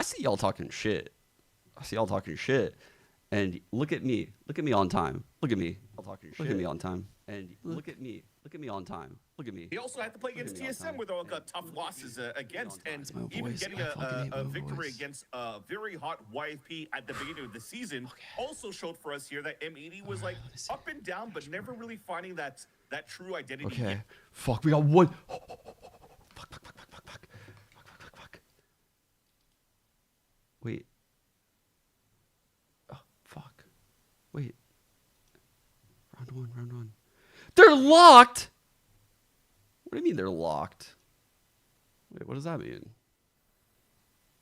I see y'all talking shit. I see y'all talking shit. And look at me. Look at me on time. Look at me. Y'all talking shit. Look at me on time. And look at me. Look at me on time. Look at me. He also had to play against TSM where they all got tough losses against, and even getting a victory against a very hot YFP at the beginning of the season also showed for us here that M80 was like up and down, but never really finding that true identity. Okay. Yet. Fuck, we got one. Fuck. Wait. Oh, fuck. Wait. Round one. They're locked! What do you mean they're locked? Wait, what does that mean?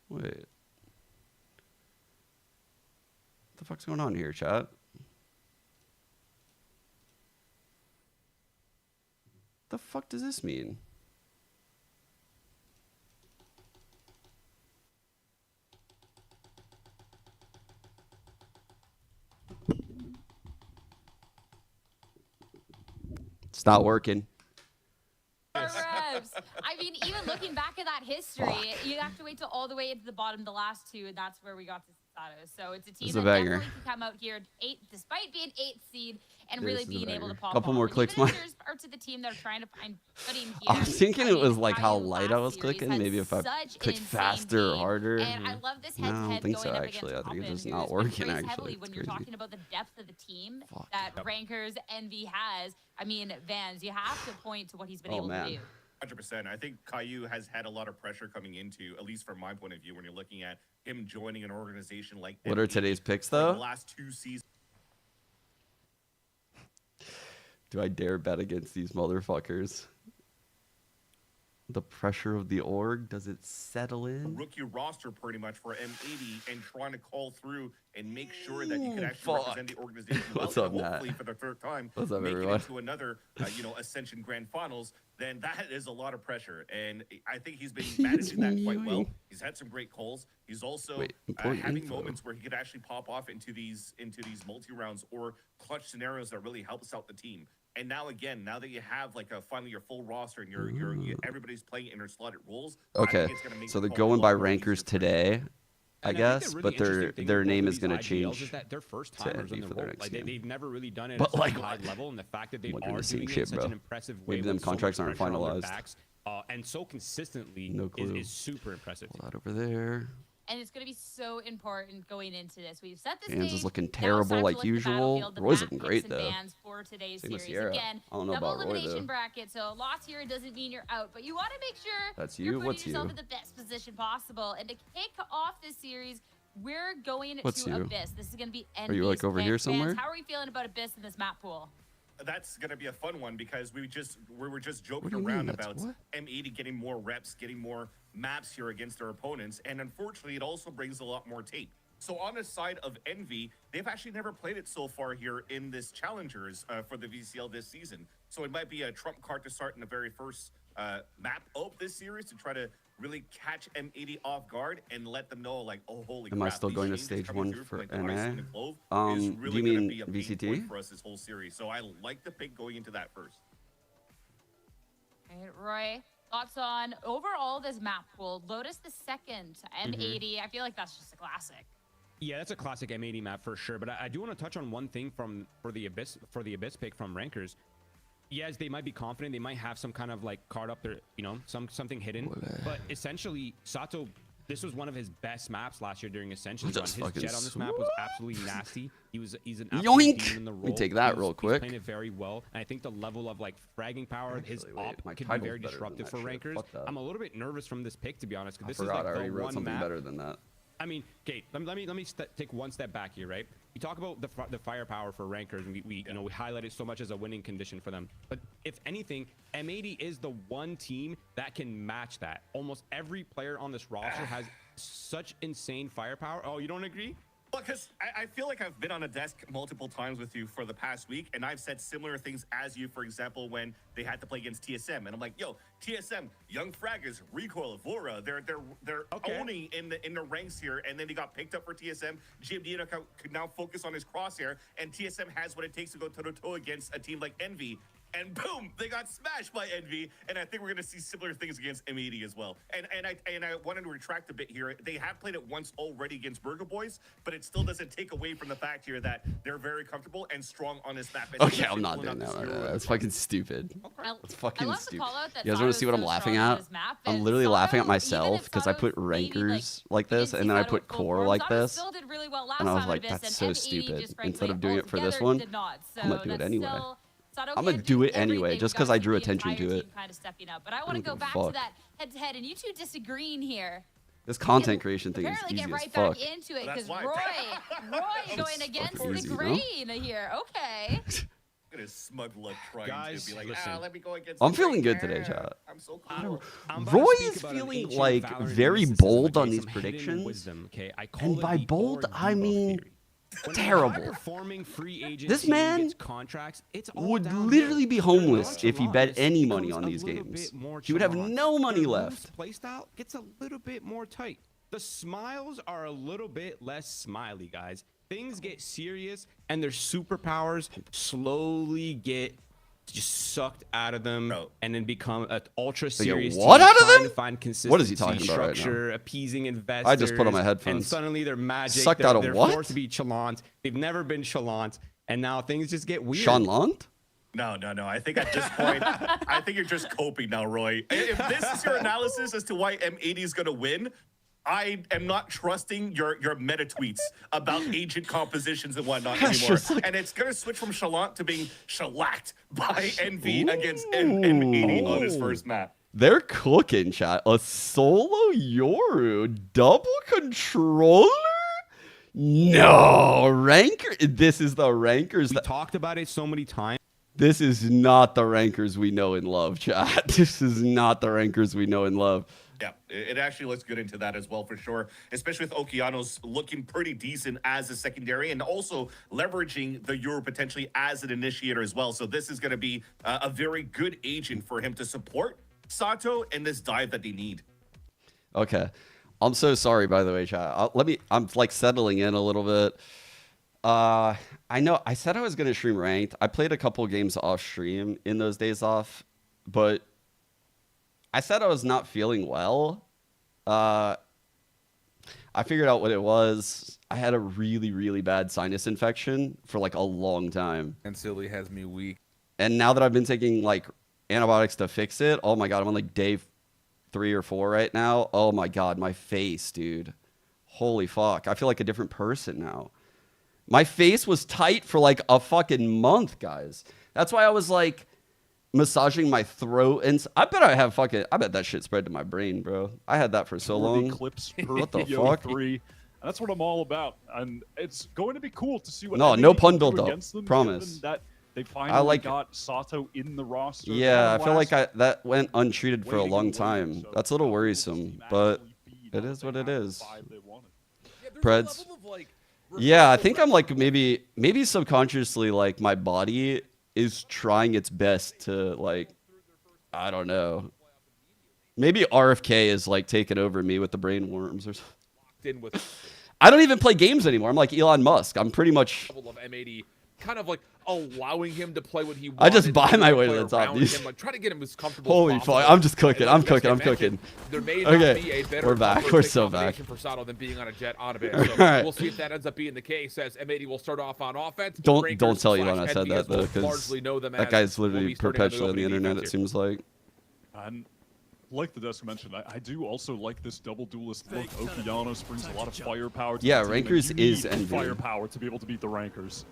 Wait. What the fuck's going on here, chat? The fuck does this mean? It's not working. Reps. I mean, even looking back at that history, you have to wait till all the way into the bottom, the last two, and that's where we got to Sato. So it's a team that definitely can come out here despite being 8th seed and really being able to pop couple off. more clicks. There's parts of the team that are trying to find footing here. I was thinking it was like how light I was clicking. Maybe if I clicked faster or harder. And I love this head-to-head I don't think going so, up actually. against I think it's just Poppin, not who's working, been praised actually. heavily It's when crazy. you're talking about the depth of the team that Rankers Envy has. I mean, Vans, you have to point to what he's been able to do. 100%. I think Caillou has had a lot of pressure coming into, at least from my point of view, when you're looking at him joining an organization like What are today's picks, though? The last 2 seasons. Do I dare bet against these motherfuckers? The pressure of the org, does it settle in? Rookie roster pretty much for M80 and trying to call through and make sure that he could actually represent the organization well. What's up, hopefully Matt? for the 3rd time, What's up, make everyone? it into another, Ascension Grand Finals. Then that is a lot of pressure, and I think he's been managing that quite well. He's had some great calls. He's also having moments where he could actually pop off into these multi rounds or clutch scenarios that really helps out the team. And now again, now that you have like finally your full roster and everybody's playing in their slotted roles. Okay, so they're going by rankers today, I guess, but their name is going to change. Is that they're first timers in the role. Like they've never really done it But at like, such a high level, and the fact that they are the same doing shit, it such bro. an impressive way. Maybe them with so contracts much aren't pressure on their finalized. backs, and so consistently No clue. is super impressive. Pull that over there. And it's going to be so important going into this. We've set the Vans stage. is looking Now it's terrible time to like look at the usual. battlefield, the Roy's map looking picks great and though. bans for today's Same with series. Sierra. Again, I don't know double about Roy elimination though. bracket, so a loss here doesn't mean you're out, but you want to make sure That's you're you? putting What's yourself you? in the best position possible. And to kick off this series, we're going What's to you? Abyss. This is going to be Are you like over here somewhere? How are we feeling about Abyss in this map pool? That's going to be a fun one because we were just joking What do you around mean? That's about what? M80 getting more reps, getting more maps here against their opponents, and unfortunately it also brings a lot more tape. So on the side of Envy, they've actually never played it so far here in this Challengers for the VCL this season. So it might be a trump card to start in the very first map of this series to try to really catch M80 off guard and let them know, like, oh, holy crap. Am I still these going to changes stage coming 1 through for from, like, the ice NA? and the clove is Do really you gonna mean be a big VCT? point for us this whole series. So I like the pick going into that first. All right, Roy, thoughts on overall this map pool? Lotus the second, M80. I feel like that's just a classic. Yeah, that's a classic M80 map for sure. But I do want to touch on one thing for the Abyss pick from Rankers. Yes, they might be confident. They might have some kind of like card up there, something hidden. But essentially, Sato, this was one of his best maps last year during Ascension. His jet on this map was absolutely nasty. He's an absolute demon in the role. Let me take that real quick. He's playing it very well. And I think the level of like fragging power, his op could be very disruptive for Rankers. I'm a little bit nervous from this pick, to be honest, because this is like I already the wrote one something map. better than that. I mean, okay, let me take one step back here, right? We talk about the firepower for Rankers, and we highlight it so much as a winning condition for them. But if anything, M80 is the one team that can match that. Almost every player on this roster has such insane firepower. Oh, you don't agree? Well, because I feel like I've been on a desk multiple times with you for the past week, and I've said similar things as you, for example, when they had to play against TSM. And I'm like, yo, TSM, Young Fraggers, Recoil, Vora, they're owning in the ranks here, and then they got picked up for TSM. GMD could now focus on his crosshair, and TSM has what it takes to go toe-to-toe against a team like Envy. And boom, they got smashed by Envy. And I think we're going to see similar things against M80 as well. And I wanted to retract a bit here. They have played it once already against Burger Boys, but it still doesn't take away from the fact here that they're very comfortable and strong on this map. Okay, I'm not doing that. That's fucking stupid. That's fucking stupid. You guys want to see what I'm laughing at? I'm literally laughing at myself because I put rankers like this and then I put core like this. And I was like, that's so stupid. Instead of doing it for this one, I'm going to do it anyway. I'm gonna do it anyway, just because I drew attention to it. Kind of stepping up, but I want to go back to that head-to-head, and you two disagreeing here. This content creation thing is easy get right as fuck. back into it because Roy going against the grain here. Okay. Look at his smug look trying Guys, to be like, listen. Let me go against I'm feeling good today, chat. I'm so cool. Roy is feeling like very bold on these predictions, and by bold I mean terrible. This man would literally be homeless if he bet any money on these games. He would have no money left. Playstyle gets a little bit more tight. The smiles are a little bit less smiley, guys. Things get serious, and their superpowers slowly get just sucked out of them, and then become an ultra serious. What out of them? To find consistency, what is he talking about right structure, now? Appeasing investors. I just put on my headphones. And suddenly they're magic. Sucked out of they're what? forced to be chalant. They've never been chalant, and now things just get weird. Sean Land? No. I think at this point, I think you're just coping now, Roy. If this is your analysis as to why M80 is going to win, I am not trusting your meta tweets about agent compositions and whatnot anymore. And it's going to switch from chalant to being shellacked by Envy against M80 on his first map. They're cooking, chat. A solo Yoru double controller? No, ranker. This is the rankers. We talked about it so many times. This is not the rankers we know and love, chat. This is not the rankers we know and love. Yeah, it actually looks good into that as well, for sure, especially with Okeanos looking pretty decent as a secondary and also leveraging the Euro potentially as an initiator as well. So this is going to be a very good agent for him to support Sato in this dive that they need. Okay. I'm so sorry, by the way, chat. I'm like settling in a little bit. I know I said I was going to stream ranked. I played a couple games off stream in those days off, but I said I was not feeling well. I figured out what it was. I had a really, really bad sinus infection for like a long time. And Silly has me weak. And now that I've been taking like antibiotics to fix it, oh my God, I'm on like day 3 or 4 right now. Oh my God, my face, dude. Holy fuck. I feel like a different person now. My face was tight for like a fucking month, guys. That's why I was like massaging my throat, and I bet that shit spread to my brain, bro. I had that for so long. Clips what the fuck? 3. That's what I'm all about, and it's going to be cool to see what. No pun build up. Promise. That they finally got Sato in the roster. Yeah, I feel like that went untreated for a long time. That's a little worrisome, but it is what it is. Preds. Yeah, I think I'm like maybe subconsciously like my body is trying its best to like, I don't know. Maybe RFK is like taking over me with the brain worms or something. I don't even play games anymore. I'm like Elon Musk. I'm pretty much of M80, kind of like allowing him to play what he wants. I just buy my way to the top. Like, try to get him as comfortable Holy as possible. fuck, I'm just cooking. I'm cooking. There may not be a better we're back. We're so back. For Sato than being on a jet on a bit. So right. We'll see if that ends up being the case. As M80 will start off on offense. Don't tell Elon I said that though, because that guy's literally perpetually on the internet. It seems like. And like the desk mentioned, I do also like this double duelist look. Okeanos brings a lot of firepower. To rankers is envy. Firepower to be able to beat the rankers.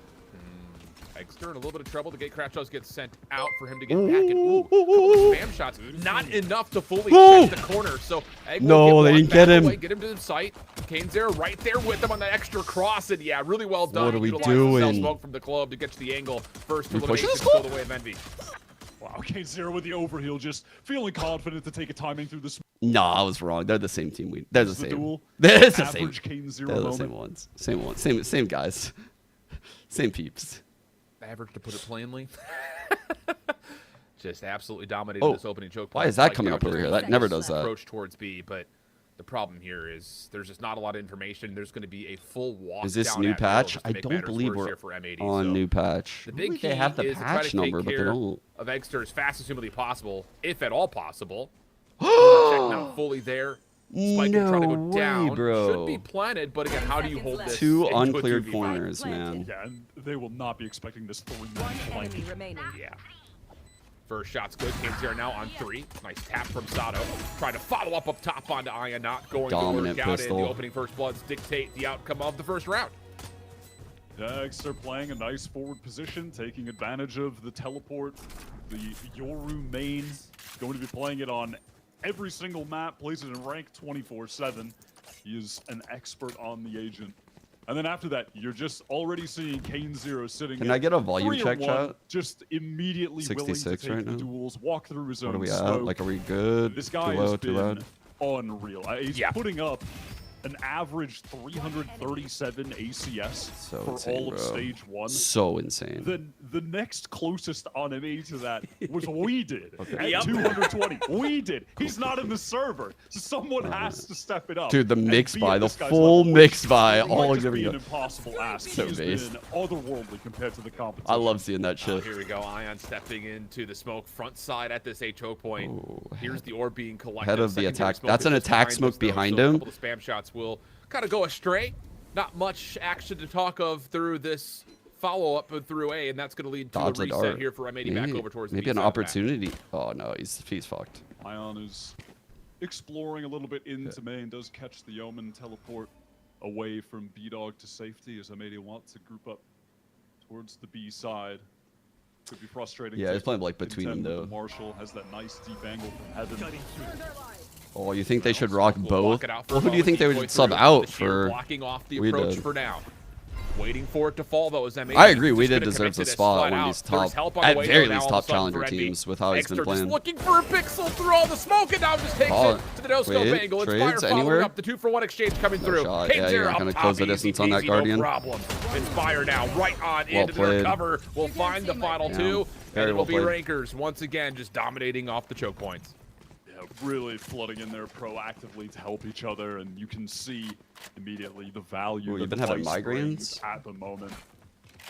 Exter in a little bit of trouble. The Gatecrash does get sent out for him to get back. And couple spam shots. Not enough to fully catch the corner. So no, they didn't get him. Get him to the site. Kane's there, right there with him on the extra cross. And yeah, really well done. What are we doing? Smoke from the club to get to the angle. First elimination still the way of Envy. Wow, Kane Zero with the overheal, just feeling confident to take a timing through the. No, I was wrong. They're the same team. They're the same. Duel. They're the same. Kane Zero They're the moment. same ones. Same guys. Same peeps. Average, to put it plainly. Just absolutely dominated this opening choke. Why is that coming up over here? That never does that. Approach towards B, but The problem here is there's just not a lot of information. There's going to be a full walk. Is this down new at patch? middle just to I make don't matters believe worse we're here for M80. on So new patch. the I big believe key they have the is to try patch to number, take but they care don't. of Exter as fast as humanly possible, if at all possible. Check not fully there. Spike No trying to go way, down. bro. Should be planted, but again, how do you hold this? Two into a uncleared 2v5? corners, man. Yeah, and they will not be expecting this 3-man flank. Yeah. First shot's good. KZR now on 3. Nice tap from Sato. Trying to follow up top onto Aya. Not going Dominant to work out. pistol. And the opening first bloods dictate the outcome of the first round. Next, they're playing a nice forward position, taking advantage of the teleport. The Yoru main going to be playing it on every single map, plays it in rank 24/7. He is an expert on the agent. And then after that, you're just already seeing Kane Zero sitting. Can I get a volume check, 3-on-1, chat? just immediately willing to 66 take right the now. duels, walk through his What own are we at? smoke. Like, are we good? This guy Too has low, too been loud? unreal. He's Yeah. putting up an average 337 ACS So for insane, all of bro. stage 1. So insane. The next closest on M80 to that was we did Okay. at 220. We did. He's not in the server, so someone has to step it up. Dude, the and mix be buy, at the this guy's full level, mix which buy, might all just giving be an it. impossible ask. So He has based. been otherworldly compared to the competition. I love seeing that Oh, shit. here we go. Ion stepping into the smoke front side at this HO point. Ooh, Here's the orb being collected. Head of the Secondary attack. smoke That's is an just attack behind smoke us, though, behind so him. A couple of spam shots will kind of go astray. Not much action to talk of through this follow-up through A, and that's going to lead to Dodge a a reset dart. here for M80 back over towards the maybe B an side of the map. opportunity. Oh no, he's fucked. Ion is exploring a little bit into main, does catch the Yeoman teleport away from B-Dog to safety as M80 wants to group up towards the B side. Could be frustrating. Yeah, to he's playing like between contend them with the though. Marshall has that nice deep angle from heaven. Oh, you think they should rock We'll both? block it out for Well, a who do you moment, think they decoy would sub through. out The Sheer for? blocking off the We approach did. for now. Waiting for it to fall though as M80. I agree. We just did gonna deserve commit to the this spot flat on out. these There's top, help on the at way, very though, least now all top of a sudden challenger for NB. teams with how he's been Exter playing. just looking for a pixel through all the smoke and now just takes Call it to the no-scope Wait, angle. Inspire trades following anywhere? up the 2-for-1 exchange coming No through. shot. Yeah, you're not Up gonna top, close the easy distance on that peasy, Guardian. No problem. Inspire now right on Well into the played. recover. We'll find the final Yeah, two, very and it will well be played. Rankers once again just dominating off the choke points. Yeah, really flooding in there proactively to help each other, and you can see immediately the value. Ooh, that you've been the having Vice migraines? brings at the moment.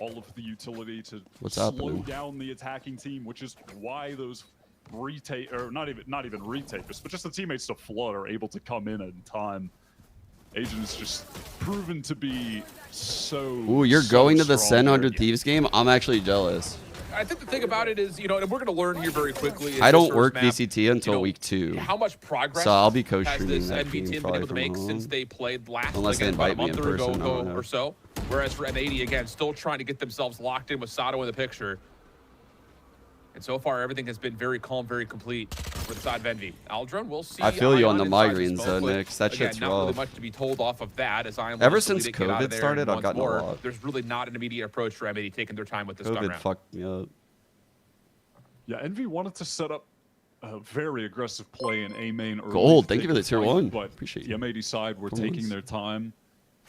All of the utility to What's slow happening? down the attacking team, which is why those retake or not even retakers, but just the teammates to flood are able to come in time. Agent is just proven to be so. Ooh, you're so going to the strong Sen there. 100 Thieves game? I'm actually jealous. I think the thing about it is, you know, and we're going to learn here very quickly. in I this don't first work map, VCT until you know, week 2. How much progress So I'll be has co-streaming this that NB game team been probably able to from make home. since they played last, Unless they again, about invite a me month in person, I ago don't know. or so. Whereas for M80, again, still trying to get themselves locked in with Sato in the picture. And so far, everything has been very calm, very complete for the side of Envy. Aldrin, we'll see. I feel you on Ion the inside migraines, smoke, but Nix. That again, shit's not really rough. much to be told off of that. As Ion Ever wants to since lead it, get out of COVID there, started, and I've once gotten a more, lot. There's really not an immediate approach for M80 taking their time with this gun COVID round. fucked me up. Yeah, Envy wanted to set up a very aggressive play in A main early. Gold, to thank take you for the tier fight, 1. But Appreciate the you. M80 side were Coins. taking their time,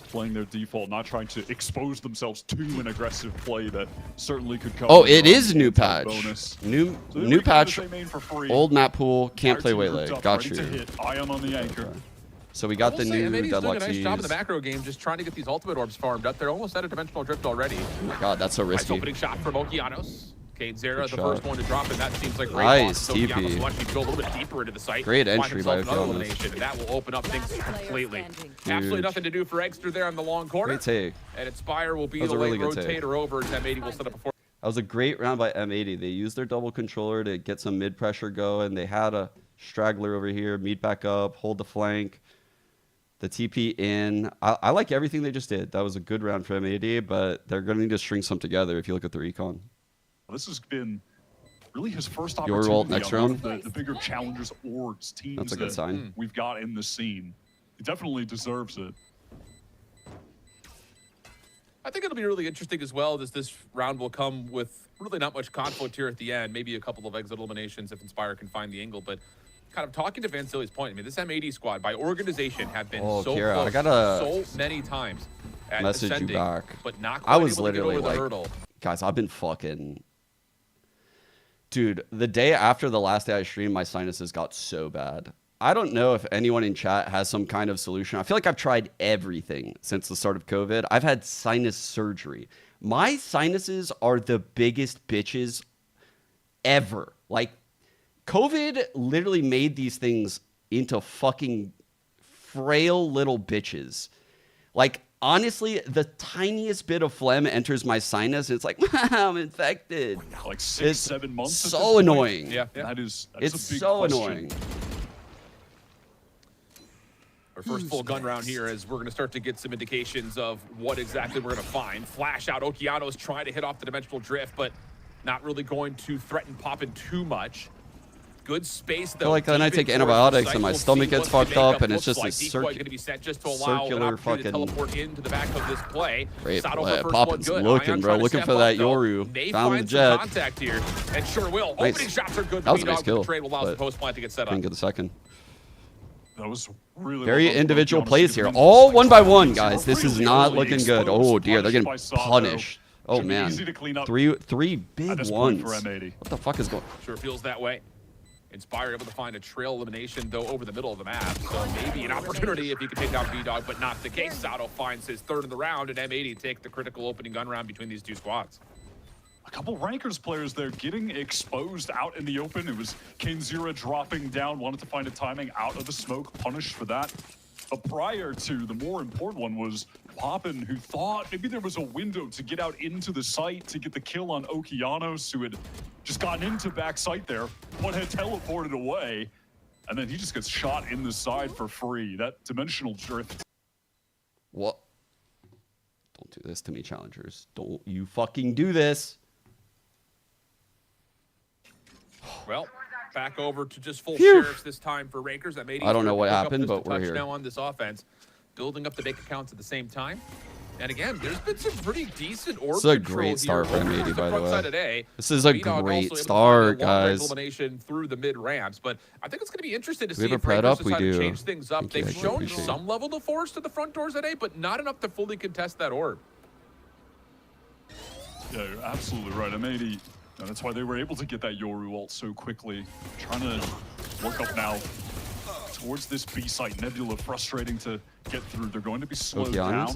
playing their default, not trying to expose themselves to an aggressive play that certainly could come. Oh, in it on is the new intel patch. bonus. New So they new were patch. giving this A main for free. Old map pool. Can't play Entire team Waylay. grouped up, Got ready you. to hit. Ion on the anchor. So we I got will the say, new M80's doing a Deadlock nice job in the tees. macro game, just trying to get these ultimate orbs farmed up. They're almost at a dimensional drift already. Oh my god, that's so Nice risky. opening shot from Okeanos. Kane Zera, Good the shot. first one to drop, and that seems like great. Nice, launch. So Okeanos TP. will actually go a little bit deeper into the site. Great find entry by himself another Okeanos. elimination, and that will open up things completely. Dude. Absolutely nothing to do for Exter there on the long corner. Great take. And Inspire will be That was the a really late good take. rotator over. As M80 will set up a four. That was a great round by M80. They used their double controller to get some mid pressure going. They had a straggler over here, meet back up, hold the flank, the TP in. I like everything they just did. That was a good round for M80, but they're going to need to string some together if you look at the recon. This has been really his first Your opportunity ult next on round? the bigger challengers orgs teams That's a good that sign. we've got in the scene. He definitely deserves it. I think it'll be really interesting as well as this round will come with really not much conflict here at the end. Maybe a couple of exit eliminations if Inspire can find the angle. But kind of talking to Van Silly's point, I mean, this M80 squad by organization have been Oh, so Kira, close I gotta so many times at message you ascending, back. but not I quite was able to get literally over the like, hurdle. guys, I've been fucking... Dude, the day after the last day I streamed, my sinuses got so bad. I don't know if anyone in chat has some kind of solution. I feel like I've tried everything since the start of COVID. I've had sinus surgery. My sinuses are the biggest bitches ever. Like, COVID literally made these things into fucking frail little bitches. Like, honestly, the tiniest bit of phlegm enters my sinus, and it's like, I'm infected. Like 6, It's 7 months. at so this point. annoying. Yeah. That's It's a big so question. annoying. Our first full gun round here as we're going to start to get some indications of what exactly we're going to find. Flash out. Okeanos trying to hit off the dimensional drift, but not really going to threaten Poppin too much. Good space, though. I feel like then I take antibiotics and my stomach gets fucked up, and it's just a circular fucking teleport into the back of this play. Great Sato play. for first Poppin's blood good. looking, Ion bro. trying to Looking step for that up, though. Yoru. May Found the find jet. some contact here, and sure will. Nice. Opening shots are good. That was a B-Dog nice kill, with the trade will allow the but post plant to get set up. Couldn't get the second. That was really Very well done. individual Honestly, plays here. the All Phoenix one by Suns one, were guys. This is really not early looking good. exposed, Oh, dear. They're getting punished by Sato. punished. Oh, Should be man. easy to clean up Three at big this ones. point for M80. What the fuck is going Sure feels that way. Inspire able to find a trail elimination, though, over the middle of the map. So maybe an opportunity if he can take down B-Dog, but not the case. Sato finds his third in the round, and M80 take the critical opening gun round between these two squads. A couple Rankers players there getting exposed out in the open. It was Kinzira dropping down, wanted to find a timing out of the smoke, punished for that. But prior to, the more important one was Poppin, who thought maybe there was a window to get out into the site to get the kill on Okeanos, who had just gotten into back site there, but had teleported away. And then he just gets shot in the side for free. That dimensional drift. What? Don't do this to me, challengers. Don't you fucking do this. Well, back over to just full Phew. sheriffs this time for Rankers. M80 I don't know what pick up happened, just a but we're here. touchdown on this offense, building up the bank accounts at the same time. And again, there's been some pretty decent orb This is a control great start here for over M80, the by the front way. side of A. This is a B-Dog great also able to start, find a long-range guys. elimination through the mid ramps, but I think it's going to be interesting to Do we see have if a pred Rankers up? We decide to do. change things up. Thank you, They've I shown appreciate it. some level of force to the front doors at A, but not enough to fully contest that orb. Yeah, you're absolutely right. M80, and that's why they were able to get that Yoru ult so quickly. Trying to work up now towards this B site. Nebula, frustrating to get through. They're going to be slowed Okeanos? down.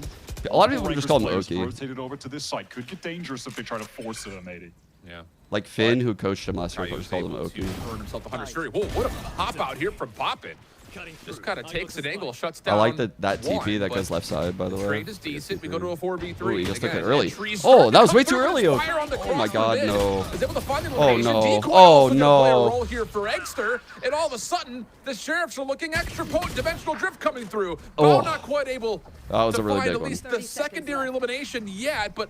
A lot of people Rankers just call him players Oki. rotated over to this site. Could get dangerous if they try to force it, M80. Yeah. Like Finn, who coached him last year, He just was called him able Oki. to earn himself the 100 Fury. Whoa, what a pop out here from Poppin. Just kind of takes an angle, shuts down. I like that TP one, that but goes left side, by the way. Trade is decent. We go to a 4v3. Ooh, he just took it Again, early. Trees Oh, starting that to was come way too through early. with fire on the Oh my cross from God, mid. no. Is able to find the Oh, elimination. no. Decoy Oh, also gonna play a no. role here for Eggster, and all of a sudden, the Sheriffs are looking extra potent. Dimensional drift coming through. Oh. Not quite able That was to a really find big at one. least the secondary elimination yet, but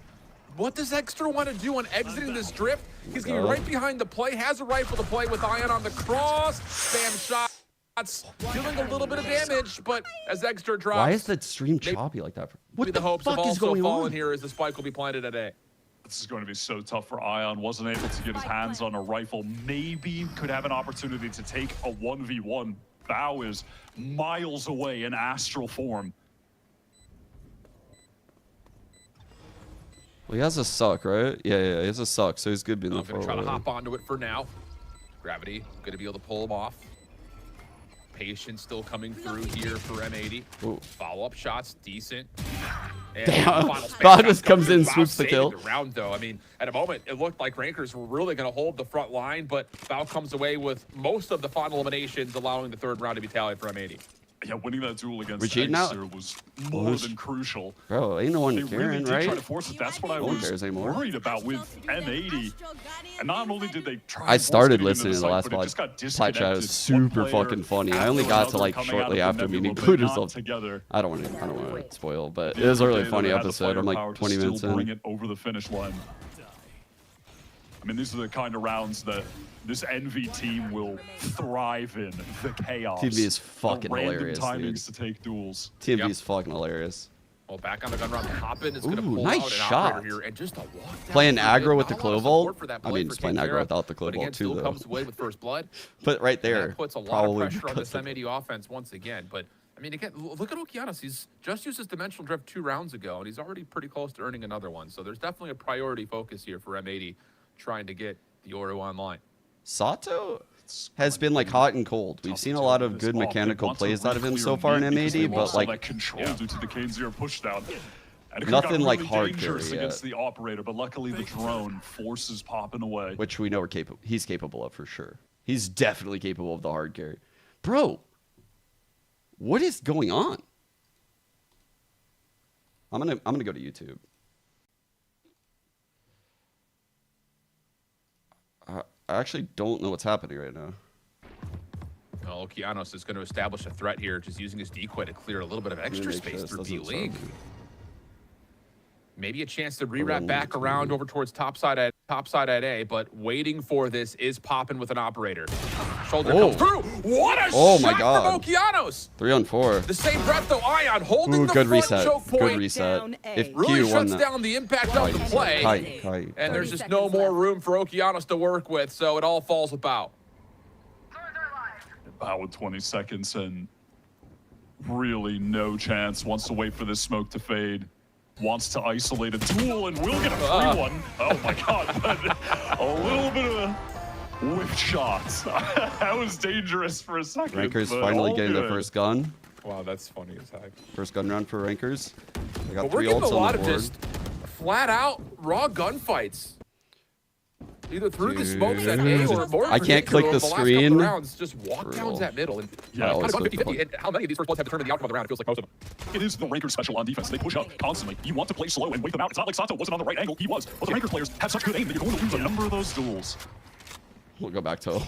what does Eggster want to do on exiting this drift? He's going to be right behind the play, has a rifle to play with Ion on the cross. Spam shots, dealing a little bit of damage, but as Eggster drops, Why is that stream choppy like that? What the the hopes of fuck is also going falling on? here as the spike will be planted at A. This is going to be so tough for Ion. Wasn't able to get his hands on a rifle. Maybe could have an opportunity to take a 1v1. Bao is miles away in astral form. Well, he has a suck, right? Yeah, he has a suck, so he's good being I'm the going to try to forward. hop onto it for now. Gravity going to be able to pull him off. Patience still coming through here for M80. Ooh. Follow-up shots, decent. And Damn. the final spam Bao shot just comes in, Bao swoops the saving kill. The round, though. I mean, at a moment, it looked like Rankers were really going to hold the front line, but Bao comes away with most of the final eliminations, allowing the third round to be tallied for M80. Yeah, winning that duel against We're cheating out? Eggster was more than crucial. Bro, ain't no one They really caring, did try to right? force it. That's what I No one was cares anymore. worried about with M80. And not only did they try I and force started getting into listening to the site, last but it just got plat chat. It was disconnected. One super player fucking funny. I after only got to another like coming shortly out of the after me nebula, include but not himself. together. I don't want to spoil, but At it the was a end of really the day, funny they had the episode. I'm firepower like to 20 minutes still bring in. it over the finish line. I mean, these are the kind of rounds that this Envy team will thrive in. The chaos. TB is fucking the random hilarious, timings dude. to take duels. TMV Yep. is fucking hilarious. Well, back on the gun round, Poppin is going to Ooh, pull nice out an shot. operator here, and just a walk down Playing through aggro mid. with the Not a lot of Cloval? support for that I play mean, for just playing aggro Kinzera, without the but Cloval again, too, still though. comes away with first blood. But right And there, that puts a lot of probably pressure on because this of M80 offense once again. But I mean, again, look at Okeanos. He's just used his dimensional drift 2 rounds ago, and he's already pretty close to earning another one. So there's definitely a priority focus here for M80 trying to get the Oro online. Sato. has been like hot and cold. We've seen a lot of good mechanical plays out of him so far in M80, but like control due to the K0 pushdown. And it nothing got like really hard dangerous carry against yet. the operator, but luckily the drone forces popping away. Which we know he's capable of for sure. He's definitely capable of the hard carry. Bro, what is going on? I'm gonna go to YouTube. I actually don't know what's happening right now. Well, Okeanos is going to establish a threat here, just using his decoy to clear a little bit of extra space through B-League. Maybe a chance to rewrap back around over towards topside at A, but waiting for this is popping with an operator. Shoulder comes through. What a shot from Okeanos! 3 on 4. The same breath though, Ion holding the good front reset. choke point. Good reset. If If really Q won shuts that. down the impact of the play, and there's just no more room for Okeanos to work with, so it all falls about. About with 20 seconds and really no chance. Wants to wait for this smoke to fade. Wants to isolate a duel and will get a free one. Oh my god, but a little bit of a whiff shot. That was dangerous for a second. Rankers but finally all getting good. their first gun. Wow, that's funny as heck. First gun round for Rankers. They got But we're 3 getting a ults lot on of the board. just flat out raw gunfights. Either through the smokes at A or more. I can't click the last couple screen. of rounds, just walk downs at middle. And Yeah, kind of also 50-50. And how many of these first bloods have determined the outcome of the round? It feels like most of them. It is the Rankers special on defense. They push up constantly. You want to play slow and wait them out. It's not like Sato wasn't on the right angle. He was. But the Rankers players have such good aim that you're going to lose a number of those duels. We'll go back to...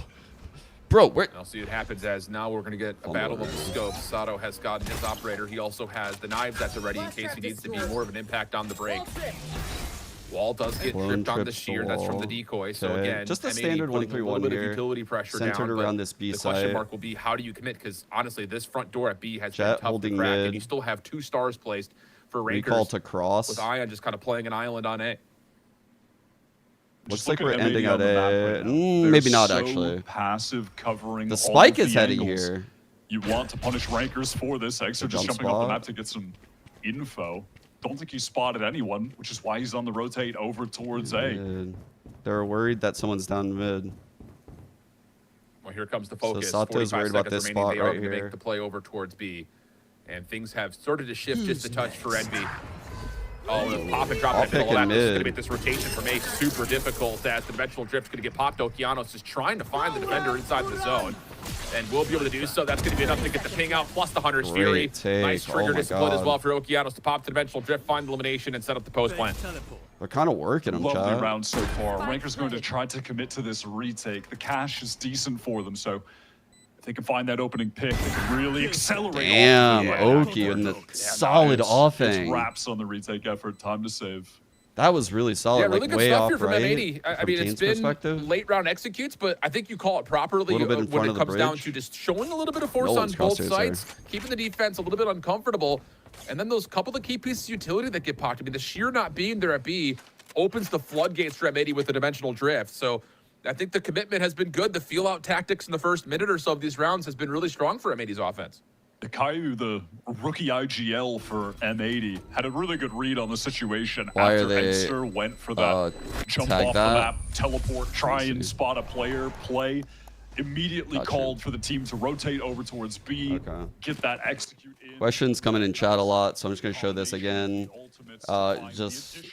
Bro, where... I'll see what happens as now we're going to get a battle of the scopes. Sato has gotten his operator. He also has the knives at the ready in case he needs to be more of an impact on the break. Wall does get tripped on the shear. That's from the decoy. So Okay. again, Just a M80 standard putting 1-3-1 a little bit here. of utility pressure Centered down, around but this B the question site. mark will be, how do you commit? Because honestly, this front door at B has Jet been tough to holding crack, mid. and you still have 2 stars placed for Rankers. Recall to cross. With Ion just kind of playing an island on A. Looks Just like look we're at ending M80 at on the map A. right now. They're Maybe not, so actually. Passive covering. The all spike of is the heading angles. here. You want to punish Rankers for this. Exo just jump jumping off the spot. map to get some info. Don't think he spotted anyone, which is why he's on the rotate over towards A. Mid. They're worried that someone's down mid. Well, here comes the focus. Sato's 45 worried about seconds this remaining. spot They are right going to here. make the play over towards B. And things have started to shift just a touch for Envy. Oh, the pop and drop I'll in the middle pick of in that. This is going to mid. make this rotation from A super difficult as the dimensional drift's going to get popped. Okeanos is trying to find the defender inside the zone. And will be able to do so. That's going to be enough to get the ping out, plus the Hunter's Great Fury. take. Nice Oh trigger my to split as God. well for Okeanos to pop the dimensional drift, find the elimination, and set up the post plant. They're kind of working them, Lovely chat. round so far. Rankers going to try to commit to this retake. The cash is decent for them, so if they can find that opening pick, they can really accelerate. Damn, off Oki and the solid it's offing. wraps on the retake effort. Time to save. That was really solid. Yeah, really like good way stuff off here from right. M80. I from mean, it's Kane's been perspective. late round executes, but I think you call it properly Little bit in when front it of the comes down bridge. to just showing a little bit of force No on one's both crosshairs sides, keeping the defense a little bit uncomfortable, and then those couple of key pieces of utility that get popped. I mean, the sheer not being there at B opens the floodgates for M80 with the dimensional drift. So I think the commitment has been good. The feel-out tactics in the first minute or so of these rounds has been really strong for M80's offense. Caillou, the rookie IGL for M80, had a really good read on the situation Why are after they, Enster went for that jump tag off that? the map, teleport, try and see. spot a player, play. Immediately Gotcha. called for the team to rotate over towards B, Okay. get that execute in. Questions coming in chat a lot, so I'm just gonna show this again.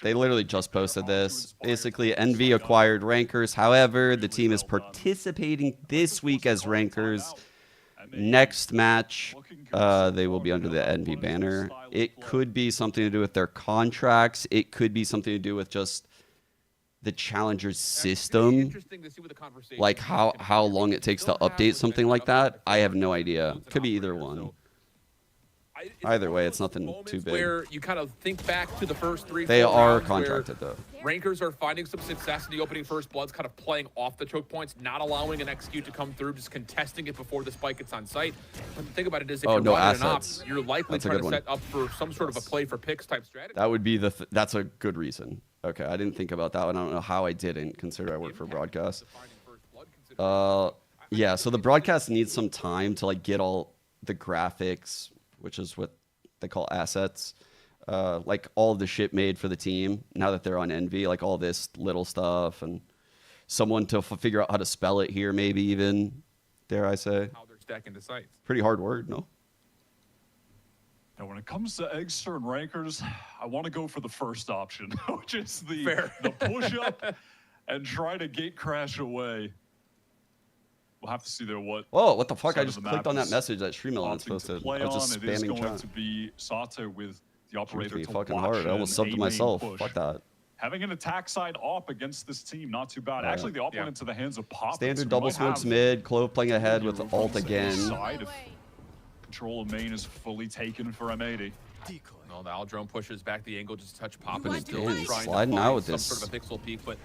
They literally just posted this. Basically, Envy acquired Rankers. However, the team is participating this week as Rankers. Next match, they will be under the Envy banner. It could be something to do with their contracts. It could be something to do with just the Challengers system. Like how long it takes to update something like that. I have no idea. Could be either one. Either way, it's nothing too big. Where you kind of think back to the first 3-4 They are rounds where contracted though. Rankers are finding some success in the opening first bloods, kind of playing off the choke points, not allowing an execute to come through, just contesting it before the spike gets on site. But the thing about it is, if Oh, you're no running an op, assets. you're likely That's a trying good to one. set up for some sort of a play for picks type strategy. That would be that's a good reason. Okay, I didn't think about that one. I don't know how I didn't, consider I work for broadcast. Yeah, so the broadcast needs some time to like get all the graphics, which is what they call assets, like all of the shit made for the team now that they're on Envy, like all this little stuff. And someone to figure out how to spell it here, maybe even, dare I say. How they're stacking the sites. Pretty hard word, no? Now, when it comes to Eggster and Rankers, I want to go for the first option, which is the push-up and try to gate crash away. We'll have to see there what. Oh, what the fuck? I side of just the clicked map on that is message that Streamelan's opting to posted. play I was just on. It is spamming going chat. to be Sato with the operator Me to fucking watch hard. I almost an subbed to A-main myself. push. Fuck that. Having an attack side op against this team, not too bad. Yeah. Actually, the op went into the hands of Pop. Standard double smokes mid. Clove playing ahead with the ult again. Side, if control of main is fully taken for M80. No, the Aldrome pushes back the angle, just touch Pop. Open And still again, trying sliding to out find with some this. sort of a pixel peak, but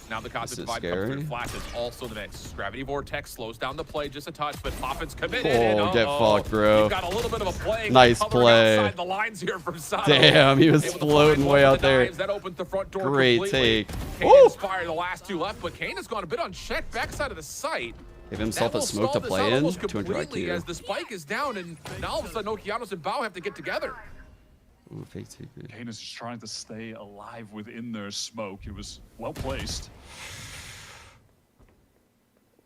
now the This concept is divide comes scary. through. Flash is also the mix. Gravity Vortex slows down the play just a touch, but Poppin's committed. Oh, and get fucked, bro. You've got a little bit of a play. Nice coloring play. Outside the lines here from Sato. Damn, he was Able to floating find way one out of the there. dives. That opens the front door Great completely. take. Kane Woo! Inspire the last two left, but Kane has gone a bit unchecked backside of the site. Gave himself a smoke to play in. 200 IQ. As the spike is down, and now all of a sudden Okeanos and Bao have to get together. Ooh, fake secret. Kane is just trying to stay alive within their smoke. It was well placed.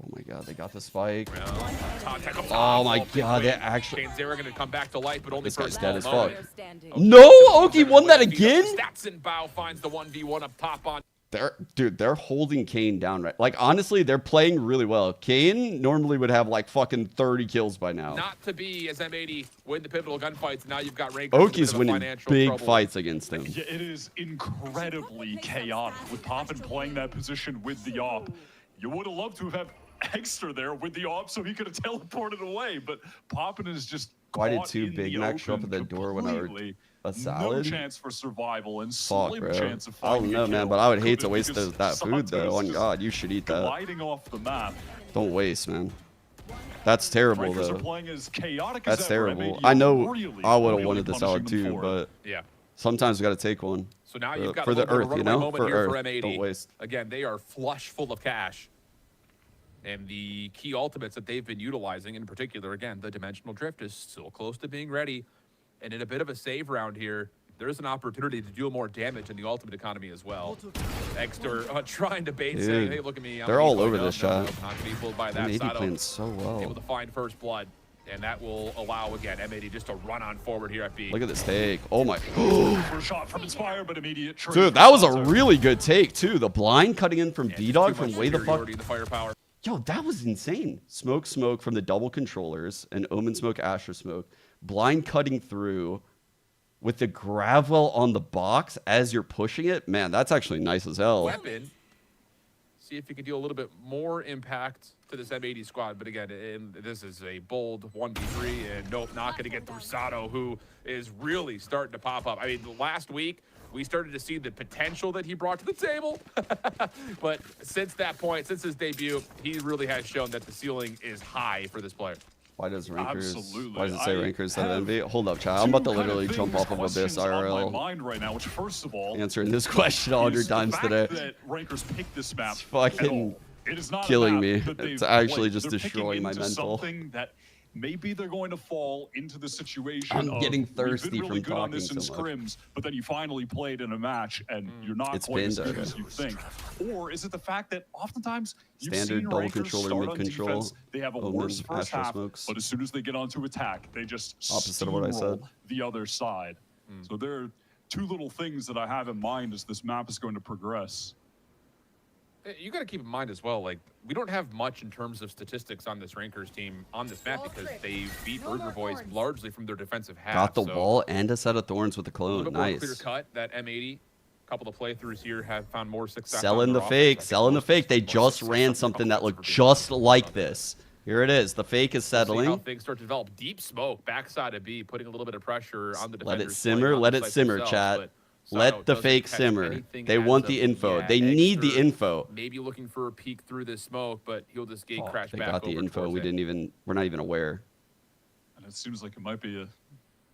Oh my god, they got the spike. Oh my God, they actually- Kane's going to come back to life, but only This for a guy's small dead as moment. fuck. No, Oki won that again? Stats Bao finds the 1v1 up top on. They're holding Kane down right. Like honestly, they're playing really well. Kane normally would have like fucking 30 kills by now. Not to be as M80 win the pivotal gunfights. Now you've got Rankers. Oki's winning big fights against them. Yeah, it is incredibly chaotic with Poppin playing that position with the op. You would have loved to have had Eggster there with the op so he could have teleported away, but Poppin is just Why did caught two in Big the Macs show up open at the door when I were completely. a No salad? chance for survival and Fuck, slim bro. chance of I don't finding know, a man, kill. but I would hate to Could've waste because that food though. Sato's On just God, you should eat that. gliding off the map. Don't waste, man. That's terrible Rankers are though. playing as chaotic That's as ever. terrible. M80 I know really, I would have really wanted this punishing out them too, for it. but Yeah. sometimes we got to take one. So now you've got for a the little bit of earth, a you runaway know, moment for here for earth. M80. Don't waste. Again, they are flush full of cash. And the key ultimates that they've been utilizing, in particular, again, the Dimensional Drift is still close to being ready. And in a bit of a save round here, there's an opportunity to do more damage in the ultimate economy as well. Exter trying to bait, saying, hey, look at me. I'm They're gonna all be over going this up. shot. Not going to be fooled by that. M80 Sato playing so well. able to find first blood. And that will allow, again, M80 just to run on forward here at B. Look at this take. Oh my. First shot from Inspire, but immediate trade Dude, from that was a Sato. really good take too. The blind cutting in from And D-Dog too much from way the fuck. superiority in the firepower. Yo, that was insane. Smoke from the double controllers and Omen Smoke, Asher Smoke. Blind cutting through with the Gravwell on the box as you're pushing it. Man, that's actually nice as hell. Weapon. See if he can deal a little bit more impact to this M80 squad. But again, this is a bold 1v3. And nope, not going to get through Sato, who is really starting to pop up. I mean, last week, we started to see the potential that he brought to the table. But since that point, since his debut, he really has shown that the ceiling is high for this player. Why does Rankers? Absolutely. Why does it say I Rankers have have envy? Hold up, chat. I'm about to Two kind of literally jump things, off of Abyss questions on my IRL. mind right now, which first of all, Answering this question 100 is the times fact today. that Rankers picked this map It's fucking at all. It is not a killing map me. that they've It's actually played. just They're picking destroying my into mental. Something that maybe they're going to fall into the situation I'm of, getting we've thirsty been really from good on this in talking so much. scrims, but then you finally played in a match and you're not It's quite as been good there. as you think. Or is it the fact that oftentimes you've Standard seen double Rankers controller, start mid on control, defense, they have a Omen, worse first Asher half, smokes. but as soon as they get onto attack, they just Opposite of what I said. steamroll the other side. So there are two little things that I have in mind as this map is going to progress. You got to keep in mind as well, like, we don't have much in terms of statistics on this Rankers team on this map because they beat Burger Boys largely from their defensive half. Got the so wall and a set of thorns with the a clone. little bit more clear Nice. cut. That M80, a couple of playthroughs here have found more success. Selling on the their fake, offense. I think selling the most fake. They more just success ran on something that offense looked for being just on like that. this. Here it is. The fake is See how settling. things start to develop. Deep smoke, backside of B, putting a little bit of pressure on the defenders. Let it playing simmer. on Let the it sites simmer, themselves, chat. but Sato Let the doesn't fake catch simmer. anything They as want of the info. yet. They need the Extra info. Maybe looking for a peek through this smoke, but he'll just gate crash They back got the over info. towards We it. didn't even. We're not even aware. And it seems like it might be a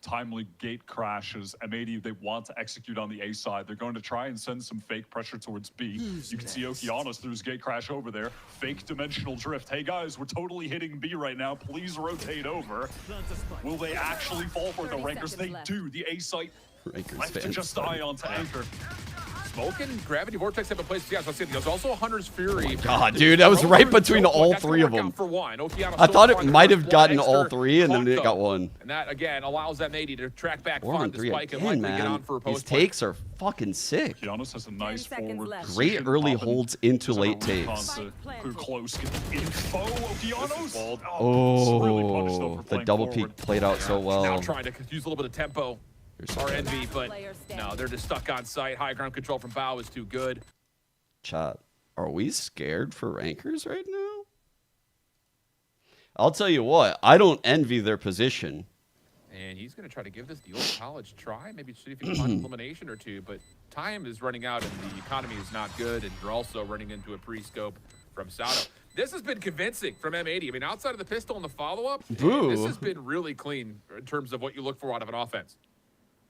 timely gate crash as M80, they want to execute on the A side. They're going to try and send some fake pressure towards B. You can see Okeanos through his gate crash over there. Fake dimensional drift. Hey guys, we're totally hitting B right now. Please rotate over. Will they actually fall for the Rankers? They do. The A site Rankers left to fans. just die onto Anchor. Vulcan, Gravity Vortex have a place. Yeah, so there's also a Hunter's Fury. God, dude, that was right between all three of them. I thought it might have gotten all three, and then it got one. And that, again, allows M80 to track back Four the spike and likely get on for a These post play. takes are fucking sick. Giannis has a nice forward Great position. early Poppin holds into is on a late recon takes. to clear close, get the info. Giannis. Oh, really punished, though, for the playing double forward. peek played out so well. Now trying to use a little bit of tempo. so Or good. Envy, but no, they're just stuck on site. High ground control from Bao is too good. Chat, are we scared for rankers right now? I'll tell you what, I don't envy their position. And he's going to try to give this the old college try. Maybe see if he can find an elimination or two. But time is running out and the economy is not good. And you're also running into a pre-scope from Sato. This has been convincing from M80. I mean, outside of the pistol and the follow-up, this has been really clean in terms of what you look for out of an offense.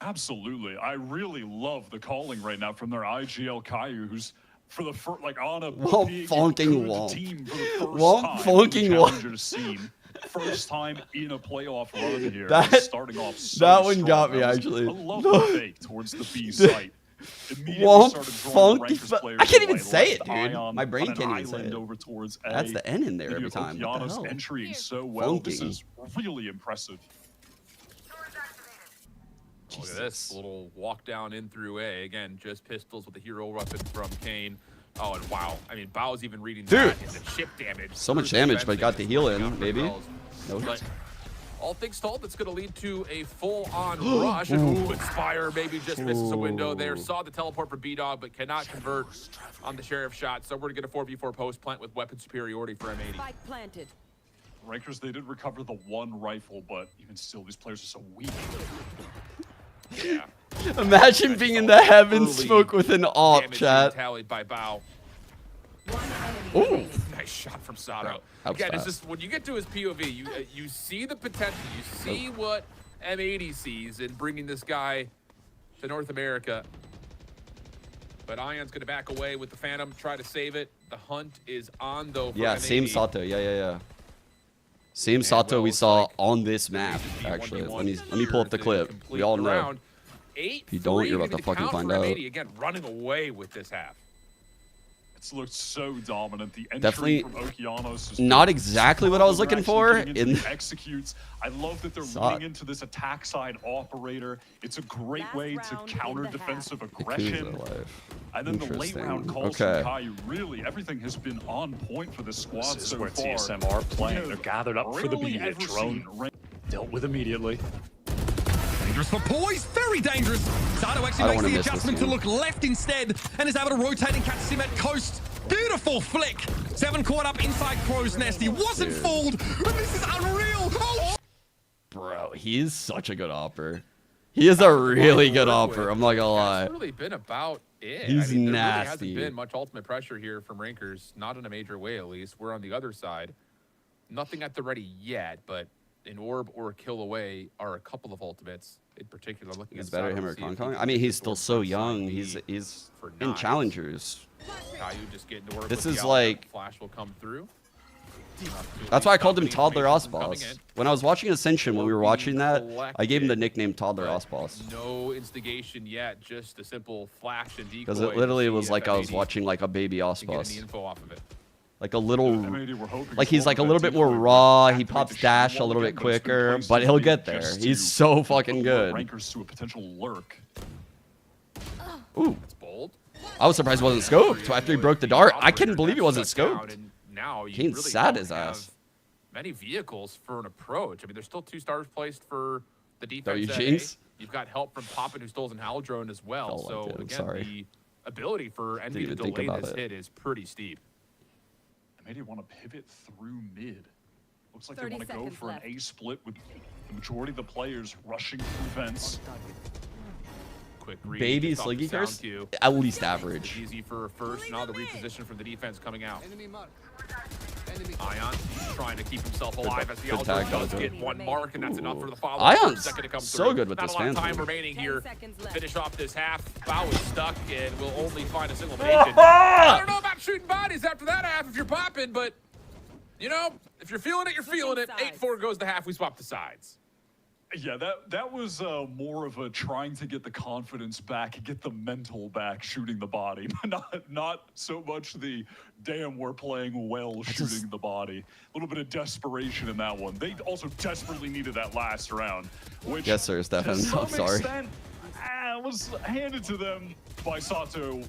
Absolutely. I really love the calling right now from their IGL Caillou, who's for the first, like, on a big funking good womp. team for the first Womp time funking in the womp. Challengers scene. First time in a playoff run here. That- starting off so that one strong. got me, That was actually. a lovely fake towards the B site. Immediately Womp started drawing the funky Rankers fu- players I can't even away, say left it, dude. Ion My brain on an can't even say island it. over towards A. That's the N in there Then every you have time. What the Okeanos hell? entering so well. This Funky. is really impressive. Look at this little walk down in through A. Again, just pistols with the hero weapon from Kane. Oh, and wow. I mean, Bao's even reading Dude. that. It's a chip damage. So much through damage, but fencing got the as heal well. in, Got the maybe. rolls. No. But all things told, that's going to lead to a full-on rush. And ooh, Inspire maybe just misses a window there. Saw the teleport for B-Dog, but cannot convert on the Sheriff shot. So we're going to get a 4v4 post plant with weapon superiority for M80. Spike planted. Rankers, they did recover the one rifle, but even still, these players are so weak. Yeah. Imagine being in the heaven Early smoke with an AWP, Damage chat. being tallied by Bao. Ooh. Nice shot from Sato. That was Again, it's fast. just when you get to his POV, you see the potential. You see what M80 sees in bringing this guy to North America. But Ion's going to back away with the Phantom, try to save it. The hunt is on, though, for Yeah, M80. same Sato. Yeah. Same Sato well, we it's saw like on this map, the actually. 1v1 Let me pull up the to clip. complete We all the know. round. 8-3, If you don't, you're about maybe to fucking count find for out. M80. Again, running away with this half. It's looked so dominant. The entry Definitely from Okeanos is not exactly what I was they're looking actually for getting into in the executes. I love that they're Saw leaning it. into this attack side operator. It's a great Last way to round in counter the defensive Yakuza aggression. life. And then the late Interesting. round calls Okay. from Caillou. Really, everything has been on point for this squad This is so where far. TSM are playing. We They're have gathered up for the rarely B. A ever drone seen dealt with immediately. Dangerous for Poise, very dangerous. Sato I actually don't makes wanna the miss this adjustment to game. look left instead and is able to rotate and catch him at coast. Beautiful flick. 7 caught up inside Crow's Nest. He wasn't Dude. fooled. And this is unreal. Oh, Bro, he is such a good opper. He is a really good opper. I'm not gonna lie. That's really been about it. He's I mean, there nasty. really hasn't been much ultimate pressure here from Rankers, not in a major way at least. We're on the other side. Nothing at the ready yet, but an orb or a kill away are a couple of ultimates in particular. Looking He's at better Sato him to or see if he Kong. can I mean, get he's this still orb so from young. side He's B for in knives. challengers. Caillou just getting to work This with is the like- flash will come through. That's why I called him Toddler Information Osboss. coming in. When I was watching Ascension, when we were watching that, I gave him the Collected, nickname Toddler but Osboss. No instigation yet, just a simple flash and decoy. Because it to literally see was if like I was M80 watching like a baby can get any Osboss. info off of it. Like a little, M80 were hoping like he's for like a that little bit more decoy, raw. He activate pops the dash a shield little again, bit but it's been quicker, placed but in he'll the get there. just He's to so fucking alert good. Rankers to a potential lurk. Ooh, It's bold. I was surprised he wasn't scoped after he broke the dart. I couldn't believe he wasn't scoped. And now you Kane really sat don't his ass. have many vehicles for an approach. I mean, there's still 2 stars placed for the That defense. at A. Eugene's? You've got help from Poppin, who stole an Howl drone as well. Felt like So it, I'm again, sorry. the ability for Envy to even think delay about this it. hit is pretty steep. M80 want to pivot through mid. Looks like they 30 want to go seconds for left. an A split with the majority of the players rushing through vents. Quick read. Baby just off the Sliggy sound curse, cue. at least average. Easy for a first. Now the reposition from the defense coming out. Ion trying to keep himself alive as the good tag, Aldro does Aldro. get 1 mark, and that's enough for the follow. Ion's Second to come so through. good with Not this a lot of fan time thing. remaining 10 here. seconds left. Finish off this half. Bao is stuck and will only find a single elimination. I don't know about shooting bodies after that half if you're popping, but you know, if you're feeling it, you're feeling it. Switching sides. 8-4 goes the half. We swap the sides. Yeah, that was more of a trying to get the confidence back, get the mental back, shooting the body. Not so much the damn we're playing well shooting the body. A little bit of desperation in that one. They also desperately needed that last round, which Yes, sir, Stefan. to some I'm sorry. extent, was handed to them by Sato,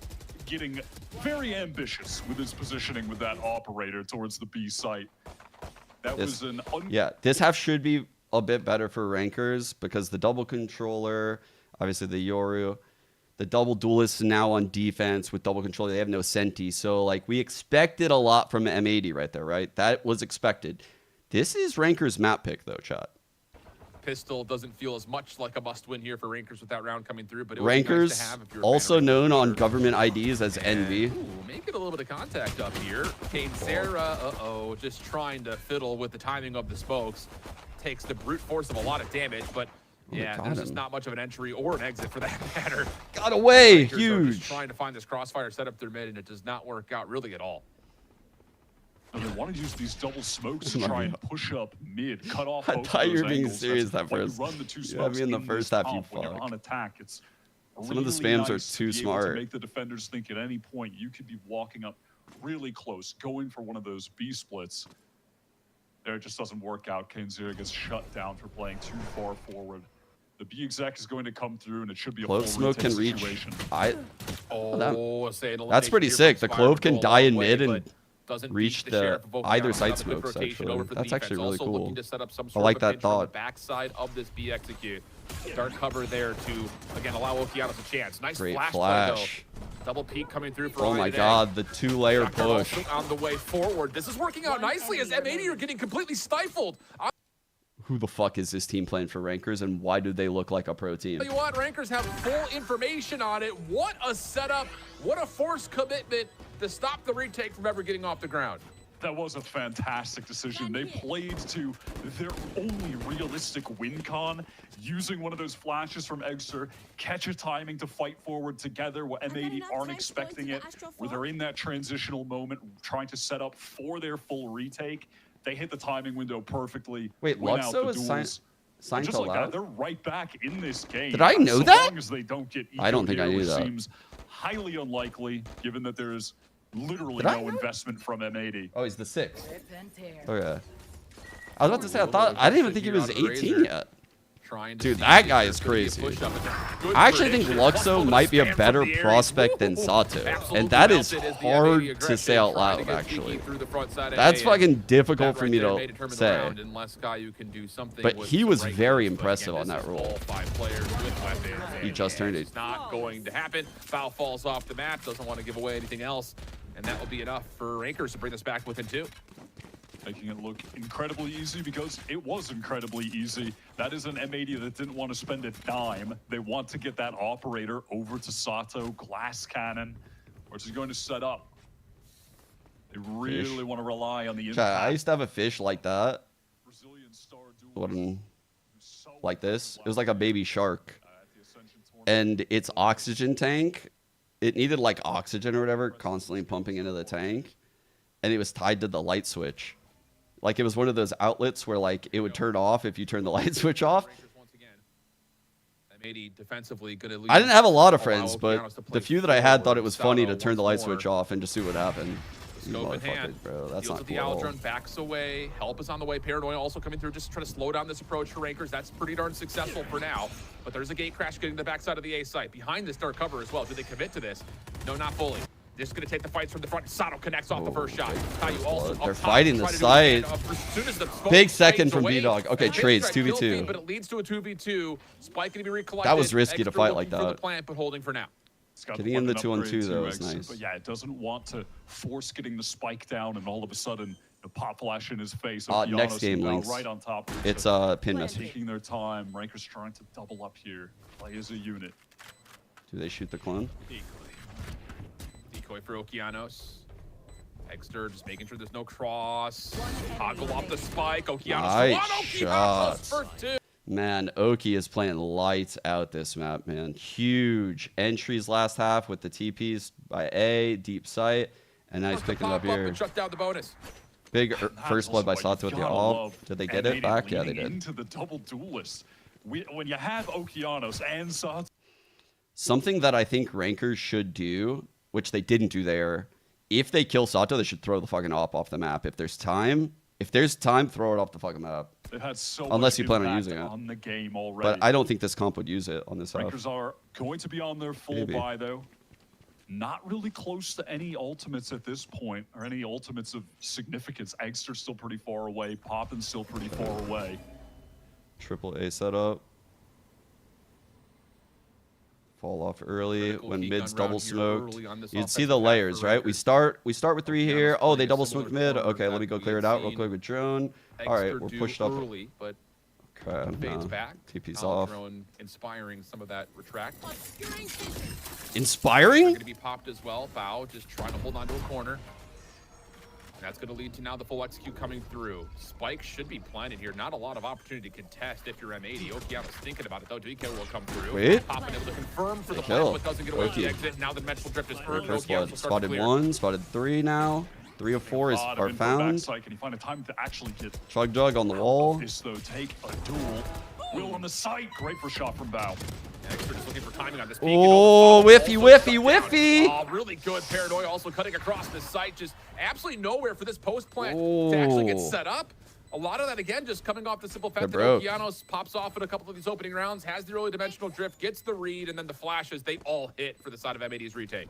getting very ambitious with his positioning with that operator towards the B site. That was an yeah. This half should be a bit better for rankers because the double controller, obviously the Yoru, the double duelist now on defense with double controller. They have no Senti, so like we expected a lot from M80 right there, right? That was expected. This is rankers map pick though, chat. Pistol doesn't feel as much like a must-win here for Rankers with that round coming through, but it Rankers, nice to have if you're also known on government IDs as Envy. Ooh, making a little bit of contact up here. Kane Sarah, just trying to fiddle with the timing of the smokes. Takes the brute force of a lot of damage, but yeah, there's just not much of an entry or an exit for that matter. Got away, Rankers are just huge. trying to find this crossfire set up their mid, and it does not work out really at all. They want to use these double smokes to try and push up mid, cut off I both thought of you those were being angles. serious That's at why you first. run the two You had smokes me in the this first half, you pump when you're fuck. on attack. It's Some of the really spams are nice too to be able to smart. make the defenders think at any point you could be walking up really close, going for one of those B splits. There it just doesn't work out. Kane0 gets shut down for playing too far forward. The B exec is going to come through, and it should be a full Clove smoke retake can reach. situation. That's pretty sick. The Clove can die in mid and doesn't reach beat the sheriff of either Okeanos. side Another quick smokes, rotation actually. over for the That's actually defense. really Also cool. looking to set up some I sort like of a that pinch from the thought. backside of this B execute. Dark cover there to again allow Okeanos a chance. Nice Great flash, flash. play though. Double peek coming through for Oh my Ryan today. god, the 2-layer Dr. push. also on the way forward. This is working out nicely as M80 are getting completely stifled. Who the fuck is this team playing for rankers, and why do they look like a pro team? Tell you what, Rankers have full information on it. What a setup. What a forced commitment to stop the retake from ever getting off the ground. That was a fantastic decision. They played to their only realistic win con, using one of those flashes from Exeter, catch a timing to fight forward together where M80 aren't expecting it, where they're in that transitional moment, trying to set up for their full retake. They hit the timing window perfectly. Wait, win out Luxo the is duels. signed Just to like Loud? that, they're right back in this game. Did I know so that? long as they don't get I don't think I eco knew here, which that. seems highly unlikely, given that there's literally Did I no know? investment from M80. Oh, he's the 6th. Okay. I was about to say, I didn't even think he was 18 yet. Dude, that guy is crazy. I actually think Luxo might be a better prospect than Sato. And that is hard to say out loud, actually. That's fucking difficult for me to say. But he was very impressive on that role. He just turned it. It's not going to happen. Foul falls off the map. Doesn't want to give away anything else. And that will be enough for Rankers to bring this back within 2. Making it look incredibly easy because it was incredibly easy. That is an M80 that didn't want to spend a dime. They want to get that operator over to Sato, glass cannon, which is going to set up. They really want to rely on the impact. I used to have a fish like that. Brazilian star duel. One like this. It was like a baby shark. And its oxygen tank, it needed like oxygen or whatever, constantly pumping into the tank. And it was tied to the light switch. Like it was one of those outlets where like it would turn off if you turn the light switch off. Defensively good I didn't have a lot of friends, but the few that I had thought it was funny to turn the light switch off and just see what happened. You Scope in hand. motherfuckers, bro. That's Deals not with cool the at all. Aldrin, backs away. Help is on the way. Paranoia also coming through, just trying to slow down this approach for Rankers. That's pretty darn successful for now. But there's a gate crash getting to the backside of the A site. Behind this dark cover as well. Do they commit to this? No, not fully. Just going to take the fights from the front. Sato connects off the first shot. Caillou also They're up top, fighting the try to do site. it again. As soon as the smoke Big second fades from away, B-Dog. Okay, a big trades, threat kill 2v2. feed, but it leads to a 2v2. Spike going to be recollected. That was risky to Extra fight like looking for that. the plant, but holding for now. It's got Getting in the weapon 2-on-2 upgrade though to is Exeter, nice. But yeah, it doesn't want to force getting the spike down and all of a sudden the pop flash in his face. Next Okeanos game, now Lynx. right on top. It's a pin message. Taking their time. Rankers trying to double up here. Play as a unit. Do they shoot the clone? Decoy for Okeanos. Exeter just making sure there's no cross. Toggle off the spike. Okeanos Nice for 1. Okeanos shots. for 2. Man, Oki is playing lights out this map, man. Huge entries last half with the TPs by A, deep sight, and now he's picking it up here. And shut down the bonus. Big first blood by Sato with the Gotta ult. love Did they get it M80 back? Yeah, they leaning did. Into the double duelist. when you have Okeanos and Sato. Something that I think rankers should do, which they didn't do there, if they kill Sato, they should throw the fucking op off the map. If there's time, throw it off the fucking map. They've had so Unless much you plan on impact using it. on the game already. But I don't think this comp would use it on this half. Rankers are going to be on their full Maybe. buy, though. Not really close to any ultimates at this point, or any ultimates of significance. Eggster's still pretty far away. Poppin's still pretty far away. Triple A setup. Fall off early Critical when key mid's gun round double here smoked. early on this You'd see offensive the half layers, for right? We Rankers. start with 3 here. Oh, they playing double similar smoked mid. forward Okay, let me that go we clear had it out real seen quick with drone. All right, Eggster we're do pushed up. early, but Okay, fades no. back. TP's Now off. drone inspiring some of that retract. Inspiring? Going to be popped as well. Bow just trying to hold on to a corner. And that's going to lead to now the full execute coming through. Spike should be planted here. Not a lot of opportunity to contest if you're M80. Okeanos thinking about it though. DK will come through. Wait. Poppin able to confirm for the Kill. plant, but doesn't get away with the Okie. exit. Now the dimensional drift is earned. First Okeanos blood. will start to Spotted clear. 1, spotted 3 now. 3 of 4 is, are found. Can you find a time to actually get Chug jug on the wall. this, though? Take a duel. Will on the site. Great for shot from Bow. Extra just looking for timing on this. Oh, whiffy, whiffy, whiffy. Oh, really good. Paranoia also cutting across the site. Just absolutely nowhere for this post plant to actually get set up. A lot of that, again, just coming off the simple fact that broke. Okeanos pops off in a couple of these opening rounds, has the early dimensional drift, gets the read, and then the flashes, they all hit for the side of M80's retake.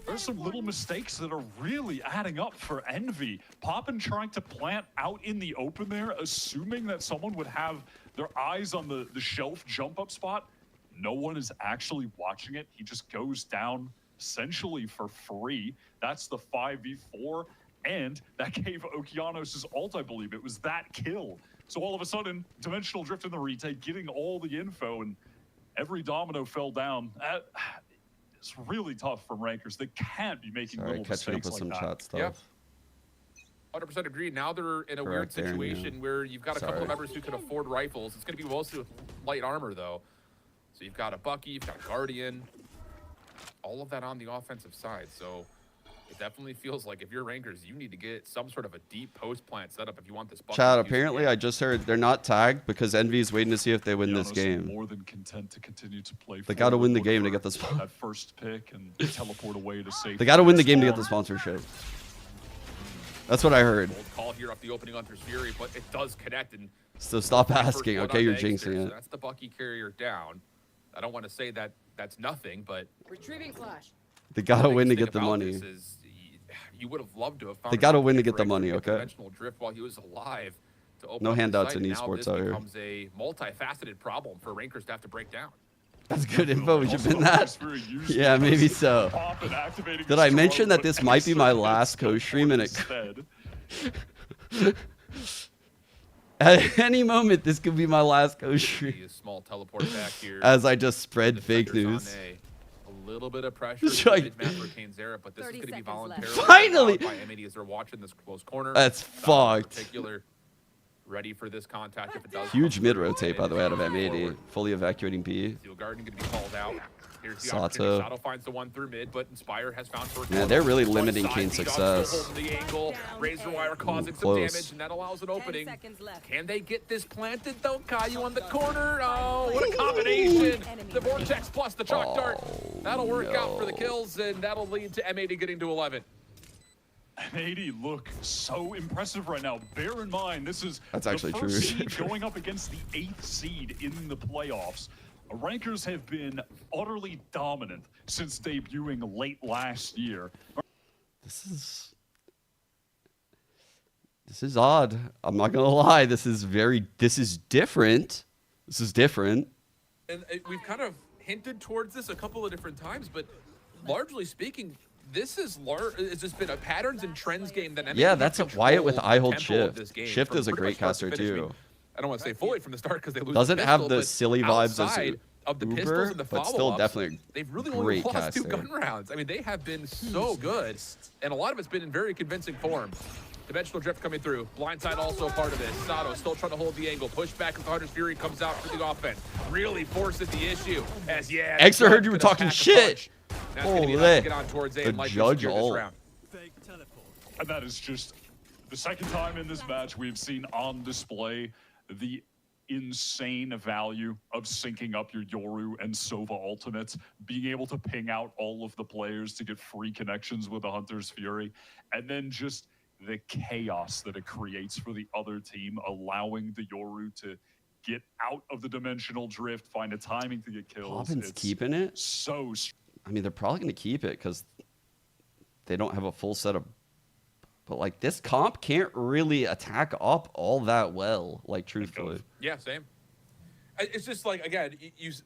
There's some little mistakes that are really adding up for Envy. Poppin trying to plant out in the open there, assuming that someone would have their eyes on the shelf jump up spot. No one is actually watching it. He just goes down essentially for free. That's the 5v4, and that gave Okeanos' ult, I believe. It was that kill. So all of a sudden, dimensional drift in the retake, getting all the info, and every domino fell down. It's really tough from rankers. They can't be making Sorry, little catching up mistakes with like some that. chat stuff. Yep. 100% agree. Now they're in a weird Correct there, yeah. situation where you've got a couple of members who can afford rifles. It's going to be mostly with light armor, though. So you've got a Bucky, you've got a Guardian, all of that on the offensive side. So it definitely feels like if you're rankers, you need to get some sort of a deep post plant setup if you want this Bucky. Chat, to use apparently again. I just heard they're not tagged because Envy's waiting to see if they win this Okeanos game. More than content to continue to play. They gotta win the forward, game to look get the for spawn. that first pick and teleport away to safety. They gotta win the game to get the sponsorship. That's what I heard. Bold call here off the opening Hunter's Fury, but it does connect. And So stop first asking. blood Okay, on you're Eggster, jinxing so it. that's the Bucky carrier down. I don't want to say that that's nothing, but Retrieving flash. They gotta win to biggest get the thing about money. this is you would have loved to have found They gotta an win to opportunity get the for money, Eggster to okay? Conventional drift while he was alive. To open No up the handouts site, in and now esports this out here. becomes a multifaceted problem for rankers to have to break down. That's good info. Would you Also, been that? it's very useful Yeah, maybe because so. Poppin activating Did the I mention strong, that but this might be Eggster my gets last co-stream and it instead. At any moment, this could be my last See co-stream. a small teleport back here. As I just spread Defenders fake news. on a little bit of pressure It's to like- mid-map for Cainzera, but this is 30 going to be seconds left. voluntarily Finally! allowed by M80 as they're watching this close corner. That's Bow in fucked. particular, ready for this contact if it does. Huge come mid through. rotate, by the way, out of M80. Forward. Fully evacuating B. Steel Guardian going to be called out. Here's the Sato. opportunity. Sato finds the one through mid, but Inspire has found first. Man, they're really One limiting side Kane's beat up, success. still holding the angle. Razor Wire causing some close. damage, and that allows an 10 opening. seconds left. Can they get this planted though? Caillou on the corner. Oh, what a combination. The Vortex plus the Chalk Dart. That'll work out for the kills, and that'll lead to M80 getting to 11. M80 look so impressive right now. Bear in mind, this is That's actually the true. first seed going up against the 8th seed in the playoffs. Rankers have been utterly dominant since debuting late last year. This is odd. I'm not gonna lie. This is different. This is different. And we've kind of hinted towards this a couple of different times, but largely speaking, this is it's just been a patterns and trends game that M80 Yeah, have that's why it with controlled I hold the tempo of shift. this game Shift from is a pretty great much start caster to finish. I too. mean, I don't want to say fully from the start because they lose. Doesn't the have pistol, the but silly vibes as outside of the pistols Uber, and the but still follow-ups, definitely they've really only great lost 2 caster. gun rounds. I mean, they have been so good, and a lot of it's been in very convincing form. Dimensional drift coming through. Blindside also part of this. Sato still trying to hold the angle. Push back as the Hunter's Fury comes out for the offense. Really forces the issue. As Extra heard you were talking shit. That's going to be Holy. enough to get on towards A The and likely judge secure this ult. round. And that is just the second time in this match we've seen on display the insane value of syncing up your Yoru and Sova ultimates, being able to ping out all of the players to get free connections with the Hunter's Fury, and then just the chaos that it creates for the other team, allowing the Yoru to get out of the dimensional drift, find a timing to get kills. Poppin's keeping it? So I mean, they're probably going to keep it because they don't have a full set of... But, like, this comp can't really attack up all that well, like, truthfully. Yeah, same. It's just like, again,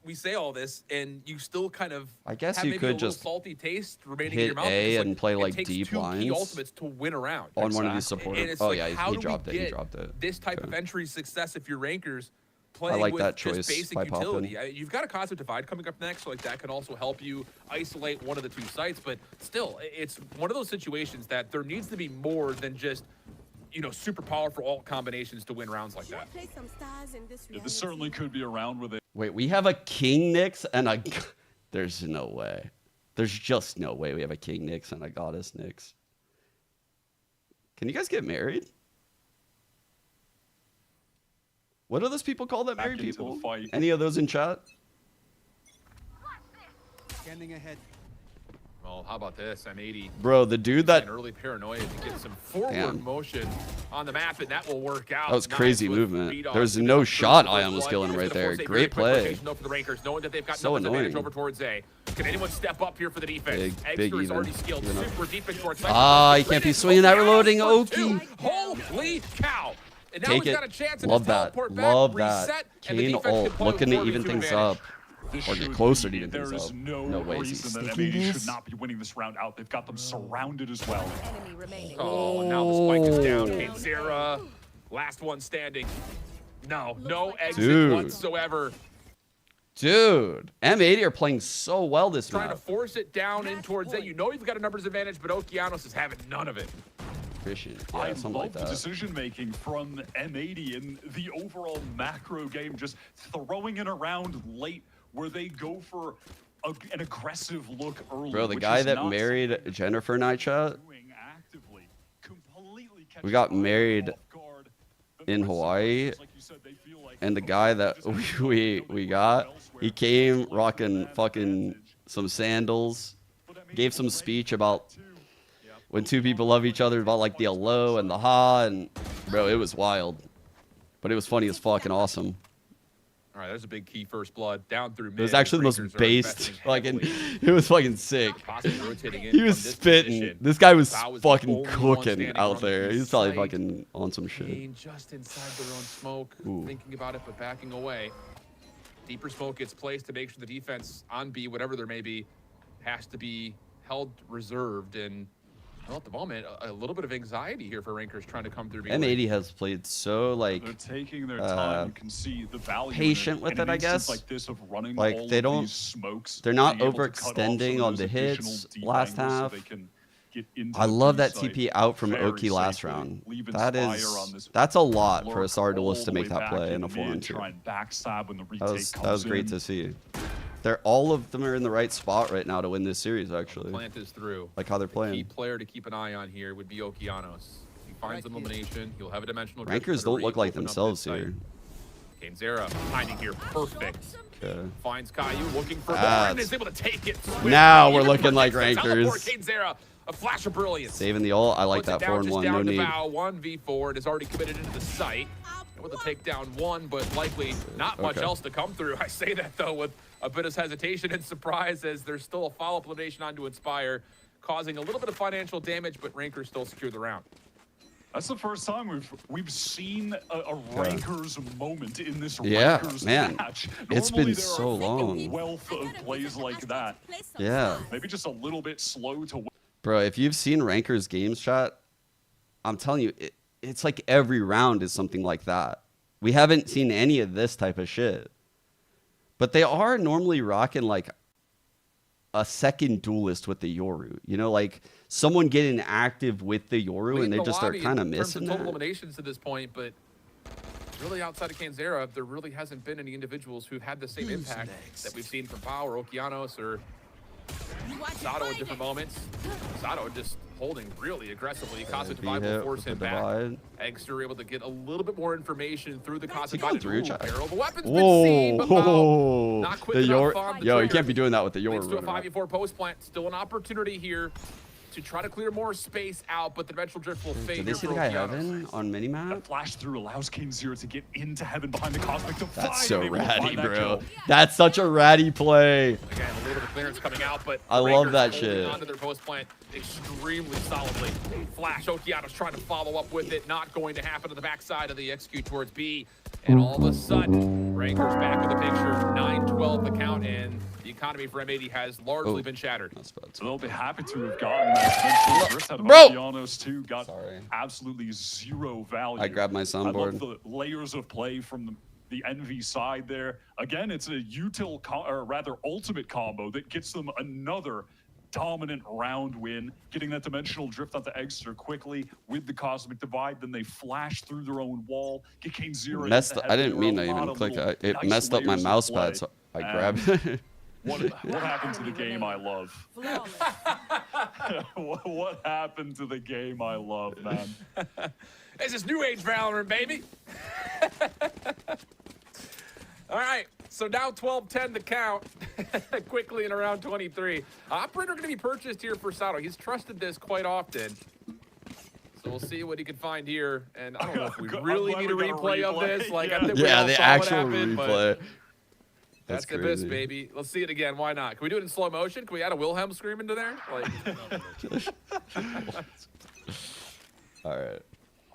we say all this, and you still kind of I guess have you maybe could a little just salty taste remaining in hit your mouth. A because, and play, like, it takes deep two key lines ultimates to win a round. on one of these And supporters. it's Oh, like, yeah, how he do dropped we it. He get dropped it. this type of Okay. entry success if you're rankers playing like with that just choice basic by utility? Poppin. You've got a concept divide coming up next, so like that can also help you isolate one of the two sites. But still, it's one of those situations that there needs to be more than just, you know, super powerful alt combinations to win rounds like that. Yeah, this certainly could be a round where they Wait, we have a King Nyx and a... There's no way. There's just no way we have a King Nyx and a Goddess Nyx. Can you guys get married? What do those people call that, Back married into the people? fight. Any of those in chat? Scanning ahead. Well, how about this? M80. Bro, the dude that... An early paranoia to get some forward Damn. motion on the map, and that will work out. That was Nice crazy with movement. beat on There was to no the shot first Ion was blood. killing It's right gonna there. force a very Great quick play. rotation, though, for the Rankers, knowing that they've got So numbers advantage annoying. over towards A. Can anyone step up here for the defense? Big Extra is even, already skilled, you know. super deep into our Ah, you can't be swinging that reloading, Oki. Holy cow! And now Take he's it. got a chance Love to that. teleport back, Love reset, that. and the Kane defense can ult. play Looking with to even 4v2 things advantage. up. This Or get should closer to be- even there things is up. no, No way is he reason that sticking M80 this. should not be winning this round out. They've got them surrounded as well. Enemy remaining. Oh, now the spike is down. Kane last one standing. No exit Dude. whatsoever. Dude, M80 are playing so well this Trying to map. force it down in towards it. You know you've got a numbers advantage, but Okeanos is having none of it. Efficient. I Yeah, something love like the that. decision making from M80 in the overall macro game, just throwing it around late where they go for an aggressive look early. Bro, the which guy is that not married something Jennifer and I chat, doing actively, completely we catching got Ion married off guard. in The Hawaii, rest of us, like you said, they feel like, and the okay, guy that this is we got, he came rocking fucking some sandals, gave some speech about when two people love each other, about like the hello and the ha, and bro, it was wild, but it was funny as fuck and awesome. All right, there's a big key first blood down through mid. It was actually the most Breakers are based, investing fucking, heavily. it was fucking sick. Possibly rotating in He was from this spitting. position. This guy was Bao is the fucking only one cooking standing out on the there. key He's probably site. fucking on some shit. Kane just inside their own smoke, Ooh. thinking about it but backing away. Deeper smoke gets placed to make sure the defense on B, whatever there may be, has to be held reserved. And well, at the moment, a little bit of anxiety here for Rankers trying to come through. M80 has played so like they're taking their time. You can see the value patient in with in it, an I instance guess. like this of running Like, all they of don't- these smokes, they're not being able to cut off some overextending of on those the hits additional deep last angles so half. they can get into I the love B that site TP out from very Oki last safely, round. leave That Inspire is on this that's a lot for a lurk Star all duelist to the make way that back play in a mid, 4-on-2. try and backstab when the retake That was comes great in. to see. They're all of them are in the right spot right now to win this series. Actually, Plant is through. like how they're Key playing. player to keep an eye on here would be Okeanos. He finds an elimination. He'll have a dimensional. drift, Rankers try to don't look like open up themselves this site. here. Kane hiding here, perfect. Okay. Finds Caillou looking for more That's- and is able to take it. swiftly. Now we're Even looking like protects the teleport. Rankers. Kane a flash of brilliance. Saving the ult. I like Puts it that down, 4-1. just No down to need. Bao, 1v4. It is already committed into the site. Able to take down one, but likely not much Okay. else to come through. I say that though with a bit of hesitation and surprise, as there's still a follow-up elimination onto Inspire, causing a little bit of financial damage, but Rankers still secure the round. That's the first time we've seen a Rankers moment in this Yeah, Rankers man. match. It's Normally been there so are long. a wealth of plays like that. Yeah. Maybe just a little bit slow to. Bro, if you've seen Rankers games chat, I'm telling you, it's like every round is something like that. We haven't seen any of this type of shit. But they are normally rocking like a second duelist with the Yoru. You know, like someone getting active with the Yoru and Leading they the just start lobby kind of in terms missing of total that. eliminations to this point, but really outside of Kanzera, there really hasn't been any individuals who've had the same impact that we've seen from Bao or Okeanos or Sato in different moments. Sato just holding really aggressively. Cosmic Be Divide will hit force with him the back. divide. Eggster able to get a little bit more information through the Cosmic going Divide. through, Ooh, chat? Barrel. The weapon's been seen, but wow, not quick The enough Yor. on the Yo, you trigger. can't be doing that with the Yor. Leads to a running around. 5v4 post plant. Still an opportunity here to try to clear more space out, but the dimensional drift will fade. Did they here see for the guy Okeanos. Heaven on minimap? That flash through allows King Zero to get into Heaven behind the Cosmic Divide. That's so and able to ratty, find that bro. kill. That's such a ratty play. Again, a little bit of clearance coming out, but I love Rangers that holding shit. onto their post plant extremely solidly. Flash, Okeanos trying to follow up with it. Not going to happen to the backside of the execute towards B. And all of a sudden, Rangers back in the picture. 9-12 the count, and the economy for M80 has largely been shattered. That's bad. So they'll be happy to have gotten that eventual drift out of Bro! Okeanos too. Got Sorry. absolutely zero value. I grabbed my I soundboard. love the layers of play from the Envy side there. Again, it's a or rather ultimate combo that gets them another dominant round win, getting that dimensional drift onto Eggster quickly with the Cosmic Divide. Then they flash through their own wall, get King Zero. Messed. into I Heaven. didn't mean to There were a even lot of click. little It nice messed up my layers of mouse play. pad, so I And grabbed it. What happened to the game I love? What happened to the game I love, man? This is New Age Valorant, baby. All right, so now 12-10 the count. Quickly in around 23. Operator going to be purchased here for Sato. He's trusted this quite often. So we'll see what he can find here. And I don't know if we really need a replay of this. Like, I think we Yeah, all the saw what actual happened, but replay. That's the Abyss, baby. Let's see it again. Why not? Can we do it in slow motion? Can we add a Wilhelm scream into there? Like, All right.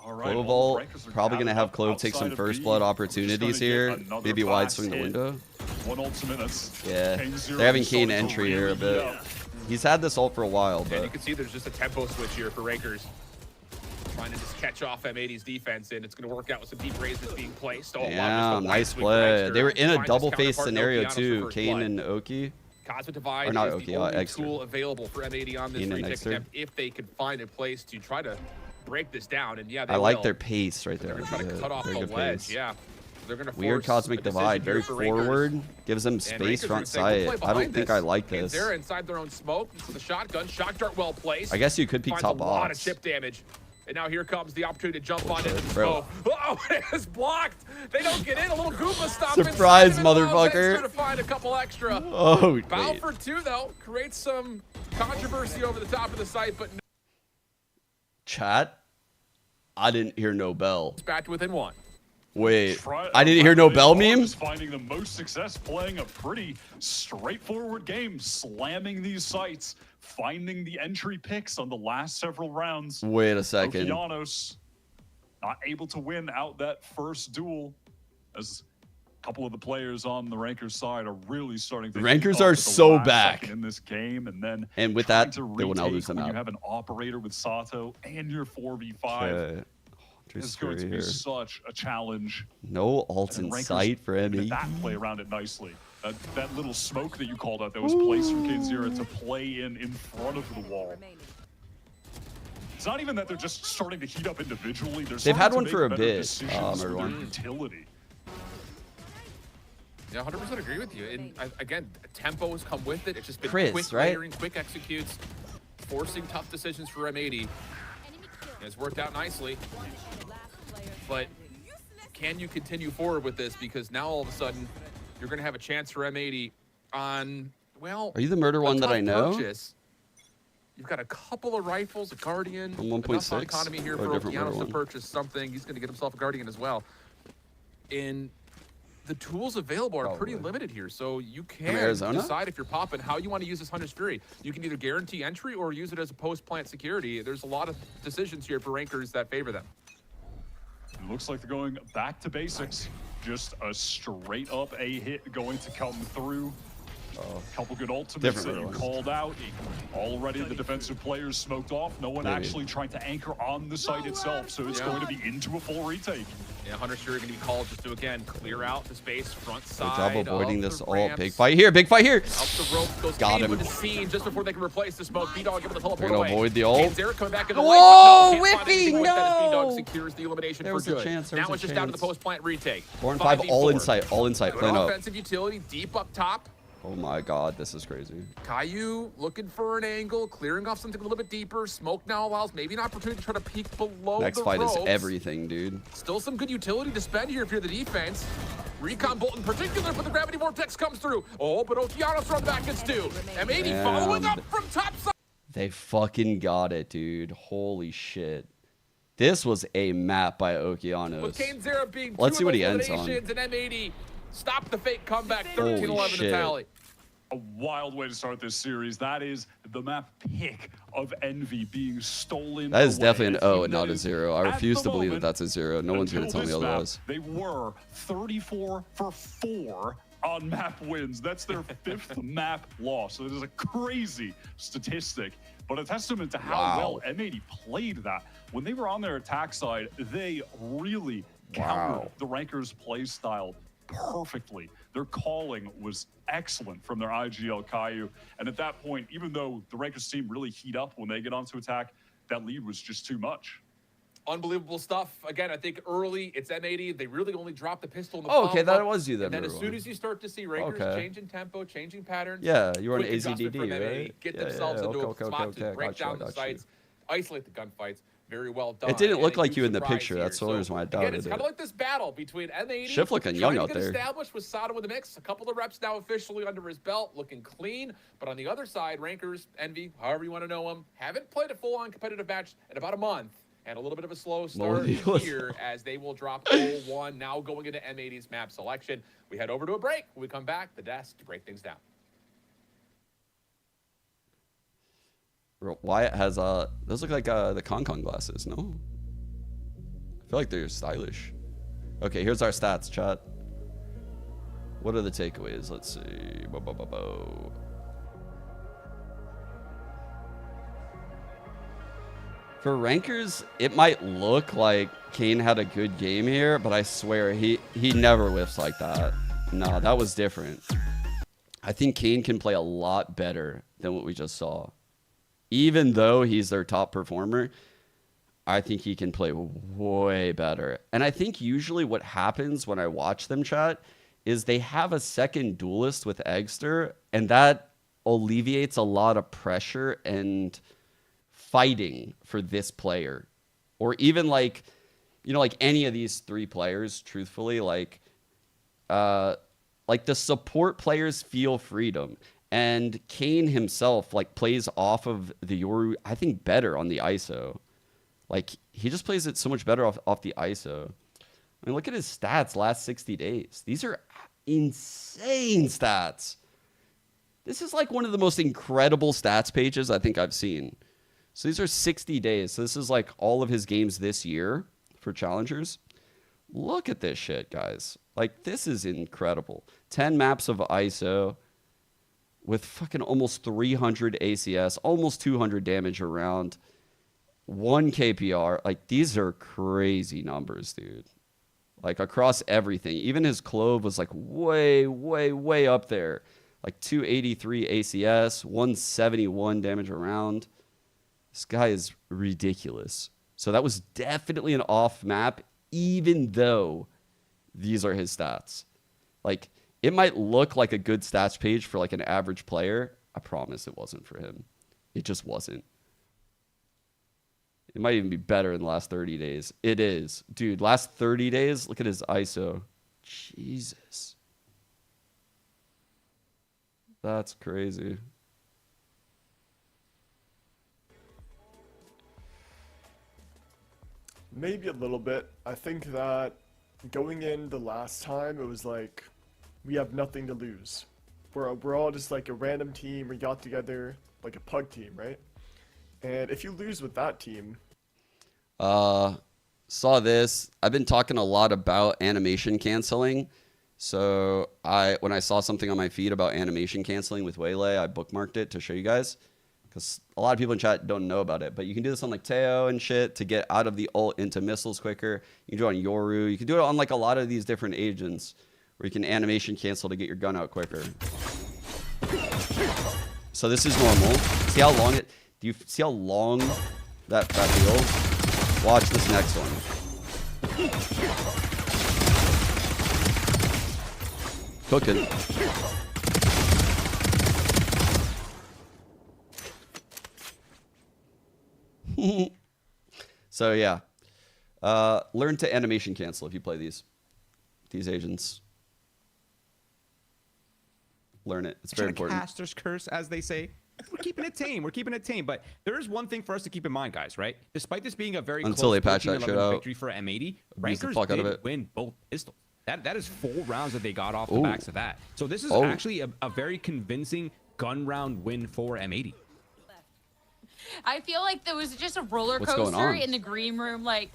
All right, Clove well, ult, Rikers are probably gonna gathered have up Clove take outside some of first B. blood We're just opportunities gonna here. get another Maybe wide fast swing the hit. window. One ultimate. That's Yeah, King Zero they're having starting Kane to entry here a really bit. heat up. He's had this ult for a while, and you but can see there's just a tempo switch here for Rakers. Trying to just catch off M80's defense, and it's going to work out with some deep raises being placed. Oh, wow, just a damn, wide nice swing for play. Eggster. They were in a Finds his double face counterpart, scenario Okeanos for too, first Kane blood. and Oki. Cosmic Divide Or not is Oki, the only Eggster. tool available for M80 on this Kane and retake Eggster. attempt if they could find a place to try to break this down. And yeah, they I like will. their pace right there. They're going to try to cut off Very the good ledge. pace. Yeah. They're going to Weird cosmic divide, very forward, gives them space front sight. I don't think I like this. They're inside their own smoke with a shotgun. Shock dart well placed. I guess you could peek Finds top a lot of box. chip damage. And now here comes the opportunity to jump on into the Bro. smoke. Oh, it is blocked. They don't get in. A little Goomba stop. Surprise, inside, and it allows motherfucker. Eggster to find a couple extra. Oh, Foul wait. for two, though. Creates some controversy over the top of the site, but Chat? I didn't hear no bell. it's back to within one. Wait, I didn't hear no bell meme? Just finding the most success playing a pretty straightforward game, slamming these sites, finding the entry picks on the last several rounds. Wait a second. Okeanos not able to win out that first duel, as a couple of the players on the Rankers side are really starting to. Rankers heat up are at the so last back. second in this game, and then And with trying that, to they will now retake lose them when out. You have an operator with Sato and your 4v5. Okay. It's going to be such a challenge. No ult And in Rankers sight for did me. that play around it nicely. That little smoke that you called out that was placed from Kid Zero to play in front of the wall. It's not even that they're just starting to heat up individually. They've had one for a bit, Decisions for their everyone. utility. Yeah, 100% agree with you. And again, tempo has come with it. It's just been Chris, quick right? layering, quick executes, forcing tough decisions for M80. It's worked out nicely. But can you continue forward with this? Because now all of a sudden, you're going to have a chance for M80 on, well, Are you the murder one that I know? purchase. You've got a couple of rifles, a Guardian, From enough 1.6 on economy here or for a different murder Okeanos to one? purchase something. He's going to get himself a Guardian as well. And the tools available are pretty Probably. limited here, so you can Arizona? decide if you're popping how you want to use this Hunter's Fury. You can either guarantee entry or use it as a post-plant security. There's a lot of decisions here for rankers that favor them. It looks like they're going back to basics. Just a straight up A hit going to come through. A couple good ultimates that you Different called out. Already the defensive players smoked off. No one Maybe. actually trying to anchor on the site itself, so it's Yeah. going to be into a full retake. Yeah, Hunter's Fury going to be called just to, again, clear out the space front Good side job avoiding of this the ult. ramps. Big fight here, big fight here. Up the rope goes Got Kane him. with the scene just before they can replace the smoke. B-Dog able to teleport They're gonna away. avoid the ult. James Eric coming back in the Whoa, lane, but no, can't find whiffy, anything with that as B-Dog no. secures the elimination There for was a good. chance, there Now was a it's just down to the chance. post-plant retake. 4 and 5, all 5v4. inside, all inside. Good Playing up. offensive utility deep up top. Oh my god, this is crazy. Caillou looking for an angle, clearing off something a little bit deeper. Smoke now allows maybe an opportunity to try to peek below Next the fight ropes. is everything, dude. Still some good utility to spend here if you're the defense. Recon bolt in particular, but the gravity vortex comes through. Oh, but Okeanos on the back gets two. M80 following up from top side. They fucking got it, dude. Holy shit. This was a map by Okeanos. With Kane Zera being Let's see what he two of ends those on. eliminations, and M80 stop the fake comeback, Holy 13-11 shit. to tally. A wild way to start this series. That is the map pick of Envy being stolen. That is away. definitely an A O team and that not a is, 0. I at refuse the to believe that moment, that's a 0. No one's going to until tell me this map, otherwise. They were 34 for 4 on map wins. That's their 5th map loss. So it is a crazy statistic, but a testament to how well M80 played that. When they were on their attack side, they really countered the Rankers' play style perfectly. Their calling was excellent from their IGL Caillou. And at that point, even though the Rankers team really heat up when they get onto attack, that lead was just too much. Unbelievable stuff. Again, I think early, it's M80. They really only dropped the pistol in the Oh, okay, follow-up. that was you then. And then as everyone. soon as you start to see Rankers changing tempo, changing patterns. Yeah, you were an quick adjustment AZDD, from M80, right? Get Yeah, themselves yeah, into okay, a spot okay, to break gotcha, down the gotcha. sites, isolate the gunfights. Very well done. It didn't look And a like huge you in the surprise picture. here. That's the only reason why I Again, doubted it's it. kind of like this battle between M80 Shift looking young trying out to get there. established with Sato in the mix. A couple of reps now officially under his belt, looking clean. But on the other side, Rankers, Envy, however you want to know them, haven't played a full-on competitive match in about a month. And a little bit of a slow start here as they will drop 0-1, now going into M80's map selection. We head over to a break. When we come back, the desk to break things down. Wyatt has those look like the Concon glasses, no? I feel like they're stylish. Okay, here's our stats, chat. What are the takeaways? Let's see. For Rankers, it might look like Kane had a good game here, but I swear he never whiffs like that. No, that was different. I think Kane can play a lot better than what we just saw. Even though he's their top performer, I think he can play way better. And I think usually what happens when I watch them, chat, is they have a second duelist with Eggster, and that alleviates a lot of pressure and fighting for this player. Or even like, you know, like any of these three players, truthfully, like the support players feel freedom. And Kane himself, like, plays off of the Yoru, I think, better on the ISO. Like, he just plays it so much better off the ISO. I mean, look at his stats last 60 days. These are insane stats. This is like one of the most incredible stats pages I think I've seen. So these are 60 days. So this is like all of his games this year for challengers. Look at this shit, guys. Like, this is incredible. 10 maps of ISO with fucking almost 300 ACS, almost 200 damage around, 1 KPR. Like, these are crazy numbers, dude. Like, across everything. Even his Clove was like way, way, way up there. Like 283 ACS, 171 damage around. This guy is ridiculous. So that was definitely an off map, even though these are his stats. Like, it might look like a good stats page for like an average player. I promise it wasn't for him. It just wasn't. It might even be better in the last 30 days. It is. Dude, last 30 days, look at his ISO. Jesus. That's crazy. Maybe a little bit. I think that going in the last time, it was like, we have nothing to lose. We're all just like a random team. We got together like a pug team, right? And if you lose with that team... Saw this. I've been talking a lot about animation canceling. So when I saw something on my feed about animation canceling with Waylay, I bookmarked it to show you guys. Because a lot of people in chat don't know about it. But you can do this on like Teo and shit to get out of the ult into missiles quicker. You can do it on Yoru. You can do it on like a lot of these different agents where you can animation cancel to get your gun out quicker. So this is normal. See how long it... Do you see how long that feels? Watch this next one. Cooking. So yeah, learn to animation cancel if you play these agents. Learn it. It's very important. Caster's curse, as they say. We're keeping it tame. We're keeping it tame. But there is one thing for us to keep in mind, guys, right? Despite this being a very Until they patch that 13-11 shit out. victory for M80, Abuse the Rankers fuck out of did it. win both pistols. That is 4 rounds that they got off the Ooh. backs of that. So this is Oh. actually a very convincing gun round win for M80. I feel like there was just a roller What's going coaster on? in the green room. Like,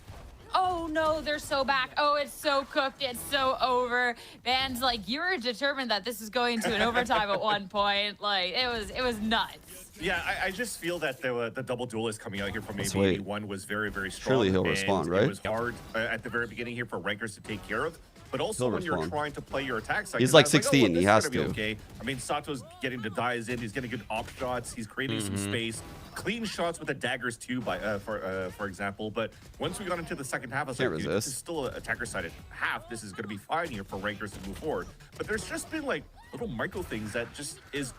oh no, they're so back. Oh, it's so cooked. It's so over. Van's like, you were determined that this is going to an overtime at one point. Like, it was nuts. Yeah, I just feel that the double duelist coming out here from Let's M81 was very, very strong. Surely he'll and respond, It right? was hard at the very beginning here for Rankers to take care of. But also He'll when you're respond. trying to play your attack side, He's you're like not 16, oh, well, he this has is gonna to. be okay. I mean, Sato's getting the dives in. He's getting good op shots. He's creating some space. Clean shots with the daggers too, for example. But once we got into the second half, I was Can't like, dude, resist. this is still an attacker-sided half. This is going to be fine here for Rankers to move forward. But there's just been like little micro things that just is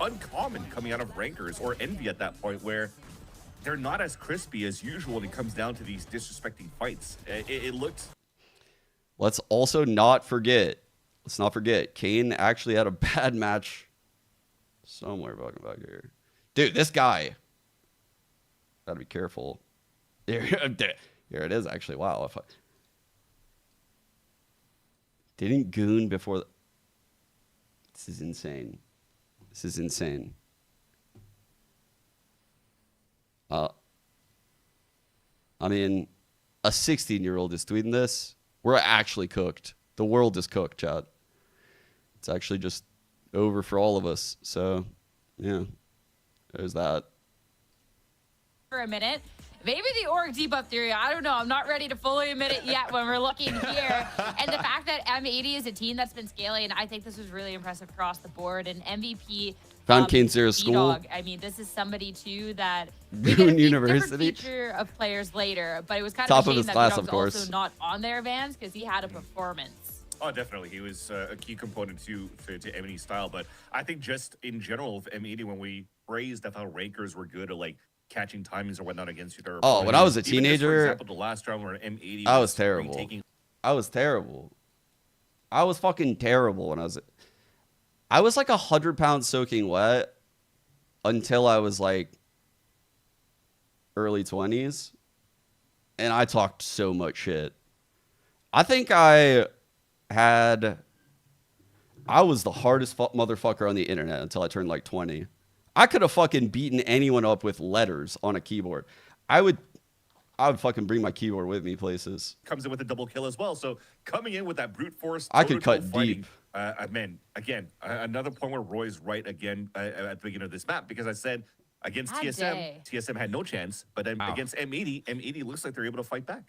uncommon coming out of Rankers or Envy at that point, where they're not as crispy as usual when it comes down to these disrespecting fights. It looked. Let's also not forget. Let's not forget. Kane actually had a bad match somewhere back here. Dude, this guy. Gotta be careful. Here it is, actually. Wow. If I didn't goon before. This is insane. This is insane. I mean, a 16-year-old is tweeting this. We're actually cooked. The world is cooked, chat. It's actually just over for all of us. So, yeah, there's that. For a minute. Maybe the org debuff theory, I don't know. I'm not ready to fully admit it yet when we're looking here. And the fact that M80 is a team that's been scaling, I think this was really impressive across the board. And MVP Found Kane Zero School. B-Dog, I mean, this is somebody too that Goon University. Feature of players later, but it was kind Top of a of shame his that class, B-Dog's of course. also not on their Vans because he had a performance. Oh, definitely. He was a key component to M80's style. But I think just in general of M80, when we praised that how Rankers were good at like catching timings or whatnot against their Oh, when I was a even just, teenager, for example, the last round where M80 I was terrible. retaking. I was terrible. I was fucking terrible when I was like 100 pounds soaking wet until I was like early 20s. And I talked so much shit. I think I was the hardest motherfucker on the internet until I turned like 20. I could have fucking beaten anyone up with letters on a keyboard. I would fucking bring my keyboard with me places. Comes in with a double kill as well. So coming in with that brute force, I could toe-to-toe cut fighting, deep. Man, again, another point where Roy's right again at the beginning of this map, because I said against Bad TSM, day. TSM had no chance, but then against M80 looks like they're able to fight back.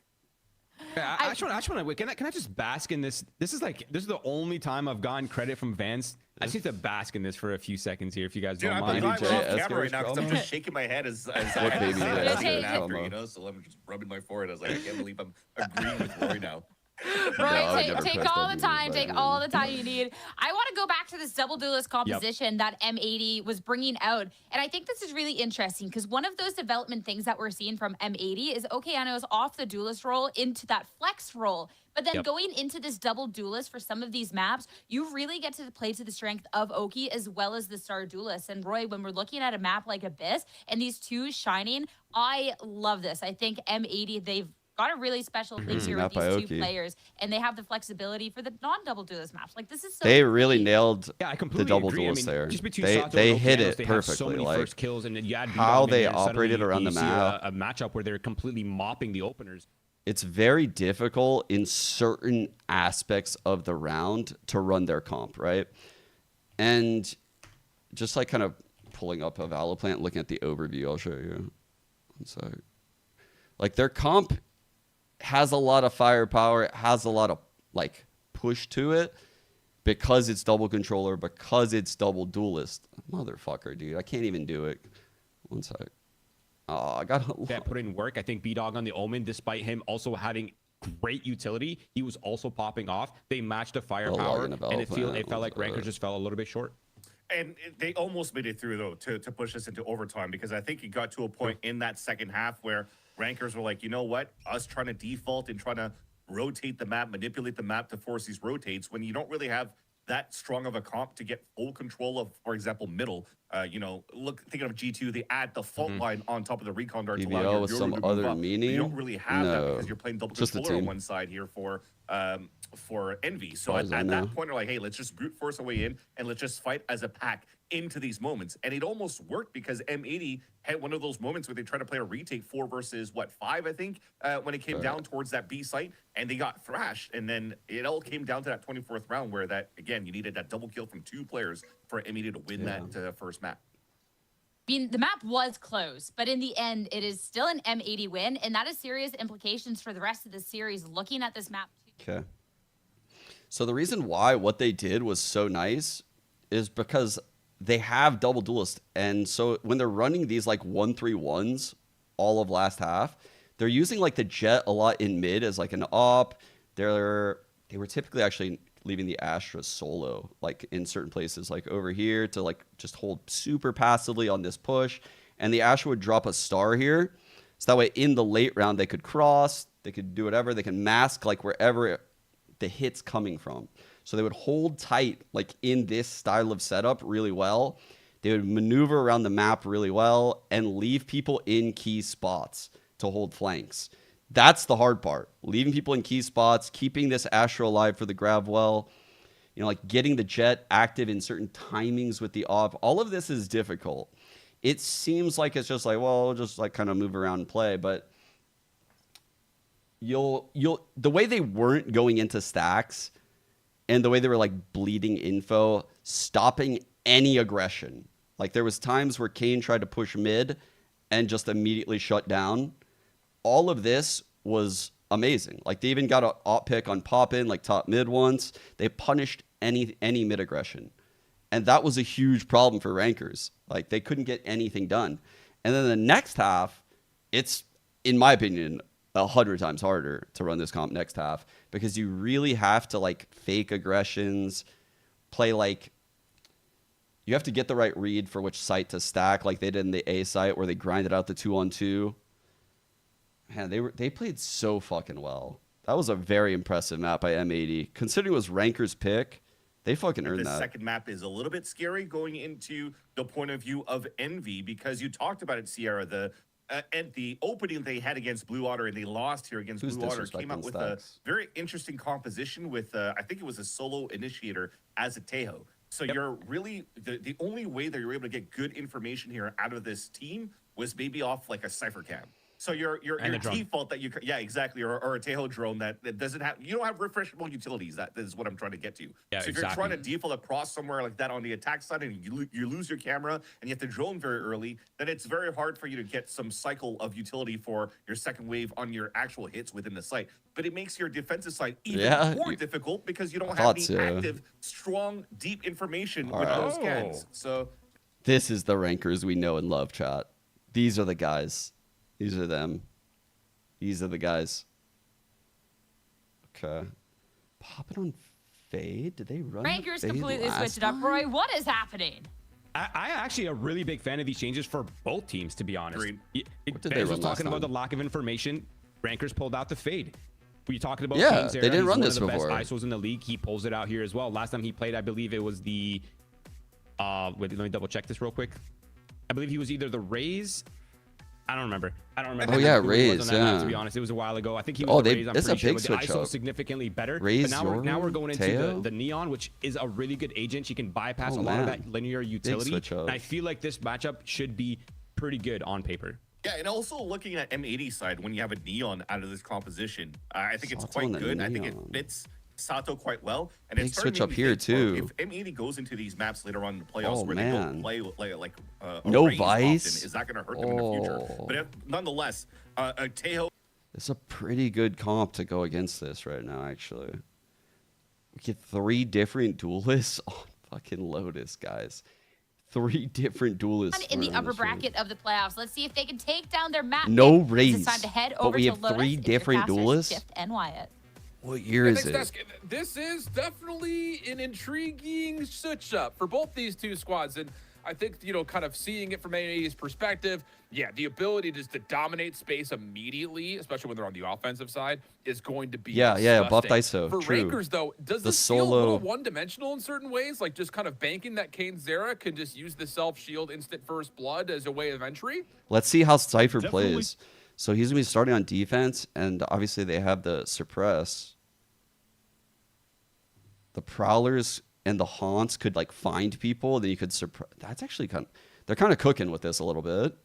I just want to. Can I just bask in this? This is the only time I've gotten credit from Vance. I just need to bask in this for a few seconds here, if you guys Dude, don't I'm mind. going off DJ camera right now because I'm Escobar. just shaking my head as I baby say J that Escobar after, promo. you know, so I'm just rubbing my forehead. I was like, I can't believe I'm agreeing with Roy now. No, I would Roy, never take press all that the button, time, but take I all mean- the time you need. I want to go back to this double duelist composition that M80 was bringing out. And I think this is really interesting because one of those development things that we're seeing from M80 is Okeano's off the duelist role into that flex role. But then going into this double duelist for some of these maps, you really get to play to the strength of Oki as well as the star duelist. And Roy, when we're looking at a map like Abyss and these two shining, I love this. I think M80, they've got a really special thing here with Map by these two Oki. players, and they have the flexibility for the non-double duelist maps. Like, this is so They really clean. nailed Yeah, I the completely double agree. duelist I mean, there. just between They Sato they and hit Okeanos, it they have so perfectly. many Like first kills, and then you add how B-Dog in they there, and operated suddenly around you the see map. a matchup where they're completely mopping the openers. it's very difficult in certain aspects of the round to run their comp, right? And just like kind of pulling up a Valoplant, looking at the overview, I'll show you. So, like their comp has a lot of firepower. It has a lot of like push to it because it's double controller, because it's double duelist. Motherfucker, dude, I can't even do it. One sec. Oh, I got That put in work. I think B-Dog on the Omen, despite him also having great utility, he was also popping off. They matched the firepower, in a and it Valoplant, felt like one Rankers sec. just fell a little bit short. And they almost made it through, though, to push us into overtime, because I think it got to a point in that second half where Rankers were like, you know what? Us trying to default and trying to rotate the map, manipulate the map to force these rotates when you don't really have that strong of a comp to get full control of, for example, middle. You know, thinking of G2, they add the fault line on top of the recon dart to allow PBL your with Yoru some to move other up. meaning? You don't really have that No. because you're playing double Just the controller on team. one side here for Envy. So Far as I at know. that point, they're like, hey, let's just brute force our way in and let's just fight as a pack into these moments. And it almost worked because M80 had one of those moments where they tried to play a retake 4 versus 5, I think, when it came down towards that B site, and they got thrashed. And then it all came down to that 24th round where that, again, you needed that double kill from 2 players for M80 to win that first map. I mean, the map was close, but in the end, it is still an M80 win, and that has serious implications for the rest of the series looking at this map. Okay. So the reason why what they did was so nice is because they have double duelists. And so when they're running these like 1-3-1s all of last half, they're using like the jet a lot in mid as like an op. They were typically actually leaving the Astra solo, like in certain places, like over here to like just hold super passively on this push. And the Astra would drop a star here. So that way in the late round, they could cross, they could do whatever, they can mask like wherever the hit's coming from. So they would hold tight like in this style of setup really well. They would maneuver around the map really well and leave people in key spots to hold flanks. That's the hard part. Leaving people in key spots, keeping this Astra alive for the grab well, you know, like getting the jet active in certain timings with the op. All of this is difficult. It seems like it's just like, well, we'll just like kind of move around and play, but the way they weren't going into stacks and the way they were like bleeding info, stopping any aggression. Like there was times where Kane tried to push mid and just immediately shut down. All of this was amazing. Like they even got an op pick on Poppin, like top mid once. They punished any mid aggression. And that was a huge problem for Rankers. Like they couldn't get anything done. And then the next half, it's, in my opinion, 100 times harder to run this comp next half because you really have to like fake aggressions, play like, you have to get the right read for which site to stack like they did in the A site where they grinded out the 2-on-2. Man, they played so fucking well. That was a very impressive map by M80. Considering it was Ranker's pick, they fucking earned that. The second map is a little bit scary going into the point of view of Envy because you talked about it, Sierra, and the opening they had against Blue Otter and they lost here against Blue Otter came out with a very interesting composition with, I think it was a solo initiator as a Tejo. So you're really, the only way that you're able to get good information here out of this team was maybe off like a Cypher cam. So your default that you, yeah, exactly, or a Tejo drone that doesn't have, you don't have refreshable utilities. That is what I'm trying to get to. Yeah, so if you're trying to default across somewhere like that on the attack side and you lose your camera and you have to drone very early, then it's very hard for you to get some cycle of utility for your second wave on your actual hits within the site. But it makes your defensive side even more difficult because you don't have the active, strong, deep information with those scans. So this is the Rankers we know and love, chat. These are the guys. These are them. These are the guys. Okay. Pop it on Fade? Did they run Rankers Fade completely last switched it up. time? Roy, what is happening? I actually a really big fan of these changes for both teams, to be honest. What did they Ben run was talking last about the time? lack of information. Rankers pulled out the Fade. Were you talking about? Yeah, Kane's they era? didn't He's run one this of the before. best ISOs in the league. He pulls it out here as well. Last time he played, I believe it was the. Wait, let me double check this real quick. I believe he was either the Rays. I don't remember. Oh yeah, who he was Rays. on that map, Yeah. to be honest, it was a while ago. I think he was the Rays. I'm it's a pretty sure, big but the switch ISO up. is significantly better. Rays, But now we're going into Teo? the Neon, which is a really good agent. She can bypass Oh, a lot of man. that linear utility. switch up. And I feel like this matchup should be pretty good on paper. yeah, and also looking at M80 side, when you have a Neon out of this composition, I think it's Sato quite on the good. I think it Neon. fits Sato quite well. And Big it's starting switch to up make me here, think, too. If M80 goes into these maps later on in the playoffs Oh, where they man. don't play like No Rays Vice? often, is that going to hurt them in the future? Oh. But nonetheless, Tejo. It's a pretty good comp to go against this right now, actually. We get 3 different duelists on fucking Lotus, guys. 3 different duelists. In the were on upper this round. bracket of the playoffs. Let's see if they can take down their map. No pick. Rays, It's time to head but over we to have Lotus. 3 It's your different casters, duelists? Shift and Wyatt. What year Yeah, is thanks, it? Desk. This is definitely an intriguing switch-up for both these two squads. And I think, you know, kind of seeing it from M80's perspective, yeah, the ability just to dominate space immediately, especially when they're on the offensive side, is going to be buffed disgusting. ISO. For True. Rankers, though, does The this feel a little solo- one-dimensional in certain ways? Like just kind of banking that Kane Zera can just use the self-shield instant first blood as a way of entry? Let's see how Cypher Definitely. plays. So he's gonna be starting on defense, and obviously they have the suppress. The Prowlers and the Haunts could like find people, then you could suppress. That's actually they're kind of cooking with this a little bit.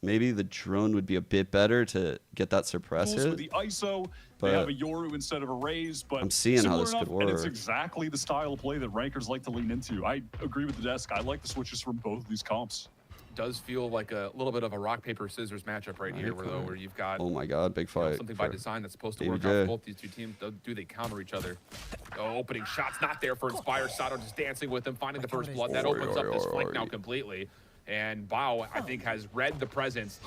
Maybe the drone would be a bit better to get that suppress Tools hit. with the ISO, but they have a Yoru instead of a Raze, but I'm seeing how similar this could enough, and it's work. exactly the style of play that Rankers like to lean into. I agree with the desk. I like the switches from both of these comps. Does feel like a little bit of a rock, paper, scissors matchup right here, where you've got Oh my God, big you know, fight. something by for design that's supposed to Baby work J. out for both these two teams. Do they counter each other? Oh, opening shots not there for Inspire. Sato just dancing with him, finding the first blood. That opens up this flank now completely. And Bao, I think, has read the presence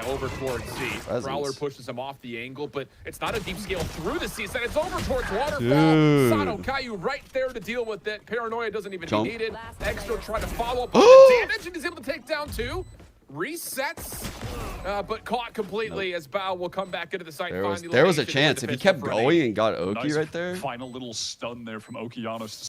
over towards C. Prowler pushes him off the angle, but it's not a deep scale through the C side. It's over towards Waterfall. Dude. Sato Caillou right there to deal with it. Paranoia doesn't even Jump. be needed. Extra trying to follow up on the damage, and he's able to take down two. Resets, but caught completely as Bao will come back into the site. There was a chance if he kept going and got Oki Nice right there. final little stun there from Okeanos.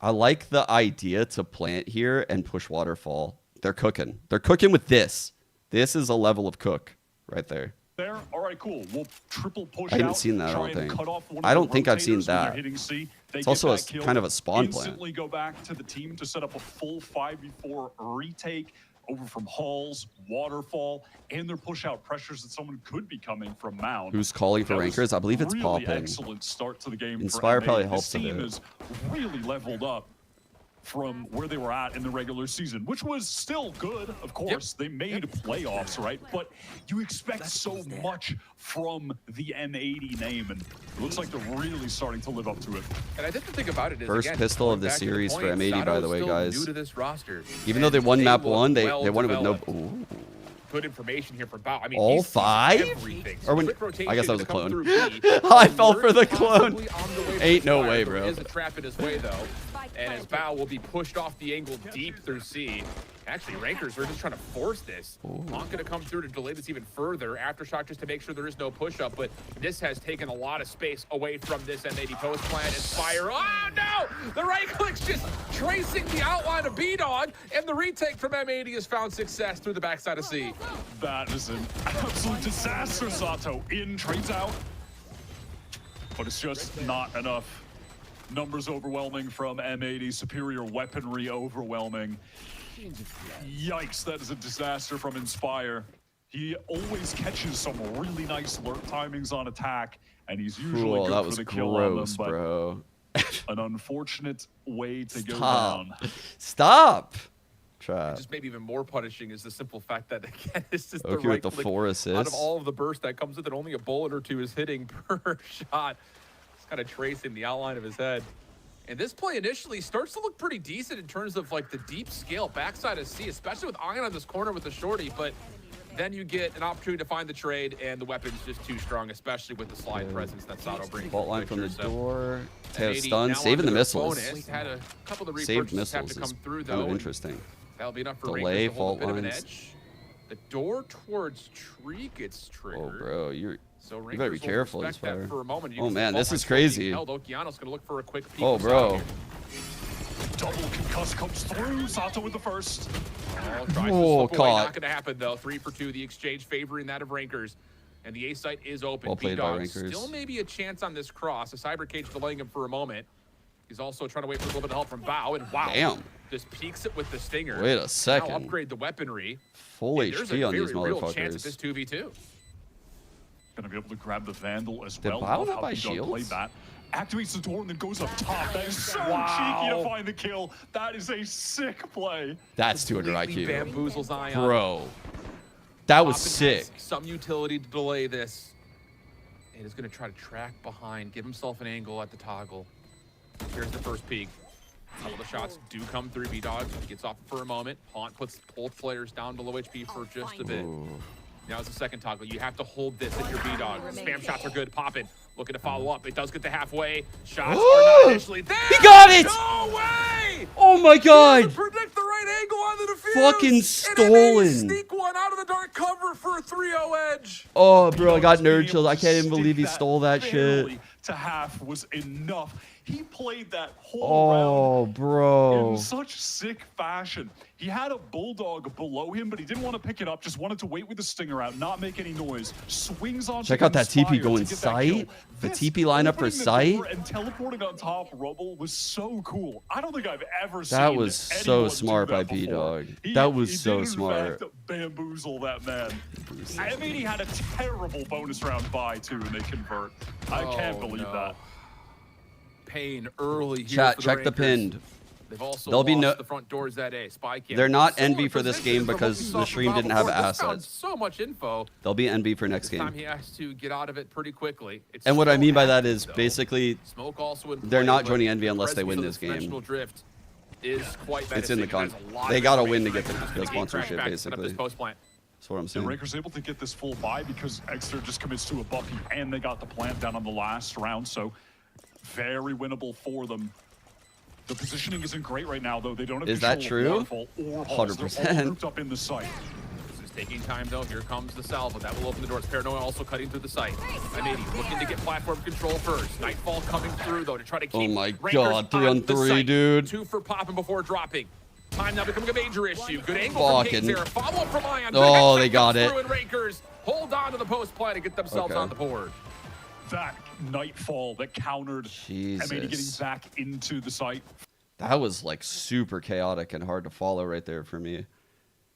I like the idea to plant here and push Waterfall. They're cooking. They're cooking with this. This is a level of cook right there. There, all right, cool. We'll triple push I haven't out, seen that, I try don't and think. cut off one of I the don't think I've seen rotators when they're that. hitting C. They It's get also that kill, kind of a spawn plant. Instantly go back to the team to set up a full 5v4 retake over from Halls, Waterfall, and their push out pressures that someone could be coming from Mound. Who's calling for That was rankers? I believe it's really popping. Excellent start to the game. Inspire for probably M80. helps This a team bit. is really leveled up from where they were at in the regular season, which was still good, of course. They made playoffs, right? But you expect so much from the M80 name, and it looks like they're really starting to live up to it. And I think the thing about it is, First again, pistol of going the back to series for point, M80, by Sato's the way, still guys. New to this roster. Even though they won map look one, they well won it with no. developed. Ooh. Good information here for Bao. I mean, All he's five? everything. Or when- Quick rotation I guess that was to a come clone. through B. I fell for the Possibly clone. on the way to Ain't no Inspire. way, There bro. is a trap in his way, though. And as Bao will be pushed off the angle deep through C. Actually, Rankers are just trying to force this. Not going to come through to delay this even further. Aftershock just to make sure there is no push-up, but this has taken a lot of space away from this M80 post plan. Inspire. Oh, no! The right click's just tracing the outline of B-Dog, and the retake from M80 has found success through the backside of C. That is an absolute disaster. Sato in, trades out. But it's just not enough. Numbers overwhelming from M80, superior weaponry overwhelming. Yikes, that is a disaster from Inspire. He always catches some really nice lurk timings on attack, and he's usually Cool, good that for was the kill on them, gross, but bro. an unfortunate way to go Stop. down. Stop. Trap. Just maybe even more punishing is the simple fact that, again, it's just the Okay, right with the click 4 out of assists. all of the burst that comes with it, only a bullet or two is hitting per shot. It's kind of tracing the outline of his head. And this play initially starts to look pretty decent in terms of like the deep scale backside of C, especially with Ion on this corner with the shorty, but then you get an opportunity to find the trade, and the weapon's just too strong, especially with the slide presence that Sato brings. Vault line from the So, door. Teo M80 stun, now saving onto the their missiles. bonus. Had a couple of the Saved repurchases have missiles to come is through, kind though. of and interesting. That'll be enough for Delay, Rankers to hold a bit fault of an lines. edge. The door towards Tree gets triggered. Oh, bro, you So better be Rankers will careful, respect that Inspire. for a moment. You Oh, can see man, fault this lines is still being crazy. held. Okeanos gonna look for a quick peek. Oh, from bro. Sato here. Double concuss comes through. Sato with the first. Oh, tries to slip away. caught. Not gonna happen though. 3 for 2. The exchange favoring that of Rankers. And the A site is open. Well played by B-Dog Rankers. still maybe a chance on this cross. A cyber cage delaying him for a moment. He's also trying to wait for a little bit of help from Bao, and wow. Damn. Just peeks it with the stinger. Wait a second. Now upgrade the weaponry. Full And there's a HP on very these real chance at this motherfuckers. 2v2. Gonna be able to grab the Vandal as Did well. Bao Love not how buy B-Dog shields? played that. Activates the door and then goes up top. That is so Wow. cheeky to find the kill. That is a sick play. That's 200 Completely IQ. bamboozles Ion. Bro. That was Poppin sick. has some utility to delay this. And is going to try to track behind, give himself an angle at the toggle. Here's the first peek. Some of the shots do come through B-Dog. He gets off for a moment. Haunt puts both players down below HP for just a bit. Now it's the second toggle. You have to hold this if you're B-Dog. Spam shots are good. Poppin'. Looking to follow up. It does get to halfway. Shots are not initially there. He got it! No way! Oh my god! Predict the right angle on the defuse. Fucking stolen. Sneak one out of the dark cover for a 3-0 edge. Oh, bro, I got nerd Being chills. able I to can't even stick believe he stole that shit. barely to half was enough. He played that whole Oh, round bro. in such sick fashion. He had a bulldog below him, but he didn't want to pick it up. Just wanted to wait with the stinger out, not make any noise. Swings on. Check out that TP going sight. The TP lineup for sight. And teleporting on top rubble was so cool. I don't think I've ever seen That was so anyone do smart by that before. P-Dog. He- That was he so did, in smart. fact, bamboozle that man. M80 had a terrible bonus round buy too, and they convert. I can't believe that. Pain early here. Chat, for check the Rangers. pinned. They've also There'll be lost no- the front doors that day. Spy cam. They're not Similar envy for this position game from what because we the saw from stream Bob didn't have before. This found assets. so much info. They'll be NB for next This time game. he has to get out of it pretty quickly. It's And what I still mean by that active, is though. basically Smoke also in they're play, not but joining NV the unless they win presence this of game. dimensional drift is quite It's in the menacing. It con. has a lot They of gotta win to get information. the Just gonna keep sponsorship, crashing back, set up this basically. post plant. That's what I'm The saying. Rangers able to get this full buy because Exeter just commits to a buffy, and they got the plant down on the last round, so very winnable for them. The positioning isn't great right now, though. They don't have Is that control of true? Waterfall or Halls. They're all 100%. grouped up in the site. This is taking time though. Here comes the salvo. That will open the doors. Paranoia also cutting through the site. M80 looking to get platform control first. Nightfall coming through though to try to keep Oh my Rangers god, 3 on the 3, site. dude. 2 for popping before dropping. Time now becoming a major issue. Good angle Fucking- from Kings there. Follow up from Ion. Oh, Good headshot they got comes it. through, and Rangers hold on to the post play to get themselves Okay. on the board. That Nightfall that countered M80 getting Jesus. back into the site. That was like super chaotic and hard to follow right there for me.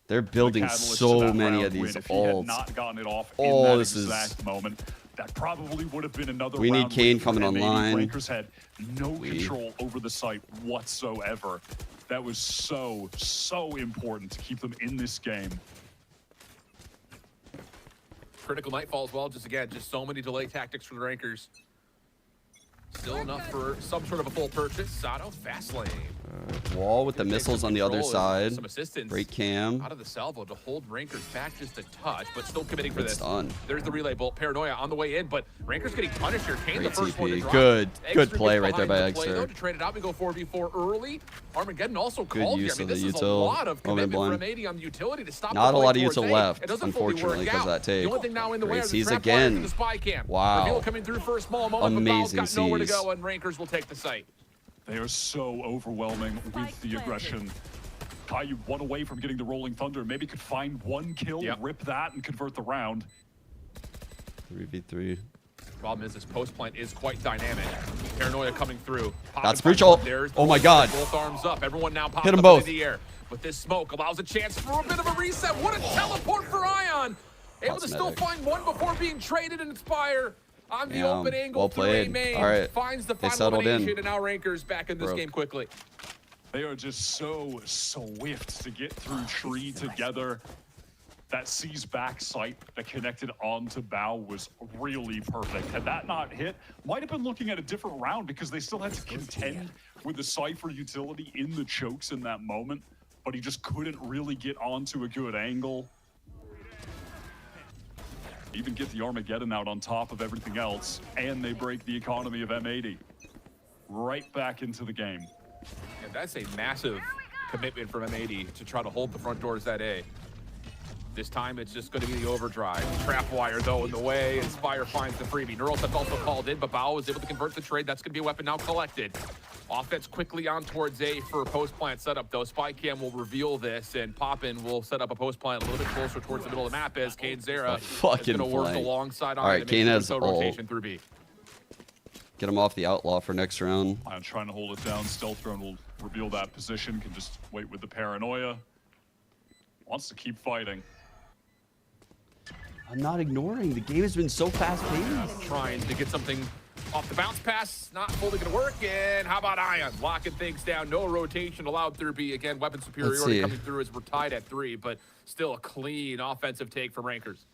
They're building Catalyst to so that many round of these win. If he had ults. not gotten it off Oh, in that this is- exact moment, that probably would have been another We need round Kane win for coming M80. online. Rangers had no control over the site whatsoever. That was so important to keep them in this game. Critical Nightfall as well. Just so many delay tactics for the Rangers. Still enough for some sort of a full purchase. Sato, fast lane. Wall with the missiles on the other Control and side. Some assistance. Great cam. Out of the salvo to hold Rangers back just a touch, but still committing for It's this. done. There's the relay bolt. Paranoia on the way in, but Rangers getting punished here. Kane the Great first one to TP. drop. Good Exeter play gets right there by behind the play, Exeter. though, to trade it out. We go 4v4 early. Armageddon also Good called use here. I mean, of the this is a util. lot of Moment commitment blind. from M80 on the utility to stop Not the a play lot of towards util A. left, It doesn't fully unfortunately, work 'cause out. that take. The only thing now in the way Great is the sees trap wires again. and the spy cam. Wow. Reveal coming through for a small moment, but Bow's Amazing got nowhere to sees. go, and Rangers will take the site. They are so overwhelming with the aggression. Caillou 1 away from getting the Rolling Thunder. Maybe could find 1 kill, Yep. rip that, and convert the round. 3v3. Problem is, this post plant is quite dynamic. Paranoia coming through. That's Popping breach front, ult. there's the Oh my ult. god. Both arms up. Everyone now popped Hit 'em up both. into the air. But this smoke allows a chance for a bit of a reset. What a teleport for Ion. Able to still Cosmetic. find one before being traded and Inspire on the Damn. open angle Well through A played. main. All right. Finds the They final settled in. elimination, and now Rangers back in this Broke. game quickly. They are just so swift to get through tree together. That sees back sight that connected onto Bow was really perfect. Had that not hit, might have been looking at a different round because they still had to contend with the Cypher utility in the chokes in that moment, but he just couldn't really get onto a good angle. Even get the Armageddon out on top of everything else, and they break the economy of M80. Right back into the game. And that's a massive commitment from M80 to try to hold the front doors that A. This time it's just going to be the overdrive. Trap wire though in the way. Inspire finds the freebie. Neuraltech also called in, but Bao was able to convert the trade. That's going to be a weapon now collected. Offense quickly on towards A for post plant setup though. Spy cam will reveal this, and Poppin will set up a post plant a little bit closer towards the middle of the map as Kane Zera is Fucking going to work flank. alongside on. All right, Kane has ult. rotation through B. Get him off the outlaw for next round. I'm trying to hold it down. Stealth drone will reveal that position. Can just wait with the paranoia. Wants to keep fighting. I'm not ignoring. The game has been so fast-paced. Trying to get something off the bounce pass, not fully going to work. And how about Ion locking things down? No rotation allowed through B. Again, weapon superiority see. coming through as we're tied at 3, but still a clean offensive take from Rankers.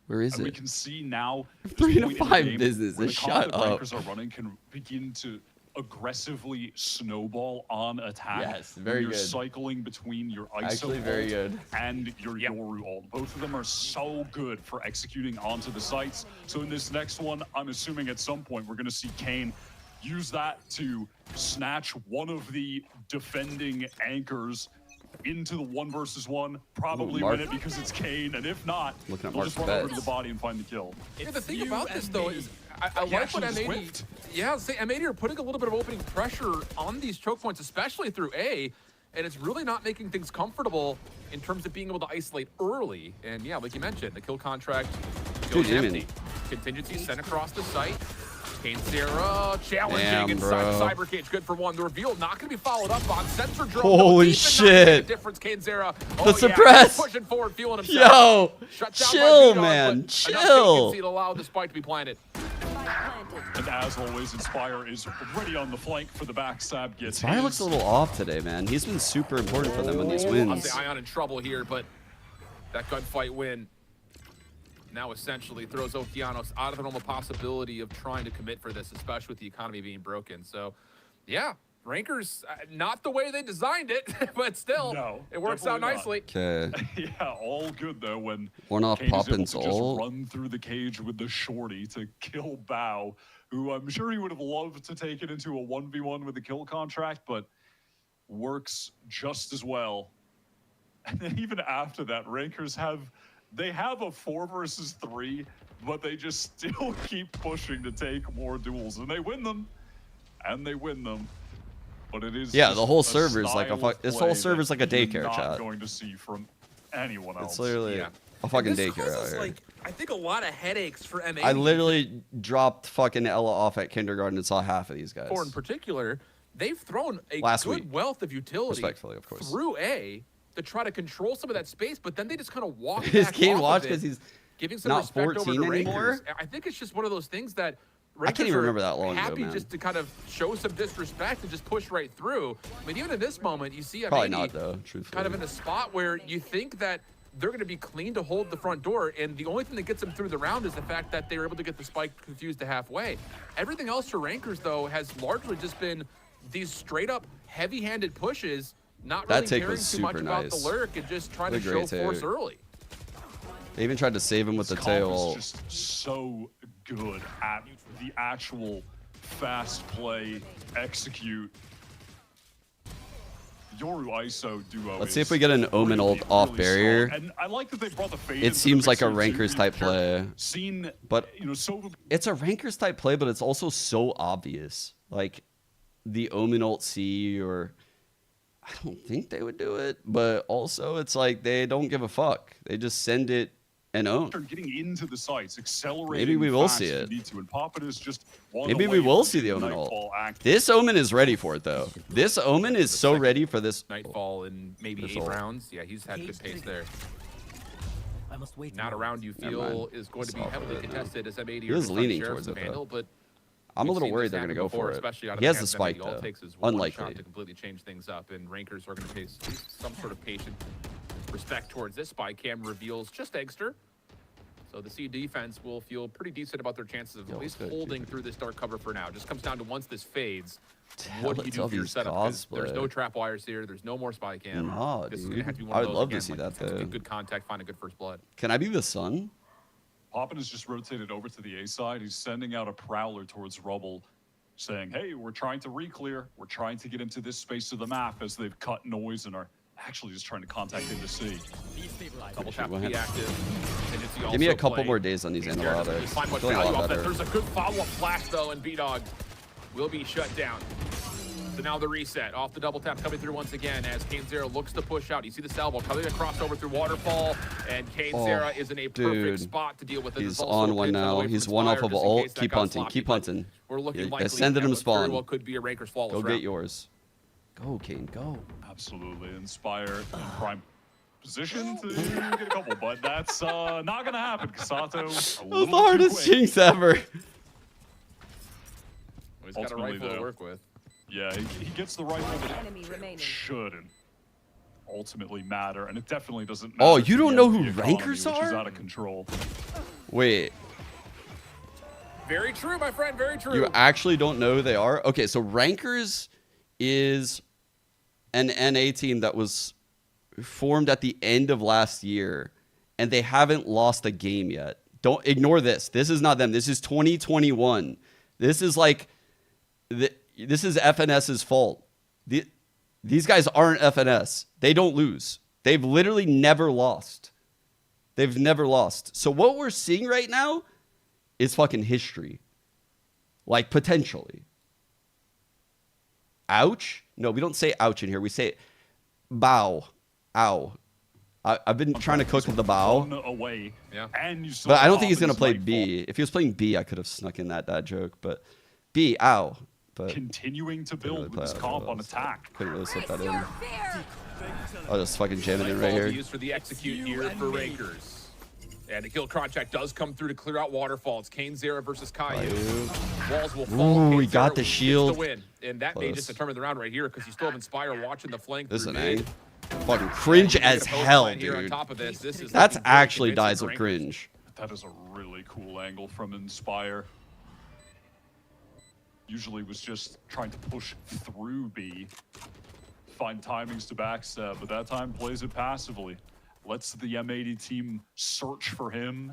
Where is And we it? can see now 3 to point in the 5 game businesses. where the Shut comp that up. Rankers are running can begin to aggressively snowball on attack. Yes, very you're good. cycling between your ISO Actually, very ult good. and your Yoru ult. Both of them are so good for executing onto the sites. So in this next one, I'm assuming at some point we're going to see Kane use that to snatch one of the defending anchors into the 1v1, probably win it because it's Kane, and if not, Looking at we'll Mark's just run over bets. to the body and find the kill. Yeah, the thing about this though is I like what M80. Swift. Yeah, say M80 are putting a little bit of opening pressure on these choke points, especially through A, and it's really not making things comfortable in terms of being able to isolate early. And yeah, like you mentioned, the kill contract Dude, goes empty. even- Contingency sent across the site. Kanesera challenging Damn, inside bro. Cyber Cage, good for one. The reveal not going to be followed up on. Sensor drone. Holy deep and not shit. making a difference, Kanesera. The suppress. He's pushing forward, feeling himself. Yo, Shut down by chill, B-Dog, man, but enough chill. vacancy to allow the spike to be planted. And as always, Inspire is ready on the flank for the backstab. Gets Spire his. looks a little off today, man. He's been super important for them on these I'll wins. say Ion in trouble here, but that gunfight win now essentially throws Okeanos out of the normal possibility of trying to commit for this, especially with the economy being broken. So, yeah, Rankers, not the way they designed it, but still, No, it works out definitely not. nicely. Okay. Yeah, all good though when One off Kane is able Poppin's to just ult. run through the cage with the shorty to kill Bao, who I'm sure he would have loved to take it into a 1v1 with the kill contract, but works just as well. And then even after that, Rankers have a 4 versus 3, but they just still keep pushing to take more duels, and they win them, But it is Yeah, just the whole a server's like a style fuck. of This play whole server's that like a you're daycare not chat. going to see from anyone else. It's literally Yeah. a fucking This daycare out causes, here. like, I think a lot of headaches for M80. I literally dropped fucking Ella off at kindergarten and saw half of these guys. Or in particular, they've thrown a Last good week. wealth of utility Respectfully, of course. through A to try to control some of that space, but then they just kind of walk His back Kane off watch of it, because he's giving some not respect over 14 to anymore? Rangers. I think it's just one of those things that I can't Rangers even are remember that long ago, happy man. just to kind of show some disrespect and just push right through. I mean, even in this moment, you see probably M80 not though. Truthfully, kind of in a spot where you think that they're going to be clean to hold the front door, and the only thing that gets them through the round is the fact that they were able to get the spike confused to halfway. Everything else for Rankers, though, has largely just been these straight-up heavy-handed pushes, not That really take caring was too much super about nice. the lurk and just trying What to a show great force take. early. they even tried to save him with the This comp tail. is just so good at the actual fast play, execute. Yoru ISO duo. Let's see if we get an Omen ult off barrier. strong. And I like that they brought the fade It into the seems like a mixer, too. Rankers type We've play. Seen, But so It's a Rankers type play, but it's also so obvious. Like the Omen ult C, or I don't think they would do it, but also it's like they don't give a fuck. They just send it and own. start getting into the sites, accelerating. Maybe we will fast see if it. you need to, and Poppin is just one Maybe we away will from see the getting Omen ult. Nightfall active. This Omen is ready for it though. This Omen is so ready for this. Nightfall in maybe This 8 ult. rounds. Yeah, he's had good pace there. I must wait. Not a round you Never feel mind. is going to be Solve heavily it, no. contested as M80 He was are trying to leaning share towards some it, though. handle, but I'm a we've little seen worried this they're gonna happen go before, for it. especially out of He has the hands of spike M80. All though. it takes is one shot Unlikely. to completely change things up, and Rankers are going to face some sort of patient respect towards this spike. Cam reveals just Eggster. So the C defense will feel pretty decent about their chances of at least good, holding keep it. through this dark cover for now. Just comes down to once this fades, Hell, what do you it's do all for your these setup? 'Cause There's cosplay. no trap wires here. There's no more spy cam. Nah, This is dude. gonna have to be one I of would those love to again, see like, that, has to be though. good contact, find a good first blood. Can I be the sun? Poppin has just rotated over to the A side. He's sending out a prowler towards Rubble, saying, hey, we're trying to re-clear. We're trying to get into this space of the map as they've cut noise and are actually just trying to contact into C. Double tap Go to be ahead. active. And it's Give me a also couple play. more days on these He's there to really antibiotics. find what Feeling a value lot off that. better. There's a good follow-up flash, though, and B-Dog will be shut down. So now the reset. Off the double tap coming through once again as Kane Zero looks to push out. You see the salvo coming across over through Waterfall, and Kane Zero is in a perfect dude. spot to deal with it. He's There's also on a one pin now. away from He's one Inspire, off of just in ult. case that Keep got hunting. sloppy, Keep but hunting. We're looking Yeah, likely send it that him what very spawn. well could be a Rankers flawless Go round. get yours. Go, Kane. Go. Absolutely. Inspire in prime position to get a couple, but that's not going to happen. Kasato, That was a the little too hardest quick. jinx ever. He's got a Ultimately, rifle to though, work with. Yeah, he gets the rifle, but Enemy remaining. it shouldn't ultimately matter, and it definitely doesn't Oh, matter you to don't the know end who of the economy, Rankers which is are? out of control. Wait. Very true, my friend. Very true. You actually don't know who they are? Okay, so Rankers is an NA team that was formed at the end of last year, and they haven't lost a game yet. Don't ignore this. This is not them. This is 2021. This is like, this is FNS's fault. These guys aren't FNS. They don't lose. They've literally never lost. They've never lost. So what we're seeing right now is fucking history. Like, potentially. Ouch? No, we don't say ouch in here. We say bow. Ow. I've been trying to cook with the bow. Away. Yeah. And you But I don't think he's going to play B. If he was playing B, I could have snuck in that joke. But B, ow. But continuing to build with his comp on attack. Couldn't really slip that in. I'll just fucking jam it in right here. Used for the execute here for Rankers. And the kill contract does come through to clear out Waterfall. It's Kane Zera versus Caillou. Walls will fall. Ooh, he got the shield. The win. And that may just determine the round right here because you still have Inspire watching the flank. This is an A. Fucking cringe as hell, dude. That's actually dies of cringe. That is a really cool angle from Inspire. Usually was just trying to push through B, find timings to backstab, but that time plays it passively. Lets the M80 team search for him,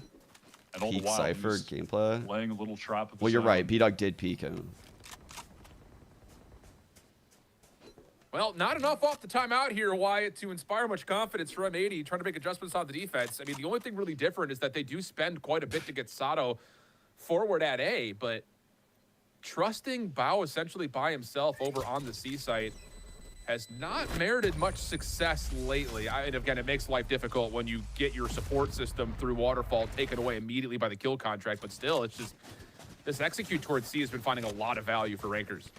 and all the while Cypher gameplay. Laying a little trap. At the Well, you're zone. right. B-Dog did peek him. Well, not enough off the timeout here, Wyatt, to inspire much confidence for M80, trying to make adjustments on the defense. I mean, the only thing really different is that they do spend quite a bit to get Sato forward at A, but trusting Bao essentially by himself over on the C site has not merited much success lately. And again, it makes life difficult when you get your support system through Waterfall taken away immediately by the kill contract, but still, it's just, this execute towards C has been finding a lot of value for Rankers.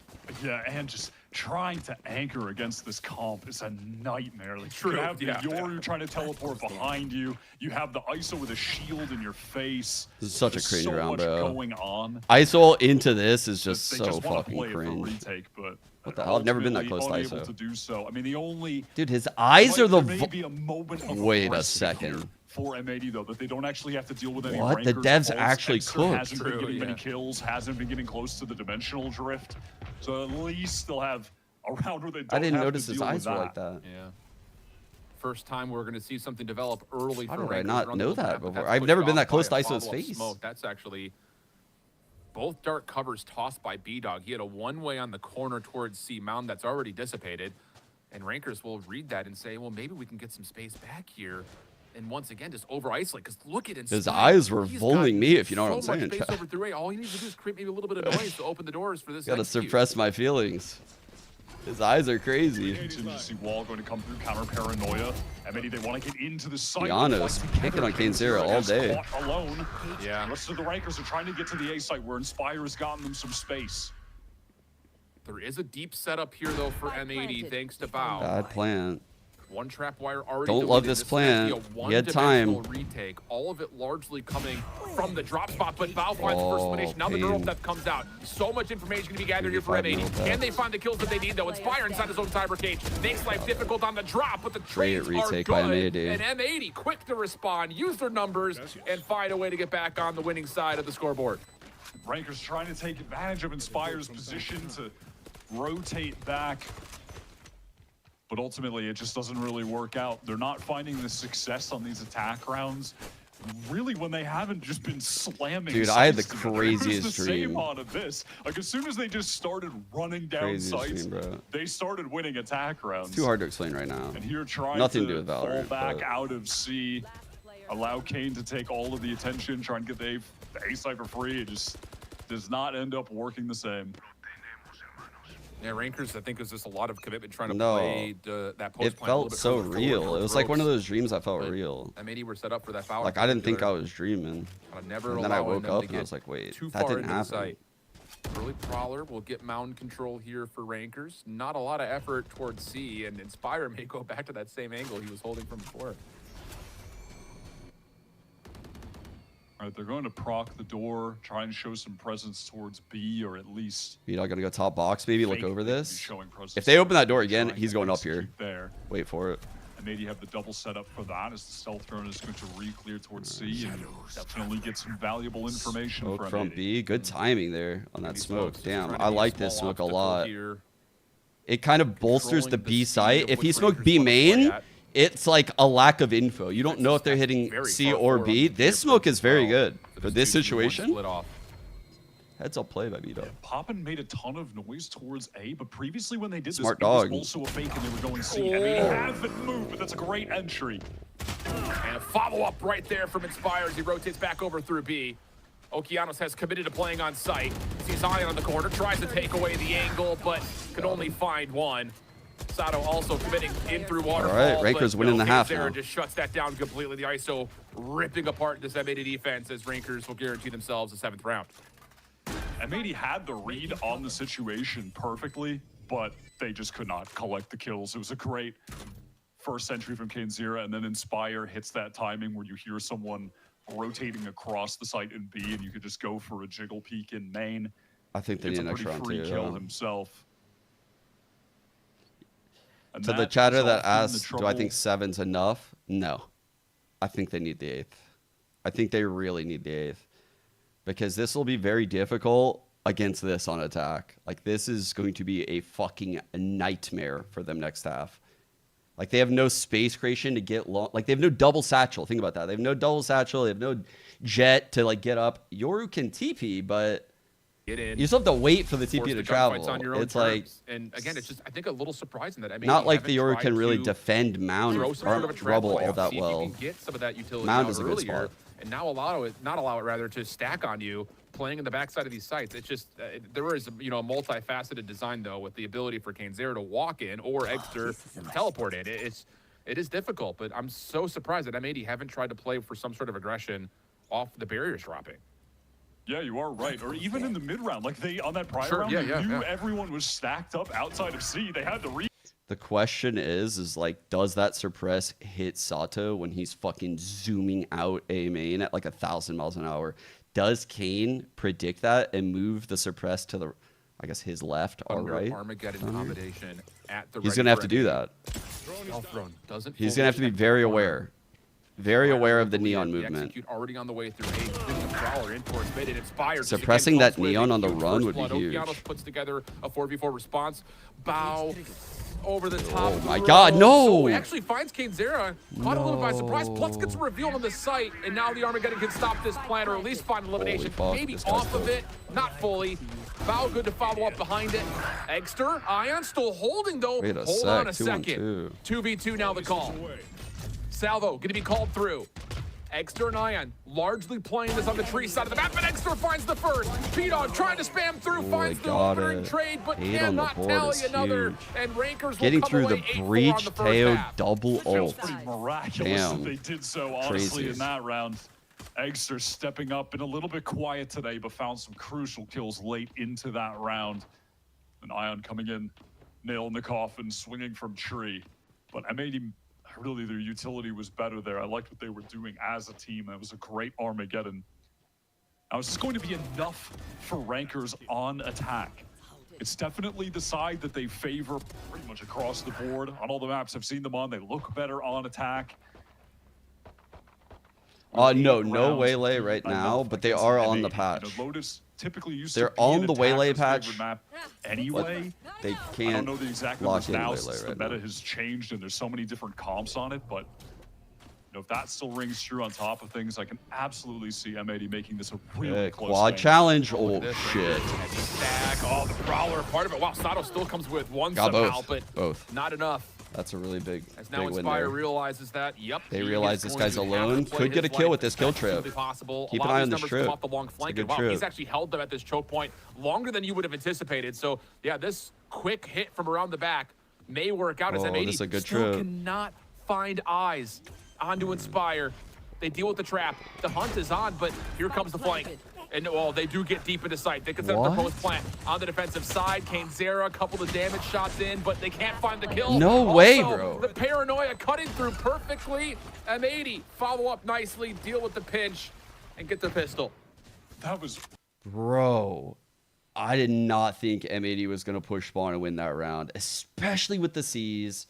Yeah, and just trying to anchor against this comp is a nightmare. Like, True, you have the yeah. Yoru trying to teleport behind you. You have the ISO with a shield in your face. This is such a cringe round, bro. Going on. ISO into this is just They so just wanna fucking play it for cringe. retake, but What the hell? I've never been that ultimately close to unable ISO. to do so. I mean, the only Dude, his eyes are the. there may be a moment of Wait a aggressive second. here for M80 though, that they don't actually have to deal with any What? The rankers. devs Pulse actually Exer cooked. Hasn't been getting many kills, hasn't been getting close to the dimensional drift. So at least they'll have a round where they don't I didn't have notice to his deal eyes with were like that. Yeah. First time we're going to see something develop early How for did I Rankers not around the know open that map, but before? that's I've pushed never been off that close by to a ISO's follow-up face. Smoke. That's actually both dark covers tossed by B-Dog. He had a one-way on the corner towards C Mountain that's already dissipated. And Rankers will read that and say, well, maybe we can get some space back here. And once again, just over-isolate, because look at Inspire. His eyes were He's fooling got me, if you know what I'm so much saying. space over through A. All he needs to do is create maybe a little bit of noise to open the doors for this Gotta execute. suppress my feelings. His eyes are crazy. Continue to see Wall going to come through counter paranoia. M80, they want to get into the site. Giannis kicking on Kane Zero all day. Alone. Yeah. The rest of the Rankers are trying to get to the A site where Inspire has gotten them some space. There is a deep setup here, though, for M80, thanks to Bao. Bad plan. One trap wire already Don't love deleted. this Is plan. gonna be a He had time. one-dimensional retake. All of it largely coming from the drop spot, but Bao finds the first Oh, elimination. Now the neural pain. theft comes out. So much information going to be gathered here for 85 M80. neural theft. Can they find the kills that they need, though? Inspire inside his own cyber cage. Makes life difficult on the drop, but the Great trades are retake good. by M80. And M80 quick to respond, use their numbers, and find a way to get back on the winning side of the scoreboard. Rankers trying to take advantage of Inspire's position to rotate back. But ultimately, it just doesn't really work out. They're not finding the success on these attack rounds. Really, when they haven't just been slamming. Dude, I had the sites together. craziest It was the dream. same out of this. Like, as soon as they just started running down Craziest sites, dream, bro. they started winning attack rounds. Too hard to explain right now. And here trying Nothing to to do with fall Valorant, back but- out of C, allow Kane to take all of the attention, try and get the A site for free. It just does not end up working the same. Yeah, Rankers, I think, was just a lot of commitment trying to No. play that post It felt so real. It was like one of those dreams that felt real. M80 were set up for that foul. Like, I didn't think I was dreaming. Never And then I allowing woke them up to and I get was like, wait, too that far didn't into the happen. site. Early Prowler will get mound control here for Rankers. Not a lot of effort towards C, and Inspire may go back to that same angle he was holding from before. All right, they're going to proc the door, try and show some presence towards B, or at least You're not gonna go top box, maybe look fake over they could be this. showing presence If they open that door there, again, trying he's to going up here. execute there. Wait for it. M80 have the double setup for that as the stealth drone is going to re-clear towards C and definitely get some valuable information Smoke from from B. Good timing there on that smoke. Smokes, Damn, trying to I be a like this small smoke a obstacle lot. here. It kind of bolsters the Controlling B the site. speed If of he which smoked Rangers B wanna play main, at. it's like a lack of info. You don't know if they're That's hitting very C far or forward B. on the This clear smoke for is very well good for this this 2-2-1 situation. split off. Heads up play by B-Dub. Poppin made a ton of noise towards A, but previously when they did Smart this, dog. it was also a fake and they were going C. M80 haven't moved, but that's a great entry. And a follow-up right there from Inspire as he rotates back over through B. Okeanos has committed to playing on site. Sees Ion on the corner, tries to take away the angle, but could only find one. Sato also committing in through waterfall. All right, Rankers but, winning the half Sarah now. just shuts that down completely. The ISO ripping apart this M80 defense as Rankers will guarantee themselves a 7th round. M80 had the read on the situation perfectly, but they just could not collect the kills. It was a great first entry from Kanzira, and then Inspire hits that timing where you hear someone rotating across the site in B, and you could just go for a jiggle peek in main. I think they It's need a an extra pretty round free too. kill himself. And To the that chatter is that often the asked, do I trouble. think 7's enough? No. I think they need the 8th. I think they really need the 8th. Because this will be very difficult against this on attack. Like, this is going to be a fucking nightmare for them next half. Like, they have no space creation to get long. Like, they have no double satchel. Think about that. They have no double satchel. They have no jet to, like, get up. Yoru can TP, but Get in. you still have to wait for the Force TP to the travel. gunfights on your own It's like, terms. And again, it's just, I think, a little surprising that not like the haven't Yoru tried can really to defend Mound throw or some sort of a trap rubble play all out, that see if well. you can get some of that utility Mound out is a good earlier, spot. and now not allow it rather to stack on you playing in the backside of these sites. It's just there is a multifaceted design though with the ability for Kanzera to walk in or Exter teleport in. It is difficult, but I'm so surprised that M80 haven't tried to play for some sort of aggression off the barriers dropping. Yeah, you are right. Or even in the mid round, like they on that prior Sure, round, yeah, they yeah, knew yeah. everyone was stacked up outside of C. They had the read. The question is like, does that suppress hit Sato when he's fucking zooming out A main at like 1,000 miles an hour? Does Kane predict that and move the suppress to the, I guess, his left or Under right? Armageddon combination at the He's ready gonna have for to do M80. that. Self-thrown doesn't. He's fully gonna have to be connect very the corner. aware. Very aware of the The neon movement. Execute already on the way through A. There's a Prowler in towards mid and Inspired. just Suppressing again that comes with neon a on the huge run first would be blood. huge. Okeanos puts together a 4v4 response. Bow over the top. Oh my throw. God, no! So he actually finds Kanzera caught a little by surprise. Plus gets revealed on the site, and now the Armageddon can stop this plan or at least find elimination. Holy fuck, Maybe this guy's off of cooked. it, not fully. Bow good to follow up behind it. Exter, Ion still holding though. Wait a Hold sec, on a 2-on-2. second. 2v2 now the call. Salvo going to be called through. Exter and Ion largely playing this on the tree side of the map, but Exter finds the first. P-Dog trying to spam through, Oh, finds they the got opening it. trade, but 8 on the cannot board tally is another. huge. And Rankers Getting will come through away the 8-4 on breach, the first Teo half. double Feels ult. pretty miraculous Damn. that they did so, honestly, Crazy. in that round. Eggster stepping up, been a little bit quiet today, but found some crucial kills late into that round. And Ion coming in, nail in the coffin, swinging from tree. But M80, really, their utility was better there. I liked what they were doing as a team. It was a great Armageddon. Now, is this going to be enough for Rankers on attack? It's definitely the side that they favor pretty much across the board. On all the maps I've seen them on, they look better on attack. No Rounds waylay right enough now, but they against are on the M80. patch. Lotus typically used They're to be on an the waylay attacker's patch, favorite map anyway. They I don't can't know the exact lock numbers in now waylay since the right meta now. has changed and there's so many different comps on it, but if that still rings true on top of things, I can absolutely see M80 making this a really close Quad game. challenge. Look Oh at this, shit. heavy stack. Oh, the Prowler part of it. Wow, Sato still comes with one Got somehow, both. but Both. not enough. That's a really big, As now big win Inspire there. realizes that, yep. They he realize is this going guy's to have to alone. play Could get his a kill life with this kill as best as trip. possible. Keep A an lot eye of on these this numbers come trip. off the long It's a flank. good And wow, trip. he's actually held them at this choke point longer than you would have anticipated. So, yeah, this quick hit from around the back may work out as Oh, M80 this is a good still trip. cannot find eyes onto Inspire. They deal with the trap. The hunt is on, but here comes the flank. And, well, they do get deep into sight. They can set up their What? post plant on the defensive side. Kanzera, a couple of damage shots in, but they can't find the kill. No way, Also, bro. The paranoia cutting through perfectly. M80 follow up nicely, deal with the pinch, and get the pistol. That was Bro, I did not think M80 was going to push spawn and win that round, especially with the C's.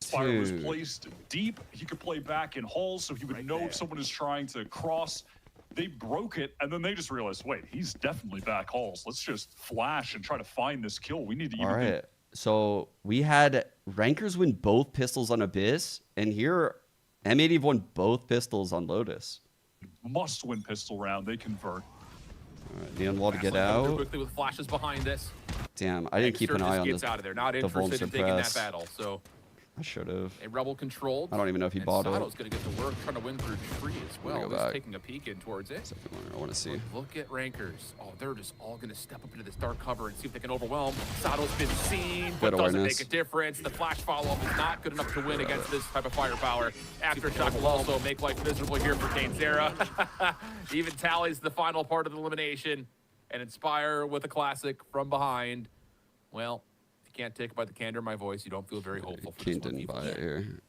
Spire was Dude. placed deep. He could play back in halls, so he would know if someone is trying to cross. They broke it, and then they just realized, wait, he's definitely back halls. Let's just flash and try to find this kill. We need to All even do right. So we had Rankers win both pistols on Abyss, and here M80 won both pistols on Lotus. must-win pistol round. They convert. All right, Neon Wall to get Fast lane out. quickly with flashes behind this. Damn, I didn't keep an eye on gets this. out of there. Not the interested in Vuln taking that suppress. battle. So I should have. a rebel controlled. I don't even know if he and bought it. Sato's going to get to work trying to win through tree as Let me well. go Just back. taking a peek in towards it. Second one, I want to see. Look at Rankers. Oh, they're just all going to step up into this dark cover and see if they can overwhelm. Sato's been seen, but doesn't awareness. make a difference. The flash follow-up is not good enough to win against this type of firepower. Aftershock will also make life miserable here for Cainzera. Even tallies the final part of the elimination. And Inspire with a classic from behind. Well, if you can't take it by the candor of my voice, you don't feel very hopeful for King this one. didn't buy it here.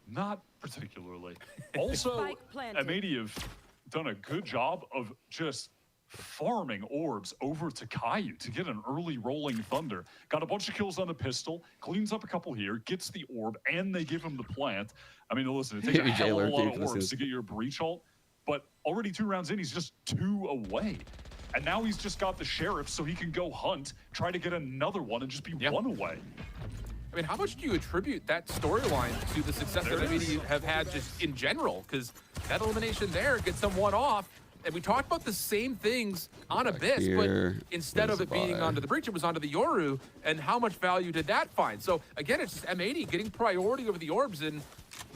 Not particularly. Also, M80 have done a good job of just farming orbs over to Caillou to get an early rolling thunder. Got a bunch of kills on the pistol, cleans up a couple here, gets the orb, and they give him the plant. I mean, listen, it takes a Maybe hell of a Jailer lot gave of this orbs his- to get your breach ult, but already 2 rounds in, he's just 2 away. And now he's just got the sheriff, so he can go hunt, try to get another one, and just be 1 away. I mean, how much do you attribute that storyline to the success that M80 have had just in general? Because that elimination there gets them 1 off. And we talked about the same things on Abyss, here. but instead of There's it a being buy. onto the breach, it was onto the Yoru. And how much value did that find? So again, it's just M80 getting priority over the orbs, and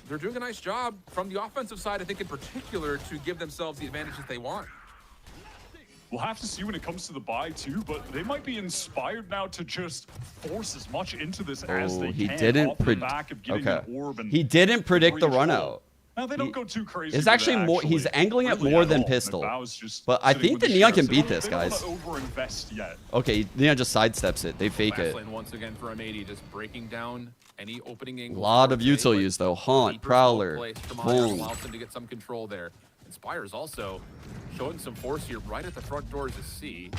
they're doing a nice job from the offensive side, I think in particular, to give themselves the advantages they want. We'll have to see when it comes to the buy too, but they might be inspired now to just force as much into this as they he can didn't off the back of getting okay. an orb and He didn't predict the breach run ult. out. Now they don't go too crazy. It's with actually it, more. He's angling it really more at than all. pistol. McBow's just But I sitting think with the Neon can sheriff. beat They this, don't guys. wanna overinvest yet. Okay, Neon just sidesteps it. They fake Fast it. lane once again for M80, just breaking down any opening angle. Lot of util use though. Haunt, Prowler, Boom. Boom. Allows them to get some control there. Inspire's also showing some force here right at the front doors of C.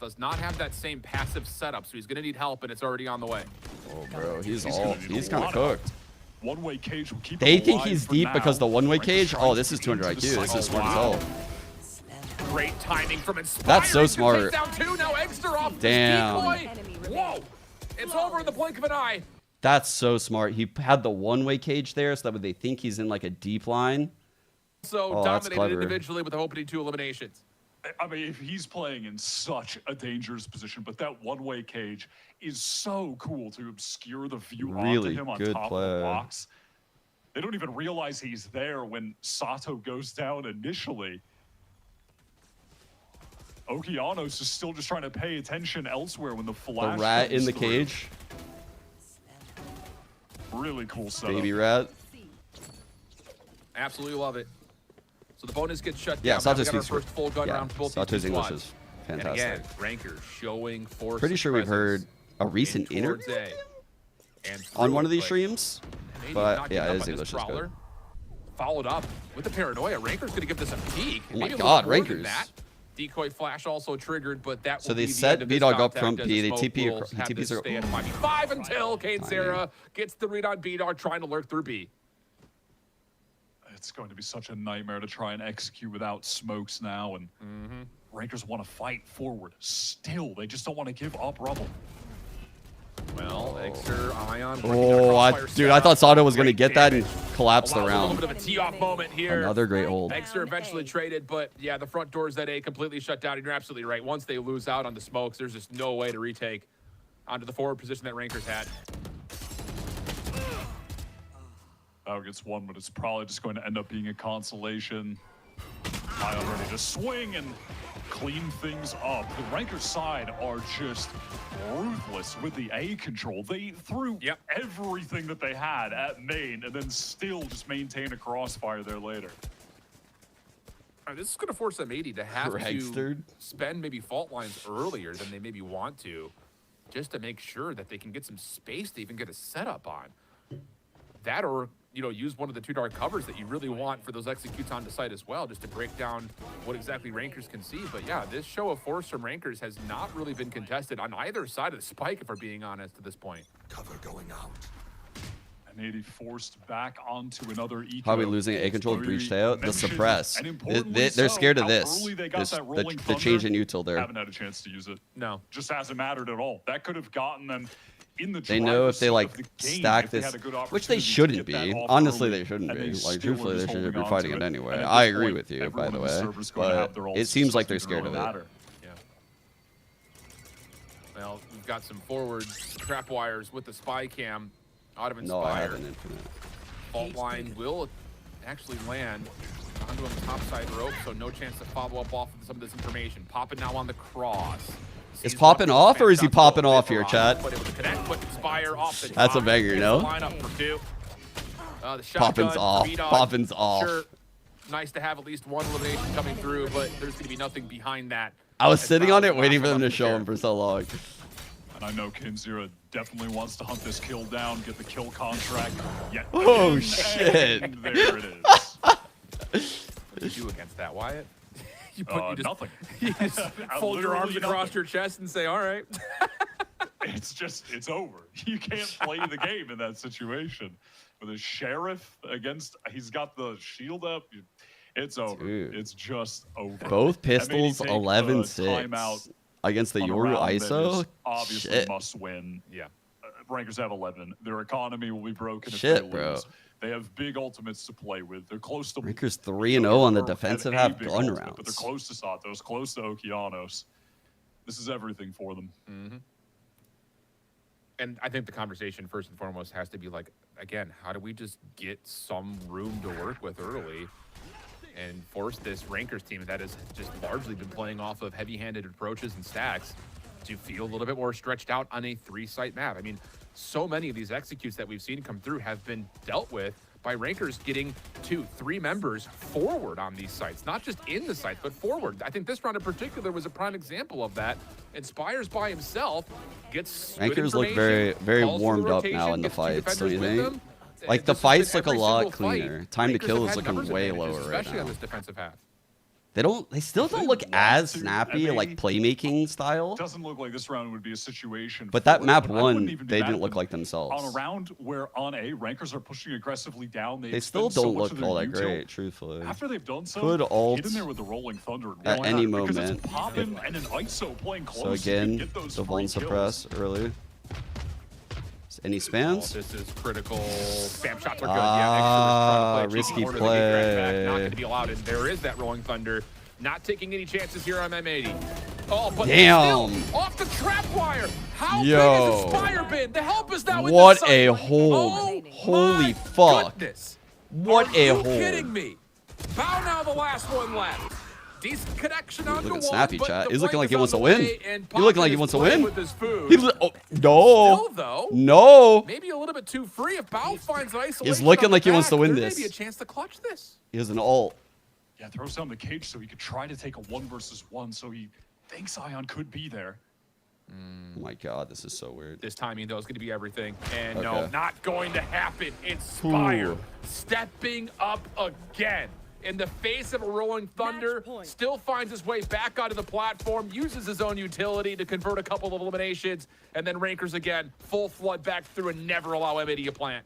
Does not have that same passive setup, so he's going to need help, and it's already on the way. Oh, bro, he's gonna all. need He's a kind lot of of cooked. One-way cage will keep They him think alive he's for deep now. because the one-way Rankers cage. trying Oh, to this is get 200 into the IQ. This is cycle. smart as Wow. hell. Great timing from Inspire. That's so He smart. takes down 2, now Eggster off Damn. this decoy. Whoa! It's over in the blink of an eye. That's so smart. He had the one-way cage there, so that way they think he's in like a deep line. So Oh, that's dominated clever. individually with the opening 2 eliminations. I mean, if he's playing in such a dangerous position, but that one-way cage is so cool to obscure the view Really onto him on good top play. of the box. They don't even realize he's there when Sato goes down initially. Okeanos is still just trying to pay attention elsewhere when the The flash rat in comes the through. cage. Really cool setup. Baby rat. Absolutely love it. So the bonus gets shut Yeah, down. Now we Sato's got our speaks first full gun yeah, round for both Sato's these two English squads. is And fantastic. again, Rankers showing force. Pretty sure we've heard a recent in towards interview A. And on through one it, of these but streams. maybe But not yeah, getting it up is on this English. Is Prowler. good. Followed up with the paranoia. Rankers going to give this a peek. Oh my Maybe a God, little more than Rankers. that. Decoy flash also triggered, but that So will they be the set end of this B-Dog up contact front as P, the they smoke TP will across- he have TPs this are- stay at 5 until Cainzera gets the read on B-Dog trying to lurk through B. It's going to be such a nightmare to try and execute without smokes now, and Rankers want to fight forward. Still, they just don't want to give up rubble. Well, Eggster, Ion. Oh, dude, I thought Sato was gonna get that and collapse the A little round. bit of a tee-off moment here. Another great hold. Eggster eventually traded, but yeah, the front doors that A completely shut down. And you're absolutely right. Once they lose out on the smokes, there's just no way to retake onto the forward position that Rankers had. Power gets one, but it's probably just going to end up being a consolation. Ion ready to swing and clean things up. The Rankers side are just ruthless with the A control. They threw everything that they had at main and then still just maintain a crossfire there later. All right, this is going to force M80 to have to Ragstered. spend maybe fault lines earlier than they maybe want to, just to make sure that they can get some space to even get a setup on. That or, you know, use one of the 2 dark covers that you really want for those executes on the site as well, just to break down what exactly Rankers can see. But yeah, this show of force from Rankers has not really been contested on either side of the spike, if we're being honest, at this point. Cover going out. M80 forced back onto another eco. Probably losing A control, breach tail, the suppress. And importantly They're scared of how this. early they got that rolling The change in util there. Haven't had a chance to use it. No. Just hasn't mattered at all. That could have gotten them in the They know if they like driver's seat of the game stack if they this, had a good which they opportunity to shouldn't get that be. off Honestly, early, they shouldn't and be. they Like still truthfully, were they just shouldn't be holding fighting on it to anyway. And at I this agree point, with you, by everyone the on way, server's gonna have their but own it seems like they're systems scared of that it. matter. Yeah. Well, we've got some forward trap wires with the spy cam out of No, I Inspire. have an infinite. Fault line will actually land onto him top side rope, so no chance to follow up off of some of this information. Popping now on the cross. Is popping off or is he popping off here, chat? But it was a connect, but Inspire off the That's a top. banger, Here's no? the lineup for 2. The Poppin's shotgun, off. B-Dog, Poppin's off. Sure, nice to have at least one elimination coming through, but there's going to be nothing behind that. I was As sitting on Val's it waiting for last them one to up show there. him for so long. And I know Kinzira definitely wants to hunt this kill down, get the kill contract. Yet Oh, again, shit. and there it is. What do you do against that, Wyatt? You just, Nothing. You just fold your arms Literally across nothing. your chest and say, all right. It's over. You can't play the game in that situation. With a sheriff against, he's got the shield up. It's over. Dude. It's just over. Both That made pistols you take 11-6 timeout against the on a Yoru round that ISO. is obviously Shit. must win. Yeah. Rankers have 11. Their economy will be broken if Shit, they bro. lose. They have big ultimates to play with. They're close to Rankers 3-0 on the or defensive have half a big gun ultimate, but they're rounds. close to Satos, close to Okeanos. This is everything for them. And I think the conversation first and foremost has to be like, again, how do we just get some room to work with early and force this Rankers team that has just largely been playing off of heavy-handed approaches and stacks to feel a little bit more stretched out on a 3-site map. I mean, so many of these executes that we've seen come through have been dealt with by Rankers getting 2-3 members forward on these sites, not just in the sites, but forward. I think this round in particular was a prime example of that. Inspires by himself, gets good Rankers look information, very calls for the warmed up rotation, now in the gets two fights, don't you defenders with think? them. Like, the This has fights been look a every lot single fight. cleaner. Time to Rankers kill have is had looking numbers way advantages, lower right especially on now. this defensive half. They still don't they look want as to, snappy, I mean, like playmaking style. It doesn't look like this round would be a situation. But for that it, map but I wouldn't one, even be they mad didn't at look them. like themselves. On a round where on A, Rankers are pushing aggressively down, They still don't look all that util. great, truthfully. After they've done so, Could ult get in there with the rolling thunder at why any not? Because moment. it's popping and an ISO playing close. So you can again, get those the free Vuln suppress early. Any Oh, spams? this is critical. Spam shots are good. Ah, yeah, risky Extra corner, they get dragged back, play. not going to be allowed. And there is that rolling thunder. Not taking any chances here on M80. Oh, but Damn. still off the trap wire. How Yo. big has Inspire been? The help is now in What the a site. hold. Oh, Holy my fuck. Goodness. What Are a you hold. kidding me? Bow now, the last one left. Decent connection on Looking the snappy, wall, chat. but He's the looking like flank he is wants to on the win. way, and He looking like he Pocket wants is to playing win. with his food. No. Still, though, No. maybe a little bit too free. If Bao finds isolation, He's looking on the like he wants to back, win there this. May be a chance to clutch this. He has an ult. Yeah, throws down the cage so he could try to take a 1 versus 1. So he thinks Ion could be there. Oh my god, this is so weird. This timing, though, is going to be everything. And no, Okay. not going to happen. Inspire Ooh. stepping up again. In the face of a rolling thunder, still finds his way back onto the platform, uses his own utility to convert a couple of eliminations, and then Rankers again, full flood back through and never allow M80 to plant.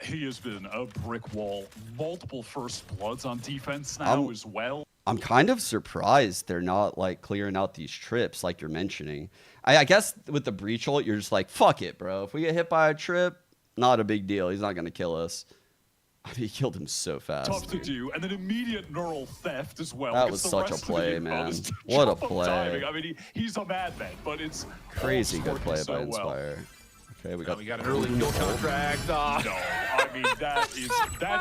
He has been a brick wall. Multiple first bloods on defense now as well. I'm kind of surprised they're not like clearing out these trips like you're mentioning. I guess with the breach ult, you're just like, fuck it, bro. If we get hit by a trip, not a big deal. He's not going to kill us. I mean, he killed him so fast. Tough to dude. do, and then immediate neural theft as well. That because was the such a rest of the play, info man. is What a jump play. timing. I mean, he's a madman, but it's Crazy all good working play so by well. Inspire. Okay, we got an early kill contract. No, I mean that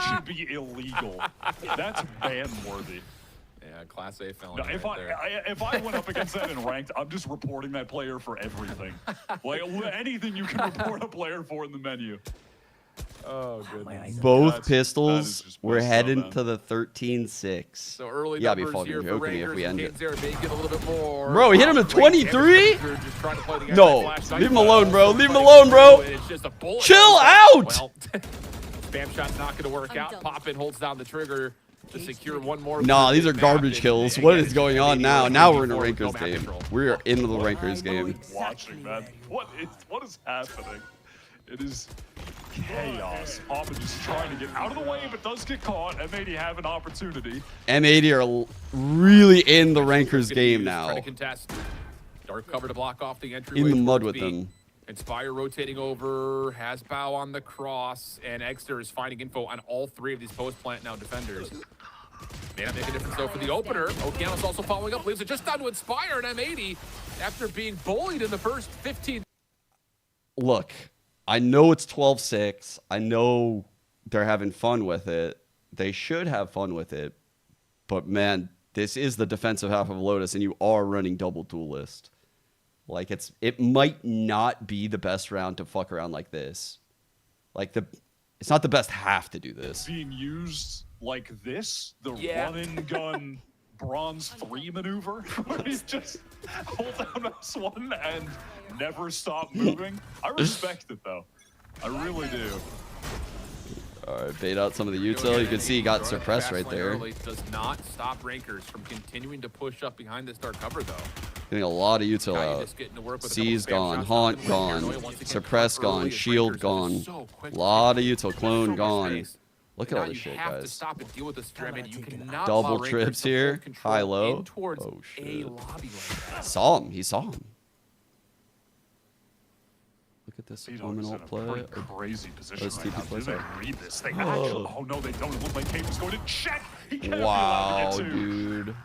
should be illegal. That's ban worthy. Yeah, Class A felony. No, if right there. if I went up against that in ranked, I'm just reporting that player for everything. Like anything you can report a player for in the menu. Oh, goodness. both That is pistols. just We're messed up, heading man. to the 13-6. So early You gotta be numbers fucking here for joking me if Rankers we and end it. Kansas may get a little bit more. Bro, he hit him at Great 23? damage. They're just trying to play the No, anti-flash leave him knife alone, ball. bro. Leave him Somebody alone, bro. threw it. It's just a bullet. Chill out! Well, spam shot's not going to work out. Poppin holds down the trigger to secure one more. Nah, these are map. garbage And kills. again, What is it's going on maybe now? a Now we're in a 1v4 with no Rankers map game. control. We are in the Rankers game. Watching that, what is happening? It is chaos. Papa just trying to get out of the way, but does get caught. M80 have an opportunity. M80 are really in the Rankers game now. Trying to contest. Dark cover to block off the entry. In the mud with them. Inspire rotating over, has Bow on the cross, and Exter is finding info on all three of these post-plant now defenders. May not make a difference though for the opener. Okeanos also following up, leaves it just down to Inspire and M80 after being bullied in the first 15. Look, I know it's 12-6. I know they're having fun with it. They should have fun with it. But man, this is the defensive half of Lotus, and you are running double duelist. Like, it might not be the best round to fuck around like this. Like, it's not the best half to do this. Being used like this, the run-and-gun Bronze 3 maneuver, where you just hold down S1 and never stop moving. I respect it, though. I really do. All right, bait out some of the util. You can see he got suppressed right there. Does not stop Rankers from continuing to push up behind this dark cover, though. Getting a lot of util out. C's gone, Haunt gone, Suppress gone, Shield gone. A lot of util, Clone gone. Look at all this shit, guys. Double trips here, high-low. Oh, shit. Saw him. He saw him. Look at this phenomenal play. Crazy position Let's right now. TP Do they read this? They actually, oh no, they don't. It looks like Kate is going to check. He can't Wow, be allowed to get two. dude.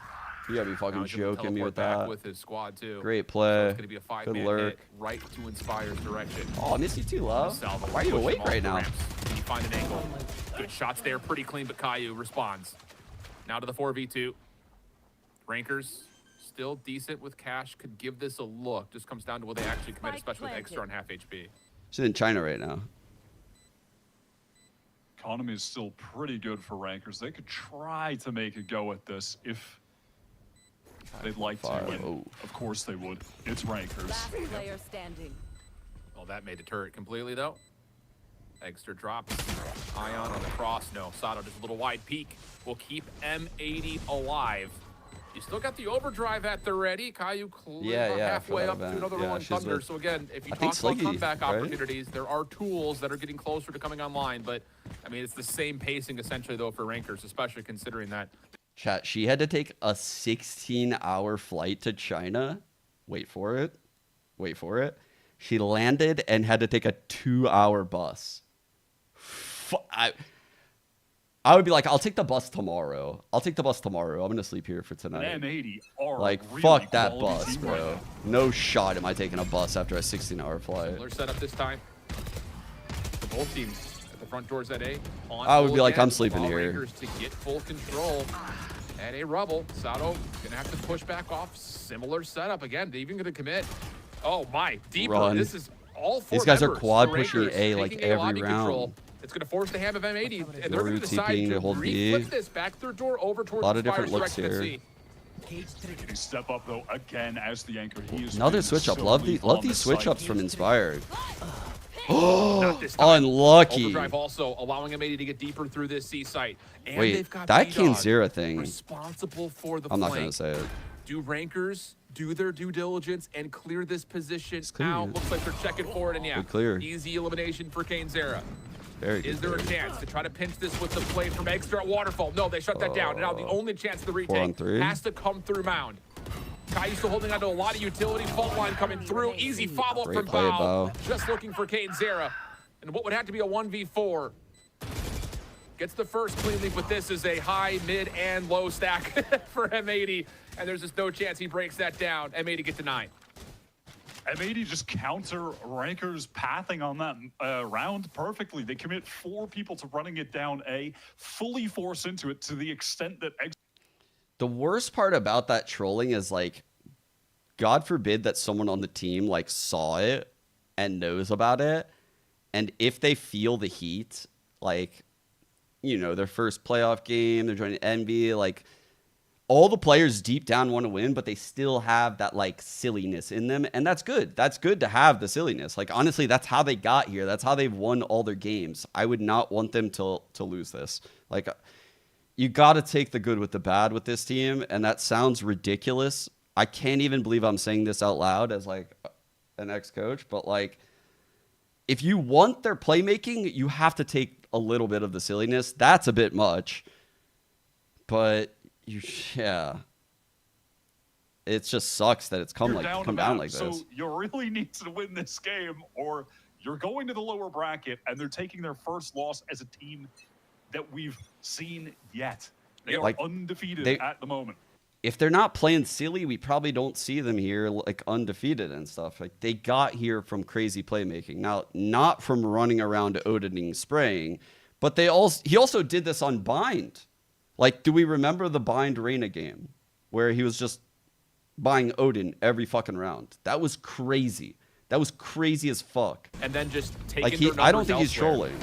You gotta be fucking joking me with that. With his squad too. Great play. It's gonna be a 5-man Good lurk. hit right to Inspire's direction. Oh, I miss you too, love. Why are you awake right now? Can you find an angle? Good shots there, pretty clean, but Caillou responds. Now to the 4v2. Rankers still decent with cash. Could give this a look. Just comes down to what they actually commit, especially with extra on half HP. She's in China right now. Economy is still pretty good for Rankers. They could try to make a go at this if they'd like to. And of course they would. It's Rankers. Player standing. Well, that made the turret completely, though. Extra drops. Ion on the cross. No, Sato just a little wide peek. Will keep M80 alive. You still got the overdrive at the ready. Caillou halfway up to another one Thunder. So again, if you talk about comeback opportunities, there are tools that are getting closer to coming online. But, I mean, it's the same pacing essentially, though, for Rankers, especially considering that. Chat, she had to take a 16-hour flight to China. Wait for it. Wait for it. She landed and had to take a 2-hour bus. I would be like, I'll take the bus tomorrow. I'll take the bus tomorrow. I'm going to sleep here for tonight. M80 are like, really fuck that bus, bro. Right, no shot am I taking a bus after a 16-hour flight. Similar setup this time. For both teams at the front doors at A. I would be like, I'm sleeping here. Rankers to get full control at A rubble. Sato gonna have to push back off. Similar setup again. They're even gonna commit. Oh my, deeper. Run. This is all four. These guys are members quad for pushing Rankers, A like taking a lot every of round. control. It's going to force the hand of M80, and they're going to decide to hold reflip this back their door over towards a lot of Inspire's different looks direction here. They step up though again as the anchor. He is Another switch up. Love these switch ups from Inspired. Not this time. Unlucky. Overdrive also allowing M80 to get deeper through this C site. And wait, they've got that B-Dog Kane thing. responsible for the I'm not flank. gonna say it. Do Rankers do their due diligence and clear this position clear, out? yeah. Looks like they're checking for it, and yeah, Good clear. easy elimination for Kane Zera. Very good. Is there a chance to try to pinch this with the play from Extra at Waterfall? No, they shut that down. And now the only chance of the retake has to come through Mound. Caillou still holding on to a lot of utility. Fault line coming through. Easy follow-up from Bao. Just looking for Kane Zera. And what would have to be a 1v4. Gets the first clean leap, but this is a high, mid, and low stack for M80. And there's just no chance he breaks that down. M80 get to 9. M80 just counter Rankers pathing on that round perfectly. They commit 4 people to running it down A, fully force into it to the extent that... The worst part about that trolling is, like, God forbid that someone on the team, like, saw it and knows about it. And if they feel the heat, like, you know, their first playoff game, they're joining Envy, like... All the players deep down want to win, but they still have that, like, silliness in them. And that's good. That's good to have the silliness. Like, honestly, that's how they got here. That's how they've won all their games. I would not want them to lose this. Like, you got to take the good with the bad with this team. And that sounds ridiculous. I can't even believe I'm saying this out loud as, like, an ex-coach. But, like, if you want their playmaking, you have to take a little bit of the silliness. That's a bit much. But yeah. It just sucks that it's come down like this. So you really need to win this game, or you're going to the lower bracket, and they're taking their first loss as a team that we've seen yet. They are undefeated at the moment. If they're not playing silly, we probably don't see them here like undefeated and stuff. Like they got here from crazy playmaking. Now, not from running around Odining spraying, but he also did this on Bind. Like, do we remember the Bind Reyna game where he was just buying Odin every fucking round? That was crazy. That was crazy as fuck. And then just taking like I don't think he's trolling.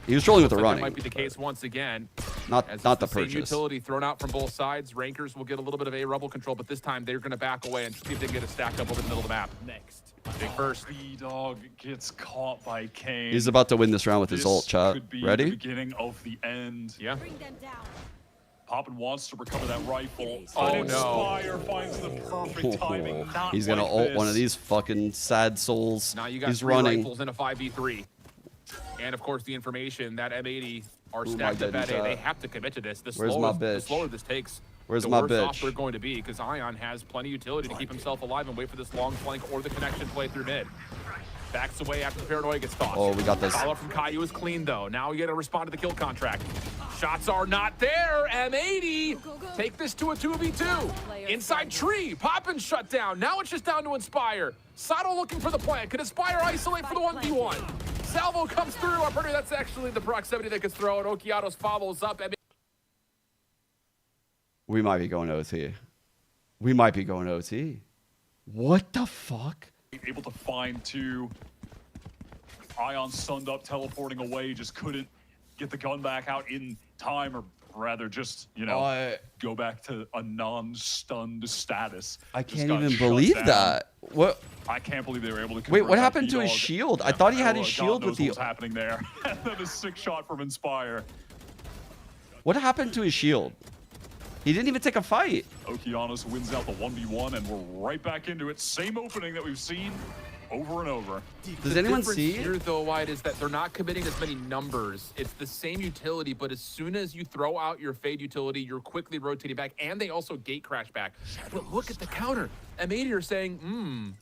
He was trolling with the running. That might be the case once again. Not the same purchase. Utility thrown out from both sides. Rankers will get a little bit of a rubble control, but this time they're going to back away and see if they can get a stack up over the middle of the map. Next. Big first. B-Dog gets caught by Kane. He's about to win this round with his ult, chat. Could be Ready? The beginning of the end. Yeah. Bring them down. Poppin wants to recover that rifle. Oh, Inspire finds the perfect timing. Not He's gonna like ult this. one of these fucking sad souls. Now you got He's 3 running. rifles in a 5v3. And of course the information that M80 are Ooh, stacked my up at A. goodness, They have to commit to this. The Where's my the bitch? slower this takes, Where's the my worse off bitch? they're going to be, because Ion has plenty of utility to keep himself alive and wait for this long flank or the connection play through mid. Backs away after the paranoia gets tossed. Oh, we got this. Follow from Caillou is clean though. Now we got to respond to the kill contract. Shots are not there. M80 take this to a 2v2. Inside tree, Poppin shut down. Now it's just down to Inspire. Sato looking for the plant. Can Inspire isolate for the 1v1? Salvo comes through. I'm pretty. That's actually the proximity that gets thrown. Okianos follows up. We might be going OT. We might be going OT. What the fuck? Able to find 2. Ion stunned up, teleporting away, just couldn't get the gun back out in time, or rather just, you know, go back to a non-stunned status. I Just can't got even shut believe down. that. What? I can't believe they were able to Wait, convert what that happened to his B-Dog. shield? I thought he had his God shield with knows the... what's happening there. And then a 6-shot from Inspire. What happened to his shield? He didn't even take a fight. Okianos wins out the 1v1, and we're right back into it. Same opening that we've seen over and over. Does anyone difference see? here, though, White, is that they're not committing as many numbers. It's the same utility, but as soon as you throw out your Fade utility, you're quickly rotating back, and they also gate crash back. But look at the counter. M80 are saying,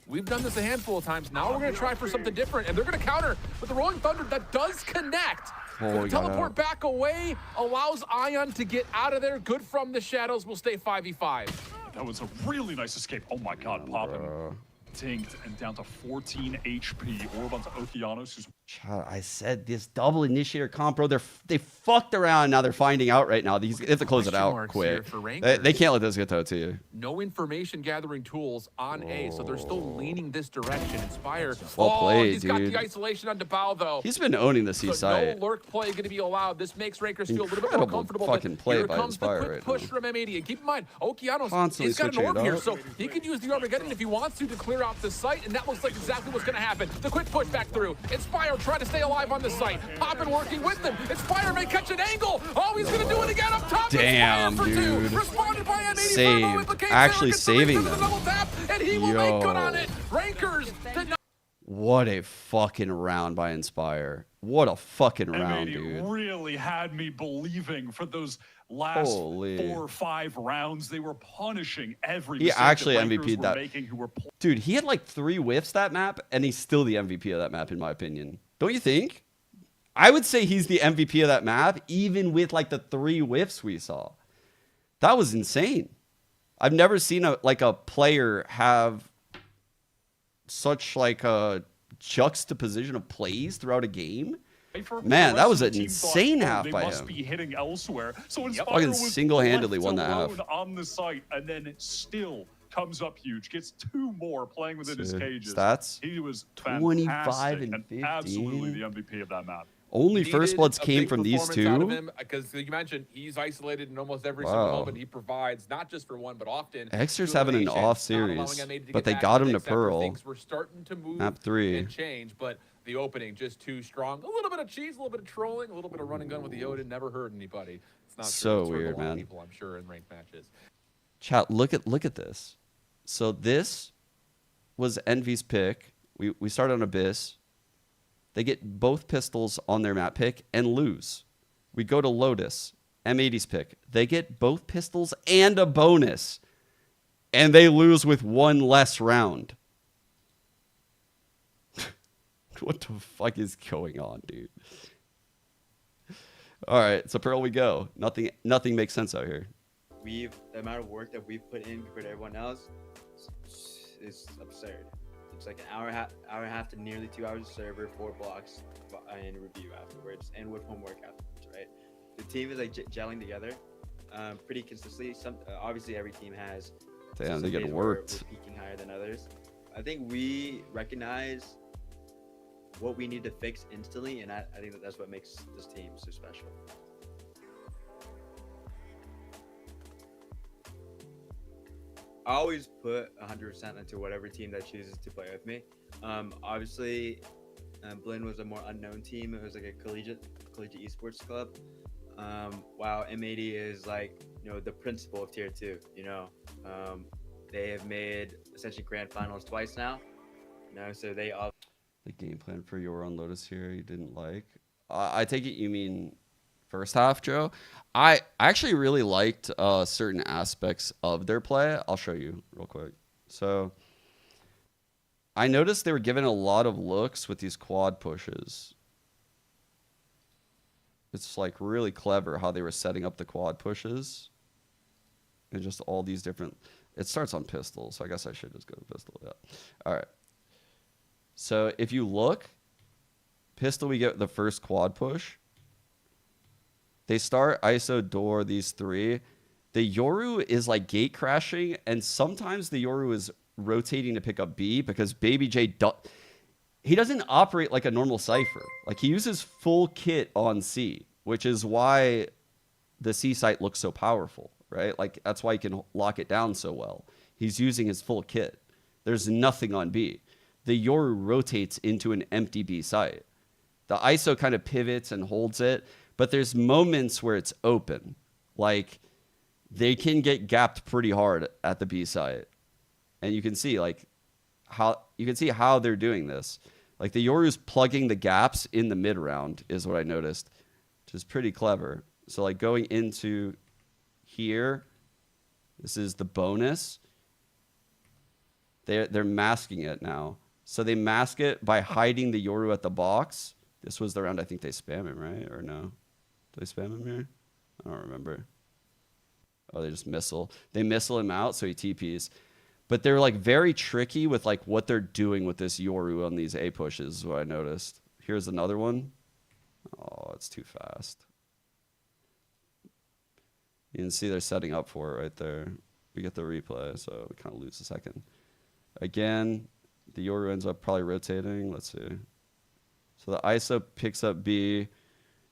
we've done this a handful of times. Now we're going to try for something different, and they're going to counter with the Rolling Thunder that does connect. Oh, The teleport back away allows Ion to get out of there. Good from the shadows. Will stay 5v5. That was a really nice escape. Oh my God, Poppin tinked and down to 14 HP. Orb onto Okianos, who's... I said this double initiator comp, bro. They fucked around. Now they're finding out right now. They have to close it out quick. They can't let this get to OT. No information gathering tools on A, so they're still leaning this direction. Inspire. Well played, he's got dude. the isolation on DeBao, though. He's been owning the C So site. no lurk play going to be allowed. This makes Rankers feel a little bit more Incredible comfortable. fucking but play here by comes Inspire the quick right push now. from M80. And keep in mind, Okianos, Constantly he's got an switching orb it here, up. so he can use the Armageddon if he wants to clear out the site, and that looks like exactly what's going to happen. The quick push back through. Inspire trying to stay alive on the site. Poppin working with them. Inspire may catch an angle. Oh, he's going to do it again up top. Damn, Inspire for dude. 2. Responded by M80. Save. Verbo implicates Actually Arrogance, the saving return to the them. double tap, and he will make good on it. Rankers did not. What a fucking round by Inspire. What a fucking round, M80 dude. really had me believing for those last Holy. 4 or 5 rounds. They were punishing every He mistake actually that Lakers MVP'd were that. making, who were Dude, he had like 3 whiffs that map, and he's still the MVP of that map, in my opinion. Don't you think? I would say he's the MVP of that map, even with like the 3 whiffs we saw. That was insane. I've never seen a player have such like a juxtaposition of plays throughout a game. Man, that was an insane half by They must him. be hitting elsewhere. So Inspire Fucking was single-handedly left won that half. alone on the site, and then it still comes up huge. Gets 2 more playing within his cages. Stats? He was 25 fantastic and 15. absolutely the MVP of that map. Only first Needed bloods a came big from these performance out of 2. him, because you mentioned he's isolated in almost every Wow. single moment he provides, not just for one, but often. Exer's two having an eliminations, off not series, allowing M80 to but get they back got in him the to mix after Pearl. Things were starting to move Map 3. and change, but the opening just too strong. A little bit of cheese, a little bit of trolling, a little bit of run and gun with the Odin. Never hurt anybody. It's not So true. It's hurt weird, a lot of man. People, I'm sure, in ranked matches. Chat, look at this. So this was Envy's pick. We started on Abyss. They get both pistols on their map pick and lose. We go to Lotus, M80's pick. They get both pistols and a bonus, and they lose with one less round. What the fuck is going on, dude? All right, so Pearl we go. Nothing makes sense out here. The amount of work that we've put in compared to everyone else is absurd. It's like an hour and a half to nearly 2 hours of server, 4 blocks, and review afterwards, and with homework afterwards, right? The team is like gelling together pretty consistently. Obviously every team has. Damn, they get worked. We're peaking higher than others. I think we recognize what we need to fix instantly, and I think that's what makes this team so special. I always put 100% into whatever team that chooses to play with me. Obviously, Blinn was a more unknown team. It was like a collegiate esports club. While M80 is like, the principal of tier 2, they have made essentially grand finals twice now. So they all. The game plan for your on Lotus here you didn't like. I take it you mean first half, Joe. I actually really liked certain aspects of their play. I'll show you real quick. So I noticed they were given a lot of looks with these quad pushes. It's like really clever how they were setting up the quad pushes. And just all these different. It starts on pistol, so I guess I should just go to pistol. Yeah. All right. So if you look, pistol, we get the first quad push. They start ISO door, these 3. The Yoru is like gate crashing, and sometimes the Yoru is rotating to pick up B because Baby J, he doesn't operate like a normal Cypher. Like he uses full kit on C, which is why the C site looks so powerful, right? Like that's why he can lock it down so well. He's using his full kit. There's nothing on B. The Yoru rotates into an empty B site. The ISO kind of pivots and holds it, but there's moments where it's open. Like they can get gapped pretty hard at the B site. And you can see how they're doing this. Like the Yoru's plugging the gaps in the mid round is what I noticed, which is pretty clever. So like going into here, this is the bonus. They're masking it now. So they mask it by hiding the Yoru at the box. This was the round I think they spam him, right? Or no? Did they spam him here? I don't remember. Oh, they just missile. They missile him out, so he TPs. But they're like very tricky with like what they're doing with this Yoru on these A pushes, is what I noticed. Here's another one. Oh, it's too fast. You can see they're setting up for it right there. We get the replay, so we kind of lose a second. Again, the Yoru ends up probably rotating. Let's see. So the ISO picks up B.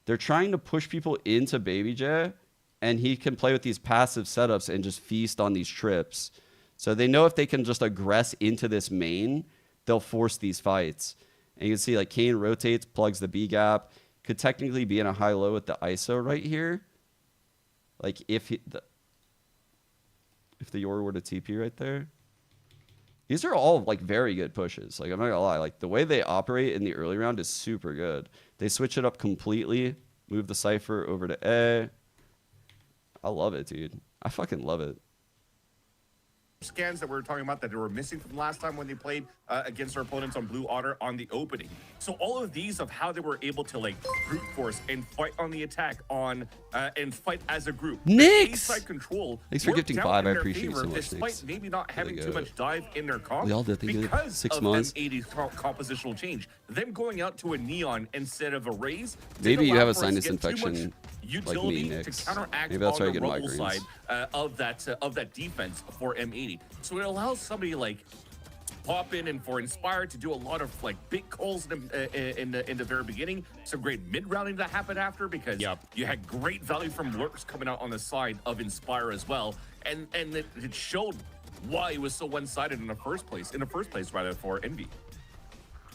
They're trying to push people into Baby J, and he can play with these passive setups and just feast on these trips. So they know if they can just aggress into this main, they'll force these fights. And you can see like Kane rotates, plugs the B gap. Could technically be in a high-low with the ISO right here. Like if the Yoru were to TP right there. These are all like very good pushes. Like I'm not gonna lie, like the way they operate in the early round is super good. They switch it up completely, move the Cypher over to A. I love it, dude. I fucking love it. Scans that we were talking about that they were missing from last time when they played against their opponents on Blue Otter on the opening. So all of these of how they were able to like brute force and fight on the attack on and fight as a group. Nyx! Side control. Thanks for gifting 5. I appreciate it so much. Despite Nyx. maybe not having too much dive in their comp. We all did. Because 6 of months. M80's compositional change. Them going out to a neon instead of a raise. Maybe you have a sinus sinus infection like me, to Nyx. counteract Maybe that's why I on the get Rumble migraines. side of that defense for M80. So it allows somebody like pop in and for Inspire to do a lot of like big calls in the very beginning. Some great mid rounding that happened after because you had great value from lurks coming out on the side of Inspire as well, and it showed why it was so one-sided in the first place rather for Envy.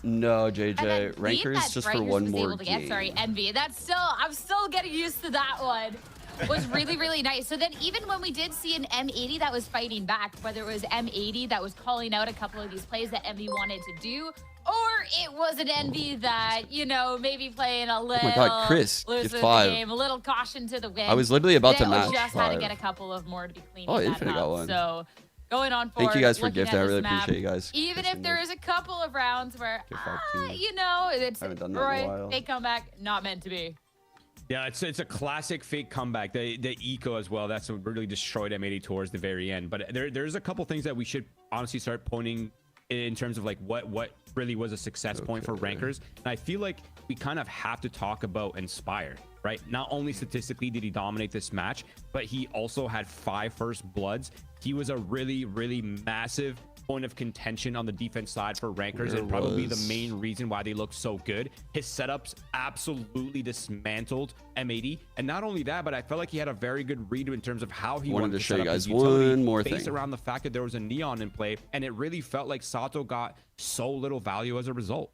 No, JJ. Rankers just for one more game. Sorry, Envy. I'm still getting used to that one. was really, really nice. So then even when we did see an M80 that was fighting back, whether it was M80 that was calling out a couple of these plays that Envy wanted to do, or it was an Envy that, you know, maybe playing a little Oh my God, Chris, loose gift with 5. the game, a little caution to the wind. I was literally about to They'll match just had to 5. get a couple of more to be cleaning Oh, that Infinite got up. one. So going on forward, Thank you guys for looking gifting. at I this really map, appreciate you guys. even if there is a couple of rounds where, Gift 5 too. you know, it's I haven't done that in a Roy, while. they come back, not meant to be. Yeah, it's a classic fake comeback. The eco as well. That's what really destroyed M80 towards the very end. But there's a couple things that we should honestly start pointing in terms of like what really was a success point for rankers. And I feel like we kind of have to talk about Inspire, right? Not only statistically did he dominate this match, but he also had 5 first bloods. He was a really, really massive point of contention on the defense side for rankers, and probably the main reason why they look so good. His setups absolutely dismantled M80, and not only that, but I felt like he had a very good read in terms of how he wanted to show set you up guys his utility one more based thing around the fact that there was a neon in play, and it really felt like Sato got so little value as a result.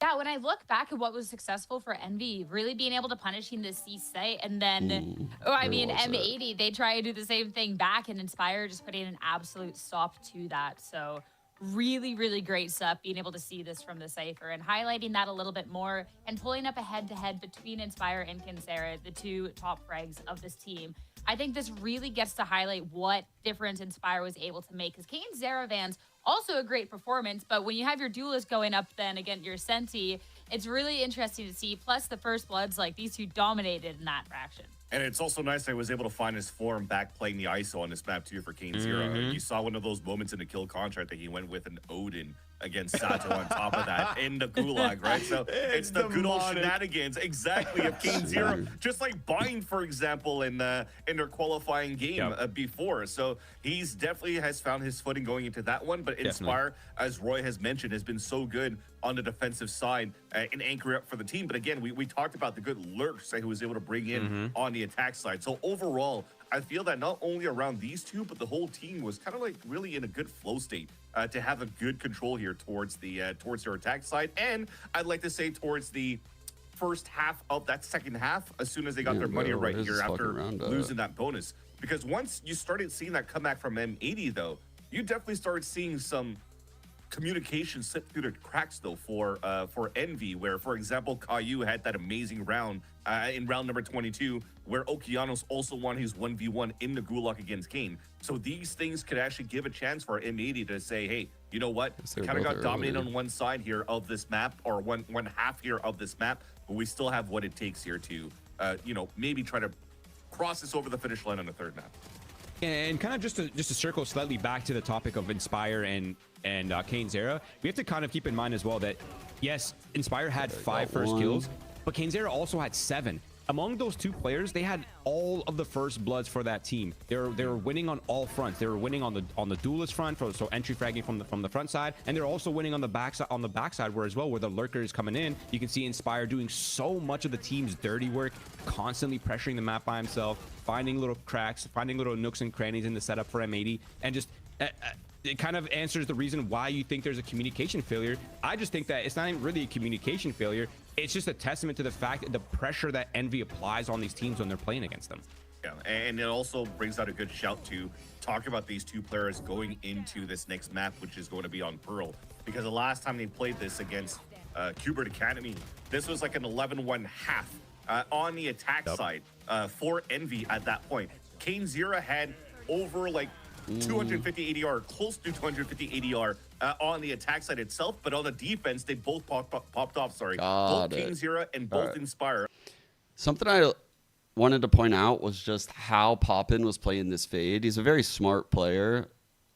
Yeah, when I look back at what was successful for Envy, really being able to punish him the C site, and then, I mean, M80, they try to do the same thing back, and Inspire just putting an absolute stop to that. So really, really great stuff being able to see this from the Cypher and highlighting that a little bit more and pulling up a head-to-head between Inspire and Kinsera, the 2 top frags of this team. I think this really gets to highlight what difference Inspire was able to make, because Kane Zeravan's also a great performance, but when you have your duelist going up then against your Senti, it's really interesting to see. Plus the first bloods, like these 2 dominated in that fraction. And it's also nice that he was able to find his form back playing the ISO on this map too for Kane Zero. You saw one of those moments in the kill contract that he went with an Odin against Sato on top of that in the Gulag, right? So it's the good old shenanigans, exactly, of Kane Zero. Just like Bind, for example, in their qualifying game before. So he's definitely has found his footing going into that one. But Inspire, as Roy has mentioned, has been so good on the defensive side in anchoring up for the team. But again, we talked about the good lurks that he was able to bring in on the attack side. So overall, I feel that not only around these 2, but the whole team was kind of like really in a good flow state to have a good control here towards their attack side. And I'd like to say towards the first half of that second half, as soon as they got their money right here after losing that bonus. Because once you started seeing that comeback from M80, though, you definitely started seeing some communication slip through the cracks though for Envy, where for example Caillou had that amazing round in round number 22 where Okeanos also won his 1v1 in the Gulag against Kane. So these things could actually give a chance for M80 to say, hey, you know what, we kind of got dominated on one side here of this map, or one half here of this map, but we still have what it takes here to you know, maybe try to cross this over the finish line on the third map. And kind of just to circle slightly back to the topic of Inspire and Kane Zera, we have to kind of keep in mind as well that yes, Inspire had 5 first kills, but Kane Zera also had 7. Among those 2 players, they had all of the first bloods for that team. They were winning on all fronts. They were winning on the duelist front, so entry fragging from the front side, and they're also winning on the backside where as well, where the lurker is coming in. You can see Inspire doing so much of the team's dirty work, constantly pressuring the map by himself, finding little cracks, finding little nooks and crannies in the setup for M80, and just it kind of answers the reason why you think there's a communication failure. I just think that it's not even really a communication failure. It's just a testament to the fact that the pressure that Envy applies on these teams when they're playing against them. Yeah, and it also brings out a good shout to talk about these 2 players going into this next map, which is going to be on Pearl. Because the last time they played this against QuBERT Academy, this was like an 11-1 half on the attack side for Envy at that point. Kane Zera had over like 250 ADR, close to 250 ADR on the attack side itself, but on the defense, they both popped off. Sorry, both Kane Zera and both Inspire. Something I wanted to point out was just how Poppin was playing this fade. He's a very smart player,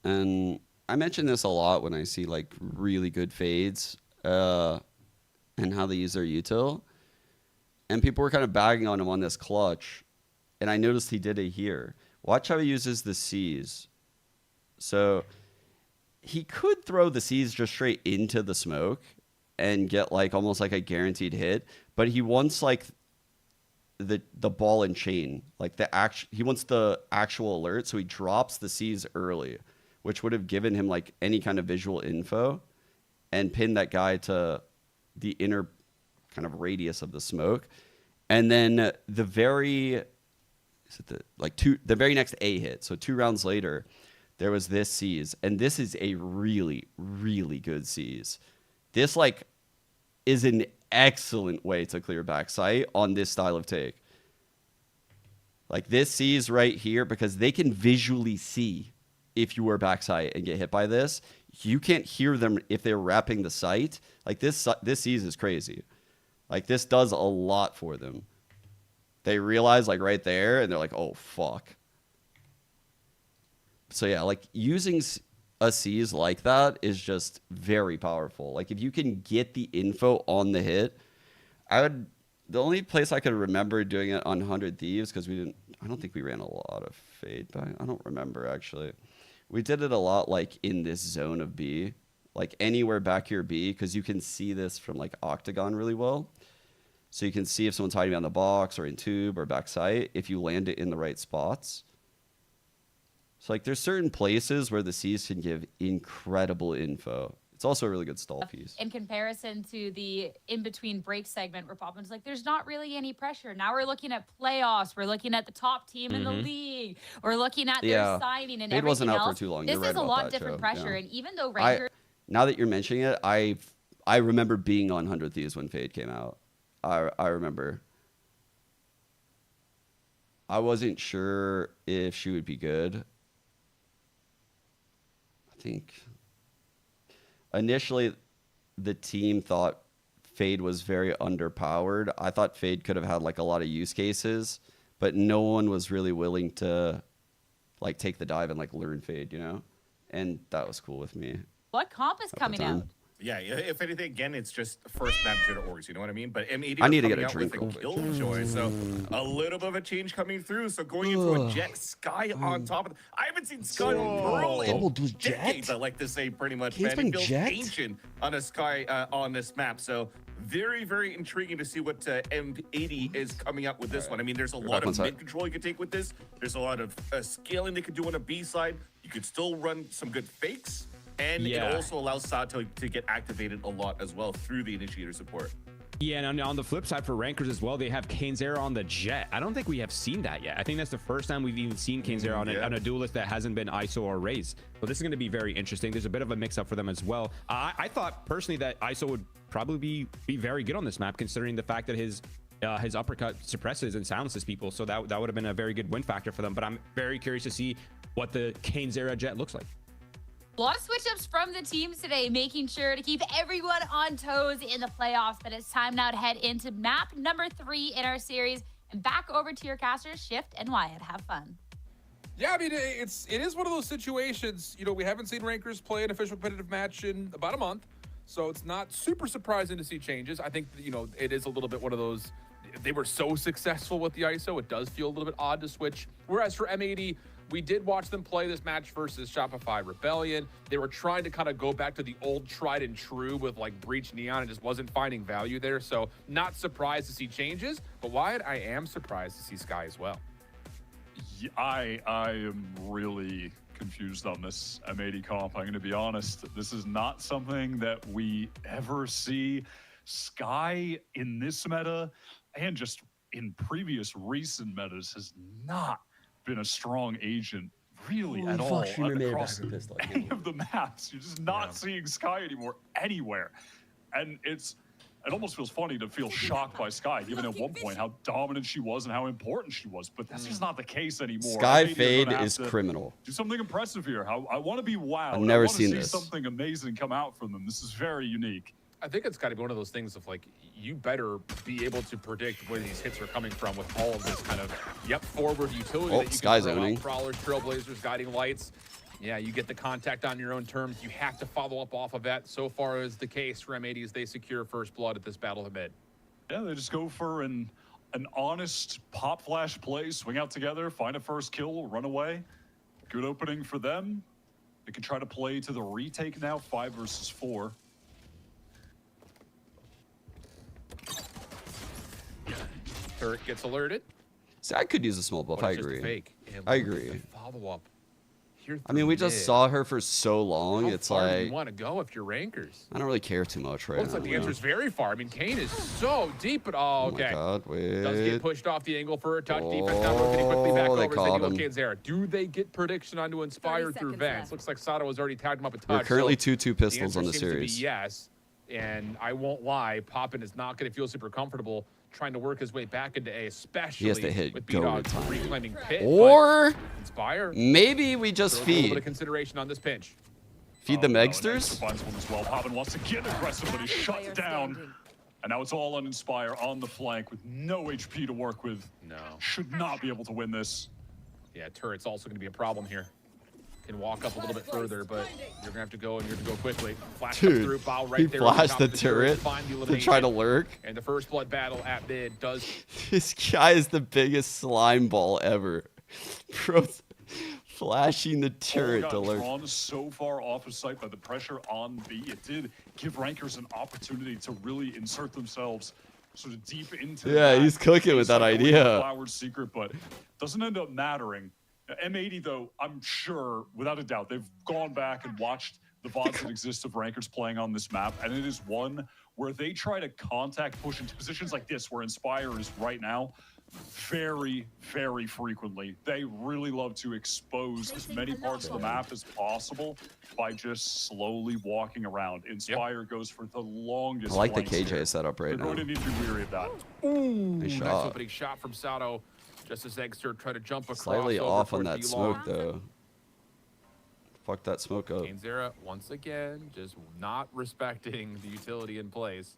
and I mention this a lot when I see like really good fades and how they use their util. And people were kind of bagging on him on this clutch, and I noticed he did it here. Watch how he uses the C's. So he could throw the C's just straight into the smoke and get like almost like a guaranteed hit, but he wants like the ball and chain, like he wants the actual alert, so he drops the C's early, which would have given him like any kind of visual info and pinned that guy to the inner kind of radius of the smoke. And then the very is it the very next A hit. So 2 rounds later, there was this C's, and this is a really, really good C's. This like is an excellent way to clear backside on this style of take. Like this C's right here, because they can visually see if you were backside and get hit by this. You can't hear them if they're wrapping the sight. Like this C's is crazy. Like this does a lot for them. They realize like right there, and they're like, oh fuck. So yeah, like using a C's like that is just very powerful. Like if you can get the info on the hit, the only place I could remember doing it on 100 Thieves, because I don't think we ran a lot of fade back. I don't remember actually. We did it a lot like in this zone of B, like anywhere back here B, because you can see this from like Octagon really well. So you can see if someone's hiding behind the box or in tube or backside if you land it in the right spots. So like there's certain places where the C's can give incredible info. It's also a really good stall piece. In comparison to the in-between break segment where Poppin's like, there's not really any pressure. Now we're looking at playoffs. We're looking at the top team in the league. We're looking at their signing and Fade everything wasn't out else. for too long. This You're right is a about lot that, different Joe. pressure. Yeah. And even though Rangers... Now that you're mentioning it, I remember being on 100 Thieves when Fade came out. I remember. I wasn't sure if she would be good. I think initially the team thought Fade was very underpowered. I thought Fade could have had like a lot of use cases, but no one was really willing to like take the dive and like learn Fade, you know? And that was cool with me. What comp is coming out? Yeah, if anything, again, it's just first map jitter, you know what I mean? But M80 I need to get coming a out drink with a real Killjoy, so a little bit of a change coming through. So going into a Jet Sky on top of I haven't seen Sky Pearl in decades, I like to say pretty much, man. It feels ancient on a Sky on this map. So very, very intriguing to see what M80 is coming out with this one. I mean, there's a lot of mid control you can take with this. There's a lot of scaling they could do on a B side. You could still run some good fakes. And it also allows Sato to get activated a lot as well through the initiator support. Yeah, and on the flip side for Rankers as well, they have Cainzera on the Jet. I don't think we have seen that yet. I think that's the first time we've even seen Cainzera on a duelist that hasn't been ISO or Raze. So this is going to be very interesting. There's a bit of a mix-up for them as well. I thought personally that ISO would probably be very good on this map, considering the fact that his uppercut suppresses and silences people. So that would have been a very good win factor for them. But I'm very curious to see what the Cainzera Jet looks like. A lot of switch-ups from the teams today, making sure to keep everyone on toes in the playoffs. But it's time now to head into map number 3 in our series. And back over to your casters, Shift and Wyatt. Have fun. Yeah, I mean, it is one of those situations, you know, we haven't seen Rankers play an official competitive match in about a month. So it's not super surprising to see changes. I think, you know, it is a little bit one of those, they were so successful with the ISO, it does feel a little bit odd to switch. Whereas for M80, we did watch them play this match versus Shopify Rebellion. They were trying to kind of go back to the old tried and true with like Breach Neon and just wasn't finding value there. So not surprised to see changes, but Wyatt, I am surprised to see Sky as well. Yeah, I am really confused on this M80 comp. I'm going to be honest. This is not something that we ever see. Sky in this meta and just in previous recent metas has not been a strong agent really at all across any of the maps. You're just not seeing Sky anymore anywhere. And it almost feels funny to feel shocked by Sky, given at one point how dominant she was and how important she was. But that's just not the case anymore. Sky Fade is criminal. Do something impressive here. I want to be wowed. I've never seen see this. Something amazing come out from them. This is very unique. I think it's got to be one of those things of like, you better be able to predict where these hits are coming from with all of this kind of, forward utility that you Sky's can throw owning. out. Prowlers, Trailblazers, Guiding Lights. Yeah, you get the contact on your own terms. You have to follow up off of that. So far is the case for M80 as they secure first blood at this battle of mid. Yeah, they just go for an honest pop flash play, swing out together, find a first kill, run away. Good opening for them. They can try to play to the retake now, 5 versus 4. Turret gets alerted. See, I could use a small buff. I agree. Fake. I agree. Follow up. here. I mean, we just mid. saw her for so long. How It's far do like you want to go if you're Rankers? I don't really care too much right Looks now. like the answer is very far. I mean, Kane is so deep, but Oh okay. my God, wait. Does get pushed off the angle for a touch. Defense now working quickly back Oh, they over. caught him. There. Do they get prediction onto Inspire through Vance? Looks like Sato has already tagged him up a touch. We're currently so 2-2 pistols the on answer the seems to be series. yes, and I won't lie. Poppin is not going to feel super comfortable trying to work his way back into A, especially He has to hit with go B-Dog to time. reclaiming pit. Or Inspire. maybe we just Throws a little bit of feed. consideration on this pinch. Feed the No, and Megsters? Extra finds one as well. Poppin wants to get aggressive, but he's shut down. And now it's all on Inspire on the flank with no HP to work with. No. Should not be able to win this. Yeah, turret's also going to be a problem here. Can walk up a little bit further, but you're going to have to go, and you're going to go quickly. Flash Dude, through, bow right he there on flashed top the of turret, turret find the to try to elimination. lurk. And the first blood battle at mid does. This guy is the biggest slime ball ever. Bro, flashing the turret got to lurk. drawn so far off of sight by the pressure on B. It did give Rankers an opportunity to really insert themselves sort of deep into Yeah, that. he's cooking with that Like going idea. Flower's secret, but doesn't end up mattering. M80 though, I'm sure, without a doubt, they've gone back and watched the VODs that exist of Rankers playing on this map, and it is one where they try to contact push into positions like this, where Inspire is right now, very, very frequently. They really love to expose as many parts of the map as possible by just slowly walking around. Inspire goes for the longest. I like the flanks KJ here. setup right They're now. going to need to be weary of that. Nice Nice shot. opening shot from Sato. Just as Exter tried to jump across. Slightly over off on towards that D-Long. smoke though. Fuck that smoke up. Kane Zera, once again, just not respecting the utility in place.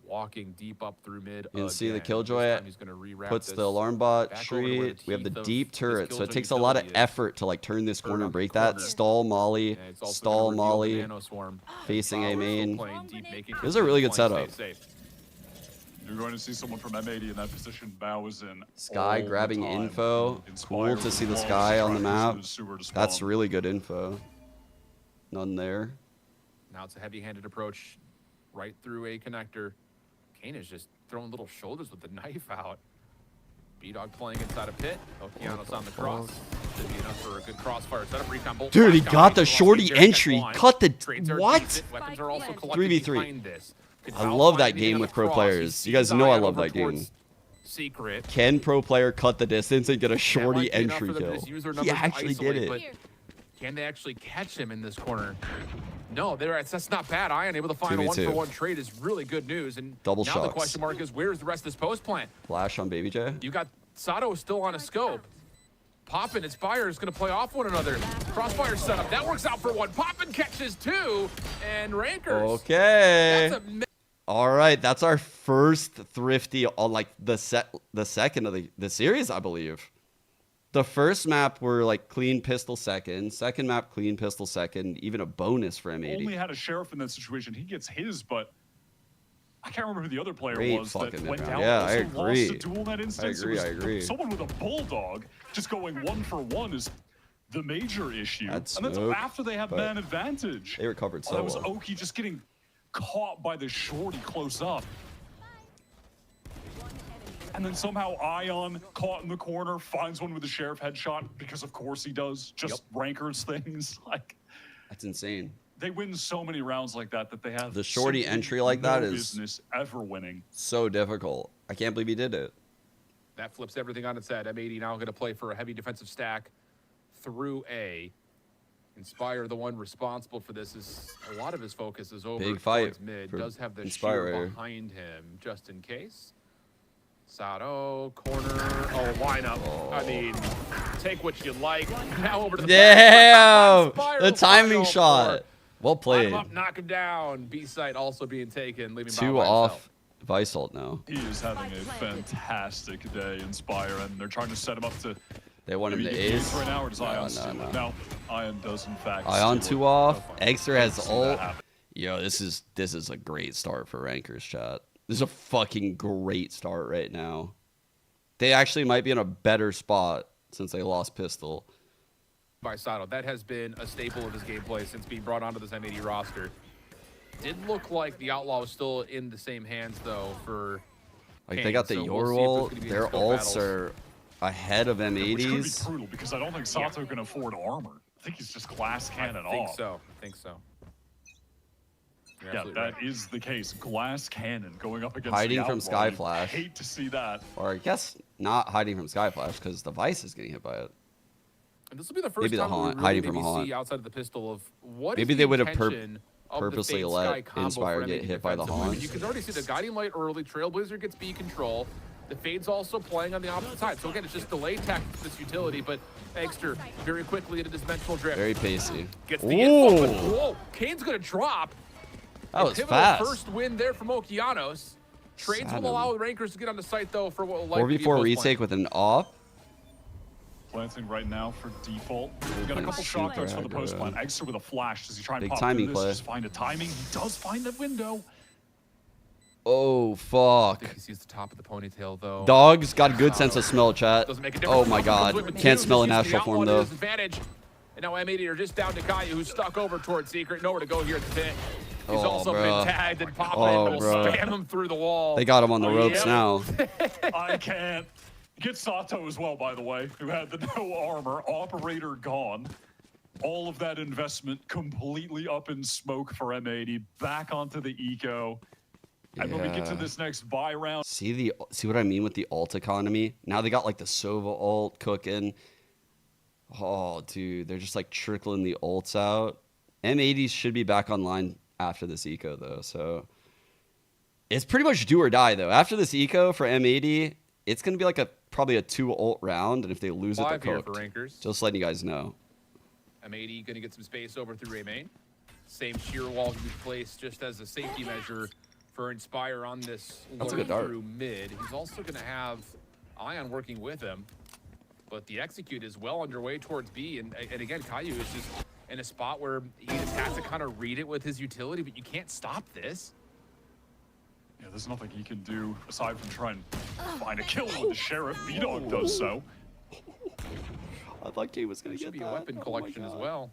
Walking deep up through mid. You can see the again. Killjoy This time he's gonna rewrap puts this the alarm bot back over to where treat. We have the teeth of deep this turret, so it Killjoy takes a lot of utility is. effort to like turn this corner Turn and up break the that. corner. Stall molly, And it's also stall gonna reveal the molly, Nano Swarm. facing A Power main. still playing deep, making This is a really good playing setup. safe. You're going to see someone from M80 in that position. Bao is in. Sky all the grabbing time. info. Inspire Cool to see the loves sky on the trying to map. use the sewer to That's spawn. really good info. None there. Now it's a heavy-handed approach right through a connector. Kane is just throwing little shoulders with the knife out. B-Dog playing inside a pit. Okeanos on the cross. Should be enough for a good crossfire setup. Recon bolt. Dude, he Flash got the combination shorty allows Kane to entry. catch one. Cut the Trades are what? decent. Weapons are also collected 3v3. behind this. Could I Val love find that anything game on with the pro cross? players. He You guys sees know I Ion love over that game. towards Secret. Can pro player cut the distance and get a That shorty might be enough entry for them to kill? just use their He numbers to actually did isolate, it. but can they actually catch him in this corner? No, that's not bad. Ion able to find a 2v2. 1-for-1 trade is really good news. And Double now the shots. question mark is, where's the rest of this post plant? Flash on Baby J. You got Sato still on a scope. Poppin' and Spire is going to play off one another. Crossfire setup. That works out for one. Poppin' catches two. And Rankers. Okay. That's a All right, that's our first thrifty on like the second of the series, I believe. The first map were like clean pistol second. Second map clean pistol second. Even a bonus for Only M80. had a sheriff in that situation. He gets his, but I can't remember who the other player Great was that fucking went mid-round. down. Yeah, also I lost agree. a duel in that instance. agree, It was I agree. Someone with a bulldog just going 1-for-1 is the major issue. That's and that's smoke, after they have but man advantage. They recovered so That was well. Oki just getting caught by the shorty close up. And then somehow Ion, caught in the corner, finds one with a sheriff headshot, because of course he does. Just Rankers things. Like, That's insane. they win so many rounds like that that they have The shorty simply entry like no that is- business ever winning. So difficult. I can't believe he did it. That flips everything on its head. M80 now going to play for a heavy defensive stack through A. Inspire, the one responsible for this, is a lot of his focus is over Big fight towards mid. for Does have the Inspire sheer here. behind him just in case. Sato, corner, lineup. I mean, take what you like. Now over to the Damn! Inspire The timing final shot. four. Well Line played. him up, knock him down. B site also being taken, leaving Two Bao by off himself. Visalt now. He is having a fantastic day, Inspire, and they're trying to set him up to They want him maybe to get ace. right now, or does Ion No, steal no, it? no. No, Ion does in fact Ion steal 2 it. off. Exer has See that ult. happen. Yo, this is a great start for Rankers, chat. This is a fucking great start right now. They actually might be in a better spot since they lost pistol. By Sato. That has been a staple of his gameplay since being brought onto this M80 roster. Did look like the Outlaw was still in the same hands, though, for Like Kane, they got the so Yor we'll see if there's ult. gonna be Their any skill ults battles. are ahead of Which could be M80s. brutal, because I don't think Sato can afford armor. think he's just glass cannon I think off. so. I think so. You're Yeah, absolutely that right. is the case. Glass cannon going up against Hiding the from Outlaw. You Skyflash. hate to see that. Or I guess not hiding from Skyflash because the Vice is getting hit by it. And this will be the first Maybe the time we haunt, really hiding from maybe a haunt. see outside of the pistol of what Maybe is they the would have intention of the purposely Fade let Sky combo Inspire for get M80 hit by the defensively. I mean, haunt. you can already see the guiding light early. Trailblazer gets B control. The Fade's also playing on the opposite side. So again, it's just delay tactics for this utility, but Eggster very quickly into dimensional drift. Very pacey. Gets the info, but Ooh, whoa, Kane's gonna drop. that was Pivotal fast. first win there from Okeanos. Trades will Saturn. allow the Rankers to get on the site though for what will likely be a 4v4 post retake with an op. Planting right now for default. We've got a gonna couple shoot shot throws for the aggro. post plant. Eggster with a flash. Does he try and Big pop timing through this? play. Just find a timing. He does find the window. Oh, I fuck. think he sees the top of the ponytail though. Dogs got a good sense of smell, chat. Doesn't make a difference. Oh my god. Comes with Can't two, smell a just using the natural form outlaw to though. his advantage. And now M80 are just down to Kaya, who's stuck over towards Secret. Nowhere to go here at the pit. He's Oh, also bruh. been tagged and popping Oh, and will bruh. spam him through the wall. They got him on the ropes Yep. now. I can't. Get Sato as well, by the way, who had the no armor. Operator gone. All of that investment completely up in smoke for M80. Back onto the eco. And when we get to Yeah. this next buy round, See what I mean with the alt economy? Now they got like the Sova alt cooking. Oh, dude, they're just like trickling the ults out. M80s should be back online after this eco though, so it's pretty much do or die though. After this eco for M80, it's gonna be like probably a 2 ult round, and if they lose it, they're 5 here cooked. for Rankers. Just letting you guys know. M80 going to get some space over through Ray Main. Same shear wall to be placed just as a safety measure for Inspire on this That's a low good dart. through mid. He's also going to have Ion working with him, but the execute is well underway towards B. And again, Caillou is just in a spot where he just has to kind of read it with his utility, but you can't stop this. yeah, there's nothing he can do aside from try and find a kill with the sheriff. B-Dog does so. I thought Kane was gonna There should get be that. a weapon Oh my collection as God. well.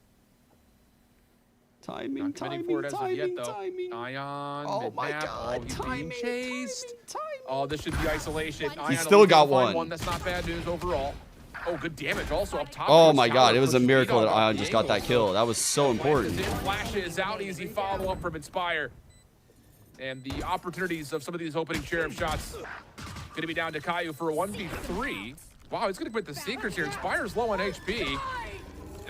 Timing, Not committing timing, for it as of timing, yet, though. timing. Ion, Oh mid my map. God, He's timing, being chased. timing. Oh, this should be isolation. Ion still only got gonna find one. That's not bad news overall. Oh, good damage also up top. Oh towards my tower, god, it was a pushes miracle that B-Dog off Ion the just got that angle. kill. That was so Wentz important. is in, flashes out, easy follow-up from Inspire. And the opportunities of some of these opening sheriff shots going to be down to Caillou for a 1v3. Wow, he's going to put the Seekers here. Inspire's low on HP.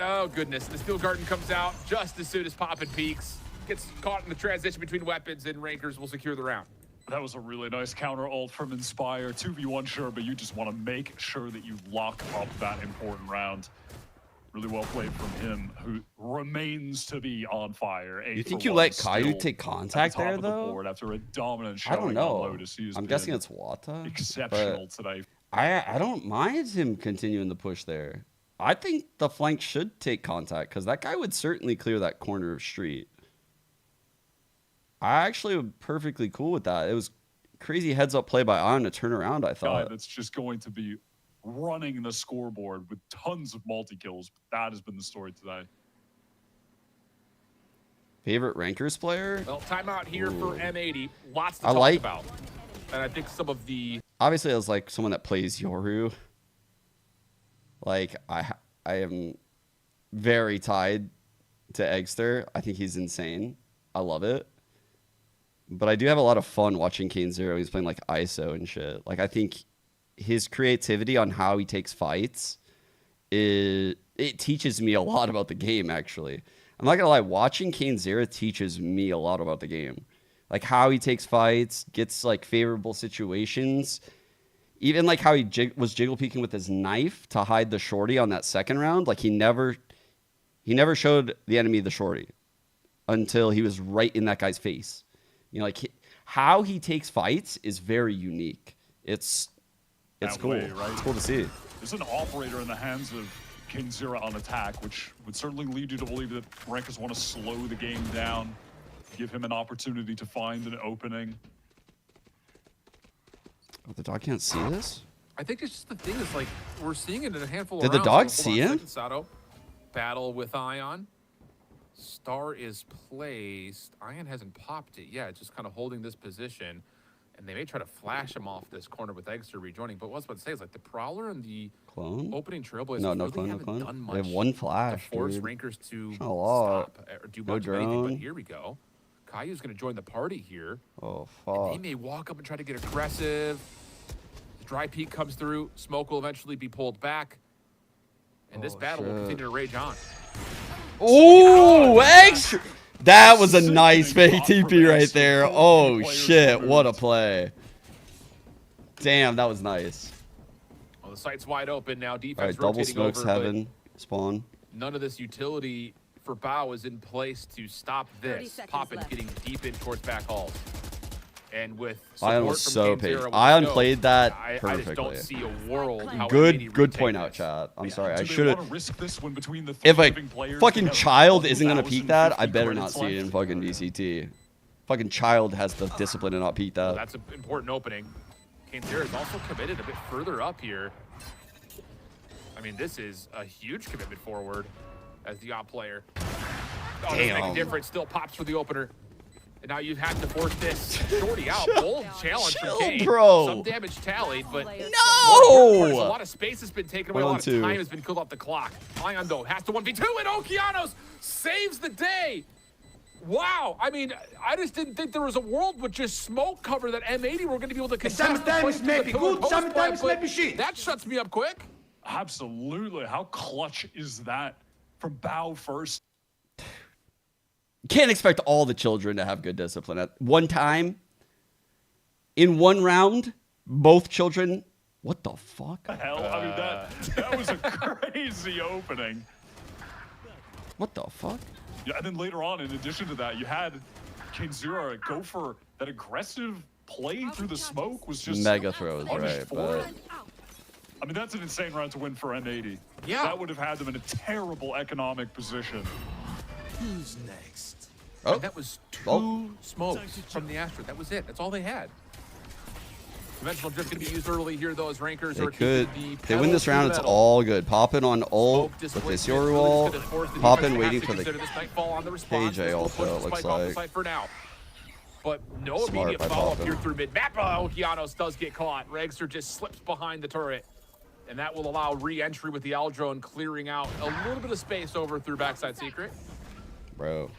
Oh, goodness. The Steel Garden comes out just as soon as Poppin peaks. Gets caught in the transition between weapons, and Rankers will secure the round. That was a really nice counter ult from Inspire. 2v1 sure, but you just want to make sure that you lock up that important round. Really well played from him, who remains to be on fire. You think you let Caillou take contact there, though? Board after a dominant I don't showing know. on Lotus. He's I'm guessing been it's Wata. exceptional but today. I don't mind him continuing the push there. I think the flank should take contact because that guy would certainly clear that corner of street. I actually am perfectly cool with that. It was crazy heads up play by Ion to turn around, I Guy thought. that's just going to be running the scoreboard with tons of multi-kills. That has been the story today. Favorite Rankers player? Well, timeout here for M80. Lots to I talk like- about. And I think some of the... Obviously, as like someone that plays Yoru, like I am very tied to Eggster. I think he's insane. I love it. But I do have a lot of fun watching Kane Zero. He's playing like ISO and shit. Like I think his creativity on how he takes fights it teaches me a lot about the game. Actually, I'm not gonna lie. Watching Kane Zero teaches me a lot about the game. Like how he takes fights, gets like favorable situations. Even like how he was jiggle peeking with his knife to hide the shorty on that second round. Like he never showed the enemy the shorty until he was right in that guy's face. You know, like how he takes fights is very unique. It's cool. Way, right? It's cool to see. There's an operator in the hands of King Zero on attack, which would certainly lead you to believe that Rankers want to slow the game down, give him an opportunity to find an opening. Oh, the dog can't see this? I think it's just the thing is like we're seeing it in a handful Did of the rounds. dog Hold on see a him? second, Sato. Battle with Ion. Star is placed. Ion hasn't popped it yet, just kind of holding this position. And they may try to flash him off this corner with Eggster rejoining. But what I was about to say is like the Prowler and the Clone? opening Trailblazers No really clone, no haven't clone. done They have much one to flash, force dude. Rankers to Not a lot. stop or do No much of anything. But drone. here we go. Kayu's going to join the party here. Oh, And they fuck. may walk up and try to get aggressive. The dry peak comes through. Smoke will eventually be pulled back. And this battle will shit. continue to rage on. Ooh, extra. That was a nice fake TP right there. Oh, shit. What a play. Damn, that was nice. Well, the site's wide open now. All right, Defense double rotating smokes over, but heaven. Spawn. none of this utility for Bao is in place to stop 30 this. seconds Poppin left. getting deep in towards back halls. And with Ion support was from so Game patient. Zero with Ion Snow, played that I just don't perfectly. see a world how Good M80 good retake point out, this. chat. I'm sorry. I Do they should have. wanna risk this when between the If three a living players fucking have child isn't going to peek that, I 1,050 better not credits see it in left? fucking DCT. Fucking child has the discipline to not peek Well, that. that's an important opening. Game Zero is also committed a bit further up here. I mean, this is a huge commitment forward as the op player. Oh, doesn't make a Damn. difference. Still pops for the opener. And now you've had to force this shorty out. Bold challenge chill, from Kane. bro. Some damage tallied, but No! a lot of space has been taken away. A 1 on lot 2. of time has been killed off the clock. Ion, though, has to 1v2, and Okeanos saves the day. Wow. I mean, I just didn't think there was a world with just smoke cover that M80 were going to be able to contest. Sometimes maybe good, sometimes maybe shit. That shuts me up quick. Absolutely. How clutch is that from Bao first? Can't expect all the children to have good discipline. At one time, in one round, both children. What the fuck? Hell, I mean, that was a crazy opening. What the fuck? Yeah, and then later on, in addition to that, you had Kenzura go for that aggressive play through the smoke was just Mega throws, punished right? for But it. I mean, that's an insane round to win for M80. Yeah. That would have had them in a terrible economic position. Who's next? oh, And that was two Oh. smokes from the Astro. That was it. That's all they had. Conventional drift going to be used early here, though, as Rankers they are could. keeping the If they win this pedal to round, the it's metal. all good. Popping on ult Smoke with displacement this really Yoru wall. gonna force the Popping defense to waiting have for to the consider this Nightfall on the response. KJ This will also, push the it looks spike off the like. site for now. But no Smart immediate by follow-up Poppin. here through mid-map. Okeanos does get caught. Regster just slips behind the turret. And that will allow re-entry with the Aldrone clearing out a little bit of space over through backside secret. bro.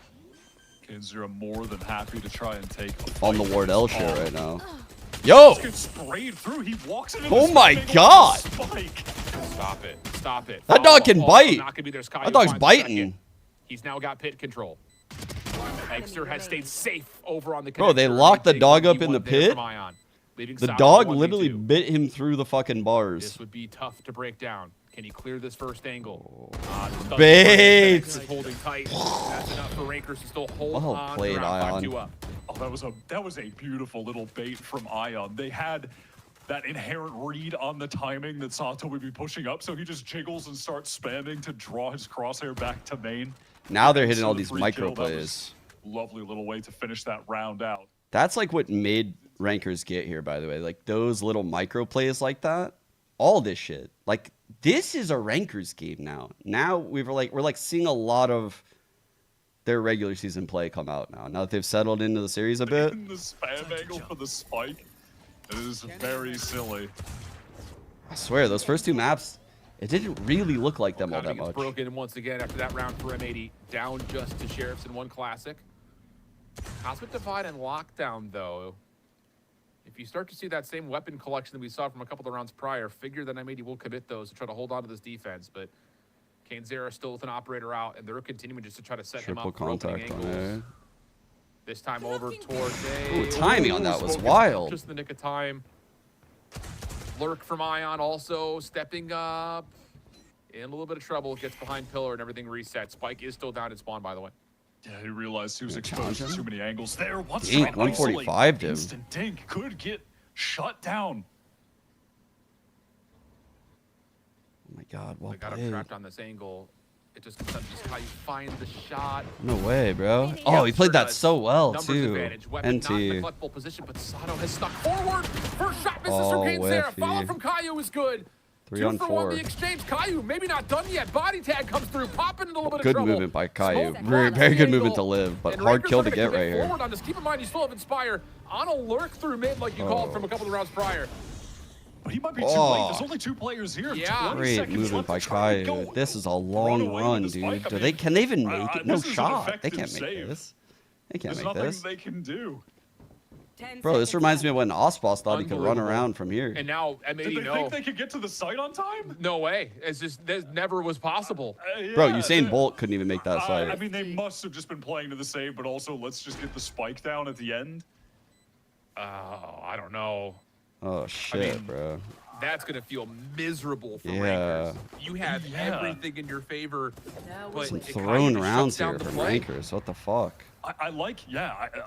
Kenzura more than happy to try and take a On the fight Wardell with shit Paul. right now. Yo! Gets sprayed through. He walks into Oh the my spike God! with a spike. Stop it. Stop it. That dog can Follow-up bite. also not gonna be there. Sky That dog's finds the second. biting. He's now got pit control. Eggster has stayed safe over on the Bro, they connector. locked the Big dog up in 1v1 the there pit. from Ion, leaving The Sato dog 1v2. literally bit him through the fucking bars. This would be tough to break down. Can he clear this first angle? Bait. Is holding tight. That's enough for Rankers to still hold Well on. played, to round Ion. 5-2 up. Oh, that was a beautiful little bait from Ion. They had that inherent read on the timing that Sato would be pushing up, so he just jiggles and starts spamming to draw his crosshair back to main. Now they're hitting So all the these free micro kill, that was plays. Lovely little way to finish that round out. That's like what made Rankers get here, by the way. Like those little micro plays like that. All this shit. Like this is a Rankers game now. Now we're like seeing a lot of their regular season play come out now. Now that they've settled into the series a bit. In the spam angle for the spike, it is very silly. I swear, those first two maps, it didn't really look like them all that Gets much. broken once again after that round for M80. Down just to Sheriffs in one classic. Cosmic Divide and Lockdown, though. If you start to see that same weapon collection that we saw from a couple of rounds prior, figure that M80 will commit those to try to hold on to this defense. But Kenzera still with an operator out, and they're continuing just to try to set him Triple up for opening contact on angles. A. This time over towards A. Ooh, timing on that was Smoke is wild. Just in the nick of time. Lurk from Ion also stepping up. In a little bit of trouble, gets behind Pillar and everything resets. Spike is still down at spawn, by the way. Yeah, he realized he was exposed to challenge too many angles there. Once Dink, that 145'd him. instant dink could get shut down. Oh my god, well They got him played. trapped on this angle. It just comes down to just how you find the shot. No way, bro. Oh, he played that so well, Numbers too. advantage. Weapon not in a NT. neglectful position, but Sato has snuck forward. First shot misses Oh, from Kenzera. Follow whiffy. from Caillou is good. 3 on 2 for 4. 1 the exchange. Caillou, maybe not done yet. Body tag comes through, popping into a little bit Good of trouble. movement by Caillou. Smoke Very, blocks very the good movement angle, to live, but and hard Rangers kill are to gonna get commit right here. forward on this. Keep in mind, you still have Inspire on a lurk through mid like you called from a couple of rounds prior. But he might be too late. There's only 2 players here. Yeah. 20 Great seconds movement left by to try and Caillou. go This is a run long away run, with the dude. spike. I Do mean, they? Can they even make it? No this is an shot. They effective can't make save. this. They can't There's make nothing this. they can do. Bro, this reminds me of when Osboss thought he could run Unbelievable. around from here. And now Did M80 they think they could get to the site on time? No way. It's just that never was possible. Bro, Yeah, Usain Bolt couldn't even make that site. I mean, they must have just been playing to the save, but also let's just get the spike down at the end. I don't know. Oh shit, mean, bro. That's gonna feel miserable for Yeah. Rankers. You have everything in your favor, but Some it kinda thrown just rounds shuts down here the from play. Rankers. What the fuck? I like,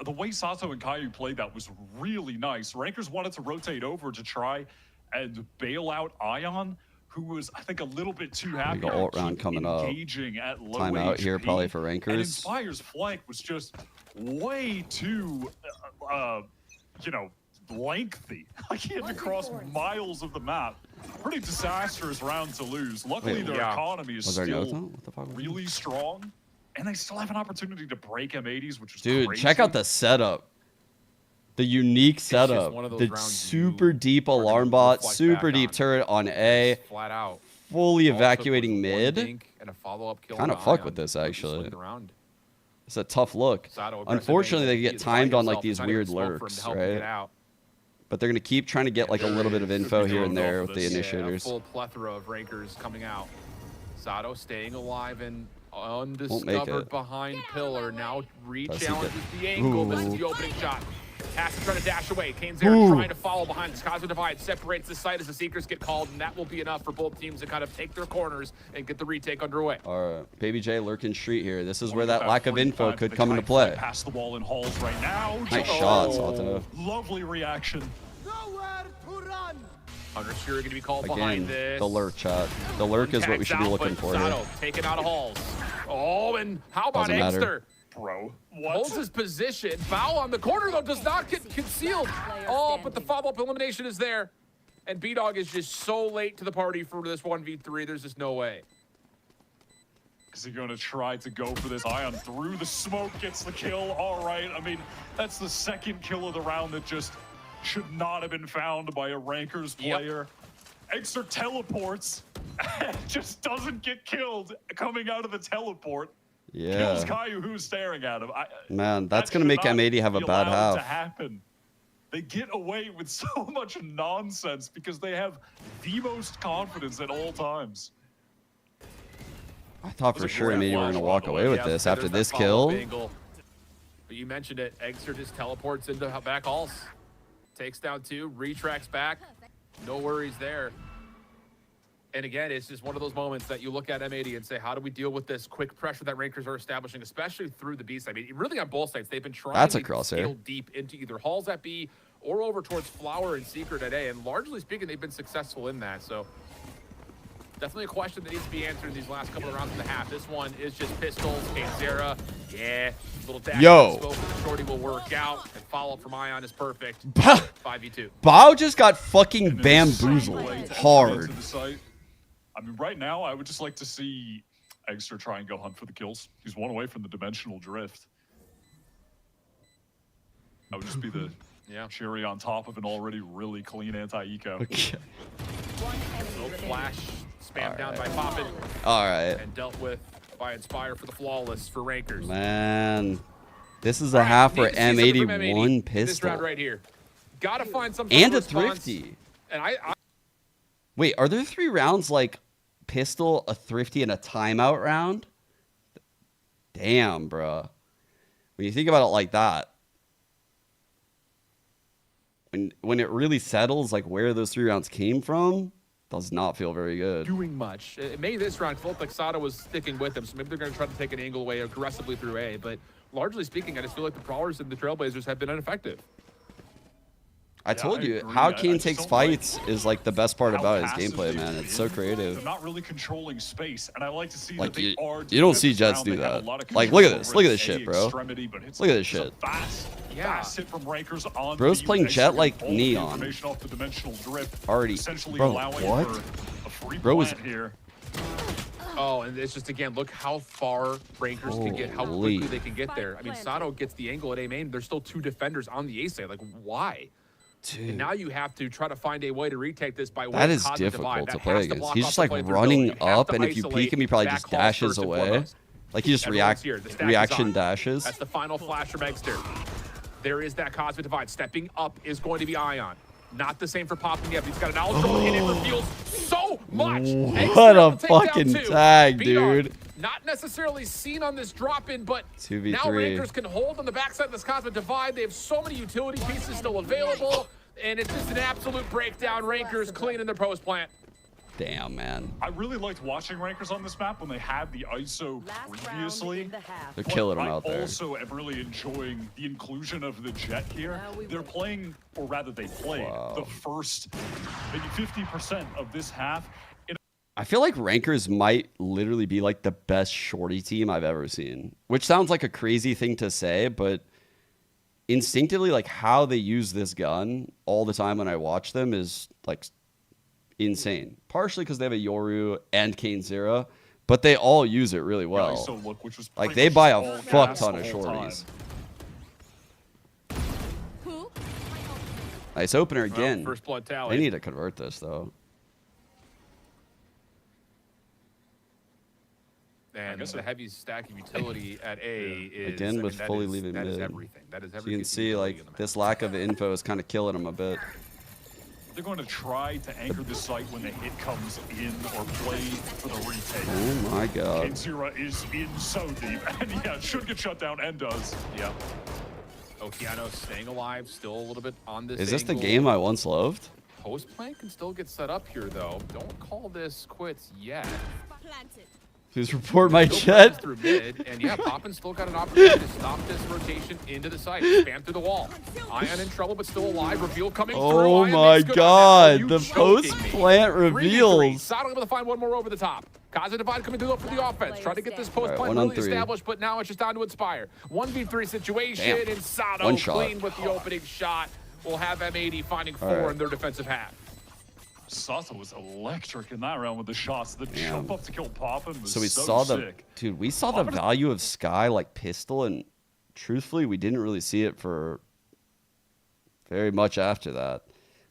the way Sato and Caillou played that was really nice. Rankers wanted to rotate over to try and bail out Ion, who was, I think, a little bit too happy. Big ult round coming up. Engaging at low Timeout here HP, probably for And Rankers. Inspire's flank was just way too, you know, lengthy. Like he had to cross miles of the map. Pretty disastrous round to lose. Luckily, Wait, their economy is Was there no still thought? What the fuck was really strong, and they still have an opportunity to break M80s, which is Dude, crazy. check out the setup. The unique setup. one of those The rounds super you deep are gonna alarm bot, reflect super back deep on. turret on A, Flat out. fully All it took evacuating was one mid. dink and a follow-up kill Kind on of fuck Ion. with this, Really actually. swinging around. It's a tough look. Sato aggressive Unfortunately, they angle. get He's timed playing on like himself, these not even weird smoke for him to lurks, help him get right? out. But they're gonna keep trying to get like a little bit of info here and there with the Yeah, a initiators. full plethora of Rankers coming out. Sato staying alive and Won't make undiscovered it. behind Pillar. Now Does he re-challenges get- the angle. Misses Ooh. the opening shot. Cass is trying to dash away. Kane's there trying to follow behind. This Cosmic Divide separates the site as the Seekers get called, and that will be enough for both teams to kind of take their corners and get the retake underway. All right, Baby J lurking street here. This is where About that lack of 45 info could the come into kite play. fly past the wall in halls right now. Nice Just- shot, Sato. Lovely reaction. Hunter's Fury going to be called behind Again, this. the lurk chat. The lurk is what we should be Tags out, looking but for here. Sato taken out of Halls. Oh, and how about Doesn't matter. Exter? Bro, Holds what? his position. Foul on the corner, though, does not get concealed. Oh, but the follow-up elimination is there. And B-Dog is just so late to the party for this 1v3. There's just no way. Is he going to try to go for this? Ion through the smoke, gets the kill. All right. I mean, that's the second kill of the round that just should not have been found by a Rankers player. Exer teleports and just doesn't get killed coming out of the teleport. Kills Yeah, Caillou, who's staring at him. man, that's That gonna should make not M80 have a be bad allowed half. to happen. They get away with so much nonsense because they have the most confidence at all times. I thought for sure M80 were gonna walk away with Yeah, this there's after that this follow-up kill. angle. But you mentioned it. Exter just teleports into back halls. Takes down 2, retracts back. No worries there. And again, it's just one of those moments that you look at M80 and say, how do we deal with this quick pressure that Rankers are establishing, especially through the B side? I mean, really on both sides, they've been trying That's a to crosshair. scale deep into either halls at B or over towards Flower and Secret at A. And largely speaking, they've been successful in that. So definitely a question that needs to be answered in these last couple of rounds in the half. This one is just pistols, Zera. Yeah, little dash. Yo. Smoke with the shorty will work out. And follow-up from Ion is perfect. 5v2. Bao just got fucking And then the bamboozled site hard. into the site. I mean, right now, I would just like to see Exter try and go hunt for the kills. He's one away from the dimensional drift. That would just be the cherry on top of an already really clean anti-eco. Okay. No flash, spammed down by Poppin. All right, And dealt with by Inspire for the flawless for Rankers. man. This is a half where Need to see something from M80 M80 one in this pistol round right here. Gotta find some and a response. thrifty. And I Wait, are there 3 rounds like pistol, a thrifty, and a timeout round? Damn, bro. When you think about it like that, when it really settles, like where those 3 rounds came from, does not feel very good. doing much. Maybe this round felt like Sato was sticking with him, so maybe they're going to try to take an angle away aggressively through A. But largely speaking, I just feel like the Prowlers and the Trailblazers have been ineffective. I told I you, agree. how I Kane just takes don't like fights is like the best part how about his passive gameplay, they've man. It's so been. creative. They're not really controlling space, and I like to see Like that they are. you don't doing see this Jets round. do They have a that. lot of Like, look at control this. over Look at the this shit, A bro. extremity, but it's Look at a- this it's a shit. Fast hit from Rankers on Bro's the playing Exter Jet like getting all the Neon. information off the dimensional drift, Already. essentially Bro, allowing what? for a Free Bro was plant here. Oh, and it's just, again, look how far Rankers can get, how Holy. quickly they can get there. I mean, Sato gets the angle at A main. There's still 2 defenders on the A side. Like, why? Dude. And now you have to try to find a way to retake this by way That of is Cosmic difficult Divide. to That play has to against. block He's off just the like playability. running You have up, to and if you isolate peek him, he probably back just calls dashes first and away. foremost. Like he just Everyone's here. The stack is reaction on. dashes. That's the final flash from Egster. There is that Cosmic Divide. Stepping up is going to be Ion. Not the same for popping yet. He's got an Alstrom and it reveals so much. What a fucking tag, dude. Not necessarily seen on this drop-in, but 2v3. now Rankers can hold on the backside of this Cosmic Divide. They have so many utility pieces still available, and it's just an absolute breakdown. Rankers cleaning their post plant. Damn, man. I really liked watching Rankers on this map when they had the ISO previously. They're killing them I out there. also am really enjoying the inclusion of the Jet here. They're playing, or rather they played, the first maybe 50% of this half. I feel like Rankers might literally be like the best shorty team I've ever seen, which sounds like a crazy thing to say, but instinctively, like how they use this gun all the time when I watch them is like insane. Partially because they have a Yoru and Kane Zera, but they all use it really well. ISO look, which was Like they buy a fuck ton of shorties. Nice opener again. Well, first blood tally. They need to convert this though. And the heavy stack of utility at A is Again with fully leaving that mid. is everything. That is So everything. you can see like this lack of info is kind of killing them a bit. They're going to try to anchor the site when the hit comes in or play for the retake. Oh my god. Kane is in so deep, and yeah, should get shut down and does. Yep. Okeano staying alive, still a little bit on this. Is this the angle. game I once loved? Post plant can still get set up here, though. Don't call this quits yet. Please report my Still jet. pushes through mid, and yeah, Poppin still got an opportunity to stop this rotation into the site. Spam through the wall. Ion in trouble, but still alive. Reveal coming through. Oh Ion my makes good on that. Are you god, the joking post me? plant 3v3. reveals. Sato able to find one more over the top. Kaza Divide coming through for the offense. Try to get this post Alright, plant 1 on really 3. established, but now it's just down to Inspire. 1v3 situation, Damn. and Sato One shot. clean with the opening shot. We'll have M80 finding 4 Alright. in their defensive half. Sato was electric in that round with the shots. The Damn. jump up to kill Poppin was So we so saw the sick. dude, we saw the value of Sky like pistol, and truthfully we didn't really see it for very much after that.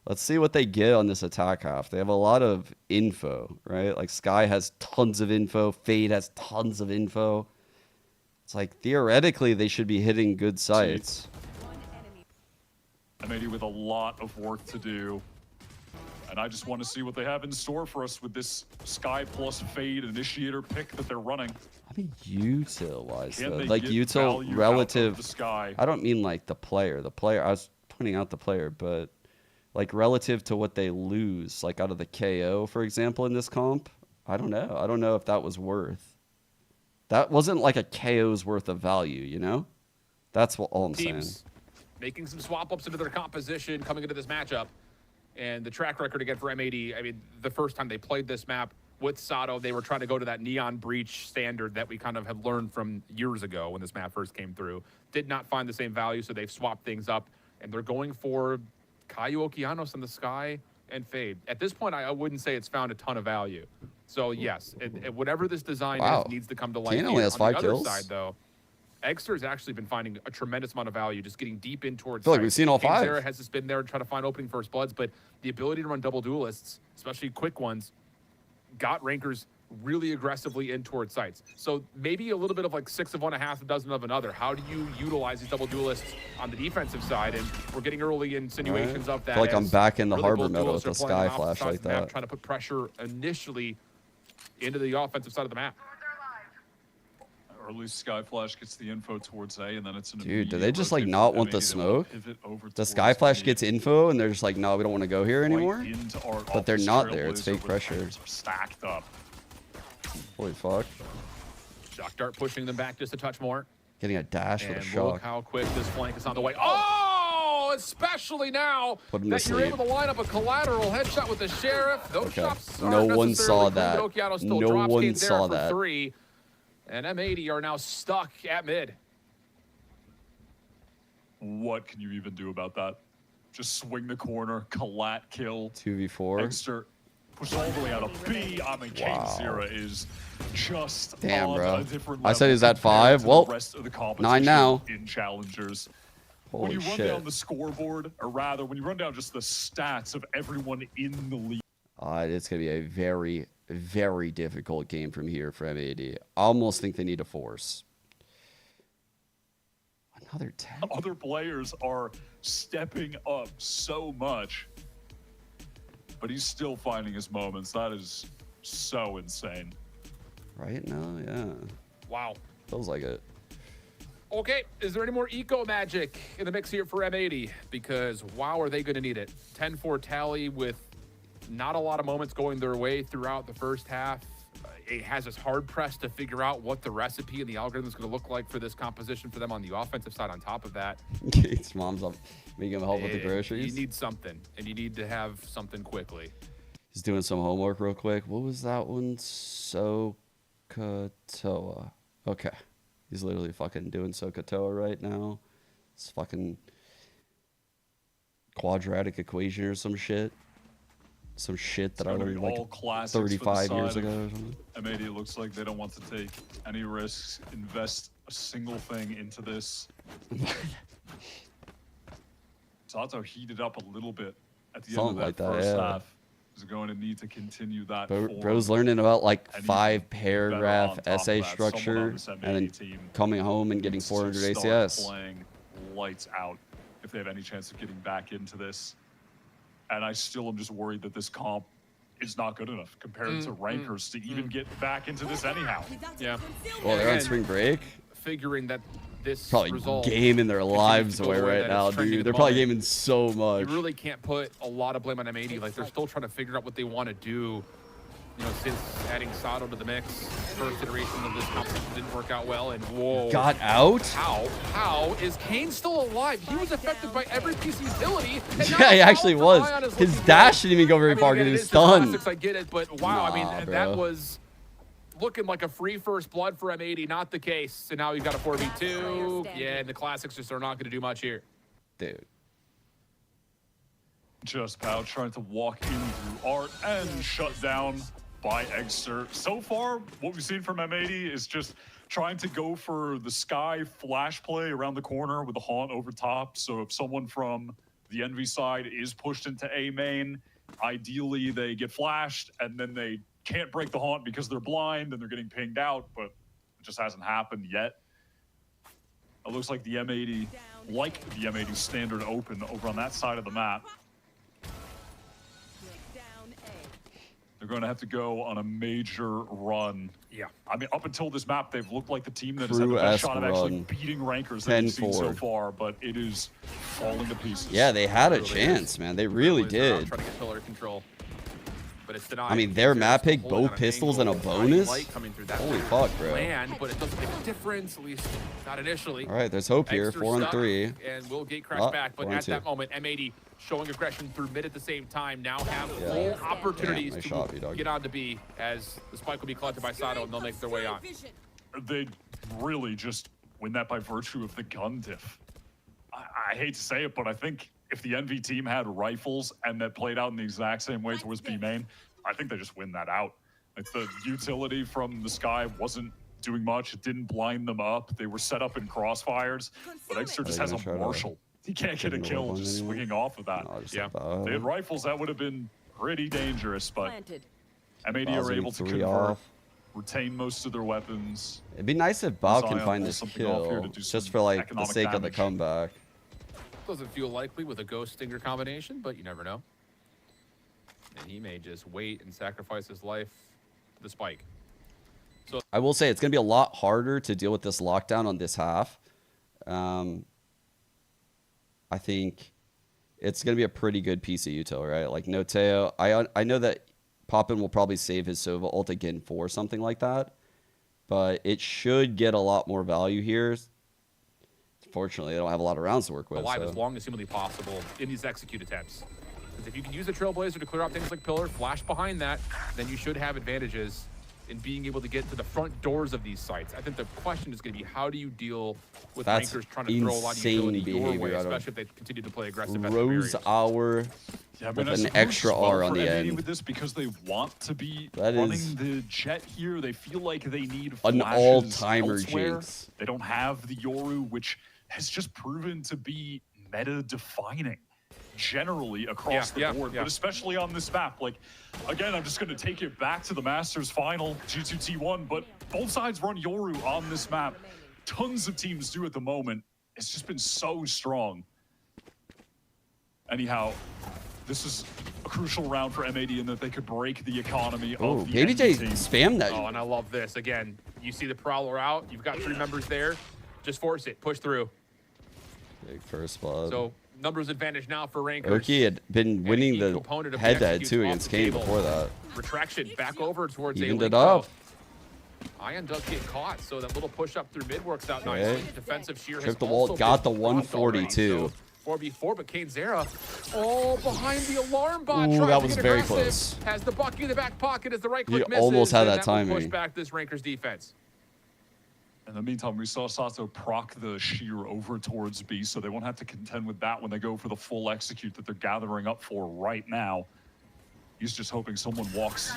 Let's see what they get on this attack half. They have a lot of info, right? Like Sky has tons of info, Fade has tons of info. It's like theoretically they should be hitting good sites. M80 with a lot of work to do. And I just want to see what they have in store for us with this Sky plus Fade initiator pick that they're running. I mean util wise Can though. they Like get util value out of relative the Sky? I don't mean like the player. The player I was pointing out the player, but like relative to what they lose, like out of the KO, for example, in this comp, I don't know. I don't know if that was worth. That wasn't like a KO's worth of value, you know? That's what all I'm saying. Teams making some swap ups into their composition coming into this matchup. And the track record again for M80, I mean, the first time they played this map with Sato, they were trying to go to that Neon Breach standard that we kind of had learned from years ago when this map first came through. Did not find the same value, so they've swapped things up. And they're going for Caio Okeanos in the Sky and Fade. At this point, I wouldn't say it's found a ton of value. So yes, whatever this design is needs to come to light. Kane only has 5 on the kills. other side, though, Egster has actually been finding a tremendous amount of value, just getting deep in towards. I feel like we've seen all 5. Zera has just been there trying to find opening first bloods, but the ability to run double duelists, especially quick ones, got Rankers really aggressively in towards sites. So maybe a little bit of like 6 of one, a half a dozen of another. How do you utilize these double duelists on the defensive side? And we're getting early insinuations of that. I feel like I'm as back in the really harbor both meta duelists with are the playing Sky on opposite Flash sides like of the map, that. trying to put pressure initially into the offensive side of the map. Or at least Sky Flash gets the info towards A, and then it's an Dude, do they immediate just like rotation not from want the M80 that will smoke? pivot over The towards Sky Flash B. gets info and they're just like, no, we don't want to go here Right anymore. into our But they're office not there. It's Trailblazer fake with pressure. players stacked up. Holy fuck. Shock Dart pushing them back just a touch more. Getting a dash with a And shock. look how quick this flank is on the way. Oh, especially now Put him to that you're sleep. able to line up a collateral headshot with the Sheriff. Those Okay. shots No aren't one saw necessarily clean, that. but Okeano still No drops one Kane there saw for that. 3. And M80 are now stuck at mid. What can you even do about that? Just swing the corner, collat kill. 2v4. Egster pushed all the way out of B. I mean, Cadence Zero is just damn, on bro. a different I said level he's at compared 5. to the Well, rest of the 9 competition now. in challengers. Holy When you run shit. down the scoreboard, or rather, when you run down just the stats of everyone in the league. It's going to be a very, very difficult game from here for M80. I almost think they need to force. Another 10. Other players are stepping up so much, but he's still finding his moments. That is so insane. Right now, yeah. Wow. Feels like it. Okay, is there any more eco magic in the mix here for M80? Because, wow, are they going to need it. 10-4 tally with not a lot of moments going their way throughout the first half. It has us hard-pressed to figure out what the recipe and the algorithm is going to look like for this composition for them on the offensive side on top of that. Gates' mom's up making him help with the groceries. You need something, and you need to have something quickly. He's doing some homework real quick. What was that one? Sokotoa. Okay. He's literally fucking doing Sokotoa right now. It's fucking quadratic equation or some shit. Some shit that I learned like 35 years ago or something. M80, it looks like they don't want to take any risks, invest a single thing into this. Tato heated up a little bit at the end of that first half. Is going to need to continue that. Bro's learning about like 5-paragraph essay structure and then coming home and getting 400 ACS. Playing lights out if they have any chance of getting back into this. And I still am just worried that this comp is not good enough compared to rankers to even get back into this anyhow. Yeah. Well, they're on spring break. Figuring that this probably result gaming their lives away right now, dude. They're probably gaming so much. You really can't put a lot of blame on M80. Like, they're still trying to figure out what they want to do. You know, since adding Sato to the mix, first iteration of this competition didn't work out well, and whoa. Got out? How is Kane still alive? He was affected by every piece of utility. Yeah, he actually was. His dash didn't even go very far because he was stunned. I get it, but wow, that was looking like a free first blood for M80. Not the case. So now he's got a 4v2. Yeah, and the classics just are not going to do much here. Dude. Just Pow trying to walk in through Art and shut down by Eggster. So far, what we've seen from M80 is just trying to go for the Sky flash play around the corner with the Haunt over top. So if someone from the Envy side is pushed into A main, ideally they get flashed and then they can't break the Haunt because they're blind and they're getting pinged out, but it just hasn't happened yet. It looks like the M80, like the M80 standard open over on that side of the map. They're going to have to go on a major run. Yeah. I mean, up until this map, they've looked like the team that has had the best shot of actually beating rankers that we've seen so far, but it is falling to pieces. Yeah, they had a chance, man. They really did. Trying to get pillar control, but it's denied. I mean, their map pick, both pistols and a bonus? Holy fuck, bro. But it doesn't make a difference, at least not initially. All right, there's hope here. 4-3. And will gate crash back, but at that moment, M80 showing aggression through mid at the same time. Now have full opportunities to get on to B, as the spike will be collected by Sato and they'll make their way on. They really just win that by virtue of the gun diff. I hate to say it, but I think if the NV team had rifles and that played out in the exact same way towards B main, I think they just win that out. Like, the utility from the Sky wasn't doing much. It didn't blind them up. They were set up in crossfires, but Exeter just has a Marshal. He can't get a kill just swinging off of that. Yeah. They had rifles, that would have been pretty dangerous, but M80 are able to convert, retain most of their weapons. It'd be nice if Bao can find this kill, just for like the sake of the comeback. Doesn't feel likely with a Ghost Stinger combination, but you never know. And he may just wait and sacrifice his life for the spike. So I will say it's going to be a lot harder to deal with this lockdown on this half. I think it's going to be a pretty good piece of util, right? Like Noteo, I know that Poppin will probably save his Sova ult again for something like that, but it should get a lot more value here. Fortunately, they don't have a lot of rounds to work with. Alive as long as humanly possible in these execute attempts. Because if you can use a Trailblazer to clear out things like Pillar, flash behind that, then you should have advantages. in being able to get to the front doors of these sites. I think the question is going to be, how do you deal with That's rankers trying to throw a lot of utility your way, behavior out of especially if they continue to play aggressive at the Rose barriers. hour Yeah, I with mean, I an suppose extra as well R on for the M80 end. with this, because they want to be That running is the jet here. They feel like they need an flashes all-timer elsewhere. jinx. They don't have the Yoru, which has just proven to be meta-defining generally across the board, but especially on this map. Like, again, I'm just going to take it back to the Masters final, G2T1, but both sides run Yoru on this map. Tons of teams do at the moment. It's just been so strong. Anyhow, this is a crucial round for M80 in that they could break the economy of the Baby J team. spammed that. Oh, and I love this. Again, you see the Prowler out. You've got 3 members there. Just force it. Push through. Big first blood. So, numbers advantage now for Rankers. Oki had been winning the head-to-head too against Kane before that. Retraction back over towards Evened A-Link, it up. Ion does get caught, so that little push up through mid works out nicely. Defensive shear has Tripped the wall, also got the been blocked already. 142. So 4v4, but Kane Zera, all behind the alarm bot. Ooh, tries that to was get very aggressive. close. Has the Bucky in the back pocket as the right click misses. almost had and that will timing. push back this Rankers defense. In the meantime, we saw Sato proc the shear over towards B, so they won't have to contend with that when they go for the full execute that they're gathering up for right now. He's just hoping someone walks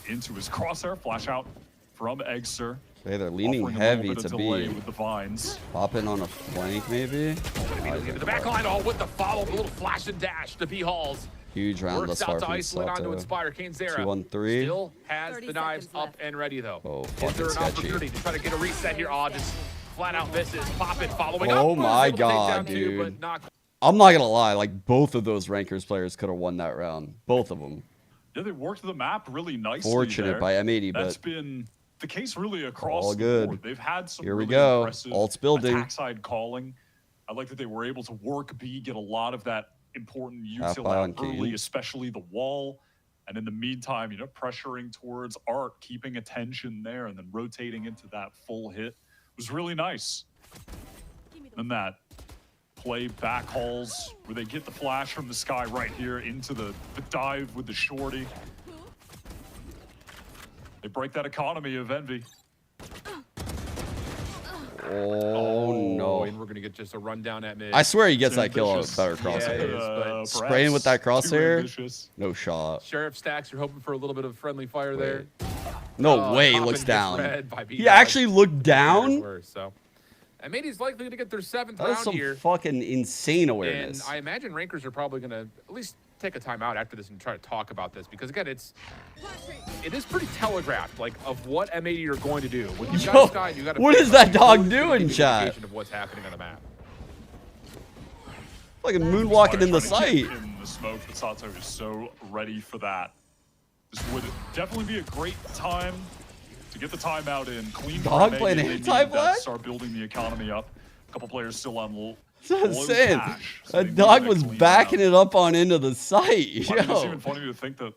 into his crosshair. Flash out from Eggster. Hey, they're leaning offering a little heavy bit of to delay B. with the vines. Pop in on a flank, maybe. Immediately into the back line, all with the follow, the little flash and dash to B Halls. Huge round Works thus far out to from isolate on to Sato. Inspire. Kane Zera 2-1-3. still has the knives up and ready, though. Oh, Is fucking there an sketchy. opportunity to try to get a reset here? Oh, just flat out misses. Pop it, following up. Oh Was my able to take God, down 2, dude. but not I'm not gonna lie, like both of those Rankers players could have won that round. Both of them. Yeah, they worked the map really nicely. Fortunate there. by M80, That's but been the case really across all the good. board. They've had some Here we really go. impressive Alt's building. attack side calling. I like that they were able to work B, get a lot of that important Half util eye out on early, Kane. especially the wall. And in the meantime, you know, pressuring towards Art, keeping attention there, and then rotating into that full hit was really nice. And that play back hauls where they get the flash from the sky right here into the dive with the shorty. They break that economy of Envy. oh no. And we're going to get just a rundown at mid. I swear he gets that kill on a Ambitious. better Yeah, it crosshair. is, but Spraying with that perhaps too crosshair? ambitious. No shot. Sheriff Stacks, you're hoping for a little bit of friendly fire there. No way he Coppin looks gets down. read by He B-Dog. actually looked down? Worse, so. And maybe he's likely to get their 7th That was round some here. fucking insane And awareness. I imagine Rankers are probably going to at least take a timeout after this and try to talk about this, because again, it is pretty telegraphed, like, of what M80 are going to do. When you Yo, got Sky, you got what is that dog doing, chat? Of what's happening on the map. Like a moonwalking in the Trying to sight. keep in the smoke, but Sato is so ready for that. This would definitely be a great time to get the timeout in. Clean Dog for playing M80. They need anti-black? that to start building the economy up. A couple players still on low That's what I'm saying. cash, so they That need dog to was clean backing out. it up on into the site. I mean, it's Yo. even funny to think that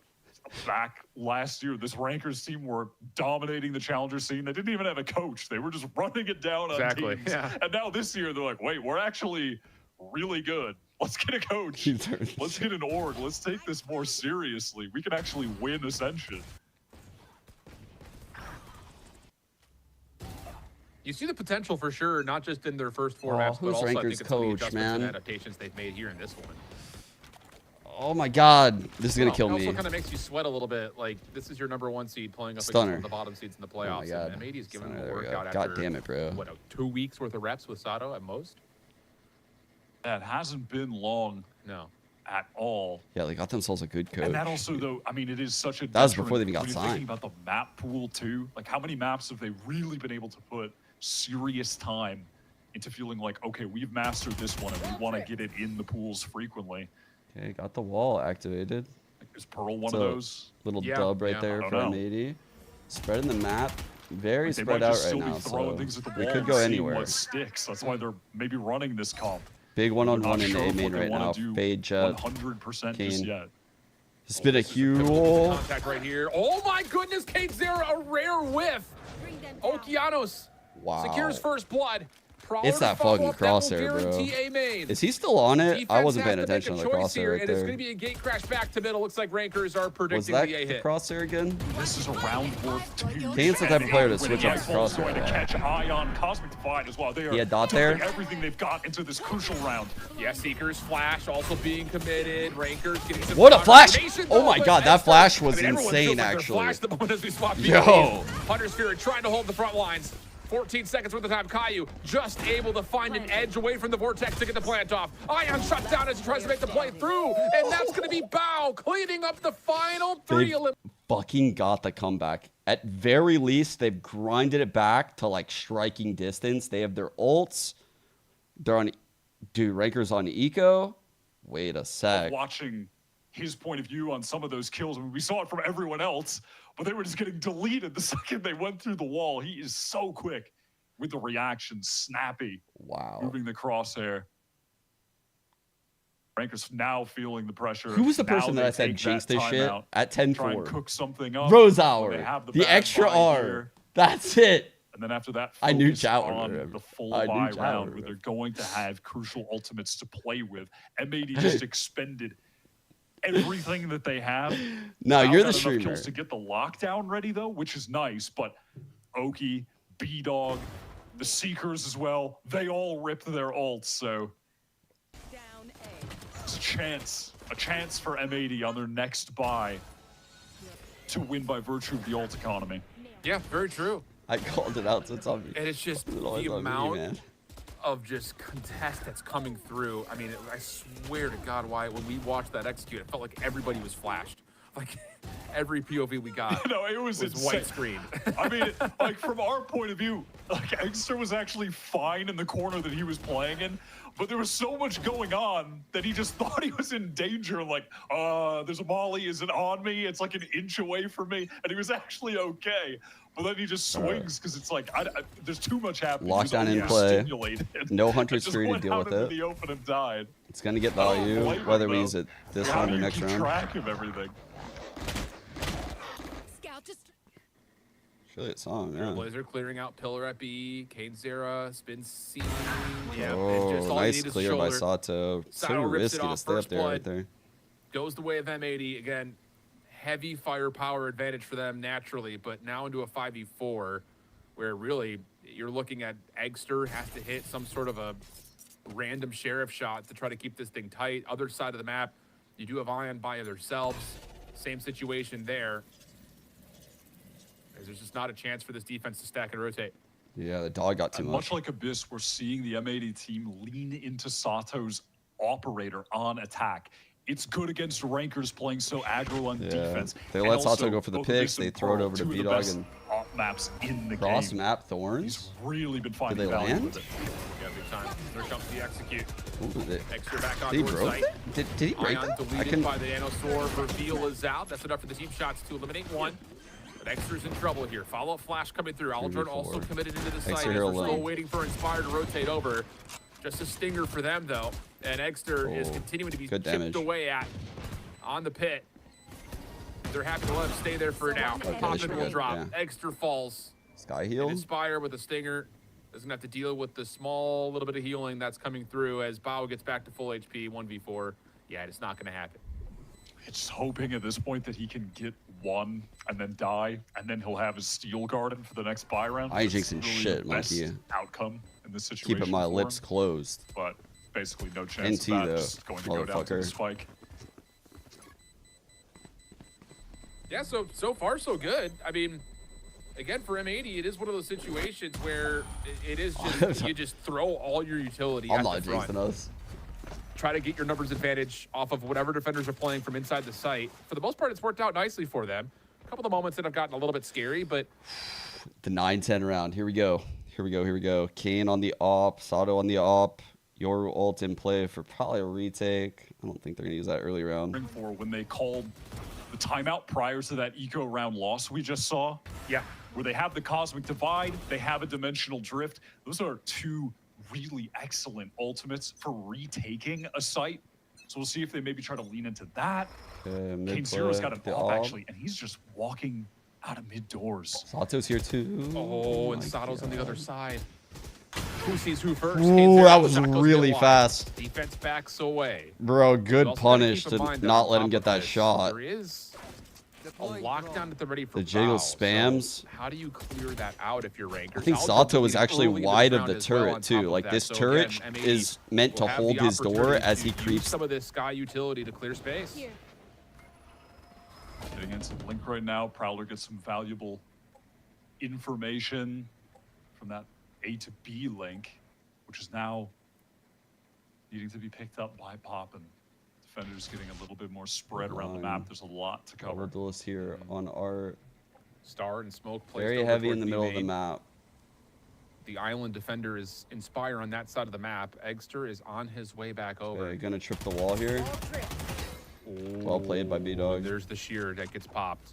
back last year, this Rankers team were dominating the challenger scene. They didn't even have a coach. They were just running it down on Exactly, teams. yeah. And now this year, they're like, wait, we're actually really good. Let's get a coach. Let's get an org. Let's take this more seriously. We can actually win Ascension. You see the potential for sure, not just in their first 4 Oh, maps, but who's also I Ranker's think it's some of the coach, adjustments and man? adaptations they've made here in this one. Oh my god. This is gonna kill It me. also kind of makes you sweat a little bit. Like, this is your #1 seed playing up against Stunner. one of the bottom seeds in the Oh my playoffs. god. And M80 is giving Stunner, them a there we go. workout God after, damn it, bro. what, 2 weeks worth of reps with Sato at most? That hasn't been long No. at all. Yeah, they got themselves a good coach. And that also, though, I mean, it is such a That was before they detriment even got when you're signed. thinking about the map pool, too. Like, how many maps have they really been able to put serious time into feeling like, okay, we've mastered this one and we want to get it in the pools frequently? Okay, got the wall activated. Like, is Pearl one So, of those? Little Yeah, dub right yeah. there I for don't know. M80. Spreading the map. Very Like, they spread might out just right still now. be throwing So things at the they wall could and go seeing anywhere. what sticks. That's why they're maybe running this comp. Big They're one-on-one not in sure A what main they right wanna now. do Fade jet. 100% just Kane. yet. Spit a This is pivotal Q. contact right here. Oh my goodness, Kate Zera, a rare whiff. Okeanos Wow. secures first blood. It's that fucking crosshair, bro. Is he still on it? I wasn't paying attention to the crosshair right and it's there. going to be a gate crash back to middle. Looks like Rankers are predicting Was that the A the hit. crosshair again? This is a round worth 2. Kane's the type of player to switch up his Rifle's going to crosshair. catch Ion Cosmic Divide as well. They are He had dot dumping there? everything they've got into this crucial round. Yeah, Seekers flash also being committed. Rankers getting some What a flash! confirmation, Oh though, my but god, that Extra- flash was I mean, everyone insane, feels like they're actually. flashed the moment as we swap Yo. POVs. Hunter Spirit trying to hold the front lines. 14 seconds worth of time. Caillou just able to find an edge away from the vortex to get the plant off. Ion shuts down as he tries to make the play through, and that's going to be Bao cleaning up the final 3 They fucking got the comeback. At very least, they've grinded it back to like striking distance. They have their ults. They're on, dude. Ranker's on eco. Wait a sec. Watching his point of view on some of those kills, I mean, we saw it from everyone else, but they were just getting deleted the second they went through the wall. He is so quick with the reaction, snappy. Wow. Moving the crosshair. Ranker's now feeling the pressure. Who was the Now person that they I said take jinxed that this shit timeout, at try and 10-4? cook something up. Rose when Hour. they have The bad extra buy R. here. That's it. And then after that, I knew focus Chat would on remember. the full I knew buy Chat would round where remember. they're going to have crucial ultimates to play with. M80 just expended everything that they have. No, Now you're got the enough streamer. kills to get the lockdown ready though, which is nice. But Oki, B-Dog, the Seekers as well, they all ripped their ults. So it's a chance for M80 on their next buy to win by virtue of the ult economy. Yeah, very true. I called it out, so it's on me. And it's just It's always the on me, amount man. of just contest that's coming through. I mean, I swear to God, Wyatt, when we watched that execute, it felt like everybody was flashed. Like every POV we got No, it was insane. white screen. I mean, like from our point of view, like Eggster was actually fine in the corner that he was playing in, but there was so much going on that he just thought he was in danger. Like, there's a molly, is it on me? It's like an inch away from me, and he was actually okay. But then he just swings because it's like there's too much happening. Lockdown in play. No Hunter Spree to deal with it. The open and died. It's gonna get value whether we use it this How round do or you next keep round. track of everything? Surely it's on, yeah. Blazer clearing out pillar at B. Kane Zera, spin C. Yeah, Oh, it's just all you nice need is clear by shoulder. Sato. So Sato rips it risky to off, stay up first there blood. right there. Goes the way of M80. Again, heavy firepower advantage for them naturally, but now into a 5v4 where really you're looking at Eggster has to hit some sort of a random sheriff shot to try to keep this thing tight. Other side of the map, you do have Ion by themselves. Same situation there. There's just not a chance for this defense to stack and rotate. Yeah, the dog got too And much. much like Abyss, we're seeing the M80 team lean into Sato's operator on attack. It's good against rankers playing so aggro on Yeah. defense. They And let Sato also, go for the both picks, Abyss they and throw it Pearl, over to two of the B-Dog best and op maps in the cross game. map He's Thorns. really been finding they value land? with it. Yeah, big time. Here comes the execute. Ooh, Extra back on did he board broke site. that? Did he break Ion that? I deleted couldn't. by the Nanosaur. Reveal is out. That's enough for the team shots to eliminate one. But Extra's in trouble here. Follow-up flash coming through. Aldrin also committed into the site. Extra As here we're still alone. waiting for Inspire to rotate over. Just a stinger for them, though. And Exter is Oh, continuing to be good chipped damage. away at on the pit. They're happy to let him stay there for now. Okay, Pop this should it be will good, drop. yeah. Exter falls. Sky And heal. Inspire with a stinger. Doesn't have to deal with the small little bit of healing that's coming through as Bao gets back to full HP, 1v4. Yeah, it's not going to happen. It's hoping at this point that he can get one and then die, and then he'll have his steel garden for the next buy round. I ain't That's jinxing really shit, the best monkey. outcome in this situation. Keeping my for lips him, closed. but basically no chance NT of that. though, Just going to go down to the motherfucker. spike. Yeah, so far so good. I mean, again, for M80, it is one of those situations where it is just you just throw all your utility I'm at not the front. jinxing us. Try to get your numbers advantage off of whatever defenders are playing from inside the site. For the most part, it's worked out nicely for them. A couple of the moments that have gotten a little bit scary, but The 9-10 round. Here we go. Here we go. Here we go. Kane on the op. Sato on the op. Your ult in play for probably a retake. I don't think they're gonna use that early round. For when they called the timeout prior to that eco round loss we just saw, yeah, where they have the cosmic divide, they have a dimensional drift. Those are two really excellent ultimates for retaking a site. So we'll see if they maybe try to lean into that. Mid Kane play, Zero's got an the op op. actually, and he's just walking out of mid doors. Sato's here too. oh, and my Sato's on the God. other side. who sees who first. Ooh, that was really fast. Defense backs away. Bro, You good also gotta punish keep in to mind that not on let him top get of that this, shot. There is a lockdown at the ready for The jiggle foul, spams. So how do you clear that out if you're rankers? I think Sato was actually wide of the turret too. Like this turret is meant to hold his door as he creeps. Some of this sky utility to clear space. Getting into Blink right now. Prowler gets some valuable information from that A to B link, which is now needing to be picked up by Poppin. Defenders getting a little bit more spread around the map. There's a lot to cover. Duelist here on our Star and smoke placed very over heavy in towards the B middle of the main. map. The island defender is Inspire on that side of the map. Eggster is on his way back over. Okay, gonna trip the wall here. Well played by B-Dog. There's the shear that gets popped.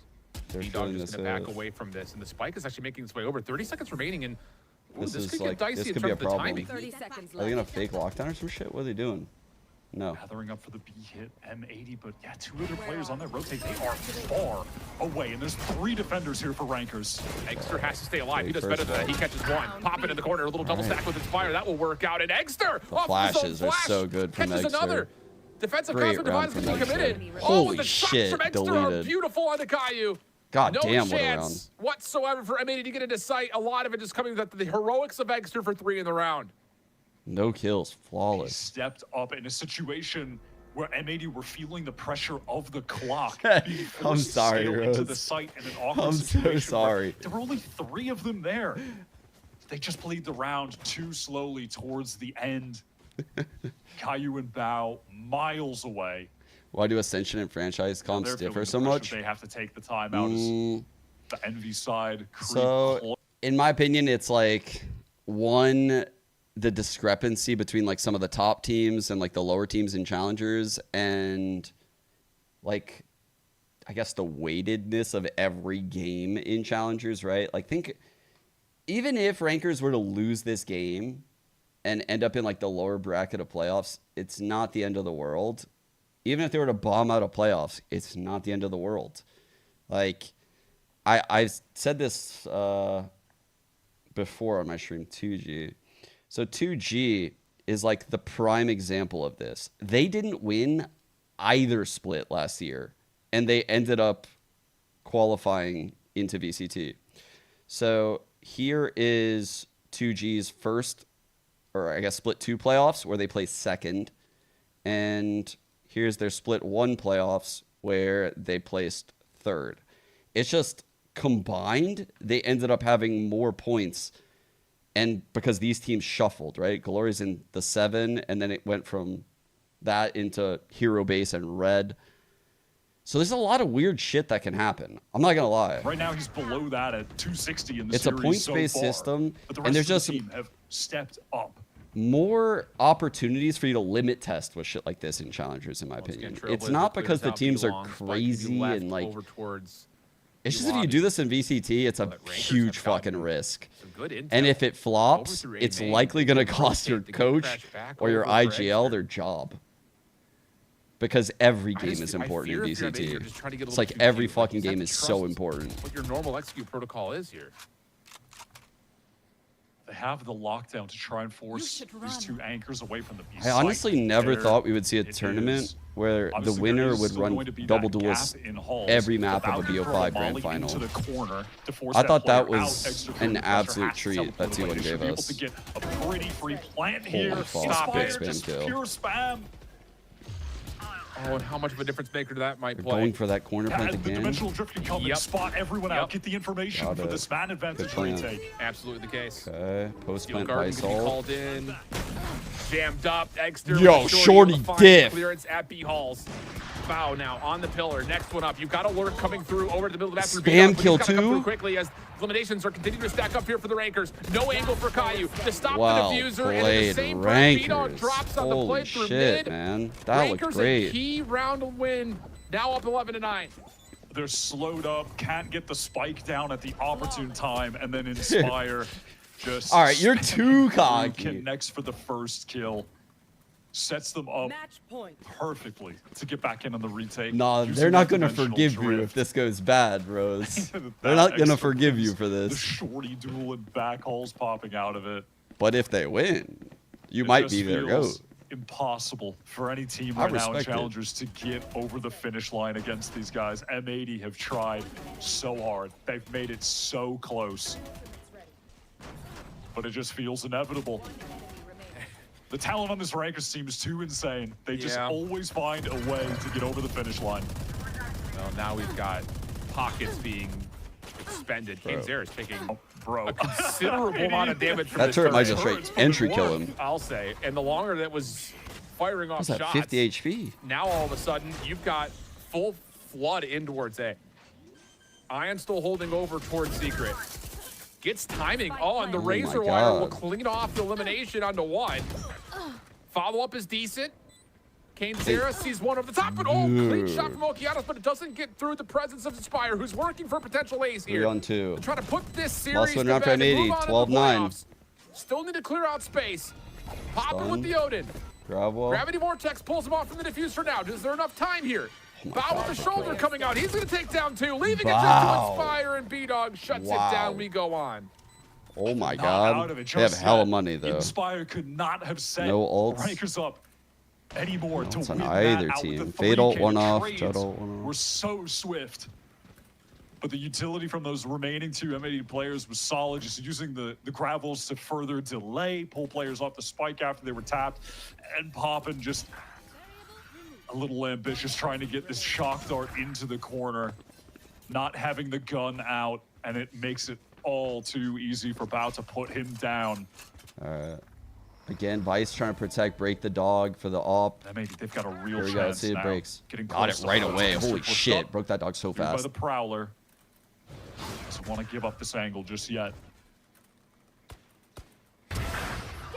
They're B-Dog feeling just this gonna back out. away from this, and the spike is actually making its way over. 30 seconds remaining, and ooh, This this is could like- get dicey this in could be terms a of the problem. timing. 30 seconds Are they left. gonna fake lockdown or some shit? What are they doing? No. Gathering up for the B hit M80, but yeah, two other players on that rotate. They are far away, and there's 3 defenders here for Rankers. Eggster has to stay alive. He Okay, does better first than that. He ball. catches one. Pop it in the corner. A little double stack with Inspire. That will work out. And Eggster The off flashes the zone are flash, so good from catches Eggster. another. Defensive Great concept round device from to be Eggster. committed. Holy the shots shit, from Eggster are deleted. beautiful on the Caillou. God No damn, what a chance whatsoever for M80 to get into sight. A lot of it is coming with the heroics of Eggster for 3 in the round. No kills, He flawless. stepped up in a situation where M80 were feeling the pressure of the clock. being I'm forced to sorry, scale into Rose. the site in an awkward I'm so situation where sorry. There were only 3 of them there. They just played the round too slowly towards the end. Caillou and Bao miles away. Why do Ascension and franchise comps They're feeling differ the so pressure. much? They have to take the time out as the Envy side. So, in my opinion, it's like one, the discrepancy between like some of the top teams and like the lower teams in challengers, and like I guess the weightedness of every game in challengers, right? Like think even if rankers were to lose this game and end up in like the lower bracket of playoffs, it's not the end of the world. Even if they were to bomb out of playoffs, it's not the end of the world. Like I've said this before on my stream, 2G. So 2G is like the prime example of this. They didn't win either split last year, and they ended up qualifying into VCT. So here is 2G's first, or I guess split 2 playoffs where they placed second, and here's their split 1 playoffs where they placed third. It's just combined, they ended up having more points. And because these teams shuffled, right? Glory's in the 7, and then it went from that into Hero Base and Red. So there's a lot of weird shit that can happen. I'm not going to lie. Right now, he's below that at 260 in the It's a series points-based so far. system, But the and rest there's of the just team have stepped up. more opportunities for you to limit test with shit like this in challengers, in my opinion. It's not because the teams are crazy and like over towards it's just if you do this in VCT, it's a huge fucking risk. And if it flops, it's likely going to cost your coach or your IGL their job. Because every game is important in VCT. It's like every fucking game is so important. What your normal execute protocol is here. They have the lockdown to try and force these 2 anchors away from the B I site. honestly never There thought we would see a it tournament is. where the Obviously, winner there is would still run going to be double that duels gap in Halls. every map of a About to throw BO5 Molly grand into final. the corner to force I thought that player out. was Extra an pressure absolute has to treat teleport that away. T1 They should gave be able us. to get a pretty free plant Holy here. fuck, Inspire, spam just kill. pure spam. Oh, and how much of a difference maker that might They're play. going for that corner plant The again. dimensional drift can come and spot everyone out. Get the information Got for it. this man advantage Good plan. retake. Absolutely the case. Okay, post Steel plant Garden by can be Sol. called in. Jammed up. Eggster. Yo, with shorty able to find diff. Clearance at B Halls. Bow now on the pillar. Next one up. You've got alert coming through over to the middle of the map. through Spam B-Dog, but kill he's gotta come too. through quickly as eliminations are continuing to stack up here for the Rankers. No angle for Caillou to stop Well the diffuser. And at the played, same time, B-Dog Rankers. drops on the Holy play through shit, mid. man. That looked Rankers great. a key round win. Now up 11-9. They're slowed up, can't get the spike down at the opportune time, and then Inspire just... All right, you're too cocky. Connects for the first kill. Sets them up perfectly to get back in on the retake. Nah, using they're not that going to dimensional forgive you if drift. this goes bad, Rose. That They're not going to extra forgive you boost, for The this. shorty duel and back holes popping out of it. But if they win, you It might just be their feels GOAT. impossible for any team I right now in respect it. Challengers to get over the finish line against these guys. M80 have tried so hard. They've made it so close. But it just feels inevitable. The talent on this Rankers team is too insane. They just always find a way to get over the finish line. Well, now we've got pockets being expended. Kanzera's taking a considerable amount of damage from That this turret might just turret. straight entry kill him. I'll say. And the longer that was firing off What's that, shots, 50 HP? now all of a sudden you've got full flood in towards A. Ion still holding over towards Secret. Gets timing. Oh, and the Razor Wire will clean off the elimination onto one. Follow-up is decent. Kanzera sees one over the top, but clean shot from Okeanos, but it doesn't get through the presence of Spire, who's working for potential ace here. 3-on-2. To try to put this series Lost to one round bed from and M80, move on to the 12-9. playoffs. Still need to clear out space. Popping with the Odin. Grab wall. Gravity Vortex pulls him off from the diffuse for now. Is there enough time here? Bow with the shoulder coming out. He's going to take down two, leaving it just to Inspire, and B-Dog shuts it down. We go on. Oh my Not out god. of it They have just hella yet. money though. Inspire could not have set No ults. Rankers up anymore to It's win on that either out team. with the Fatal 3K one off, trades Total one off. were so swift. But the utility from those remaining two M80 players was solid, just using the gravels to further delay, pull players off the spike after they were tapped, and popping just a little ambitious, trying to get this shock dart into the corner, not having the gun out, and it makes it all too easy for Bao to put him down. Again, Vice trying to protect, break the dog for the op. M80, they've got a real Here we go. chance See it now. breaks. Getting Got it close to right first. away. Mr. Holy pushed shit. up, Broke that dog so through by fast. the Prowler. Doesn't want to give up this angle just yet.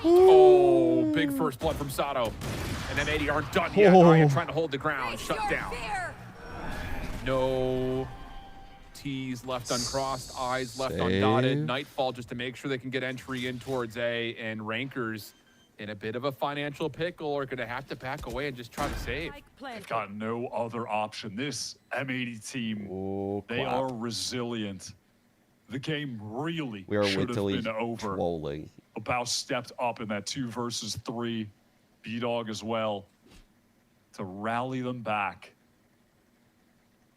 Oh, big first blood from Sato. And M80 aren't done yet. Ion trying to hold the ground. Shut down. No T's left uncrossed, eyes left undotted. Nightfall just to make sure they can get entry in towards A, and Rankers in a bit of a financial pickle are going to have to back away and just try to save. They've got no other option. This M80 team, they are resilient. The game really We are should have wittily been over. trolling. Bao stepped up in that 2 versus 3. B-Dog as well to rally them back.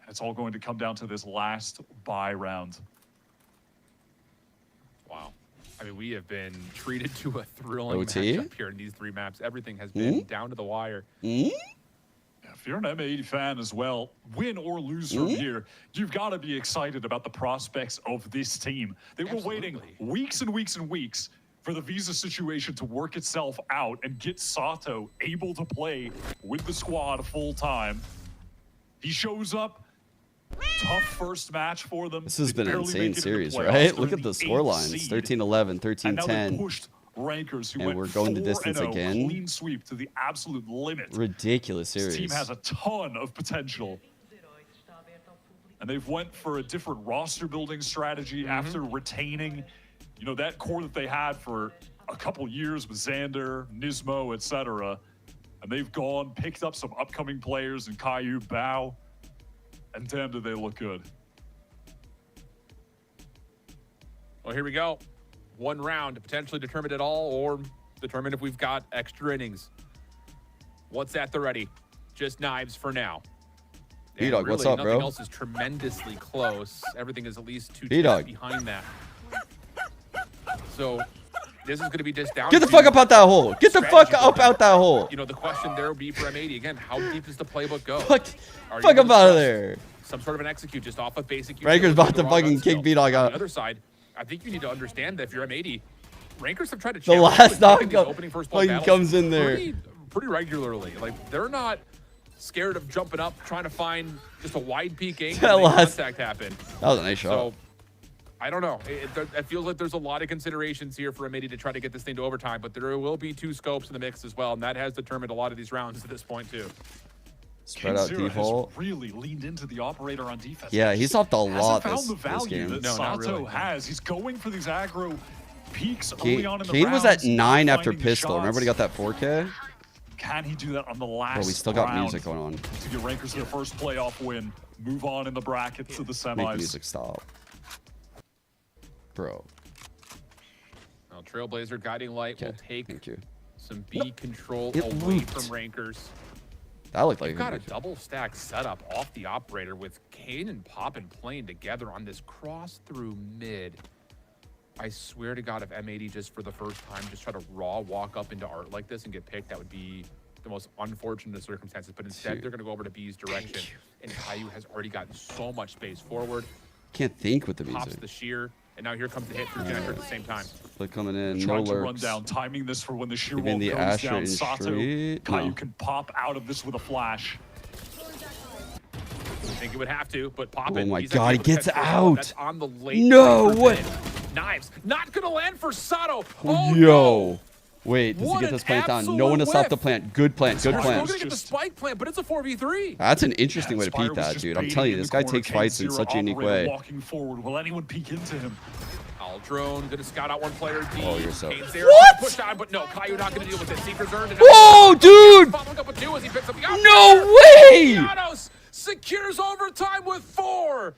It's all going to come down to this last buy round. Wow. I mean, we have been treated to a thrilling OT? matchup here in these 3 maps. Everything has been down to the wire. If you're an M80 fan as well, win or lose from here, you've got to be excited about the prospects of this team. They were waiting weeks and weeks and weeks for the visa situation to work itself out and get Sato able to play with the squad full time. He shows up. Tough first match for them. This has They been an barely insane make it into the series, playoffs. right? They're Look at the the 8th score lines. seed. 13-11, And now they 13-10. pushed Rankers, who And went we're going to distance 4-0, again. Clean sweep to the absolute limit. Ridiculous This team series. has a ton of potential. And they've went for a different roster building strategy after retaining, you know, that core that they had for a couple years with Xander, Nismo, etc. And they've gone, picked up some upcoming players in Caillou, Bao, and damn, do they look good. Well, here we go. 1 round to potentially determine it all or determine if we've got extra innings. What's at the ready? Just knives for now. And B-Dog, what's really, up, bro? Nothing else is tremendously close. Everything is at least 2 B-Dog. ticks behind that. So this is going to be just down Get the to fuck up out that hole. Get the fuck strategy up building. out that hole. You know, the question there will be for M80 again, how deep does the playbook go? Fuck Are you up gonna out of trust there. Some sort of an execute just off of basic Ranker's utility about to raw fucking gun skill. kick B-Dog On out. the other side, I think you need to understand that if you're M80, Rankers have tried to The challenge last with knock taking these opening first blood fucking battles comes in there. pretty regularly. Like, they're not scared of jumping up, trying to find just a wide peak angle That to make last- contact happen. That was a nice shot. So, I don't know. It feels like there's a lot of considerations here for M80 to try to get this thing to overtime, but there will be 2 scopes in the mix as well, and that has determined a lot of these rounds at this point, too. Spread out Kanzera default. has really leaned into the operator on defense. Yeah, he's off the lot Hasn't found this the value game. that No, not Sato really. has. He's going for these aggro peaks early on in the Kane was at rounds, not 9 after finding the pistol. Remember he shots. got that 4K? Can he do that on the last Bro, we still got round music going on. to get Rankers their first playoff win, move on in the bracket to the Make semis? music stop. Bro. Well, Trailblazer guiding light will take Thank you. some B control It away looped. from Rankers. That looked like You've got a good. double stack setup off the operator with Kane and Poppin playing together on this cross through mid. I swear to God, if M80 just for the first time just try to raw walk up into art like this and get picked, that would be the most unfortunate of circumstances. But instead, they're going to go over to B's direction. And Caillou has already gotten so much space forward. Can't think with the Pops music. the shear. And now here comes the hit through Janitor at the same time. They're coming in. No Trying to run lurks. down, timing this for when the sheer Even wall the goes Asher down. in Sato, straight? Caillou No. can pop out of this with a flash. I think it would have to, but Poppin. Oh my he's God, actually he gets able to catch first one. out. That's on the late No, breaker what? mid. Knives. Not going to land for Sato. Oh, Yo. no. Wait, does he What get an this plant down? No absolute one to stop the whiff. plant. Good plant. Good We're still plant. going to get the spike plant, but it's a 4v3. That's an interesting way to Spire beat was that, just dude. I'm baiting telling you, in this the guy corner. takes fights in K0 such a unique operator way. Walking forward. Will anyone peek into him? Drone going to scout out one player. D. Oh, you're so- Kane's there. What? Push down, but no, Caillou not going to deal with it. Seeker's earned it. Whoa, dude! Following up with 2 as he picks up the No way! Lotus secures overtime with 4.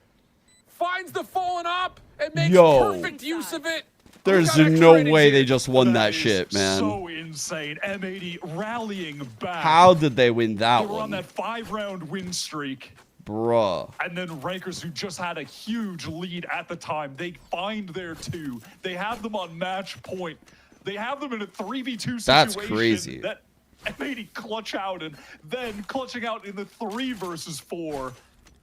Finds the fallen op and makes Yo. perfect use of it. There's Got extra no innings way here. they just won that is shit, man. So insane. M80 rallying back. How did they win They that were on one? that 5-round win streak. Bruh. And then Rankers, who just had a huge lead at the time, they find their 2. They have them on match point. They have them in a 3v2 situation. That's crazy. That M80 clutch out, and then clutching out in the 3 versus 4.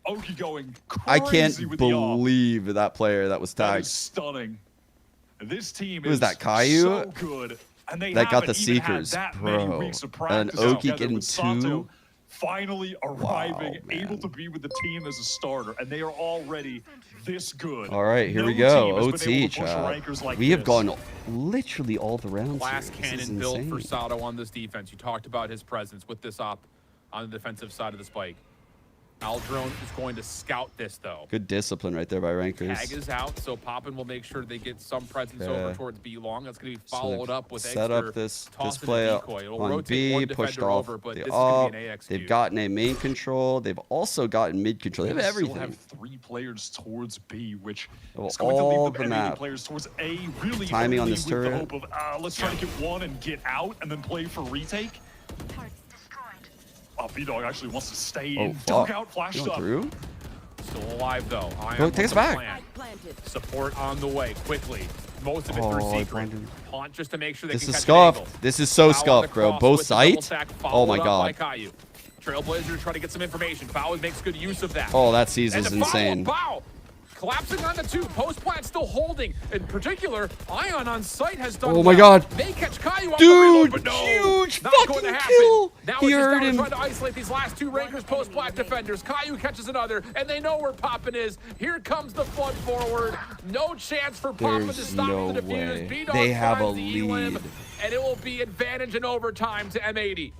Oki going crazy I can't with the off. believe that player that was That is tagged. stunning. This team Who was is that, Caillou? so good. And they That got the haven't even had Seekers, that many bro. weeks of And practice Oki together getting with Sato 2. finally arriving, man. able to be with the team as a starter, and they are already this good. All right, here No we go. team has been OT, able to push chat. Rankers like We have this. gone literally all the rounds Glass here. This is cannon built for insane. Sato on this defense. You talked about his presence with this op on the defensive side of the spike. Aldrone is going to scout this, though. Good discipline right there by Rankers. Tag is out, so Poppin will make sure they get some presence over towards B long. That's going to be So followed they've up with set Exter up this tossing a play decoy. It'll on rotate one B, pushed defender off over, but the this is going up. to be an AX They've dude. gotten a main control. They've also gotten mid control. They have Still everything. have 3 players towards B, which Well, is going to all leave the the M80 map. players towards A. Really Timing on only this with the turret. hope of let's try to get 1 and get out, and then play for retake. B-Dog actually wants to stay Oh, in. fuck. Dugout flashed Going up. through? Still alive, though. Go, take us back. Support on the way, quickly. Most of it through Oh, I secret. blinded. Haunt just to make sure they This can is catch scuffed. an angle. This is so Foul on the scuffed, bro. cross Both with the double sight? stack, Oh followed my up God. by Caillou. Trailblazer trying to get some information. Bao makes good use of that. Oh, that sees And is the follow-up, insane. Bao collapsing on the 2. Post plant still holding. In particular, Ion on site has done Oh my well. God. They catch Caillou on Dude, the reload, but no, huge not going fucking to happen. kill. Now He it's just heard down to him. trying to isolate these last 2 Rankers post plant defenders. Caillou catches another, and they know where Poppin is. Here comes the flood forward. No chance for Poppin to There's stop no the defuse. way. B-Dog They have finds a the elim, lead. and it will be advantage in overtime to M80.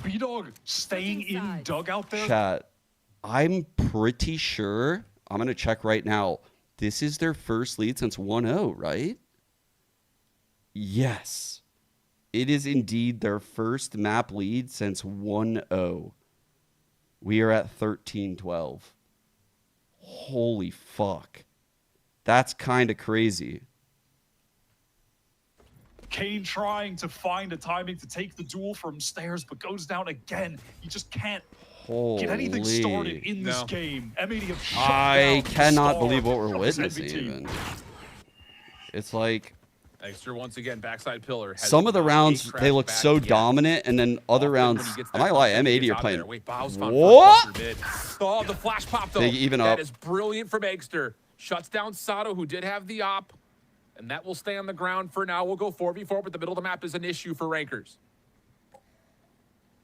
B-Dog staying in dugout there. Chat, I'm pretty sure, I'm going to check right now. This is their first lead since 1-0, right? Yes. It is indeed their first map lead since 1-0. We are at 13-12. Holy fuck. That's kind of crazy. Kane trying to find a timing to take the duel from stairs, but goes down again. He just can't get anything started Holy. in this game. M80 have shut I down the cannot star believe what we're of this witnessing NV team. even. It's like Extra once again, backside pillar. Has some of the not rounds crashed they look back so yet. dominant, and then other rounds, When he gets I that might lie, contact, he M80 gets are out of playing. there. Wait, Bao's found What? first mid. Oh, the flash pop though. They even that up. is brilliant from Eggster. Shuts down Sato, who did have the op, and that will stay on the ground for now. We'll go 4v4, but the middle of the map is an issue for Rankers.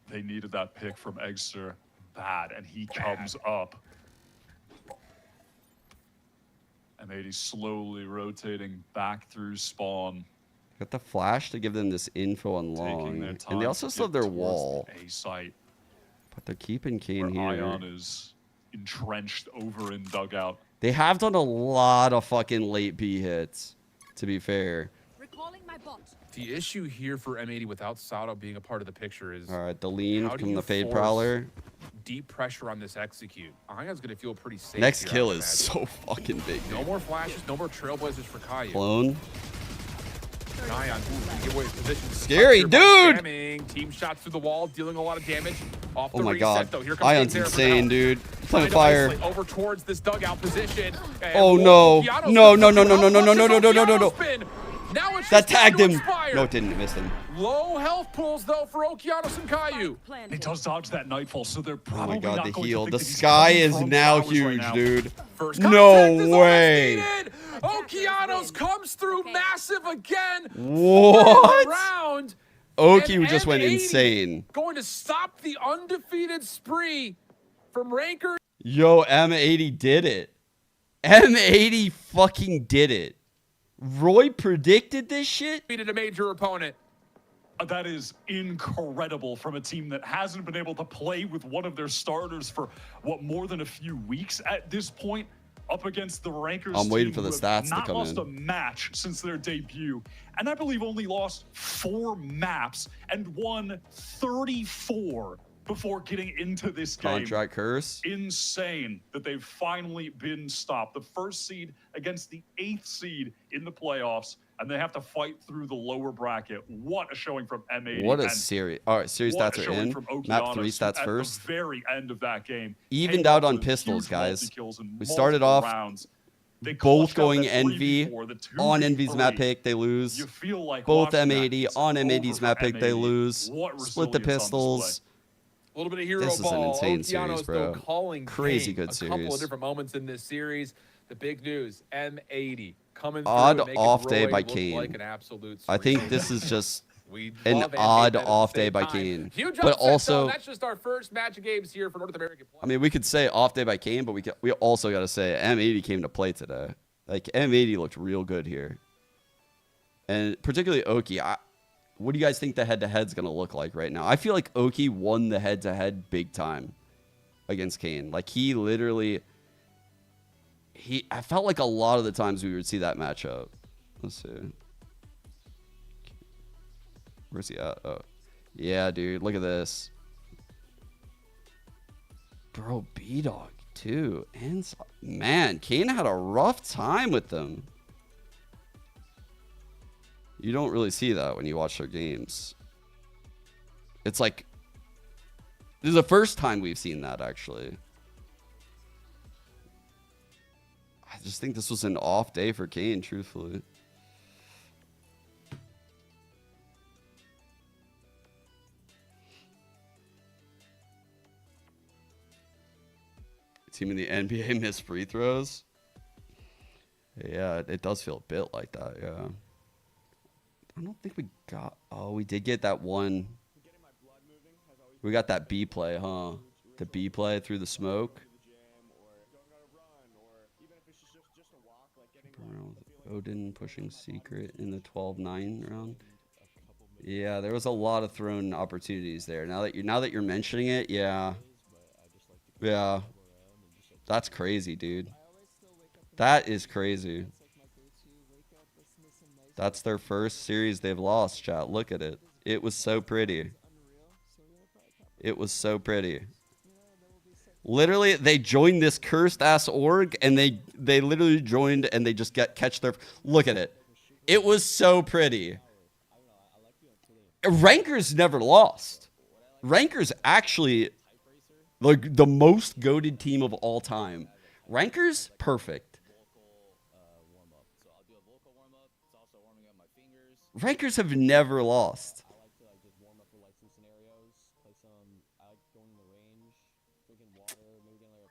They needed that pick from Eggster bad, and he comes up. M80 slowly rotating back through spawn. Got the flash to give them this info on Taking long, their and time they also to still have get their towards wall, the A site, but they're keeping Kane where here. Ion is entrenched over in dugout. They have done a lot of fucking late B hits, to be fair. Recalling my bot. The issue here for M80 without Sato being a part of the picture is All right, the lean how do from you the fade force prowler. deep pressure on this execute. Ion's going to feel pretty safe. Next here, kill I is imagine. so fucking big. No more flashes, no more trailblazers for Caillou. Clone. Nyan, ooh, give away his position. Scary, Touch here dude! by spamming. Team shots through the wall, dealing a lot of damage. Off the Oh my reset, god. though. Here comes Ion's Ains there for insane, now. dude. Playing with Trying to fire. isolate over towards this dugout position. And Oh no. Okeanos No, comes no, no, through. no, no, no, no, no, no, no, no, no, no. Spin. Now it's That just time tagged to him. expire. No, it didn't. It missed him. Low health pools, though, for Okeanos and Caillou. He does dodge that Nightfall, so they're Oh probably my god, not the going heal. to The think that he's sky coming is from now towers right huge, now. dude. First No contact is all way. that's needed. Okeanos comes through massive again. What? Round. Oki And just went M80 insane. Going to stop the undefeated spree from Ranker. Yo, M80 did it. M80 fucking did it. Roy predicted this shit? Defeated a major opponent. That is incredible from a team that hasn't been able to play with one of their starters for, what, more than a few weeks at this point, up against the Rankers. I'm waiting team for the who have stats to not come lost in. a match since their debut, and I believe only lost 4 maps and won 34 before getting into this game. Contract curse. Insane that they've finally been stopped. The first seed against the 8th seed in the playoffs, and they have to fight through the lower bracket. What a showing from M80. What a and series. All right, series what stats a are showing in. from Map 3 Okeanos stats at first. the very end of that game. Evened Came out up on with pistols, huge guys. multi-kills in We started multiple off rounds. They both clutched out going that Envy. 3v4, the 2v3. On Envy's map pick, they lose. You feel like Both watching that. M80 It's on over M80's for map pick, they M80. lose. What Split the resilience on pistols. display. A little bit of hero This is an ball. insane Okeanos, series, though, bro. calling Crazy game good a couple series. of different moments in this series. The big news: M80 coming through Odd and making off day Roy by look Kane. like an absolute I think spree. this is just We an love odd M80 at the off day same by time. Kane. Huge But upset, though, also, and that's just our first match of games here for North American. I mean, we could say off day by Kane, but we also got to say M80 came to play today. Like, M80 looked real good here. And particularly Oki. What do you guys think the head-to-head's going to look like right now? I feel like Oki won the head-to-head big time against Kane. Like, he literally... I felt like a lot of the times we would see that matchup. Let's see. Where's he at? Oh. Yeah, dude. Look at this. Bro, B-Dog, too. And man, Kane had a rough time with them. You don't really see that when you watch their games. It's like... This is the first time we've seen that, actually. I just think this was an off day for Kane, truthfully. Team in the NBA missed free throws. Yeah, it does feel a bit like that, yeah. I don't think we got... Oh, we did get that one. We got that B play, huh? The B play through the smoke. Odin pushing secret in the 12-9 round. Yeah, there was a lot of thrown opportunities there. Now that you're mentioning it, yeah. Yeah. That's crazy, dude. That is crazy. That's their first series they've lost, chat. Look at it. It was so pretty. It was so pretty. Literally, they joined this cursed ass org, and they literally joined, and they just catch their... Look at it. It was so pretty. Rankers never lost. Rankers actually... Like the most goated team of all time. Rankers, perfect. Rankers have never lost.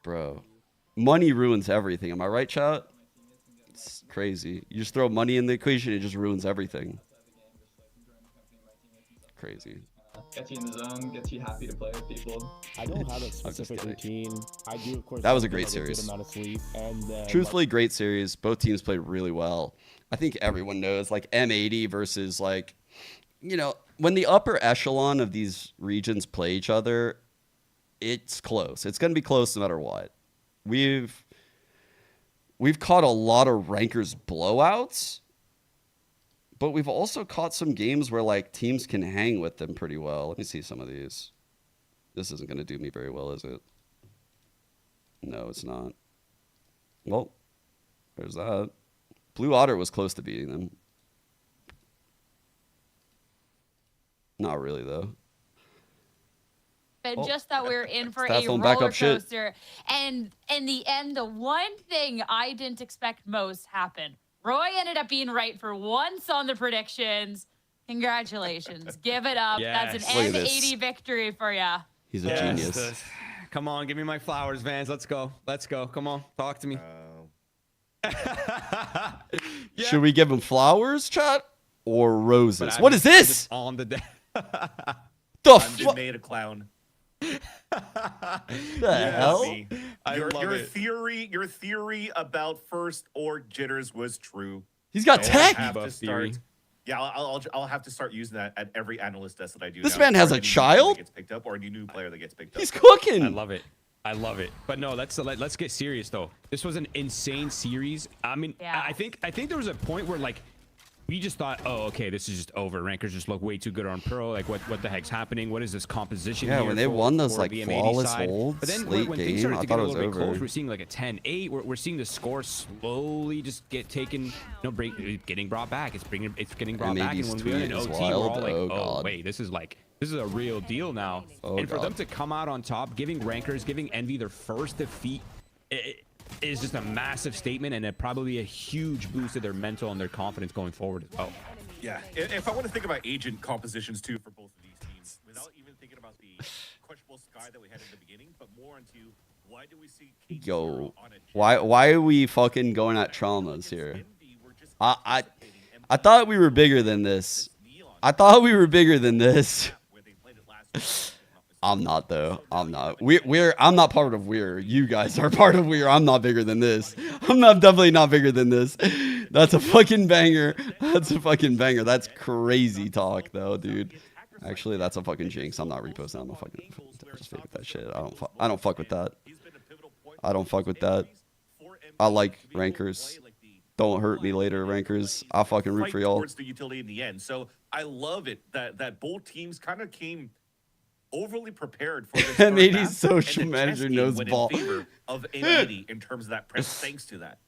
Bro, money ruins everything. Am I right, chat? It's crazy. You just throw money in the equation, it just ruins everything. Crazy. Gets you in the zone, gets you happy to play with people. I don't have a specific routine. I do, of course. That was a get, great like, series. good amount of sleep, and Truthfully, great series. Both teams played really well. I think everyone knows, like, M80 versus, like, you know, when the upper echelon of these regions play each other, it's close. It's going to be close no matter what. We've caught a lot of rankers blowouts, but we've also caught some games where, like, teams can hang with them pretty well. Let me see some of these. This isn't going to do me very well, is it? No, it's not. Well, there's that. Blue Otter was close to beating them. Not really though. And just that we're in for a Stats on roller backup shit. coaster. And in the end, the one thing I didn't expect most happened. Roy ended up being right for once on the predictions. Congratulations. Give it up. Yes. That's Look an at this. M80 victory for ya. He's a genius. Come on, give me my flowers, Vans. Let's go. Let's go. Come on, talk to me. Should we give him flowers, chat, or roses? But What I'm is this? just on the day. The I'm fuck? made a clown. The hell? Your theory about first or jitters was true. He's got So tech. I'll have to Buff start. theory. Yeah, I'll have to start using that at every analyst test that I do. This now man has for a any new player child? that gets picked up or any new player that gets picked up. He's cooking. I love it. I love it. But no, let's get serious though. This was an insane series. I mean, Yeah. I think there was a point where like we just thought, oh, okay, this is just over. Rankers just look way too good on pro. Like, what the heck's happening? What is this composition? Yeah, here when they for- won those, for like, the M80 flawless side? holds But then late when game, things started I to thought get a it was little bit over. close, we're seeing like a 10-8. We're seeing the score slowly just get taken, getting brought back. It's getting brought back. And M80's when we were in tweet is OT, we're all wild. like, Oh, oh God. wait, this is a real deal now. Oh, And for them God. to come out on top, giving Rankers, giving Envy their first defeat, it is just a massive statement and probably a huge boost to their mental and their confidence going forward as well. Yeah, if I want to think about agent compositions too for both of these teams, without even thinking about the questionable sky that we had in the beginning, but more into why do we see Kate Yo, on a why are we fucking going at traumas here? I thought we were bigger than this. I thought we were bigger than this. where they played it last week? I'm not though. I'm not. I'm not part of We're. You guys are part of We're. I'm not bigger than this. Definitely not bigger than this. That's a fucking banger. That's a fucking banger. That's crazy talk though, dude. Actually, that's a fucking jinx. I'm not reposting. I'm a fucking just fake with that shit. I don't fuck with that. I don't fuck with that. I like rankers. Don't hurt me later, rankers. I'll fucking root Fight for y'all. towards the utility in the end. So I love it that both teams kind of came overly prepared for this first M80's half, social and the manager chess game knows went ball. in favor of M80 in terms of that press, thanks to that.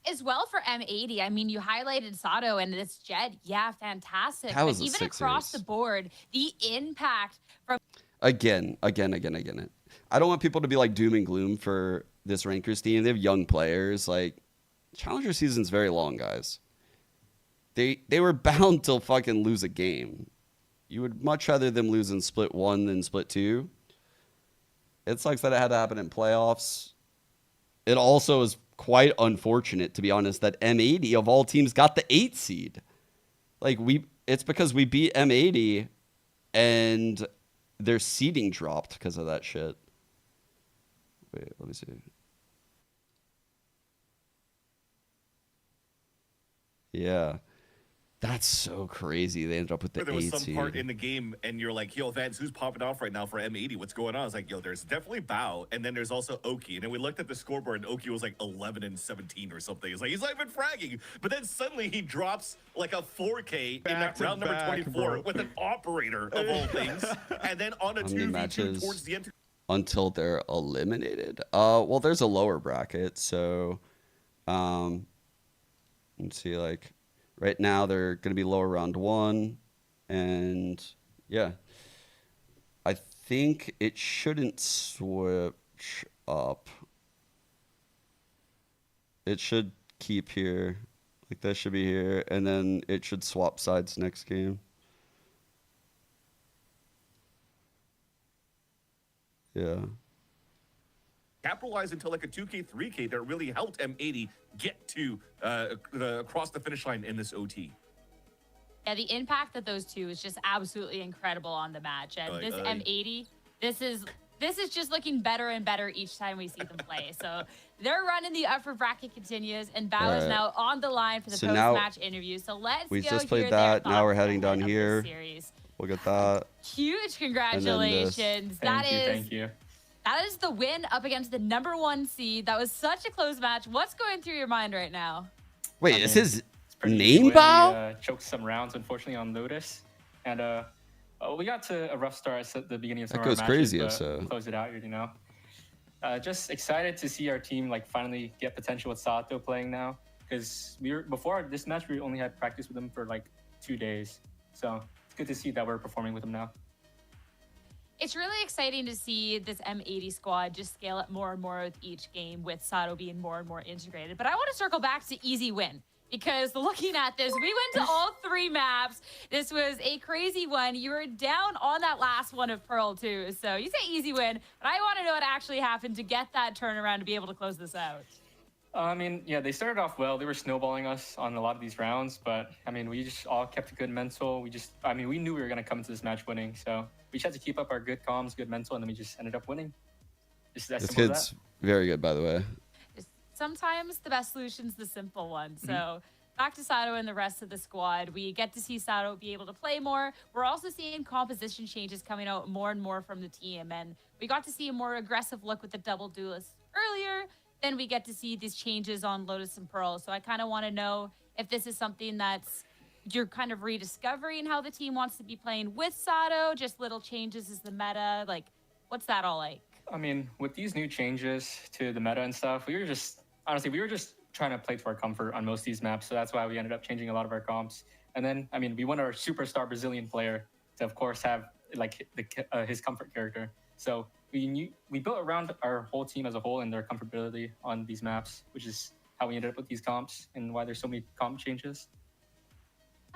As well for M80, I mean, you highlighted Sato and this Jet. Yeah, fantastic. That was but a even 6 across ace. the board, the impact from Again. I don't want people to be like doom and gloom for this rankers team. They have young players. Like, Challenger season's very long, guys. They were bound to fucking lose a game. You would much rather them lose in split 1 than split 2. It sucks that it had to happen in playoffs. It also is quite unfortunate, to be honest, that M80 of all teams got the 8 seed. Like, it's because we beat M80 and their seeding dropped because of that shit. Wait, let me see. Yeah. That's so crazy. They ended up with the There was 8 some part seed. in the game, and you're like, yo, Vance, who's popping off right now for M80? What's going on? I was like, yo, there's definitely Bao, and then there's also Oki. And then we looked at the scoreboard, and Oki was like 11 and 17 or something. It's like, he's not even fragging. But then suddenly he drops like a 4K in Back that to round number back, 24 bro. with an operator of all things. And then on a How many 2v2 matches? towards the end. Until they're eliminated. Well, there's a lower bracket, so let's see, like right now they're gonna be lower round 1, and yeah. I think it shouldn't switch up. It should keep here. Like that should be here, and then it should swap sides next game. Yeah. Capitalize until like a 2K, 3K that really helped M80 get to across the finish line in this OT. Yeah, the impact that those two is just absolutely incredible on the match. And this M80, this is just looking better and better each time we see them play. So their run in the upper bracket continues, and Bao is Right. now on the line for the So now- post-match interview. So let's We go just played hear that. their Now we're thoughts heading down of this here. series. Look at that. Huge congratulations. Thank you. That is the win up against the #1 seed. That was such a close match. What's going through your mind right now? Wait, I is mean, his It's pretty easy name win. Bao? We choked some rounds, unfortunately, on Lotus. And we got to a rough start at the beginning of some That of our goes matches, crazy, but so. we closed it out, you know. Just excited to see our team like finally get potential with Sato playing now. Because before this match, we only had practice with him for like 2 days. So it's good to see that we're performing with them now. It's really exciting to see this M80 squad just scale up more and more with each game, with Sato being more and more integrated. But I want to circle back to easy win, because looking at this, we went to all 3 maps. This was a crazy one. You were down on that last one of Pearl too. So you say easy win, but I want to know what actually happened to get that turnaround to be able to close this out. I mean, yeah, they started off well. They were snowballing us on a lot of these rounds, but I mean, we just all kept a good mental. We knew we were going to come into this match winning, so we just had to keep up our good comms, good mental, and then we just ended up winning. Just that This simple as kid's that. very good, by the way. Sometimes the best solution's the simple one. So back to Sato and the rest of the squad. We get to see Sato be able to play more. We're also seeing composition changes coming out more and more from the team. And we got to see a more aggressive look with the double duelists earlier. Then we get to see these changes on Lotus and Pearl. So I kind of want to know if this is something that's you're kind of rediscovering how the team wants to be playing with Sato, just little changes as the meta. Like, what's that all like? I mean, with these new changes to the meta and stuff, we were just trying to play to our comfort on most of these maps. So that's why we ended up changing a lot of our comps. And then, I mean, we want our superstar Brazilian player to, of course, have like his comfort character. So we built around our whole team as a whole and their comfortability on these maps, which is how we ended up with these comps and why there's so many comp changes.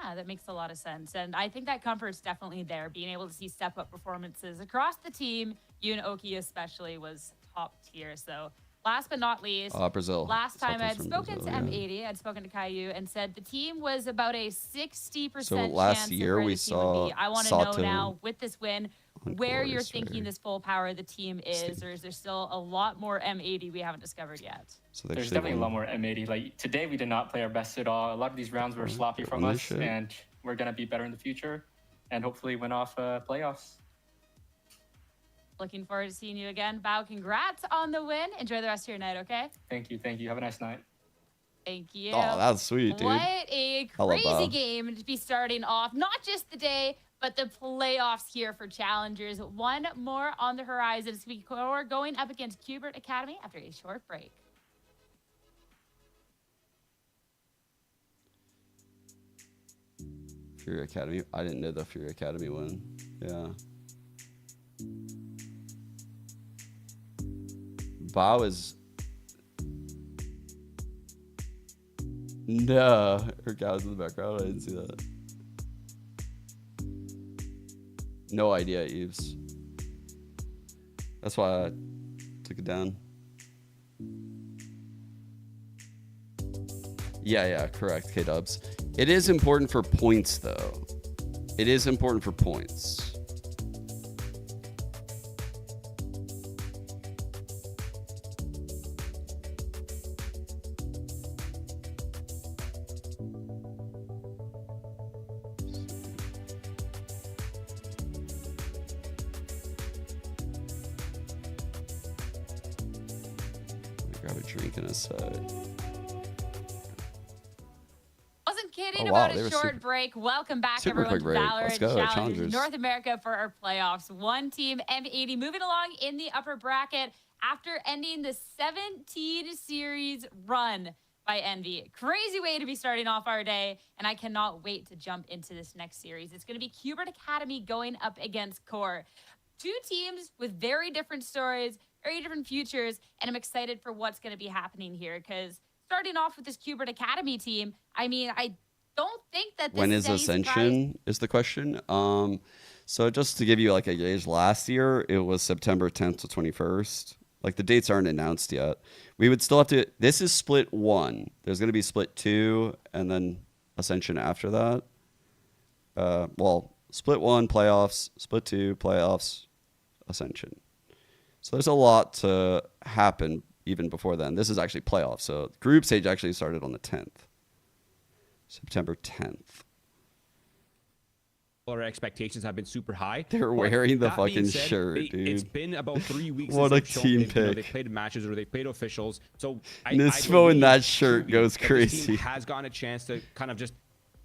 Yeah, that makes a lot of sense. And I think that comfort is definitely there. Being able to see step-up performances across the team, you and Oki especially, was top tier. So last but not least, Brazil. last time I had Something's from spoken Brazil, to M80, I'd spoken to Caillou and said the team was about a 60% So last chance year of where we the team would be. saw I want to know Sato now, with this win, where you're course, thinking right. this full power of the team is, or is there still a lot more M80 we haven't discovered yet? So There's definitely a lot more M80. Like today, we did not play our best at all. A lot of these rounds were sloppy from us, and we're gonna be better in the future, and hopefully win off playoffs. Looking forward to seeing you again. Bao, congrats on the win. Enjoy the rest of your night, okay? Thank you. Thank you. Have a nice night. Thank you. Oh, that's sweet, dude. What a I love crazy Bao. game to be starting off. Not just the day, but the playoffs here for challengers. One more on the horizon as we are going up against QubeRt Academy after a short break. Fury Academy. I didn't know the Fury Academy won. Yeah. Bao is. No, her guy was in the background. I didn't see that. No idea, Eves. That's why I took it down. Yeah, correct, K-Dubs. It is important for points, though. It is important for points. Grab a drink in a sec. Wasn't kidding Oh, wow, about they a were short super- break. Welcome back, super everyone, quick to break. Let's Valorant go, Challengers Challengers. North America for our playoffs. One team, M80, moving along in the upper bracket after ending the 17 series run by Envy. Crazy way to be starting off our day, and I cannot wait to jump into this next series. It's going to be QubeRt Academy going up against QoR. Two teams with very different stories, very different futures, and I'm excited for what's going to be happening here, because starting off with this QubeRt Academy team, I mean, I don't think that this When is is any Ascension is the question. So just to give you like a gauge, last year it was September 10th to 21st. Like the dates aren't announced yet. We would still have to. This is split 1. There's going to be split 2, and then Ascension after that. Well, split 1 playoffs, split 2 playoffs, Ascension. So there's a lot to happen even before then. This is actually playoffs. So group stage actually started on the 10th. September 10th. Our expectations have been super high. They're But wearing the that being fucking said, shirt, It's dude. been about 3 weeks What since a they've shown team they've pick. played matches or they've played officials. So Nismo in that shirt truly goes that this crazy. team has gotten a chance to kind of just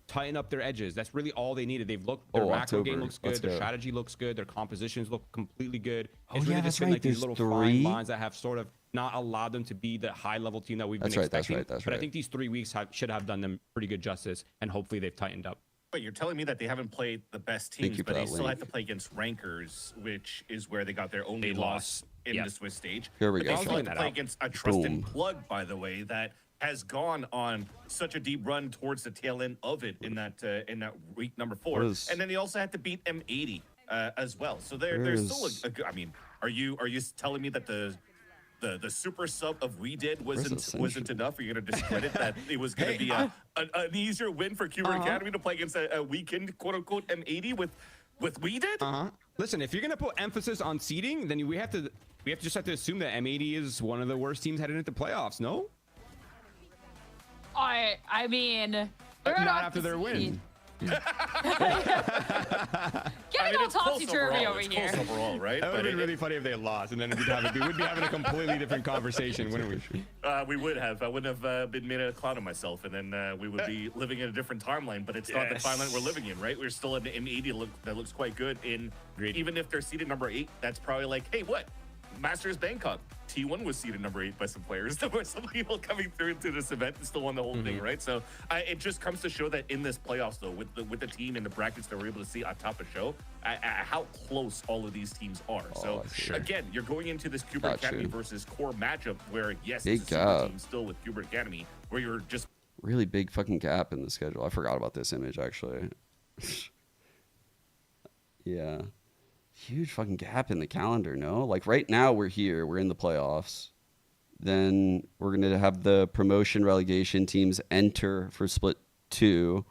tighten up their edges. That's really all they needed. They've looked. Their macro game October. looks good. Let's Their go. strategy looks good. Their compositions look completely good. Oh, It's yeah, really that's just been right. like these There's little fine 3. lines that have sort of not allowed them to be the high level team that we've That's been right, that's expecting. right, that's But I right. think these 3 weeks should have done them pretty good justice, and hopefully they've tightened up. But you're telling me that they haven't played the best Thank teams, you but for they that still link. have to play against rankers, which is where they got their only They loss lost. in Yep. the Swiss stage. Here we But go. they still have to That play out. against a trusted Boom. plug, by the way, that has gone on such a deep run towards the tail end of it in that week number 4. What is- And then they also had to beat M80 as well. So Where there's is- still a good. I mean, are you telling me that the super sub of We Did wasn't Ascension? enough? Are you going to discredit that it was going to be an easier win for QoR Academy to play against a weakened quote unquote M80 with We Did? Listen, if you're gonna put emphasis on seeding, then we have to just have to assume that M80 is one of the worst teams heading into playoffs. No, I mean, they're not off after the their seed. win. Getting all it's close topsy-turvy overall, over it's here. close overall, right? That would But have been really funny if they lost, and then we'd be having a completely different conversation, wouldn't we? we would have. I wouldn't have been made a clown of myself, and then we would be living in a different timeline. But it's not the Yes. timeline we're living in, right? We're still in the M80 that looks quite good. Agreed. Even if they're seeded number 8, that's probably like, hey, what? Masters Bangkok. T1 was seeded number 8 by some players. There were some people coming through into this event and still won the whole thing, right? So it just comes to show that in this playoffs, though, with the team and the brackets that we're able to see on top of show, how close all of these teams are. So again, you're going into this QubeRT Academy versus Core matchup where, yes, Big it's a super gap. team still with QubeRT Academy, where you're just Really big fucking gap in the schedule. I forgot about this image actually. Yeah. Huge fucking gap in the calendar, no? Like right now we're here, we're in the playoffs. Then we're going to have the promotion relegation teams enter for split 2.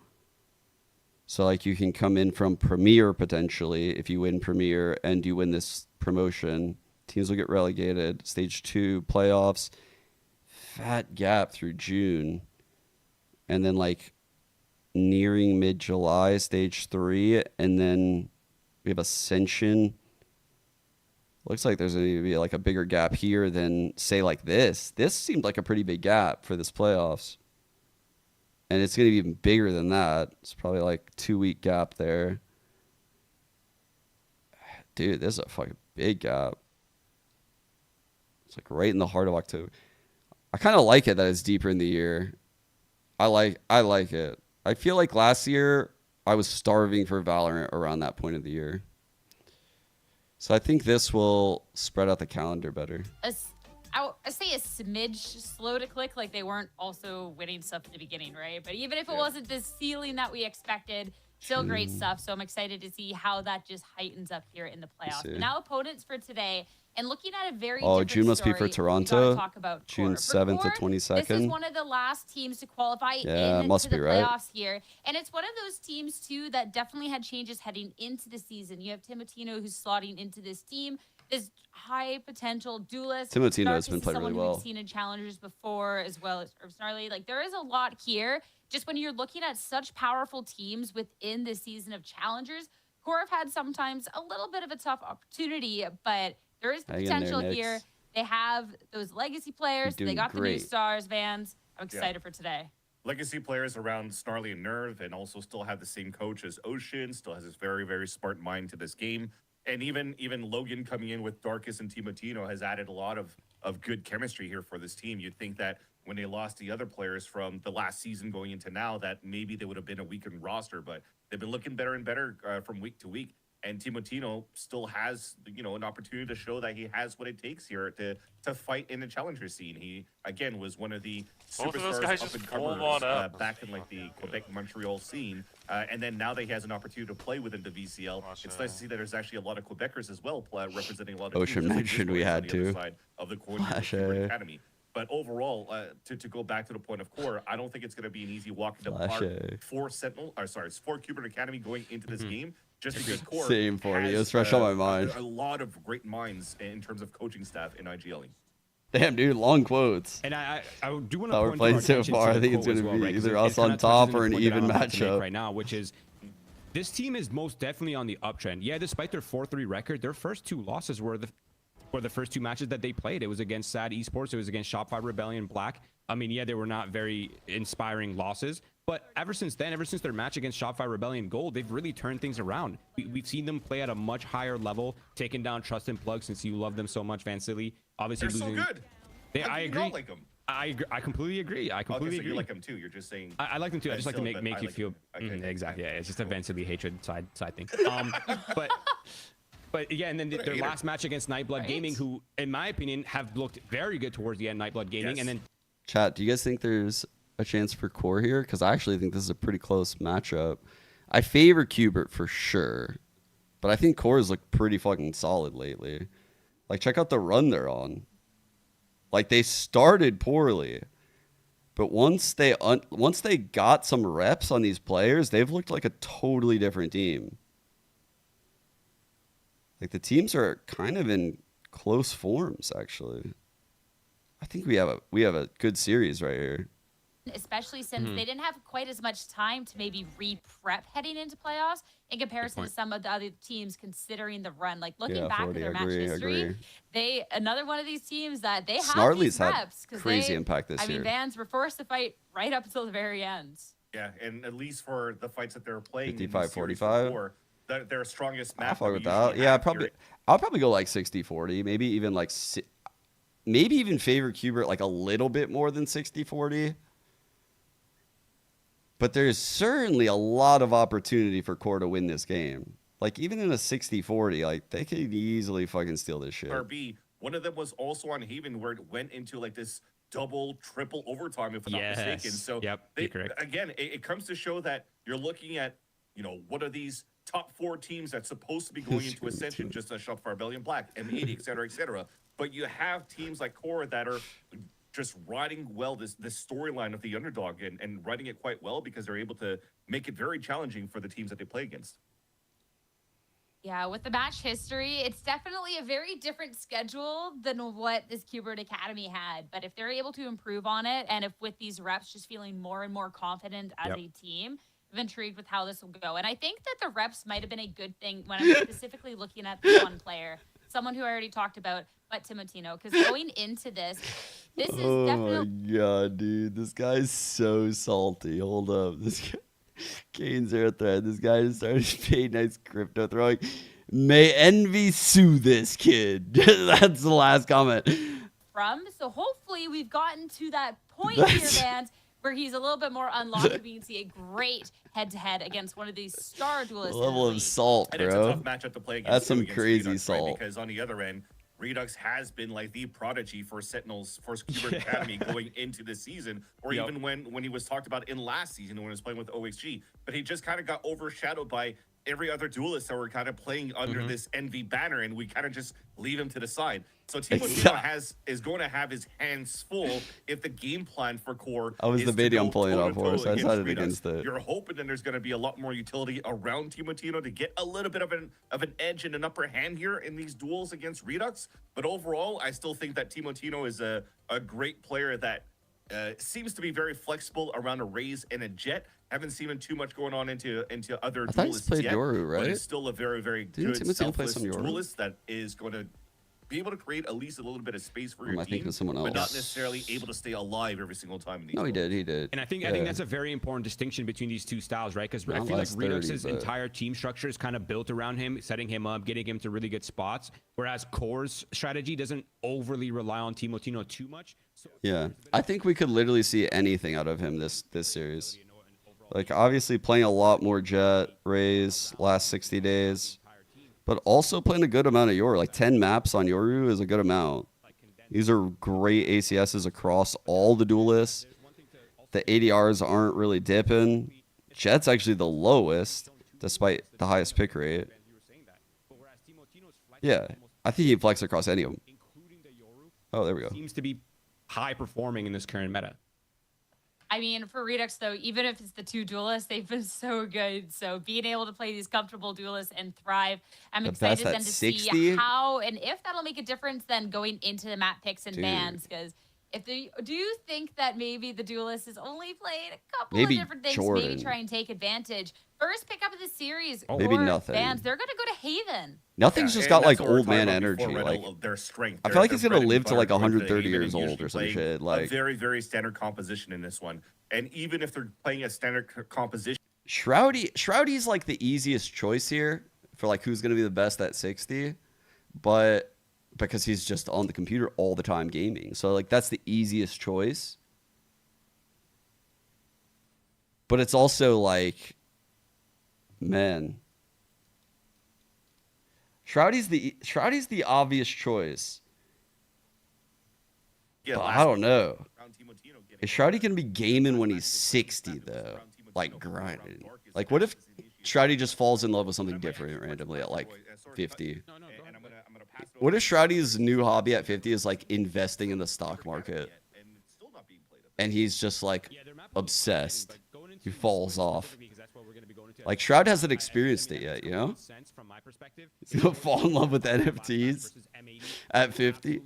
So like you can come in from Premier potentially if you win Premier and you win this promotion. Teams will get relegated. Stage 2 playoffs. Fat gap through June. And then like nearing mid-July, stage 3, and then we have Ascension. Looks like there's going to be like a bigger gap here than say like this. This seemed like a pretty big gap for this playoffs. And it's going to be even bigger than that. It's probably like 2-week gap there. Dude, this is a fucking big gap. It's like right in the heart of October. I kind of like it that it's deeper in the year. I like it. I feel like last year I was starving for Valorant around that point of the year. So I think this will spread out the calendar better. I say a smidge slow to click, like they weren't also winning stuff at the beginning, right? But even if it wasn't the ceiling that we expected, still great stuff. So I'm excited to see how that just heightens up here in the playoffs. But now opponents for today, and looking at a very different June must be for story, Toronto. we gotta talk about June Core. For 7th to Core, 22nd. This is one of the last teams to qualify Yeah, it into must the be, right? playoffs here. And it's one of those teams, too, that definitely had changes heading into the season. You have Timotino who's slotting into this team. This high potential duelist. Timotino has Darkus been is playing someone really who well. we've seen in challengers before, as well as Snarly. Like, there is a lot here. Just when you're looking at such powerful teams within this season of challengers, Core have had sometimes a little bit of a tough opportunity, but there is the Hang in there, potential Knicks. here. They have those legacy players. They doing got the new great. stars, Vans. I'm excited for today. legacy players around Snarly and Nerve, and also still have the same coach as Ocean, still has this very, very smart mind to this game. And even Logan coming in with Darkus and Timotino has added a lot of good chemistry here for this team. You'd think that when they lost the other players from the last season going into now, that maybe they would have been a weakened roster, but they've been looking better and better from week to week. And Timotino still has, an opportunity to show that he has what it takes here to fight in the challenger scene. He, again, was one of the superstars up and comers back in like the Quebec, Montreal scene. And then now that he has an opportunity to play within the VCL, it's nice to see that there's actually a lot of Quebecers as well representing a lot of Ocean teams, just like mentioned this we one is had on the other to. side of the coordinator Flash, QubeRT Academy. But overall, to go back to the point of Core, I don't think it's going to be an easy walk in the Flash, park for for QubeRT Academy going into this game. Just because Core Same for me. It was has, fresh on my mind. a lot of great minds in terms of coaching staff in IGLing. Damn, dude, long quotes. And I do want That we're playing so far. I think it's going to be either us on top or an even matchup right now, which is this team is most definitely on the uptrend. Yeah, despite their 4-3 record, their first 2 losses were the first 2 matches that they played. It was against Sad Esports. It was against Shopify Rebellion Black. I mean, yeah, they were not very inspiring losses. But ever since then, ever since their match against Shopify Rebellion Gold, they've really turned things around. We've seen them play at a much higher level, taking down Trust and Plug since you love them so much, Vansily. Obviously, They're losing. so good. I agree. Not like them. I completely agree. I completely So agree. you like him too. You're just saying. I like them too. I just like to Still, make but you I feel like him. Okay. exactly. Yeah, it's just a Vancily hatred side thing. But yeah, and then their last match against Nightblood Gaming, who in my opinion have looked very good towards the end. Nightblood Gaming, and then chat. Do you guys think there's a chance for QoR here? Because I actually think this is a pretty close matchup. I favor CUBERT for sure, but I think QoR has looked pretty fucking solid lately. Like, check out the run they're on. Like, they started poorly, but once they got some reps on these players, they've looked like a totally different team. Like, the teams are kind of in close forms, actually. I think we have a good series right here. Especially since they didn't have quite as much time to maybe re-prep heading into playoffs in comparison to some of the other teams considering the run. Like looking back at their match history, another one of these teams that they have these reps. Crazy impact this year. I mean, Vans were forced to fight right up until the very end. Yeah, and at least for the fights that they're playing, 55-45. Their strongest map. I'll fuck with that. Yeah, I'll probably go like 60-40, maybe even like maybe even favor CUBERT like a little bit more than 60-40. But there's certainly a lot of opportunity for QoR to win this game. Like, even in a 60-40, like, they could easily fucking steal this shit. RB, one of them was also on Haven, where it went into, like, this double, triple overtime, if I'm not mistaken. So, again, it comes to show that you're looking at, you know, what are these top 4 teams that's supposed to be going into Ascension, just as Shop for Rebellion Black, M80, et cetera, et cetera. But you have teams like QoR that are just riding well this storyline of the underdog and riding it quite well because they're able to make it very challenging for the teams that they play against. Yeah, with the match history, it's definitely a very different schedule than what this CUBERT Academy had. But if they're able to improve on it, and if with these reps just feeling more and more confident as a team, I'm intrigued with how this will go. And I think that the reps might have been a good thing when I'm specifically looking at this one player, someone who I already talked about, but Timotino, because going into this is definitely... Oh my god, dude. This guy's so salty. Hold up. This guy... Kane Zero Thread. This guy just started paying nice crypto throwing. May envy sue this kid. That's the last comment. So hopefully we've gotten to that point here, Vans, where he's a little bit more unlocked. We can see a great head-to-head against one of these star duelists. Level of salt, bro. And it's a tough matchup to play against. That's some crazy Redux, salt. right? Because on the other end, Redux has been like the prodigy for Sentinel's first CUBERT Academy going into this season, or even when he was talked about in last season when he was playing with OXG. But he just kind of got overshadowed by every other duelist that were kind of playing under this Envy banner, and we kind of just leave him to the side. So Timotino is going to have his hands full if the game plan for QoR I was is debating on pulling it toe up for us. I decided against it. You're hoping that there's going to be a lot more utility around Timotino to get a little bit of an edge and an upper hand here in these duels against Redux. But overall, I still think that Timotino is a great player that seems to be very flexible around a Raze and a Jet. Haven't seen him too much going on into other duelists yet. Yoru, right? But he's still a very, very good selfless duelist that is going to be able to create at least a little bit of space for your team, someone else? but not necessarily able to stay alive every single time. In these he did. And I think that's a very important distinction between these two styles, right? Because I feel like Redux's entire team structure is kind of built around him, setting him up, getting him to really good spots, whereas QoR's strategy doesn't overly rely on Timotino too much. So yeah, I think we could literally see anything out of him this series. Like, obviously playing a lot more Jet, Raze last 60 days. But also playing a good amount of Yoru. Like 10 maps on Yoru is a good amount. These are great ACSs across all the duelists. The ADRs aren't really dipping. Jet's actually the lowest, despite the highest pick rate. Yeah, I think he flex across any of them. Oh, there we go. Seems to be high performing in this current meta. I mean, for Redux, though, even if it's the two duelists, they've been so good. So being able to play these comfortable duelists and thrive, I'm excited then to see how and if that'll make a difference then going into the map picks and bans. Because if they do you think that maybe the duelist is only playing a couple of different things, maybe try and take advantage. First pick up of the series, maybe nothing. Bans, they're going to go to Haven. Nothing's just got like old man energy. Like their strength. I feel like he's gonna live to like 130 years old or some shit. Like a very, very standard composition in this one. And even if they're playing a standard composition, Shroudy's like the easiest choice here for like who's gonna be the best at 60. But because he's just on the computer all the time gaming. So like that's the easiest choice. But it's also like, man, Shroudy's the obvious choice. Yeah, but I don't know. Is Shroudy gonna be gaming when he's 60 though? Like grinding. Like what if Shroudy just falls in love with something different randomly at like 50? What if Shroudy's new hobby at 50 is like investing in the stock market? And he's just like obsessed. He falls off. Like Shroud hasn't experienced it yet, you know? He's gonna fall in love with NFTs at 50.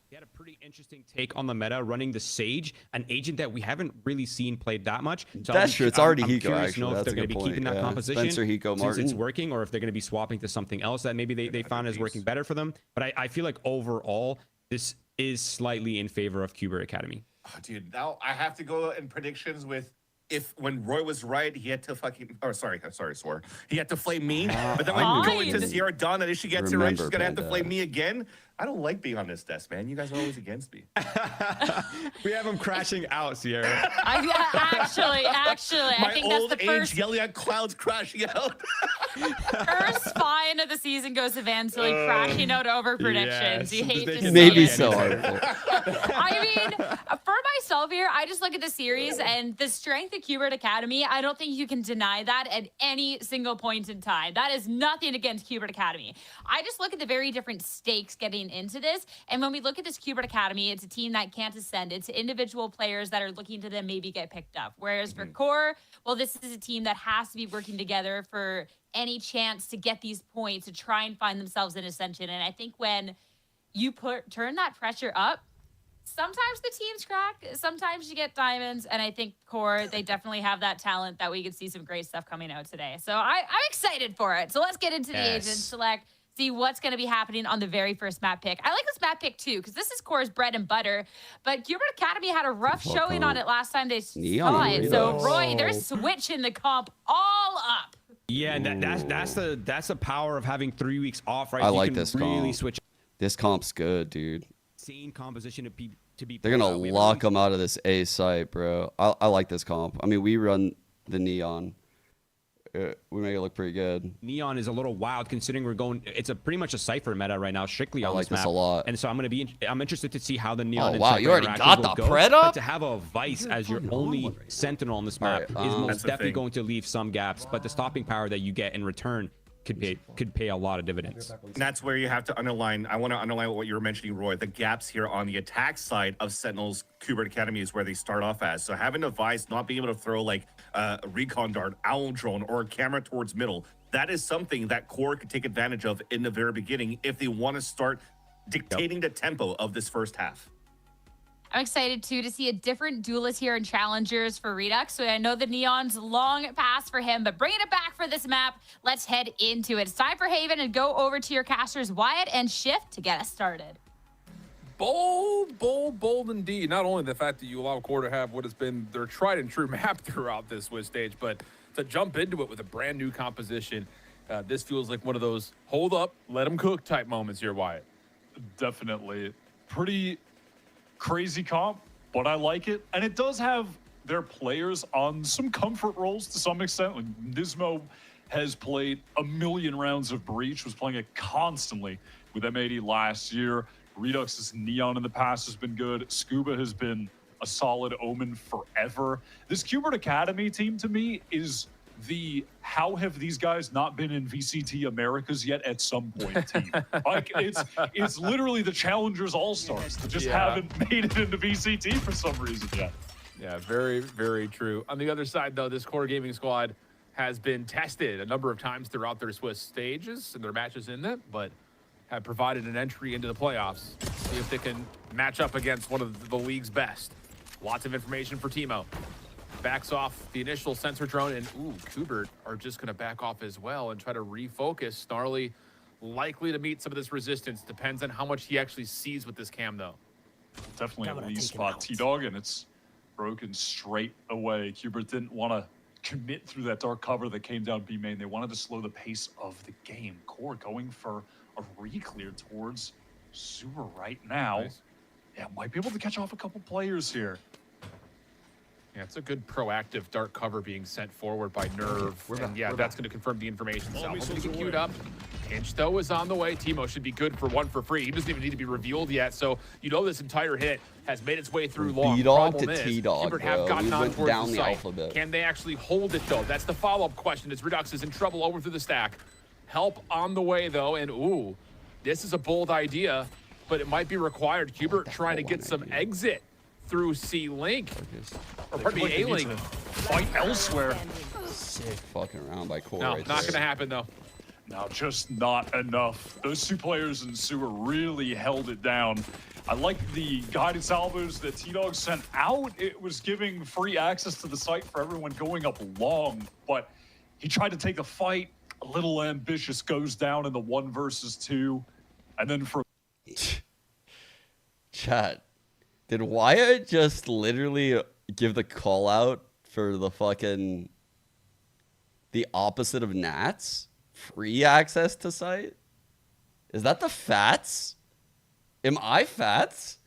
He had a pretty interesting take on the meta, running the Sage, an agent that we haven't really seen played that much. So That's true. It's already I'm Hiko, curious actually. to know if That's they're a going good to be point. keeping that Yeah. composition Spencer, Hiko, since Martin. it's working, or if they're going to be swapping to something else that maybe they found is working better for them. But I feel like overall, this is slightly in favor of QoR Academy. Oh, dude, now I have to go in predictions with when Roy was right, he had to fucking sorry, Swore. He had to flame me. But then when we go into Sierra Dawn and if she gets it right, she's gonna have to flame me again. I don't like being on this desk, man. You guys are always against me. We have him crashing out, Sierra. Actually, I think that's the first yelling at clouds crashing out. first fine of the season goes to Vansily crashing out over predictions. Yes. You hate to see Maybe it. so. I mean, for myself here, I just look at the series and the strength of QoR Academy. I don't think you can deny that at any single point in time. That is nothing against QoR Academy. I just look at the very different stakes getting into this. And when we look at this QoR Academy, it's a team that can't ascend. It's individual players that are looking to them maybe get picked up. Whereas for QoR, well, this is a team that has to be working together for any chance to get these points, to try and find themselves in ascension. And I think when you turn that pressure up, sometimes the teams crack, sometimes you get diamonds, and I think QoR, they definitely have that talent that we could see some great stuff coming out today. So I'm excited for it. So let's get into the agent select, see what's going to be happening on the very first map pick. I like this map pick too, because this is QoR's bread and butter, but QoR Academy had a rough showing on it last time they saw it. So Roy, they're switching the comp all up. Yeah, and that's the power of having 3 weeks off, right? I You like can this really comp. switch. This comp's good, dude. Insane composition to be. They're gonna lock them out of this A site, bro. I like this comp. I mean, we run the Neon. We make it look pretty good. Neon is a little wild considering we're going. It's pretty much a Cypher meta right now, strictly on like this map. this a lot. And so I'm interested to see how the Neon. Oh wow, you already got the pred But up. to have a Vice as your only sentinel on this map is most definitely going to leave some gaps. But the stopping power that you get in return could pay a lot of dividends. And that's where you have to underline. I want to underline what you were mentioning, Roy. The gaps here on the attack side of Sentinel's QoR Academy is where they start off as. So having a Vice, not being able to throw like a recon dart, owl drone, or a camera towards middle, that is something that QoR could take advantage of in the very beginning if they want to start dictating the tempo of this first half. I'm excited too to see a different duelist here in Challengers for Redux. So I know the Neon's long pass for him, but bringing it back for this map, let's head into it. It's time for Haven and go over to your casters Wyatt and Shift to get us started. Bold indeed. Not only the fact that you allow QoR to have what has been their tried and true map throughout this Swiss stage, but to jump into it with a brand new composition. This feels like one of those hold up, let them cook type moments here, Wyatt. Definitely. Pretty crazy comp, but I like it. And it does have their players on some comfort roles to some extent. Like Nismo has played a million rounds of Breach, was playing it constantly with M80 last year. Redux's Neon in the past has been good. Scuba has been a solid Omen forever. This QoR Academy team to me is the how have these guys not been in VCT Americas yet at some point team. Like it's literally the Challengers All-Stars that just haven't made it into VCT for some reason yet. Yeah, very, very true. On the other side, though, this QoR Gaming squad has been tested a number of times throughout their Swiss stages and their matches in them, but have provided an entry into the playoffs. See if they can match up against one of the league's best. Lots of information for Timo. Backs off the initial sensor drone, and QuBERT are just going to back off as well and try to refocus. Snarly likely to meet some of this resistance. Depends on how much he actually sees with this cam, though. Definitely a lead spot T-Dog, and it's broken straight away. QuBERT didn't want to commit through that dark cover that came down B main. They wanted to slow the pace of the game. Core going for a re-clear towards Sewer right now. Nice. Yeah, might be able to catch off a couple players here. Yeah, it's a good proactive dark cover being sent forward by Nerve. And yeah, that's going to confirm the information. Salvo's going to get queued up. Pinch, though, is on the way. Timo should be good for 1 for free. He doesn't even need to be revealed yet. So you know this entire hit has made its way through long. B-Dog to T-Dog, QuBERT have gotten on towards down the site. alphabet. Can they actually hold it, though? That's the follow-up question as Redux is in trouble over through the stack. Help on the way, though. And, ooh, this is a bold idea, but it might be required. QuBERT trying to get some exit through C-Link. Or pardon me, A-Link. Fight elsewhere. Sick fucking around by Core. No, right not there. going to happen, though. No, just not enough. Those 2 players in Sewer really held it down. I like the guided salvos that T-Dog sent out. It was giving free access to the site for everyone going up long, but he tried to take a fight. A little ambitious, goes down in the 1 versus 2. And then from Chat. Did Wyatt just literally give the call out for the fucking the opposite of Nats? Free access to site? Is that the Fats? Am I Fats?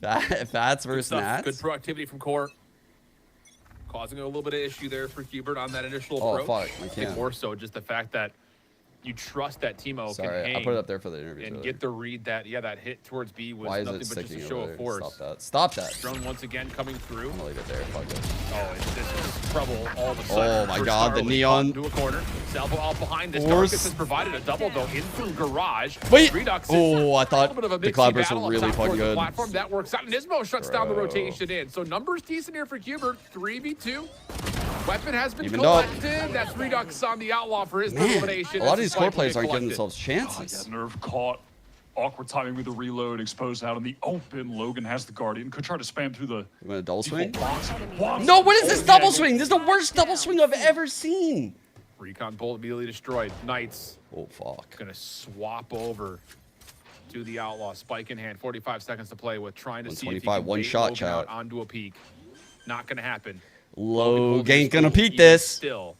Fats versus Nats? Good proactivity from Core. Causing a little bit of issue there for QuBERT on that initial Oh, approach. fuck, I I think can't. more so just the fact that you trust that Timo Sorry, can hang I'll put it up there for the interview. and get the read that, yeah, that hit towards B was Why is nothing it but just sticking a show over of there? force. Stop that. Stop that. Drone once again coming through. I'm gonna leave it there. Fuck it. Oh, this is trouble all of a sudden. Oh my for god, the Starling. neon. Into a corner. Salvo out behind this. Force. Darkus has provided a double, though, in through Garage. Wait. Redux is Oh, I a thought little bit of a the mixy cloud burst battle were up really top fucking towards the good. platform. That works out. Nismo shuts down the Bro. rotation in. So numbers decent here for QuBERT. 3v2. Weapon has been Evened up. collected. That's Redux on the outlaw for his Man, elimination. a lot of This these is core likely players aren't collected. giving themselves chances. Nerve caught. Awkward timing with the reload, exposed out in the open. Logan has the Guardian. Could try to spam through the You want a double swing? box. No, what is this double swing? This is the worst double swing I've ever seen. Recon bolt immediately destroyed. Knights Oh, fuck. gonna swap over to the outlaw. Spike in hand. 45 seconds to play with. Trying to see if he 125, can one bait shot, Logan chat. out onto a peak. Not gonna happen. Logan ain't Logan gonna holding peek this. Still.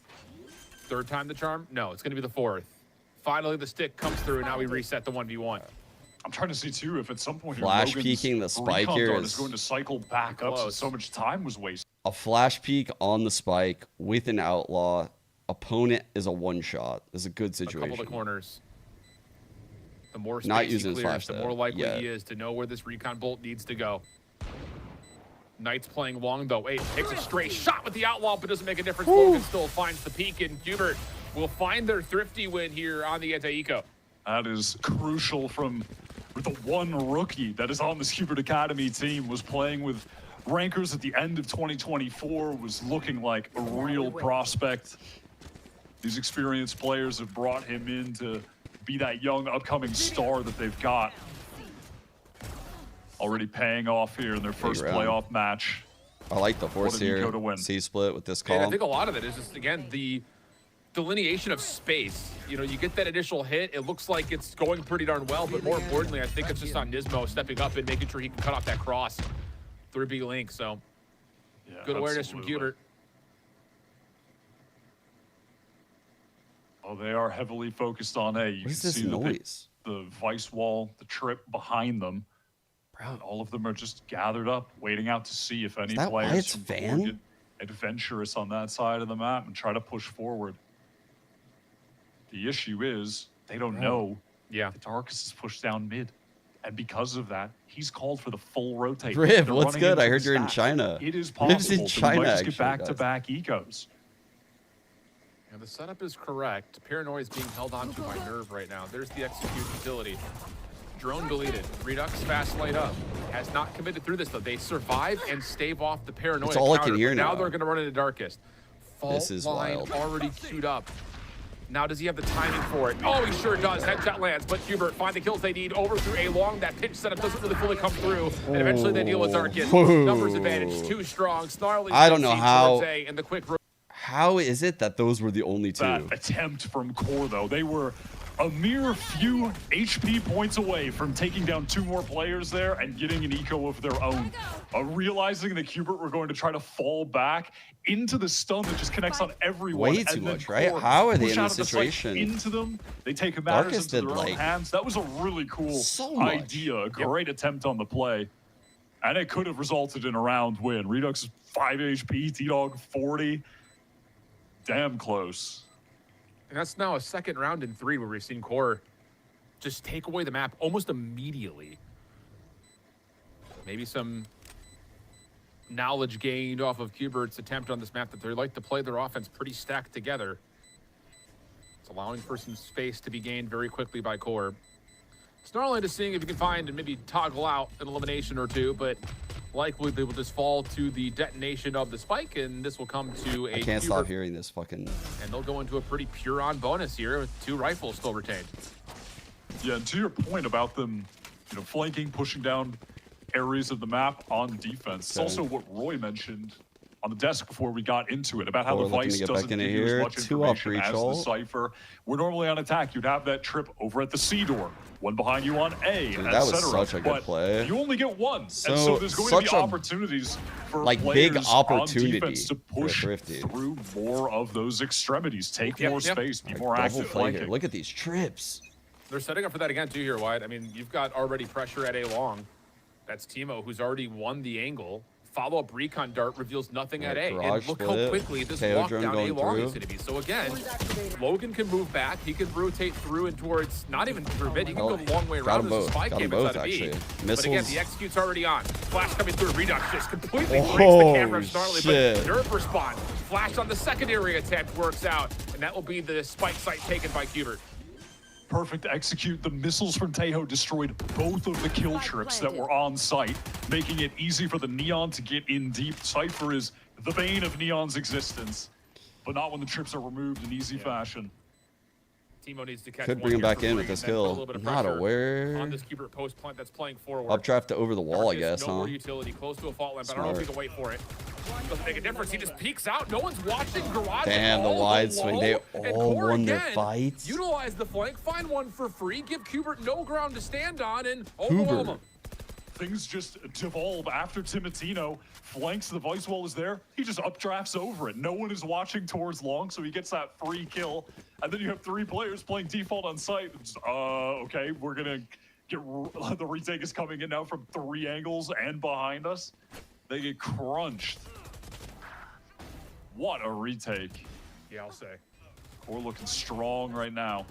Third time the charm? No, it's gonna be the 4th. Finally, the stick comes through, and now we reset the 1v1. I'm trying to see too if at some point Flash Logan's peeking the spike recon here dart is going to cycle back up, so close. so much time was wasted. A flash peek on the spike with an outlaw. Opponent is a one shot. This is a good A couple situation. of corners. The more Not space he using his clears, flash the though, more likely yet. he is to know where this recon bolt needs to go. Knights playing long though. Wait, takes a straight shot with the outlaw, but doesn't make a difference. Logan still finds the peak, and QuBERT will find their thrifty win here on the anti-eco. That is crucial from the one rookie that is on this QuBERT Academy team, was playing with rankers at the end of 2024, was looking like a real prospect. These experienced players have brought him in to be that young upcoming star that they've got. Already paying off here in their first round. playoff match. I like the force What an eco here. to win. C split with this And I call. think a lot of it is just, again, the delineation of space. You know, you get that initial hit, it looks like it's going pretty darn well, but more importantly, I think it's just on Nismo stepping up and making sure he can cut off that cross through B Link. So Yeah, good awareness from absolutely. QuBERT. Oh, they are heavily focused on A. You What is can this see noise? the vice wall, the trip behind them. Bro, All of them are just gathered up, waiting out to see if any that players Wyatt's from fan? Core get adventurous on that side of the map and try to push forward. The issue is they don't know Yeah. that Darkus is pushed down mid. And because of that, he's called for the full rotate. Riv, They're what's running good? into I heard the you're in stack. China. It is Riv's in possible. China, They might just actually, get back-to-back ecos. And the setup is correct. Paranoia is being held onto by Nerve right now. There's the execute utility. Drone deleted. Redux fast light up. Has not committed through this though. They survive and stave off the Paranoia. That's all I can counter, hear but now. Now they're going to run into Darkest. Fault This is line wild. already queued up. Now does he have the timing for it? Oh, he sure does. Headshot lands, but QuBERT find the kills they need over through A long. That pitch setup doesn't really fully come through, and eventually they deal with Darkest. Numbers advantage too strong. Snarly. I don't know succeeds how- towards A, and the quick How is it that those were the only two? That attempt from Core, though, they were a mere few HP points away from taking down 2 more players there and getting an eco of their own. Realizing that QuBERT were going to try to fall back into the stun that just connects on everyone. Way too much, right? How are they in this situation? Into them, they take matters into their own like hands. That was a really cool idea, a great attempt on the play. And it could have resulted in a round win. Redux is 5 HP, T-Dog 40. Damn close. And that's now a second round in 3 where we've seen QoR just take away the map almost immediately. Maybe some knowledge gained off of QuBERT's attempt on this map that they like to play their offense pretty stacked together. It's allowing for some space to be gained very quickly by QoR. Snarling is seeing if you can find and maybe toggle out an elimination or 2, but likely they will just fall to the detonation of the spike, and this will come to a I can't stop hearing this fucking... And they'll go into a pretty pure-on bonus here with 2 rifles still retained. Yeah, and to your point about them, flanking, pushing down areas of the map on defense. It's also what Roy mentioned on the desk before we got into it, about how the Vice doesn't give you as much information as the Cypher. We're normally on attack. You'd have that trip over at the C door, one behind you on A, dude, that was such a good play. You only get one, and so there's going to be opportunities for big opportunity on defense to push through more of those extremities, take more space, be more active. Look at these trips. They're setting up for that again too here, Wyatt. I mean, you've got already pressure at A long. That's Timo, who's already won the angle. Follow-up recon dart reveals nothing at A. And look how quickly this walk down A long is going to be. So again, Logan can move back. He can rotate through and towards, not even through mid. He can go a long way around. There's a spy cam inside of B. But again, the execute's already on. Flash coming through. Redux just completely breaks the camera of Snarly. But nerf respawn. Flash on the secondary attempt works out. And that will be the spike site taken by QuBERT. Perfect execute. The missiles from Tejo destroyed both of the kill trips that were on site, making it easy for the Neon to get in deep. Cypher is the bane of Neon's existence, but not when the trips are removed in easy fashion. Timo needs to catch Could bring him back in with this kill. Not aware. On this QuBERT post plant that's playing forward. Updraft to over the wall, I guess, no more utility close to a fault line, but I don't know if he can wait for it. Doesn't make a difference. He just peeks out. No one's watching. Garage. Damn, the wide swing. They all won their fights. Utilize the flank. Find one for free. Give QuBERT no ground to stand on and overwhelm him. Things just devolve after Timotino flanks. The Vice wall is there. He just updrafts over it. No one is watching towards long, so he gets that free kill. And then you have 3 players playing default on site. Okay, we're gonna get the retake is coming in now from 3 angles and behind us. They get crunched. What a retake. Yeah, I'll say. We're looking strong right now.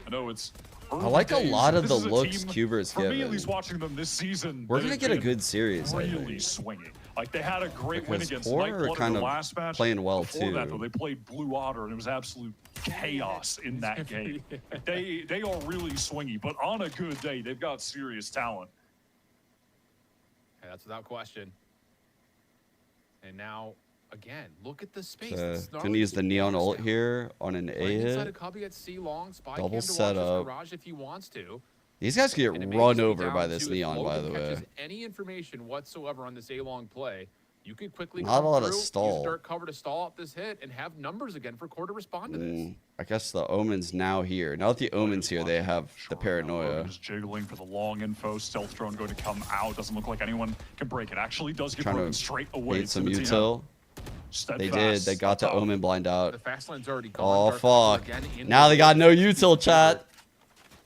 I know it's I like a lot of the looks QuBERT's given. For me, given. at least watching them this season, We're gonna get a good series. Really swinging. Like they had a great win against QoR Nightblood kind in the of last match. playing well Before too. that, though, they played Blue Otter, and it was absolute chaos in that game. They are really swingy, but on a good day, they've got serious talent. Yeah, that's without question. And now, again, look at the space. Gonna use the Neon ult here on an A hit. Double setup. If he wants to. These guys could get run over by this Neon, by the way. Any information whatsoever on this A-long play, you could quickly not a lot of stall. Start cover to stall out this hit and have numbers again for QoR to respond to this. I guess the Omen's now here. Now that the Omen's here, they have the paranoia. Just jiggling for the long info. Stealth drone going to come out. Doesn't look like anyone can break it. Actually does get broken straight away. Some util. They did. They got the Omen blind out. The fast line's already gone. Oh fuck! Now they got no util, chat.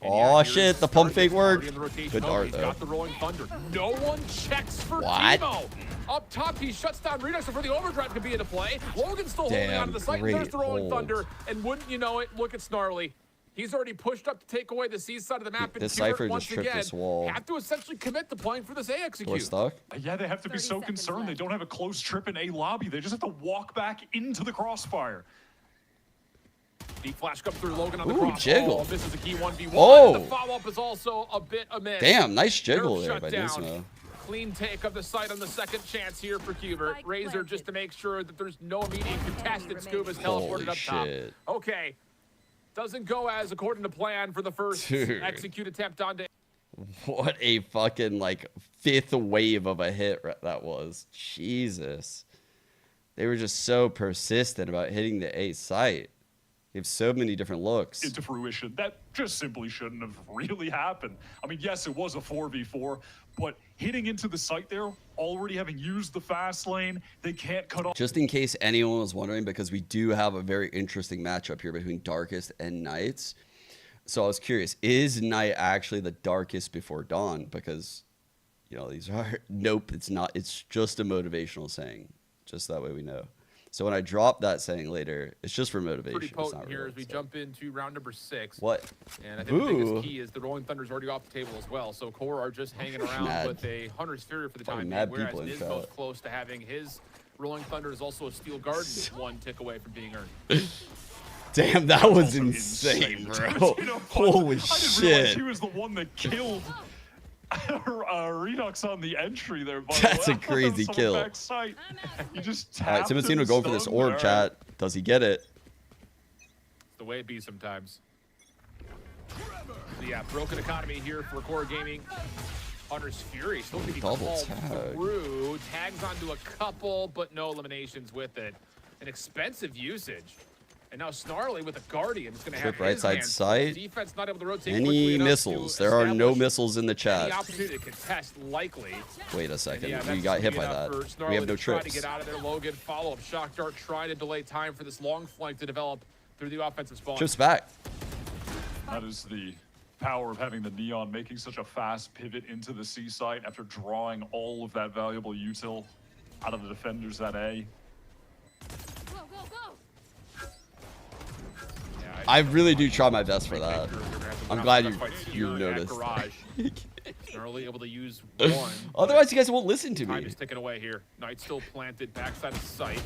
Oh shit! The pump fake worked. Good dart though. Got the rolling thunder. No one checks for Timo. Up top, he shuts down Redux before the overdrive could be into play. Logan's still holding on to the site. There's the rolling thunder, and wouldn't you know it? Look at Snarly. He's already pushed up to take away the C side of the map. This Cypher just tripped this wall. Have to essentially commit to playing for this A execute. We're stuck. Yeah, they have to be so concerned. They don't have a close trip in A lobby. They just have to walk back into the crossfire. Deep flash comes through Logan on the cross. Jiggle. Oh, this is a key 1v1. Oh. The follow-up is also a bit amiss. Damn, nice jiggle there by Nismo. Clean take of the site on the second chance here for QuBERT. Razor just to make sure that there's no immediate contested. Scuba's teleported up top. Okay. Doesn't go as according to plan for the first execute attempt on day. What a fucking like 5th wave of a hit that was. Jesus. They were just so persistent about hitting the A site. You have so many different looks. into fruition that just simply shouldn't have really happened. I mean, yes, it was a 4v4, but hitting into the site there, already having used the fast lane, they can't cut off. Just in case anyone was wondering, because we do have a very interesting matchup here between Darkest and Knights. So I was curious, is Night actually the darkest before dawn? Because, you know, these are, nope, it's not. It's just a motivational saying. Just that way we know. So when I drop that saying later, it's just for motivation. Pretty potent here as we jump into round number 6. What? And I think the biggest key is the Rolling Thunder's already off the table as well. So QoR are just hanging around with a Hunter's Fury for the time being, whereas it is most close to having his Rolling Thunder is also a Steel Garden, 1 tick away from being earned. Damn, that was insane, bro. You know, Holy I didn't realize shit. he was the one that killed Redux on the entry there. By That's the a way. crazy kill. Backside. You just All right, tapped him Timotino and going for this stunned. orb, All chat. Does he get it? It's the way it be sometimes. So yeah, broken economy here for QoR Gaming. Hunter's Fury still being Double called tag. through. Tags onto a couple, but no eliminations with it. An expensive usage. And now Snarly with a Guardian is going to have Trip right his side hands. sight. Defense not able to rotate Any quickly enough missiles? to There are no establish missiles in the any chat. opportunity to contest, likely. Wait a second. Yeah, We that's got hit speed by enough that. for We have Snarly no to try to trips. get out of there. Logan, follow-up shock dart, trying to delay time for this long flank to develop through the offensive spawn. Trips back. That is the power of having the Neon making such a fast pivot into the C site after drawing all of that valuable util out of the defenders at A. I really do try my best for that. I'm glad you noticed. Snarly able to use 1. Otherwise, you guys won't listen to Time me. is ticking away here. Knight still planted backside of sight.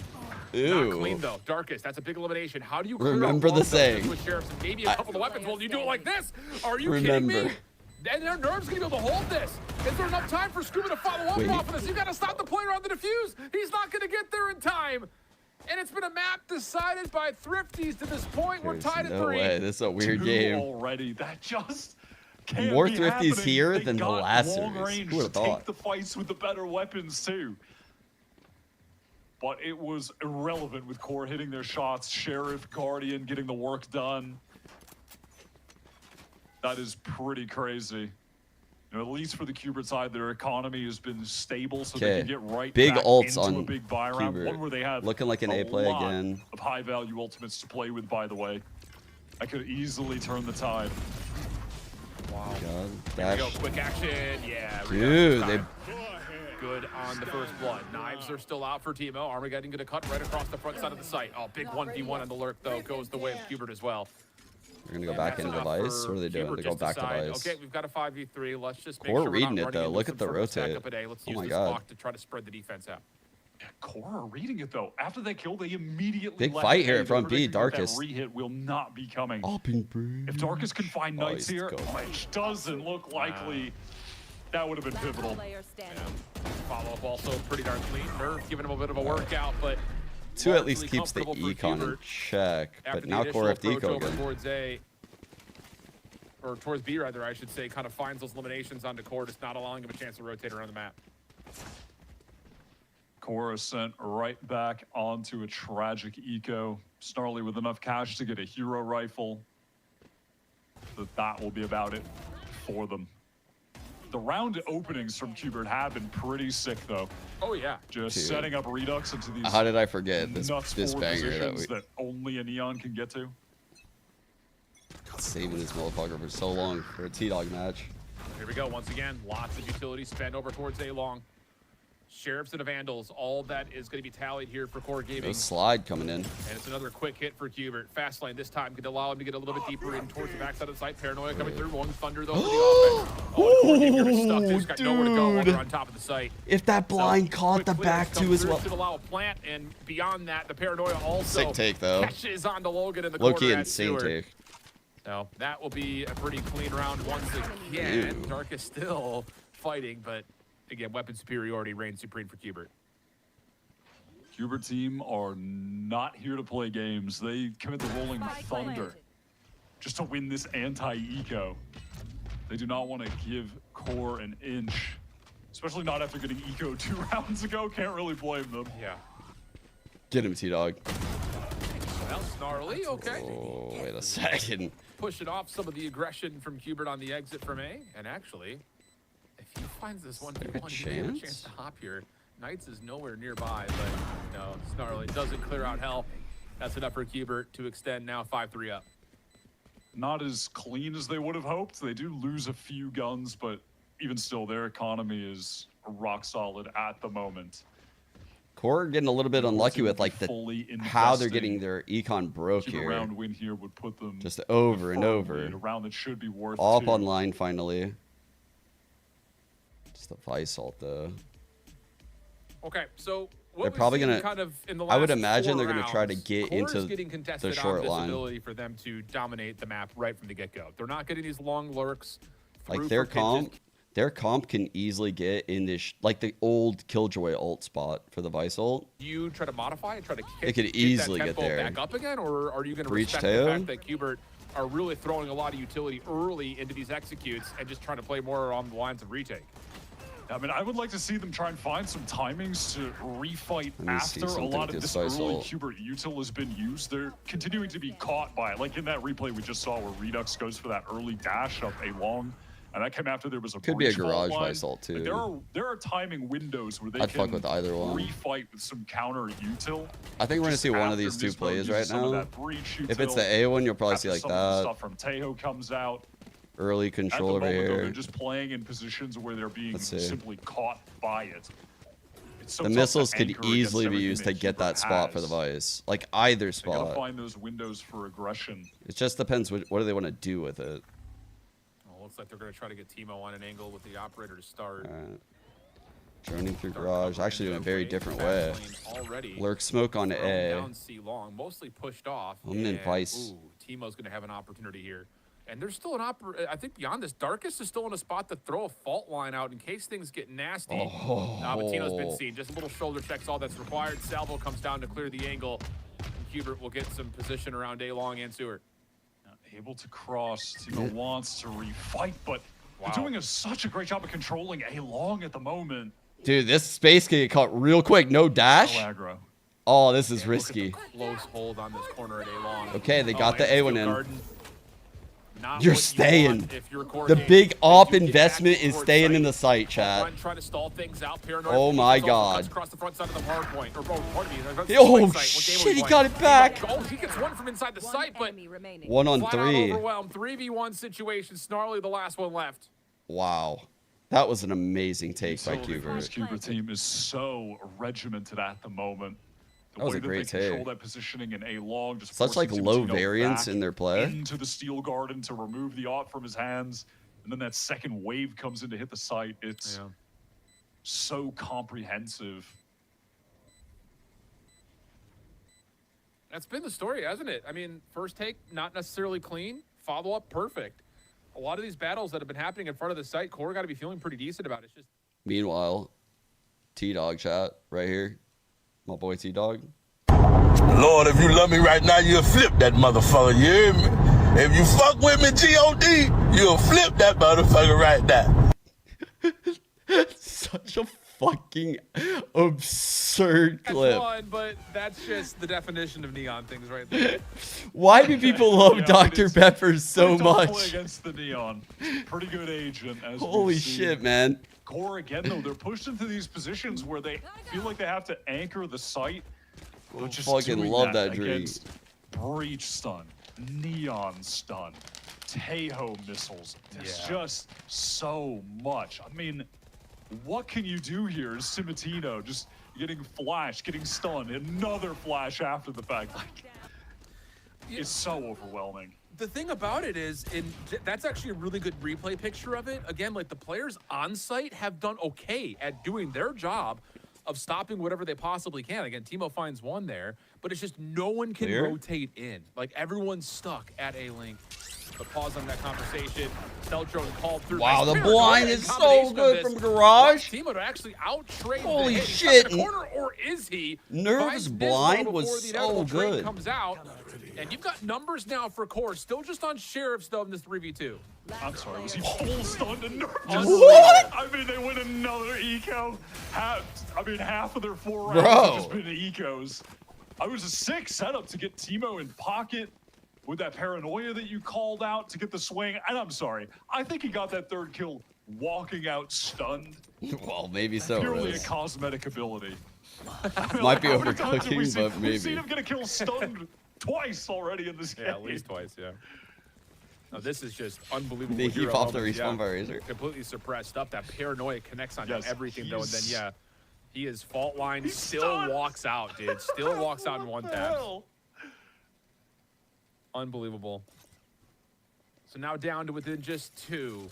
Ew. Not clean though. Darkest, that's a big elimination. How do you clear Remember out the both those saying. with Sheriffs and maybe a couple of weapons? Well, you do it like this. Are you Remember. kidding me? And their nerves gonna be able to hold this. Is there enough time for Scuba to follow up off of this? You gotta stop the player on the defuse. He's not gonna get there in time. And it's been a map decided by Thrifties to this point. We're tied at 3. No way. This is a weird 2 game. already. That just can't More be Thrifties happening. here They than the got last long series. range Who would've to thought? take the fights with the better weapons too. But it was irrelevant with QoR hitting their shots. Sheriff, Guardian getting the work done. That is pretty crazy. You know, at least for the QubeRt side, their economy has been stable, so they can get right Big back ults into on a big buy round. QubeRt. One where they have Looking like an A play lot again. of high-value ultimates to play with, by the way. I could easily turn the tide. Wow. God. Here we Dash. go. Quick action. Yeah. Dude, they Good on the first blood. Knives are still out for Timo. Armageddon going to cut right across the front side of the site. Oh, big 1v1 on the lurk, though, goes the way of QubeRt as well. They're going to go back into device. What are they doing? QubeRt They go just back to decide, device. Okay, we've got a 5v3. Let's just make QoR sure we're reading not it, running though. into Look some at the sort of stack rotate. up at A. Let's Oh use my this God. block to try to spread the defense out. QoR are reading it though. After they kill, they immediately Big left fight A. here They're from B, predicting that Darkest. That re-hit will not be coming. Up in breeze. If Darkest can find Oh, Knights he's here, going. which doesn't look likely, that would have been pivotal. Follow-up also pretty darn clean. Nerve giving him a bit of a workout, but 2 at least largely keeps the comfortable for econ in QubeRt check. after But the now initial QoR approach eco over again. towards A, or towards B rather, I should say, kind of finds those eliminations onto QoR, just not allowing him a chance to rotate around the map. QoR is sent right back onto a tragic eco. Snarly with enough cash to get a hero rifle. That will be about it for them. The round openings from QubeRt have been pretty sick though. Oh yeah. Just Dude. setting up Redux into these How did I forget this nuts forward banger that positions we that only a Neon can get to. saving this motherfucker for so long for a T-Dog match? Here we go. Once again, lots of utility spent over towards A long. Sheriffs and the Vandals, all that is going to be tallied here for QoR Gaming. No slide coming in. And it's another quick hit for QubeRt. Fast lane this time could allow him to get a little bit deeper in towards the backside of the site. Paranoia coming through. One Thunder though for the offense. Oh, QoR Gaming is stuck. They've got nowhere to go while they're on top of the site. If that blind So, caught quick the clears back come two as through, well. Should allow a plant, and beyond that, the Paranoia also Sick take, though. catches onto Logan in the Low-key corner at insane Stewart. take. So that will be a pretty clean round once again. Ew. Dark is still fighting, but again, weapon superiority reigns supreme for QubeRt. QubeRt team are not here to play games. They commit the Rolling Thunder just to win this anti-eco. They do not want to give QoR an inch, especially not after getting eco 2 rounds ago. Can't really blame them. Yeah. Get him, T-Dog. Well, Snarly, okay. Oh, wait a second. Pushing off some of the aggression from QubeRt on the exit from A. And actually, if he finds this 1v1, he may have a chance to hop here. Knights is nowhere nearby, but no, Snarly doesn't clear out hell. That's enough for QubeRt to extend now 5-3 up. Not as clean as they would have hoped. They do lose a few guns, but even still, their economy is rock solid at the moment. QoR getting a little bit unlucky with like how they're getting their econ broke here. A round win here would put them just over and over. A round that should be worth all up two. online finally. Just the Vice ult though. Okay, so they're probably gonna. Kind of in the I would last imagine 4 they're gonna try to rounds, get QoR's into getting contested the short on line. visibility for them to dominate the map right from the get-go. They're not getting these long lurks. Like their comp can easily get in this like the old Killjoy ult spot for the Vice ult. You try to modify and try to It could easily that get tempo there. back up again, or are you going to Breach respect Teo? the fact that QubeRt are really throwing a lot of utility early into these executes and just trying to play more on the lines of retake? I mean, I would like to see them try and find some timings to refight after a lot of this early QubeRt util has been used. They're continuing to be caught by it. Like in that replay we just saw where Redux goes for that early dash up a long, and that came after there was a Could be a breach garage fault line. Vice ult too. Like there are timing windows where they I'd can fuck with either one. refight with some counter util. I think we're gonna see one of these two plays right now. If it's the A one, you'll probably see like that. Stuff from Tejo comes out. Early control over moment, here. though, they're just playing in positions where they're being simply caught by it. So the missiles could easily be used to get that spot for the Vice. Like either spot. They gotta find those windows for aggression. It just depends what do they want to do with it. Well, looks like they're going to try to get Timo on an angle with the operator to start. Droning through garage, actually in a very different way. Lurk smoke on A. Down C long, mostly pushed off. And Vice. Ooh, Timo's going to have an opportunity here. And there's still I think beyond this, Darkest is still in a spot to throw a fault line out in case things get nasty. But Tino's been seen. Just a little shoulder check's all that's required. Salvo comes down to clear the angle. QubeRt will get some position around A long and Seward. Able to cross. Timo wants to refight, but they're doing such a great job of controlling A long at the moment. Dude, this space can get caught real quick. No dash. No aggro. Oh, this is risky. Close hold on this corner at A long. Okay, they got the A1 in. Not You're what staying. You if you're core The game. big If op you get investment back is towards staying site, in the site, chat. Trying to stall things out. Paranoid Oh my also god. cuts across the front side of the hard point. Or pardon me. Oh shit, he got it back. Oh, he gets one from inside the site, but 1 on flat out 3. overwhelmed. 3v1 situation. Snarly, the last one left. Wow. That was an amazing take by This QubeRt. QubeRt team is so regimented at the moment. The That was way a great they control take. that positioning in A long, just Such like forcing low Timo variance back in their play. into the steel garden to remove the op from his hands, and then that second wave comes in to hit the site. It's so comprehensive. That's been the story, hasn't it? I mean, first take, not necessarily clean. Follow up, perfect. A lot of these battles that have been happening in front of the site, QoR got to be feeling pretty decent about it. It's just Meanwhile, T-Dog chat right here. My boy T-Dog. Lord, if you love me right now, you'll flip that motherfucker, you hear me? If you fuck with me, G.O.D., you'll flip that motherfucker right now. Such a fucking absurd clip. That's fun, but that's just the definition of neon things right there. Why do people love Dr. Pepper so Play much? against the neon. Pretty good agent. As Holy we've seen. shit, man. QoR again, though, they're pushed into these positions where they feel like they have to anchor the site. I Just fucking doing love that dream. against Breach stun, neon stun, Tejo missiles. There's just so much. I mean, what can you do here? Cimatino just getting flash, getting stunned, another flash after the fact. Like, it's so overwhelming. The thing about it is, that's actually a really good replay picture of it. Again, like the players on site have done okay at doing their job of stopping whatever they possibly can. Again, Timo finds one there, but it's just no one can rotate in. Like everyone's stuck at A link. But pause on that conversation. Steltron called through. Wow, Nice the pair. blind is so good from Garage. Timo to actually out-trade Holy the hit. shit. In the corner, or is he? Nerves Buys blind Nismo was before the so inevitable trade good. Comes out. And you've got numbers now for QoR. Still just on Sheriffs, though, in this 3v2. I'm sorry, was he full stunned and nerfed? What? I mean, they win another eco. Half of their 4 rounds Bro. have just been ecos. I was a sick setup to get Teemo in pocket with that paranoia that you called out to get the swing. And I'm sorry, I think he got that third kill walking out stunned. Well, maybe so. Purely Rose. a cosmetic ability. Might be how many times have we overcooking, seen- but We've seen maybe. him get a kill stunned twice already in this game. Yeah, at least twice, yeah. No, this is just unbelievable. They keep hero off the moments, respawn by Razor. Completely suppressed up. That paranoia connects on Yes, everything, though, and then, he's- yeah, he is fault line, He's still stunned. walks out, dude. Still walks out in one What the tap. hell? Unbelievable. So now down to within just 2.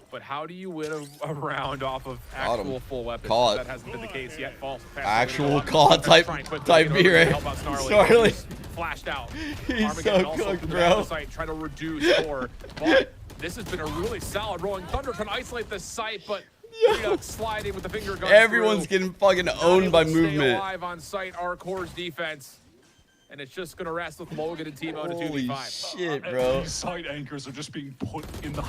But how do you win a round off of Got him. actual full weapons? Call it. That hasn't been the case yet. False pass. Actual call type B, right? Snarly. Flashed out. He's Armageddon so also cooked, to the bro. back of the site, trying to reduce score. But this has been a really solid rolling thunder, trying to isolate the site, but sliding with the finger gun. Everyone's through. getting fucking Not owned able by to stay movement. alive on site, our core's defense. And it's just going to rest with Logan and Teemo to Holy 2v5. shit, bro. These site anchors are just being put in the All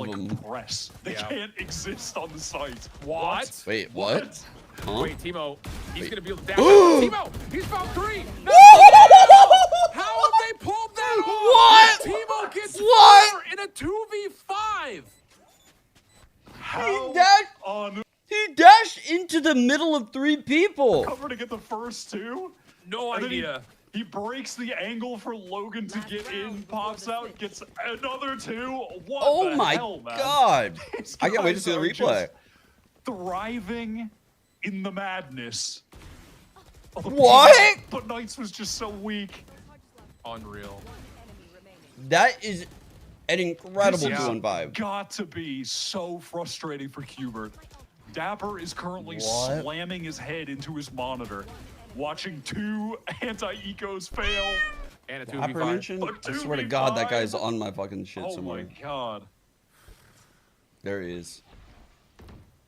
of hydraulic them. press. They Yeah. can't exist on the site. What? Wait, what? Huh? Wait, Teemo, he's Wait. going to be able to dash. Teemo, he's found 3. No! How have they pulled that off? What? Teemo gets What? 4 in a 2v5. How on He dashed into the middle of 3 people. cover to get the first 2? No And then idea. He breaks the angle for Logan to get in, pops out, gets another 2. What Oh the my hell, man? god. These I can't wait to guys see the are replay. just Thriving in the madness. of the What? people. But Knights was just so weak. Unreal. That is an incredible This is 2-5. got to be so frustrating for QBERT. Dapper is currently What? slamming his head into his monitor, watching 2 anti-ecos fail. And a Dapper 2v5. mentioned? A I swear to God, that 2v5. guy's on my fucking shit Oh somewhere. my god. There he is.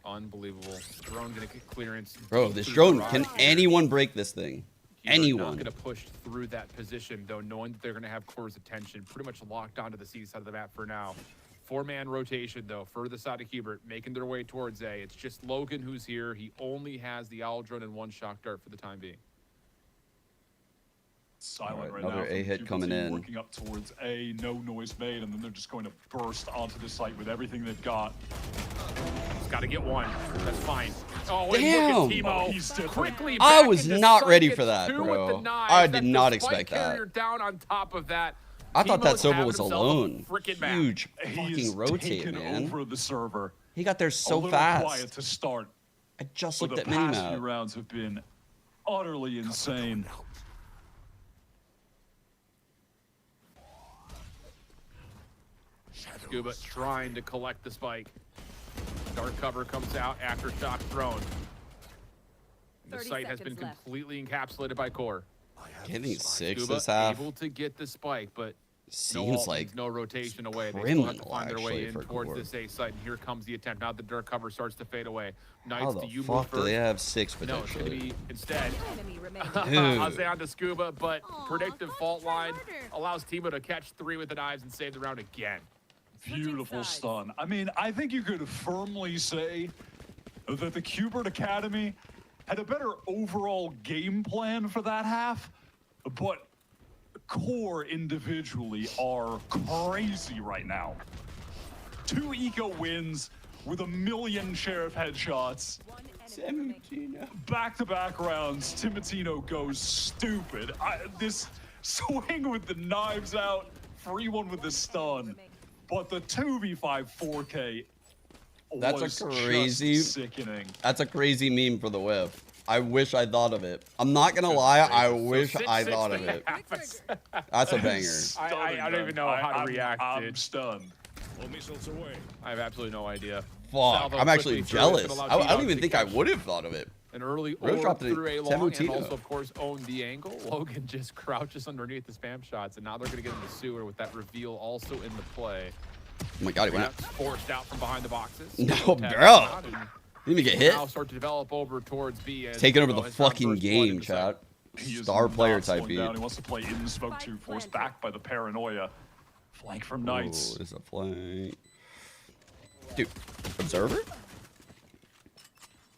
Unbelievable. Drone going to get clearance. Bro, deep this through drone, the can rock. anyone break this thing? Not Anyone. going to push through that position, though, knowing that they're going to have Core's attention pretty much locked onto the C side of the map for now. 4-man rotation, though, for the side of QBERT, making their way towards A. It's just Logan who's here. He only has the Owl Drone and 1 shock dart for the time being. Silent Alright, right another now. from A hit the coming team in. Working up towards A, no noise made, and then they're just going to burst onto the site with everything they've got. He's got to get 1. That's fine. Oh, and Damn. look at Teemo. Oh, he's different. Quickly I back was into not sight, ready gets for that, 2 bro. with the knives. I did That's not the expect spike that. carrier down on top of that. I thought that Teemo's Soba having was himself a alone. frickin' map. Huge He fucking is rotate, taken man. over the server. He got there a so little fast. quiet to start. I just But looked the at past few minimap. rounds have been utterly insane. Scuba trying to collect the spike. Dark cover comes out after shock thrown. The 30 site has been seconds left. completely encapsulated by Core. Getting 6 Scuba this half able to get the spike, but no seems Altmans, like no rotation away. They still have to criminal, find their way actually, in for towards Core. this A site, and here comes the attempt. Now the dark cover starts to fade away. How Knights, the do you move fuck first? do they have 6 No, it's going to potentially? be instead. Enemy remaining. I'll say on to Scuba, but predictive fault line allows Teemo to catch 3 with the knives and save the round again. Beautiful stun. I mean, I think you could firmly say that the QBERT Academy had a better overall game plan for that half, but Core individually are crazy right now. 2 eco wins with 1,000,000 sheriff headshots. Back-to-back rounds, Timotino goes stupid. This swing with the knives out, free one with the stun. But the 2v5 4K That's was a crazy, just sickening. that's a crazy meme for the whip. I wish I thought of it. I'm not gonna lie, I wish I thought of it. That's a banger. I don't even know how to react, I'm dude. stunned. I have absolutely no idea. Fuck, Salvo I'm actually quickly through, it's jealous. gonna allow I don't T-Dog even to think I catch would have thought of it. An early Rose orb dropped it through a at long, and Timotino. also, of course, owned the angle. Logan just crouches underneath the spam shots, and now they're going to get in the sewer with that reveal also in the play. Oh my god, he went out. Redux forced out from behind the boxes. No, Tap bro. out, and Didn't even get hit. Now start to develop over towards B. as Taking over Teemo the has found fucking first blood game, into sight. chat. He is Star player not type slowing beat. down. He wants to play in smoke 2, forced back by the paranoia. Flank from Knights. Oh, there's a flank. Dude, observer?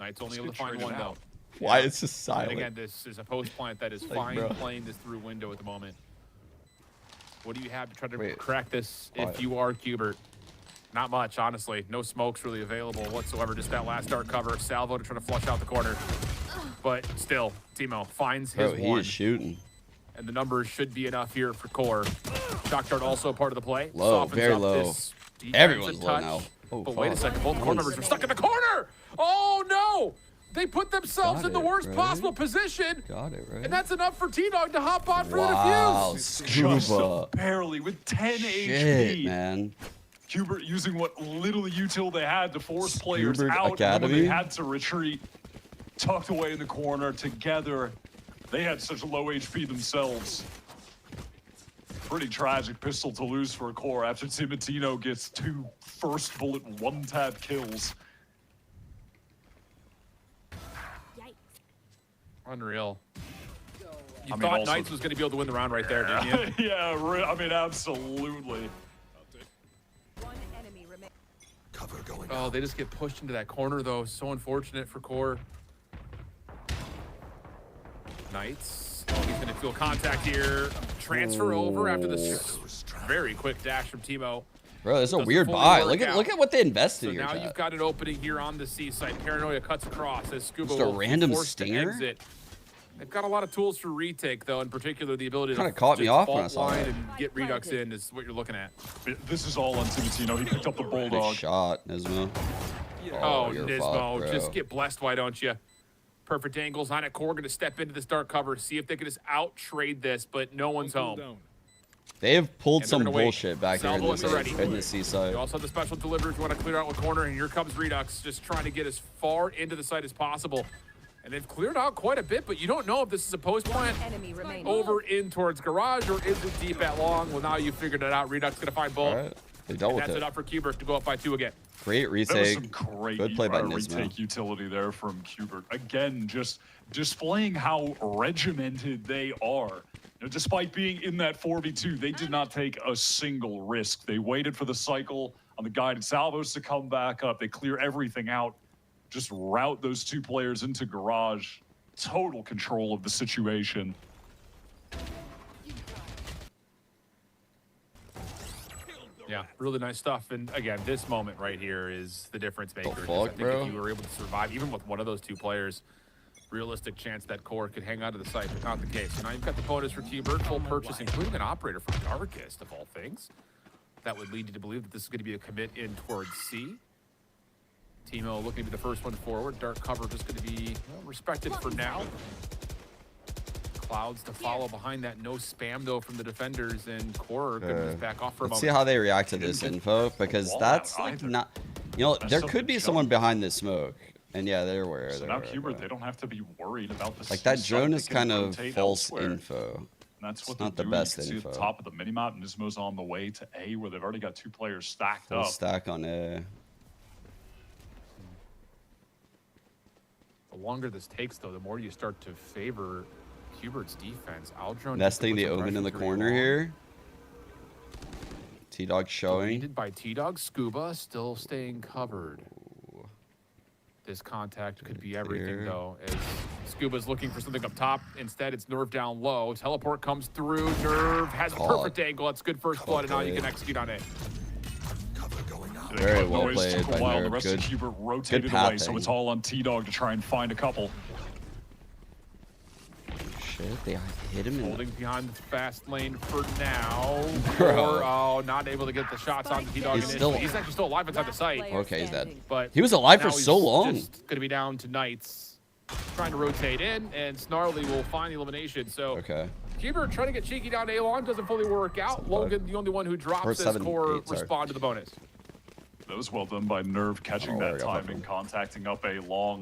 Knights only Let's able to get find traded one, though. out. Why it's just And silent? again, this is a post plant that is Like, fine bro. playing this through window at the moment. What do you have to try to Wait. crack this Quiet. if you are QubeRt? Not much, honestly. No smokes really available whatsoever. Just that last dark cover. Salvo to try to flush out the corner. But still, Timo finds his Bro, he one. is shooting. And the numbers should be enough here for Core. Shock dart also part of the play. Low, Softens very up low. this defensive Everyone's low touch. now. Oh, But wait a fuck. second, both core members are stuck in the corner! Oh no! They put themselves Got in the it, worst right? possible position. Got it, right? And that's enough for T-Dog to hop on for Wow, the defuse. Just Scuba. barely with 10 Shit, HP. man. QubeRt using what little util they had to force players QubeRt out when Academy? they had to retreat. Tucked away in the corner together. They had such low HP themselves. Pretty tragic pistol to lose for Core after Timotino gets 2 first bullet one-tap kills. Unreal. You I mean, thought also- Knights was going to be able to win the round right there, didn't you? Yeah, I mean, absolutely. Oh, they just get pushed into that corner, though. So unfortunate for Core. Knights. Oh, he's going to feel contact here. Transfer over after this very quick dash from Timo. Bro, it's a Doesn't weird fully buy. work Look out. at what they invested So here, now chat. you've got an opening here on the C site. Paranoia cuts across as Scuba Just a will be random forced to stinger? exit. They've got a lot of tools for retake, though, in particular the ability Kinda to caught me just off when I fault saw line that. and get Redux in is what you're looking at. This is all on Timotino. He picked up the Good Bulldog. shot, Nismo. Oh, you're Nismo, fucked, just bro. get blessed, why don't you? Perfect angles on it. Core going to step into this dark cover, see if they can just out-trade this, but no one's home. They have pulled And they're some gonna wait. bullshit back here in Salvo this, at the ready. in the seaside. You also have the special deliveries you want to clear out with corner, and here comes Redux, just trying to get as far into the site as possible. And they've cleared out quite a bit, but you don't know if this is a post plant over in towards garage or is it deep at long. Well, now you figured it out. Redux going to find both. All right. They dealt And with that's it. enough for QubeRt to go up by 2 again. Great That was retake. some great Good play by Nismo. retake utility there from QubeRt. Again, just displaying how regimented they are. You know, despite being in that 4v2, they did not take a single risk. They waited for the cycle on the guided salvos to come back up. They clear everything out, just route those 2 players into garage. Total control of the situation. Yeah, really nice stuff. And again, this moment right here is the difference maker. fuck, I think bro? if you were able to survive, even with one of those 2 players, realistic chance that Core could hang on to the site, but not the case. So now you've got the bonus for QubeRt, full purchase, including an operator from Darkest, of all things. That would lead you to believe that this is going to be a commit in towards C. Timo looking to be the first one forward. Dark cover just going to be respected for now. Clouds to follow behind that. No spam, though, from the defenders, and Core going to just back off for a Let's moment. see how they react to this info, because wall that's out like either. not. You know, That's there something could be to someone show. behind this smoke, and yeah, there were. So there now were, QubeRt, but- they don't have to be worried about the Like that C-site. drone They is can kind of rotate false elsewhere. info. And that's It's what not they're the doing. best You can see info. at the top of the minimap, Nismo's on the way to A, where they've already got 2 players stacked Full up. stack on A. The longer this takes, though, the more you start to favor QubeRt's defense. Aldrone Nesting the Omen in the corner here. T-Dog showing. Deleted by T-Dog. Scuba still staying covered. This contact could be everything, Here. though, as Scuba's looking for something up top. Instead, it's Nerve down low. Teleport comes through. Nerve has a Call perfect angle. That's good first blood, and now you Okay. can execute on it. They Very cut well noise, played took a by while. The Nerve. rest Good- of QubeRt rotated good away, so pathing. it's all on T-Dog to try and find a couple. Shit, they hit him in the Holding behind the fast lane for now. Bro. Or, not able to get the shots on T-Dog. He's still- He's actually still alive inside the site. Okay, he's dead. But He was alive for now he's so long. just going to be down to Knights. Trying to rotate in, and Snarly will find the elimination. So Okay. QubeRt trying to get cheeky down A-Long, doesn't fully work out. Logan, the only one who drops Or as 7, Core 8, sorry. respond to the bonus. That was well done by Nerve, catching Oh, that I got that timing, one. contacting up A long,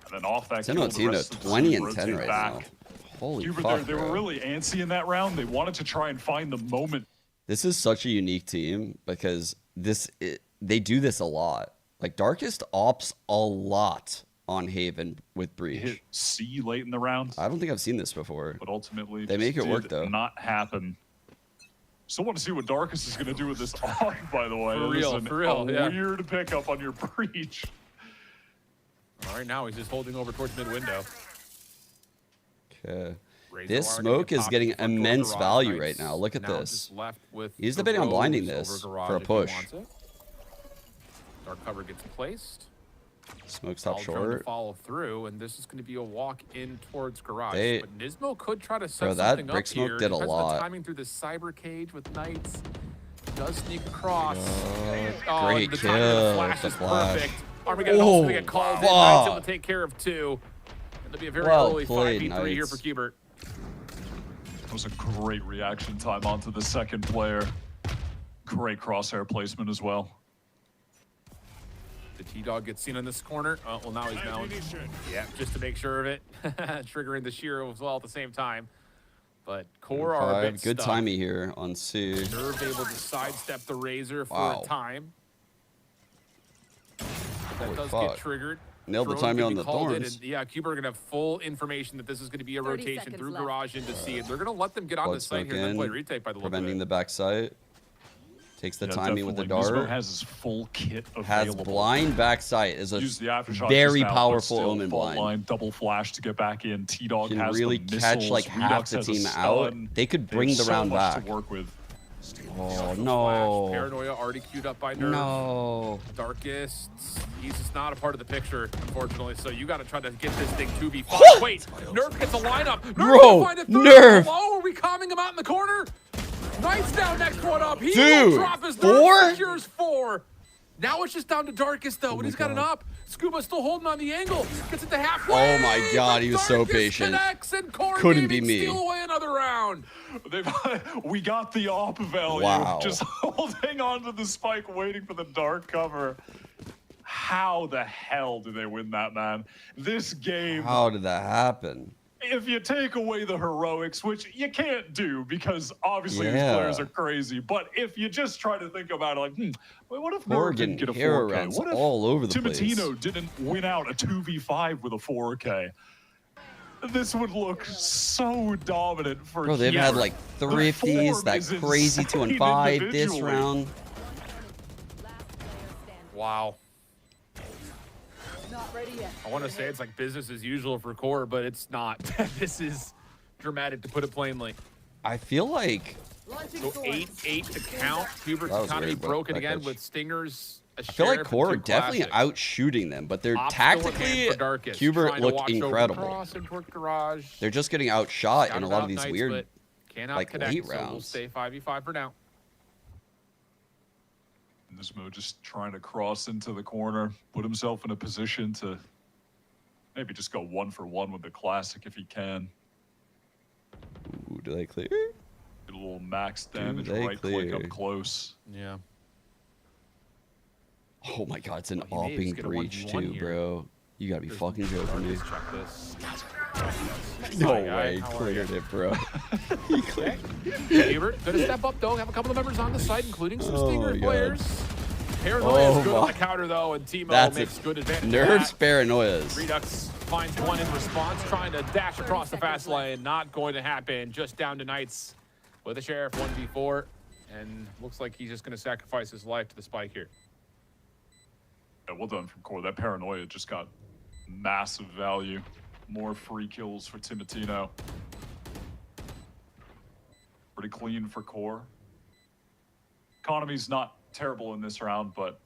and then off that kill, Tino the Tino, rest of the 20 team and 10 rotate right back. now. Holy QubeRt, fuck, they were bro. really antsy in that round. They wanted to try and find the moment. This is such a unique team because they do this a lot. Like Darkest opts a lot on Haven with Breach. Hit C late in the round, I don't think I've seen this before. but ultimately They just make it work, did though. not happen. Still want to see what Darkest is going to do with this AUG, by the way. For It real, is for real, a yeah. weird pickup on your Breach. All Right now, he's just holding over towards mid window. Okay. Razor This wire smoke gonna is get getting popped in front of immense garage. value Knights right now. Look at now this. just left with He's the debating on blinding Rose this over garage for a if he push. wants it. Dark cover gets placed. Smoke's top All drone short. to follow through, and this is going to be a walk in towards garage. They- But Nismo could try to set Bro, that something brick up smoke here. did a Depends on lot. the timing through the cyber cage with Knights. Does sneak across. And, Great the timing of the kill flash with is the flash. perfect. Armageddon also going to get called in. Knights able to fuck. take care of 2. It'll be a very Well early played, 5v3 here for Knights. QubeRt. That was a great reaction time onto the second player. Great crosshair placement as well. The T-Dog gets seen in this corner. Well, now he's down. Yeah, just to make sure of it. Triggering the shear as well at the same time. But Core are a bit Good stuck. timing here on C. Nerve able to sidestep the Razor for Wow. a time. That Holy does fuck. get triggered. Nailed the Drone timing can on be the called in, thorns. and yeah, QubeRt are going to have full information that this is going to be a 30 rotation seconds through left. garage into C. They're going to let them get onto Blood site smoke here and then play in, retake by the look of preventing it. the back sight. Takes the Yeah, timing with the definitely. Nismo dart. has his full kit Has available. blind back sight. Is a Use the aftershock very just now, but powerful still, omen fault blind. line, double flash to get back in. T-Dog Can has really the catch missiles. like half Redux the has a team stun. out. They could They bring have the so round much back. to work with. Oh Flash. no. Paranoia already queued up by Nerve. No. Darkest, he's just not a part of the picture, unfortunately. So you got to try to get this thing 2v5. Wait, Nerve gets a lineup. Nerve Bro, gonna find a third. Nerve. Hello, are we calming him out in the corner? Knight's down next one up. He Dude, will drop his 4? Nerve secures 4. Now it's just down to Darkest though, and he's got an God. up. Scuba still holding on the angle. Gets it to halfway. Oh my God, he was so Darkest patient. connects, and Core Couldn't be Gaming me. steal away another round. We got the op value. Wow. Just holding onto the spike, waiting for the dark cover. How the hell did they win that, man? This game, How did that happen? if you take away the heroics, which you can't do because obviously these Yeah. players are crazy, but if you just try to think about it, like, wait, what if We're Nerve didn't getting get a hero 4K? rounds What if all over the place. Timatino didn't win out a 2v5 with a 4K? This would look so dominant for Bro, they've Kiefer. had like The thrifties, form that is crazy 2 and insane 5 this individually. round. Wow. Not ready yet. I want to say it's like business as usual for Core, but it's not. This is dramatic, to put it plainly. I feel like So 8-8 to count. QubeRt's That was economy weird, broken that again catch. with Stingers. I feel like Core are definitely out. outshooting them, but they're Ops still in tactically hand for Darkest, QubeRt trying to look watch over incredible. cross and toward garage. They're just getting outshot in Scouted a lot out of these Knights, weird but cannot like, connect, late so we'll rounds. stay 5v5 for now. Nismo just trying to cross into the corner, put himself in a position to maybe just go 1-for-1 with the classic if he can. Ooh, do they clear? Get a little max damage, they right click clear? up close. Yeah. Oh my God, it's an Well, he may opping just get a breach 1v1 too, here. bro. You gotta be fucking joking me. Check this. No Hi, guy. way, How are you? cleared it, bro. He cleared. QubeRt gonna step up though. Have a couple of members on the site, including some Oh Stinger my God. players. Paranoia Oh is good on my- the counter though, and Timo That's makes it. good advantage. of Nerves that. paranoias. Redux finds one in response, trying to dash across the fast lane. Not going to happen. Just down to Knights with a Sheriff 1v4. And looks like he's just going to sacrifice his life to the spike here. Yeah, well done from Core. That paranoia just got massive value. More free kills for Timatino. Pretty clean for Core. Economy's not terrible in this round, but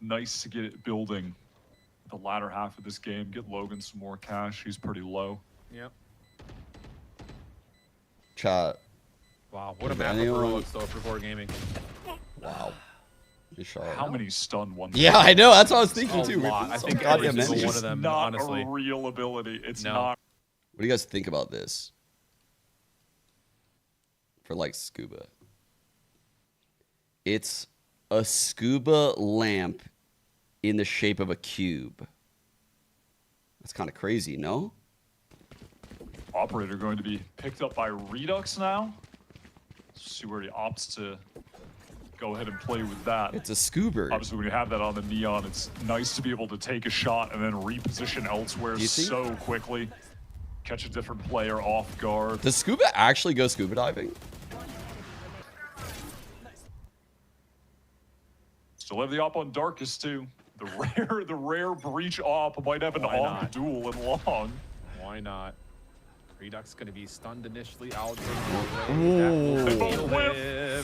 nice to get it building the latter half of this game. Get Logan some more cash. He's pretty low. Yep. Chat. Wow, what a Is map of anyone- heroics though for Core Gaming. Wow. Good shot. How many stun ones? Yeah, I know. That's what I was thinking A too. lot. I So think goddamn every single many. one of them, not honestly. a real ability. It's No. not. What do you guys think about this? For like scuba. It's a scuba lamp in the shape of a cube. That's kind of crazy, no? Operator going to be picked up by Redux now. See where he opts to go ahead and play with that. It's a scuba. Obviously, when you have that on the neon, it's nice to be able to take a shot and then reposition elsewhere Do you think- so quickly. Catch a different player off guard. Does scuba actually go scuba diving? Still have the op on Darkest too. The rare breach op might have an Why on not? duel in long. Why not? Redux going to be stunned initially. Ooh.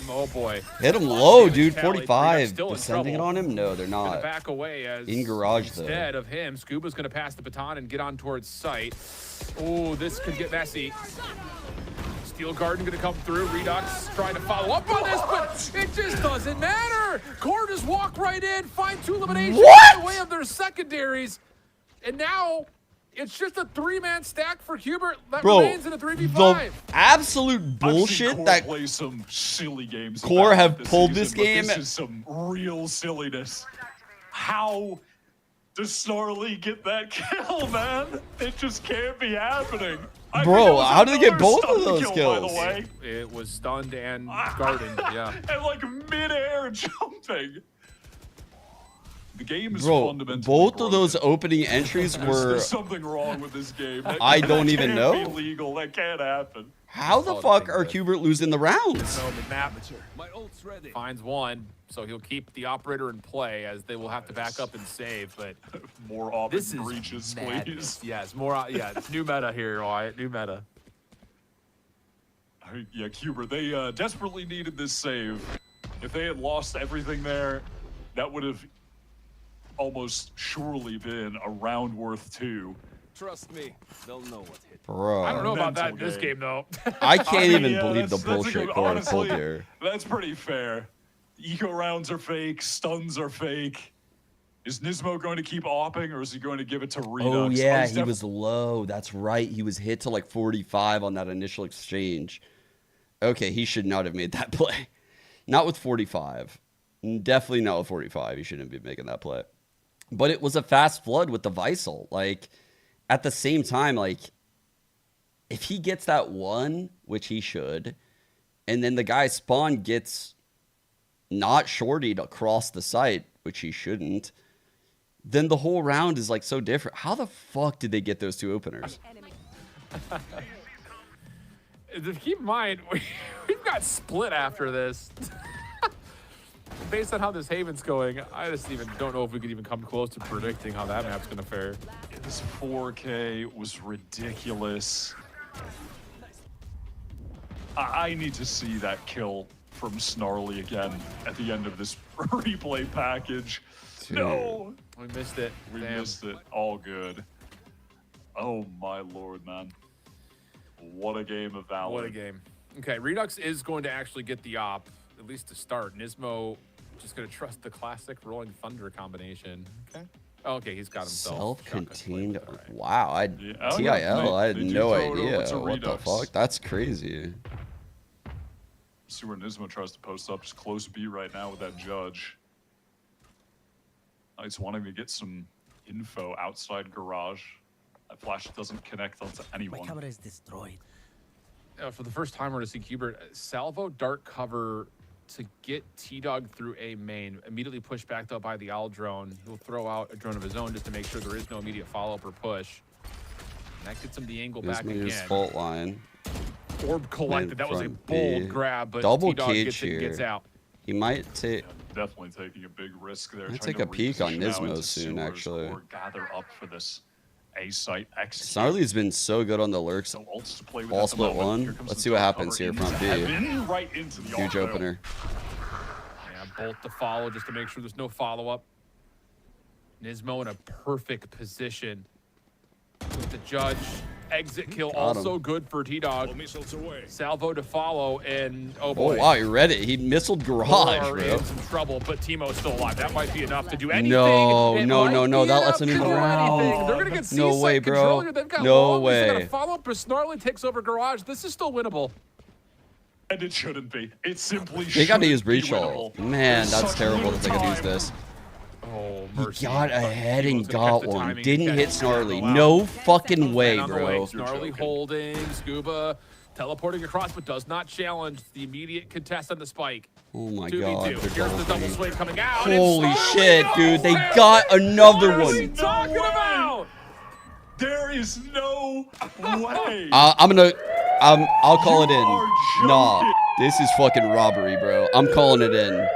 Oh boy. Hit him low, dude. Kelly, 45. still in Descending it trouble. on him? No, they're Gonna not. back away as In garage, though. instead of him, Scuba's going to pass the baton and get on towards site. Oh, this could get messy. Steel Garden going to come through. Redux trying to follow up on this, but it just doesn't matter. Core just walk right in, find 2 eliminations in the way of their secondaries, and now it's just a 3-man stack for QuBERT that remains in a 3v5. The absolute bullshit that play some silly games. Core have pulled this season, game. This is some real silliness. How does Snarly get that kill, man? It just can't be happening. Bro, how did they get both of those kills? By the way. It was stunned and gardened, yeah. And like mid-air jumping. The game is Bro, fundamentally both broken. of those opening entries were... There's something wrong with this game. I don't even know. That can't be legal. That can't happen. How the fuck are QuBERT losing the rounds? So the map finds one, so he'll keep the operator in play as they will have to back up and save. But more Auburn this is breaches, madness. please. Yes, more. Yeah, it's new meta here, Wyatt. New meta. Yeah, QuBERT, they desperately needed this save. If they had lost everything there, that would have almost surely been a round worth 2. Trust me, they'll know what hit. Bro. I don't know about that in this game, though. I can't mean, even believe the bullshit Core honestly, pulled here. That's pretty fair. Eco rounds are fake, stuns are fake. Is Nismo going to keep opping, or is he going to give it to Redux? Oh, yeah, he was low. That's right. He was hit to like 45 on that initial exchange. Okay, he should not have made that play. Not with 45. Definitely not with 45. He shouldn't be making that play. But it was a fast flood with the Visal. Like, at the same time, like, if he gets that 1, which he should, and then the guy Spawn gets not shortied across the site, which he shouldn't, then the whole round is like so different. How the fuck did they get those 2 openers? Keep in mind, we've got split after this. Based on how this Haven's going, I just even don't know if we could even come close to predicting how that map's going to fare. This 4K was ridiculous. I need to see that kill from Snarly again at the end of this replay package. Dude. No! We missed it. We Damn. missed it. All good. Oh my lord, man. What a game of Valor. What a game. Okay, Redux is going to actually get the op, at least to start. Nismo just going to trust the classic Rolling Thunder combination. Okay. Oh, okay, he's got himself. Self-contained. Wow, Yeah, TIL, I had they do no throw it over idea. to What the Redux. fuck? That's crazy. See where Nismo tries to post up. Just close B right now with that judge. He's wanting to get some info outside garage. That flash doesn't connect onto anyone. My camera is destroyed. For the first time, we're going to see QuBERT salvo dart cover to get T-Dog through A main, immediately pushed back up by the Owl drone. He'll throw out a drone of his own just to make sure there is no immediate follow-up or push. And that gets him the angle back His again. fault line. Orb collected. That was a Front bold B. grab, but Double T-Dog cage gets it and here. gets out. He might take. Definitely taking a big risk there. Might trying take to a peek on reposition now Nismo into soon, sewers actually. Or gather up for this A site execute. Snarly's been so good on the lurks. So ults to play with Ball at the split moment. 1. Here comes Let's the see what dark happens cover here into front B. heaven, right into the Huge auto. opener. Yeah, bolt to follow just to make sure there's no follow-up. Nismo in a perfect position with the judge. Exit kill Got him. also good for T-Dog. Salvo to follow, and oh boy. Oh, wow, he read it. He missiled garage, Are bro. in some trouble, but Timo's still alive. That might be enough to do anything. No, It no, might no, no. be That enough lets him to in the do anything. round. They're gonna get No C-site way, bro. control here. They've got No long. They've got way. a follow-up, but Snarly takes over garage. This is still winnable. And it shouldn't be. It simply They got to use shouldn't be breach all. winnable. Man, There's that's such terrible little that they could use time. this. Oh, He mercy. got ahead Timo's and gonna catch got the one. timing, Didn't catch hit it, Snarly. go out. No fucking way, Man on the way. bro. Snarly holding, Scuba teleporting across, but does not challenge the immediate contest on the spike. Oh my 2v2. god. they're Here's double the double teaming. swing coming out. and Holy Snarly shit, dude. They goes got there. another What are we one. talking about? There is no way. I'm gonna. I'll call it You in. are Nah, joking. this is fucking robbery, bro. I'm calling it in.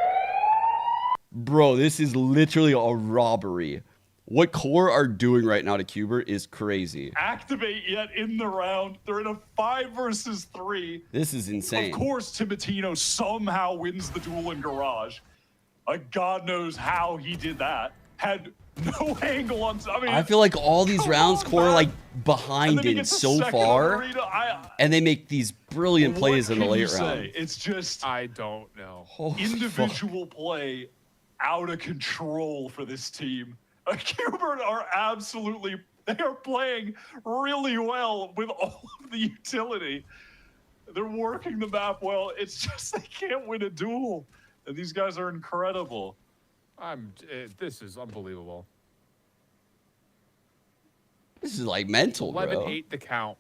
Bro, this is literally a robbery. What QoR are doing right now to QubeRt is crazy. Activate yet in the round. They're in a 5 versus 3. This is insane. Of course, Timotino somehow wins the duel in Garage. God knows how he did that. Had no angle on. I mean, I feel like all these rounds QoR are like behind it so far, and they make these brilliant plays in the late round. It's just I don't know. Individual play out of control for this team. QubeRt are absolutely, they are playing really well with all of the utility. They're working the map well. It's just they can't win a duel. And these guys are incredible. This is unbelievable. This is like mental, bro. 11-8 the count.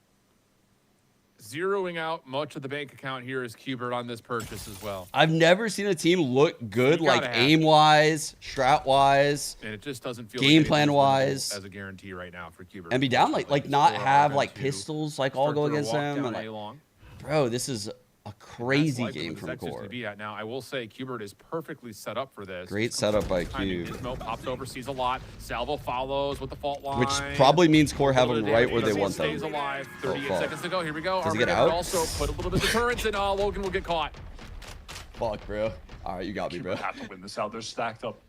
Zeroing out much of the bank account here is QubeRt on this purchase as well. I've never seen a team look good, like aim-wise, strat-wise, and it just doesn't feel game like plan-wise, as a guarantee right now for QubeRt. And be down like not have like pistols like all go against them. And, like, bro, this is a crazy game from QoR. Now, I will say QubeRt is perfectly set up for this. Great setup by Q. Gizmo pops over, sees a lot. Salvo follows with the fault line. Which probably means QoR have them right where they want them. Stays alive. 38 seconds to go. Here we go. Does he get out? Also put a little bit of deterrence in. Logan will get caught. Fuck, bro. All right, you got me, bro. Have to win this out. They're stacked up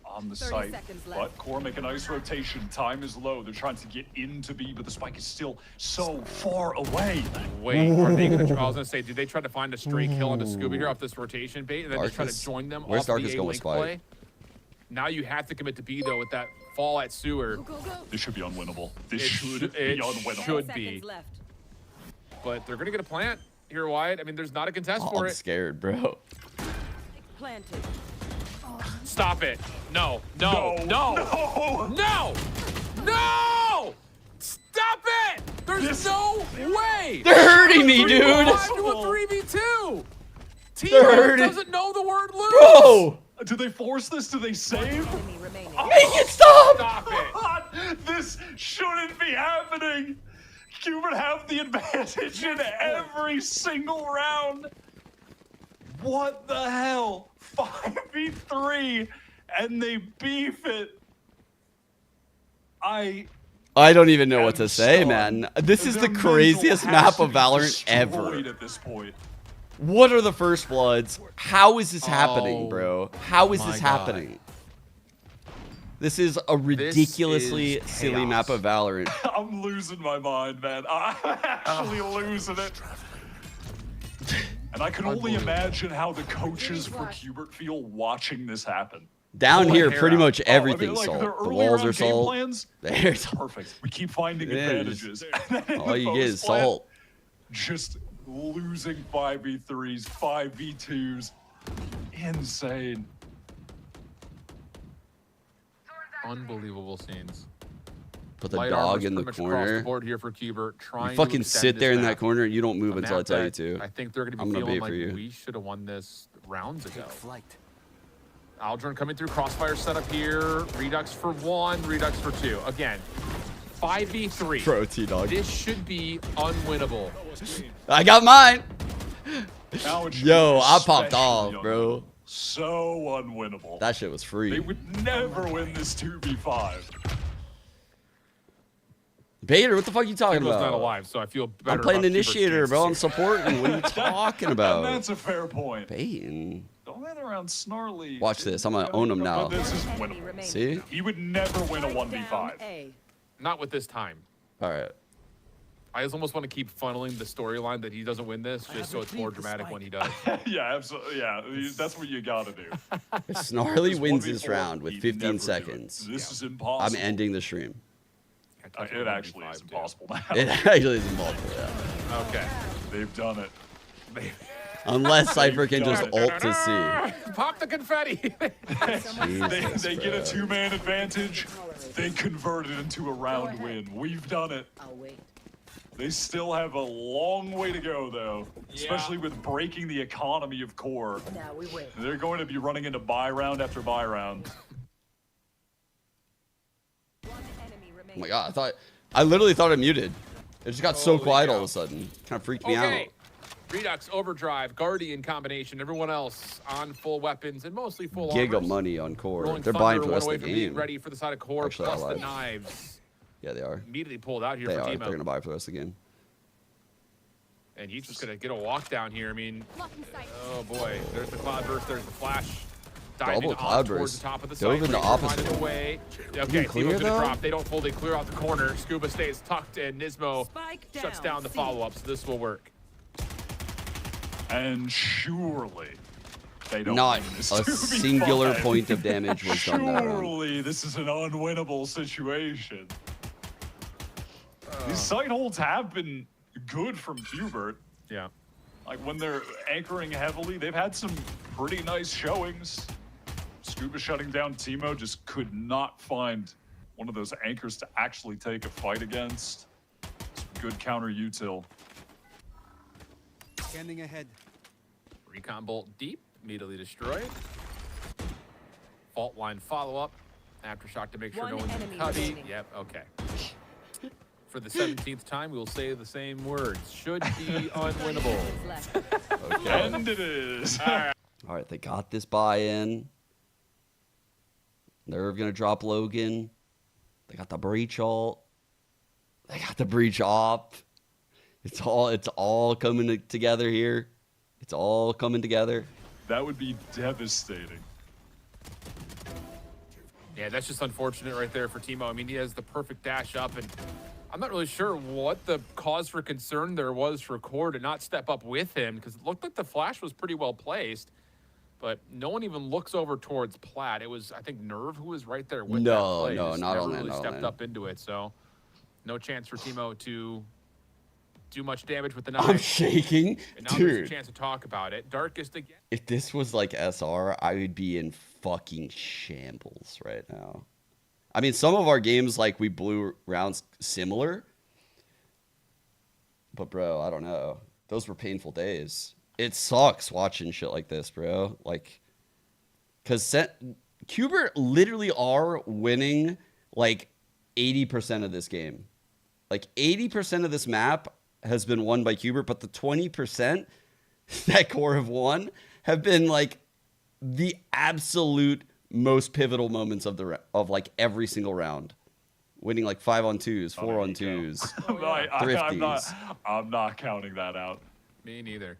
on the site, but QoR make a nice rotation. Time is low. They're trying to get into B, but the spike is still so far away. Wait, are they going to try? I was going to say, did they try to find a stray kill into Scooby here off this rotation bait, and then just try to join them off the A-Link play? Now you have to commit to B, though, with that fall at Sewer. This should be unwinnable. This should be unwinnable. Should be. But they're going to get a plant here, Wyatt. I mean, there's not a contest for it. I'm scared, bro. Planted. Stop it. No. Stop it. There's no way. They're hurting me, dude. 3v2. Team doesn't know the word lose. Bro. Do they force this? Do they save? Make it stop. Stop it. This shouldn't be happening. QubeRt have the advantage in every single round. What the hell? 5v3, and they beef it. I don't even know what to say, man. This is the craziest map of Valorant ever. At this point. What are the first bloods? How is this happening, bro? How is this happening? This is a ridiculously silly map of Valorant. I'm losing my mind, man. I'm actually losing it. And I can only imagine how the coaches for QubeRt feel watching this happen. Down here, pretty much everything's like salt. The walls are salt. There's perfect. We keep finding advantages. All you get is salt. Just losing 5v3s, 5v2s. Insane. Unbelievable scenes. Put the dog in the corner. The board here for QubeRt, you fucking sit there in that corner and you don't move until I tell you to. I think they're going to be feeling like we should have won this rounds ago. Aldrin coming through, crossfire setup here. Redux for 1, Redux for 2. Again, 5v3. Pro T-Dog. This should be unwinnable. I got mine. Yo, I popped off, bro. So unwinnable. That shit was free. They would never win this 2v5. Bader, what the fuck are you talking about? not alive, so I feel better. I'm playing Initiator, bro. I'm supporting. What are you talking about? And that's a fair point. Baiting. Don't let around Snarly. Watch this. I'm gonna own him now. This is winnable. See? He would never win a 1v5. Not with this time. All right. I just almost want to keep funneling the storyline that he doesn't win this, just so it's more dramatic when he does. Yeah, absolutely. Yeah, that's what you gotta do. If Snarly wins this round with 15 seconds, this is impossible. I'm ending the stream. It actually is impossible now. It actually is impossible, yeah. Okay. They've done it. Unless Cypher can just ult to see. Pop the confetti. They get a 2-man advantage. They convert it into a round win. We've done it. I'll wait. They still have a long way to go, though, especially with breaking the economy of QoR. Now we wait. They're going to be running into buy round after buy round. Oh my god, I literally thought I muted. It just got so quiet all of a sudden. Kind of freaked me out. Redux, Overdrive, Guardian combination. Everyone else on full weapons and mostly full Giga armors. money on core. Rolling They're Thunder, buying for the one rest away of the from being game. ready for the side of core, Actually, plus I the lied. knives. Yeah, they are. Immediately pulled out here They for are. Timo. They're gonna buy for the rest of the game. And he's just gonna get a walk down here. I mean, oh boy, there's the cloudburst, there's the flash. Diving Double off cloudburst. towards the top of the Dove site. in the Ranger opposite. finding a way. You Okay, clear, Timo's gonna though? drop. They don't fold. They clear out the corner. Scuba stays tucked, and Nismo shuts down the follow-up. So this will work. And surely they don't Not win this a 2v5. singular point of damage was done that round. Surely this is an unwinnable situation. These site holds have been good from QuBERT. Yeah. Like when they're anchoring heavily, they've had some pretty nice showings. Scuba shutting down Timo, just could not find one of those anchors to actually take a fight against. Some good counter util. Scanning ahead. Recon bolt deep, immediately destroyed. Fault line follow-up. Aftershock to make sure no one's in cubby. Yep, okay. For the 17th time, we will say the same words. Should be unwinnable. Okay. And it is. All right, they got this buy-in. Nerve gonna drop Logan. They got the breach ult. They got the breach op. It's all coming together here. It's all coming together. That would be devastating. Yeah, that's just unfortunate right there for Timo. I mean, he has the perfect dash up, and I'm not really sure what the cause for concern there was for Core to not step up with him, because it looked like the flash was pretty well placed, but no one even looks over towards Plaid. It was, I think, Nerve who was right there with that play. No, Just not never on that, really not on stepped that. up into it, so no chance for Timo to do much damage with the knife. I'm shaking, And now there's a dude. chance to talk about it. Darkest again. If this was like SR, I would be in fucking shambles right now. I mean, some of our games, like, we blew rounds similar. But, bro, I don't know. Those were painful days. It sucks watching shit like this, bro. Like, because QuBERT literally are winning, like, 80% of this game. Like, 80% of this map has been won by QuBERT, but the 20% that Core have won have been, like, the absolute most pivotal moments of like every single round, winning like 5-on-2s, 4-on-2s, thrifties. I'm not counting that out. Me neither.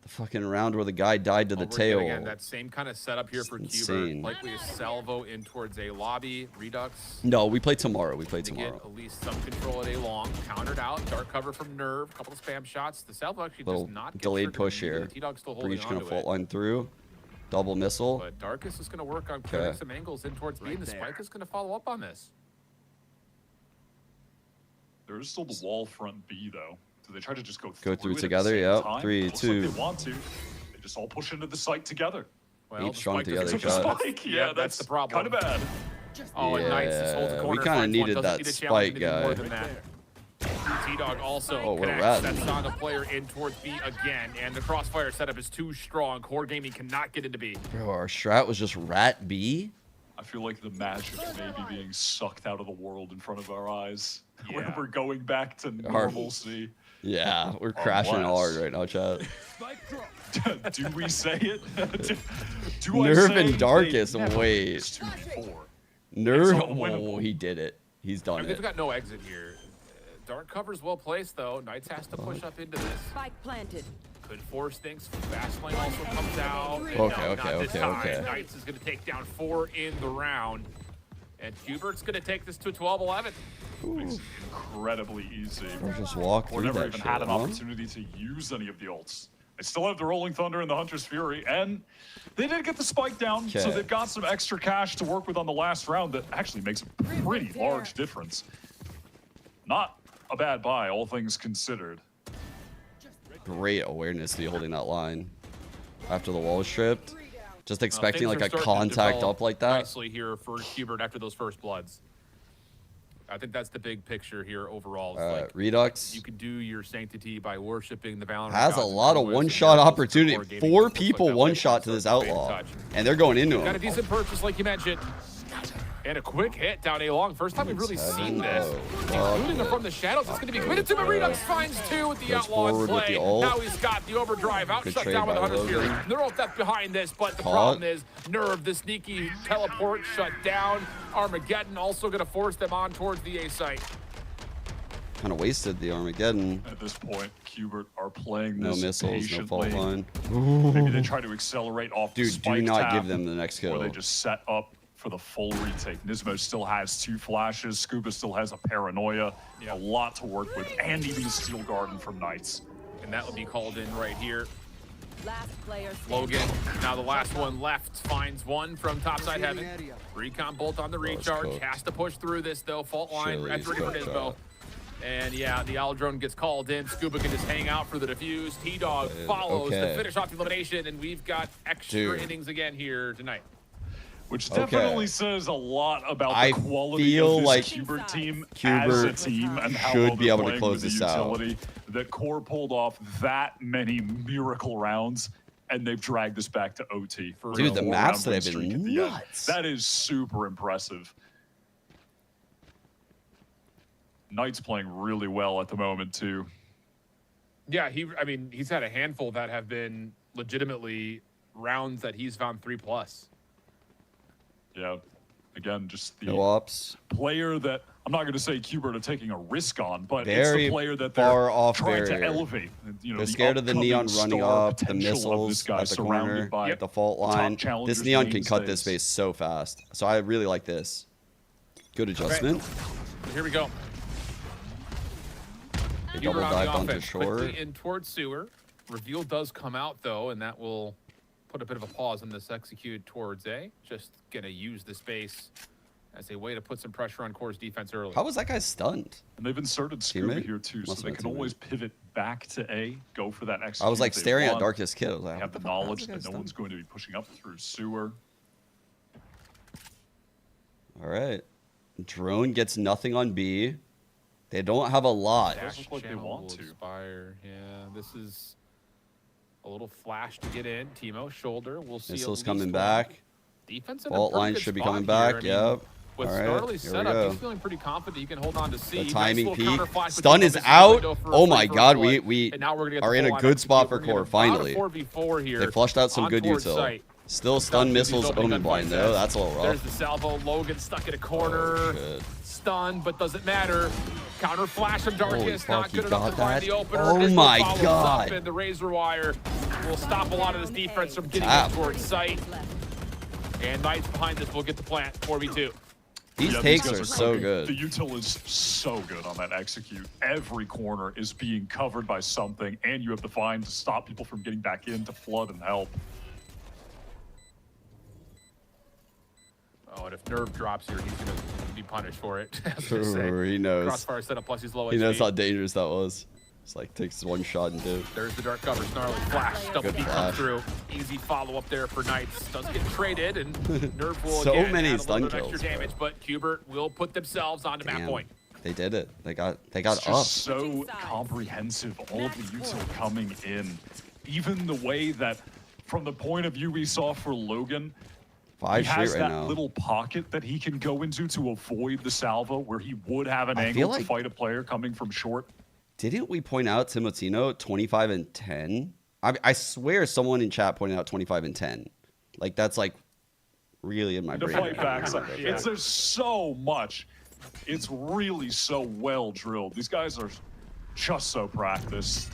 The fucking round where the guy died to the tail. Again, that same kind of setup here for insane. QuBERT. Likely a salvo in towards a lobby. Redux. No, we play tomorrow. We play To tomorrow. get at least some control at a long. Countered out. Dark cover from Nerve. A couple of spam shots. The salvo actually Little does not get delayed triggered. push The here. T-Dog's still holding Breach gonna onto fault it. line through. Double missile. But Darkest is going to work on clearing some angles in towards B, and the Spike is going to follow up on this. There is still the wall front B though. So they try to just go through it at the together, same yeah. time. 3, It looks 2. Like they want to. They just all push into the site together. Well, Each strong Spike doesn't together, took a shot. spike. Yeah, that's the problem. Kind of bad. Oh, and Knights just holds the Yeah, corner. we kinda finds one, needed doesn't that need to challenge spike anything more guy. than that. T-Dog also Oh, we're connects. red. That's on the player in towards B again, and the crossfire setup is too strong. Core Gaming cannot get into B. Bro, our strat was just rat B. I feel like the magic may be being sucked out of the world in front of our eyes. Yeah. When we're going back to normalcy. Yeah, we're crashing hard right now, chat. Do we say it? do Nerve I say and Darkest, they never wait. used to before? Nerve, It's unwinnable. oh, he did it. He's I done mean, it. they've got no exit here. Dark cover's well placed, though. Knights has to push up into this. Spike planted. Could force things. Fast lane also comes out. Okay, No, okay, not this okay, time. okay. Knights is going to take down 4 in the round. And QuBERT's going to take this to 12-11. It's incredibly easy. Or just walk Or through never that even shit, had an huh? opportunity to use any of the ults. They still have the Rolling Thunder and the Hunter's Fury, and they did get the spike down, so Okay. they've got some extra cash to work with on the last round that actually makes a pretty large difference. Not a bad buy, all things considered. Great awareness to be holding that line after the wall is stripped. Just expecting Things like are a starting to contact develop up like that. Nicely here for QuBERT after those first bloods. I think that's the big picture here overall. It's like Redux you could do your sanctity by worshiping the Valorant has a gods and lot of heroes, and one-shot now opportunity. Core Gaming 4 looks like people that one light shot bulb's to this starting to fade outlaw, touch. and they're going into Got a him. decent purchase, like you mentioned. And a quick hit down A long. First time we've really seen this. Oh, Including him from the shadows. It's going to be committed to him. Redux finds two with the Goes outlaw in forward with play. the ult. Now he's got the overdrive out, Good shut trade down with by the Hunter's Fury. Logan. Neural Theft behind this, but the Caught. problem is Nerve, the sneaky teleport, shut down. Armageddon also going to force them on towards the A site. Kind of wasted the Armageddon. At this point, QubeRt are playing No this missiles, no fault patiently. line. Maybe they try to accelerate off the Dude, spike do not tap, give them the next kill. or they just set up for the full retake. Nismo still has 2 flashes. Scuba still has a paranoia. A lot to work with, and even a steel garden from Knights. And that will be called in right here. Last player standing. Logan, now the last one left, finds one from topside heaven. Recon bolt on the recharge, cooked. has to push through this though. Fault line, Chili's that's ready for cooked Nismo. up. And yeah, the Owl Drone gets called in. Scuba can just hang out for the defuse. T-Dog follows to finish off the elimination, and we've got extra innings again here tonight. Which definitely says a lot about the quality feel of this like QubeRt team as a QubeRt team and how should well be they're able to playing close with the this out. utility. That Core pulled off that many miracle rounds, and they've dragged this back to OT. For Dude, a the 4-round maps that win have streak been at the end. nuts. That is super impressive. Knight's playing really well at the moment, too. Yeah, I mean, he's had a handful that have been legitimately rounds that he's found 3+. Yeah. Again, just the No ops. player that I'm not going to say QubeRt are taking a risk on, but it's Very the player that far they're off trying barrier. to elevate. You know, They're scared of the upcoming neon running star up, the potential of missiles this guy at the surrounded corner, by the fault top line. challengers This neon can cut mainstays. this base so fast. So I really like this. Good adjustment. Here we go. They Huber double on the dived onto offense, short. quickly in towards sewer. Reveal does come out though, and that will put a bit of a pause on this execute towards A. Just gonna use the space as a way to put some pressure on Core's defense early. How was that guy stunned? And they've inserted Scuba Teammate? here too, so Must they have can been always pivot back to A, go for that execute. I was like if they staring at want. Darkest Kid. I was like, They have the what fuck? How's knowledge this guy that no one's stunned? going to be pushing up through sewer. All right. Drone gets nothing on B. They don't have a lot. Dash look like they channel want will to. expire. Yeah, this is a little flash to get in. Timo shoulder. We'll see. Missiles at coming least back. one. Defense in a Fault pretty line good should be spot coming here. back. I mean, Yep. with All right. Snarly's Here we setup, go. he's feeling pretty confident he can hold on to C. The Nice timing little peak. counter flash, but Stun you is know this out. window for Oh a my free God, first we blood. And now we're gonna get are the in a full good line spot for execute. We're Core. gonna get Finally, about a 4v4 here. they flushed out some on good towards util. site. Still stun He's missiles, opening omen gunfight blind there. though. That's a little There's rough. the salvo. Logan stuck in a Oh, corner. shit. Stunned, but doesn't matter. Counter flash from Darkest, fuck, not he good enough got to find that? the opener. Oh Nismo my follows God. Up, and the razor wire will stop a lot of this defense from getting Tap. up towards site. And Knights behind this will get the plant. 4v2. These Yeah, takes guys are so cooking. good. The util is so good on that execute. Every corner is being covered by something, and you have the find to stop people from getting back in to flood and help. Oh, and if Nerve drops here, he's going to be punished for it. I was gonna say. He knows. Crossfire setup plus he's low He knows HP. how dangerous that was. It's like takes one shot and dip. There's the dark cover. Snarly flash. Double Good B come flash. through. Easy follow up there for Knights. Does get traded, and Nerve will So again many add a stun little bit of kills, extra damage, but QubeRt will put themselves onto map Damn. point. They did it. They got It's up. just so comprehensive, all of the util coming in. Even the way that, from the point of view we saw for Logan, 5 he has straight right that now. little pocket that he can go into to avoid the salvo, where he would have an I angle feel to like- fight a player coming from short. Didn't we point out Timotino 25 and 10? I swear someone in chat pointed out 25 and 10. Like that's like really in my To brain. fight back, there's so much. It's really so well drilled. These guys are just so practiced.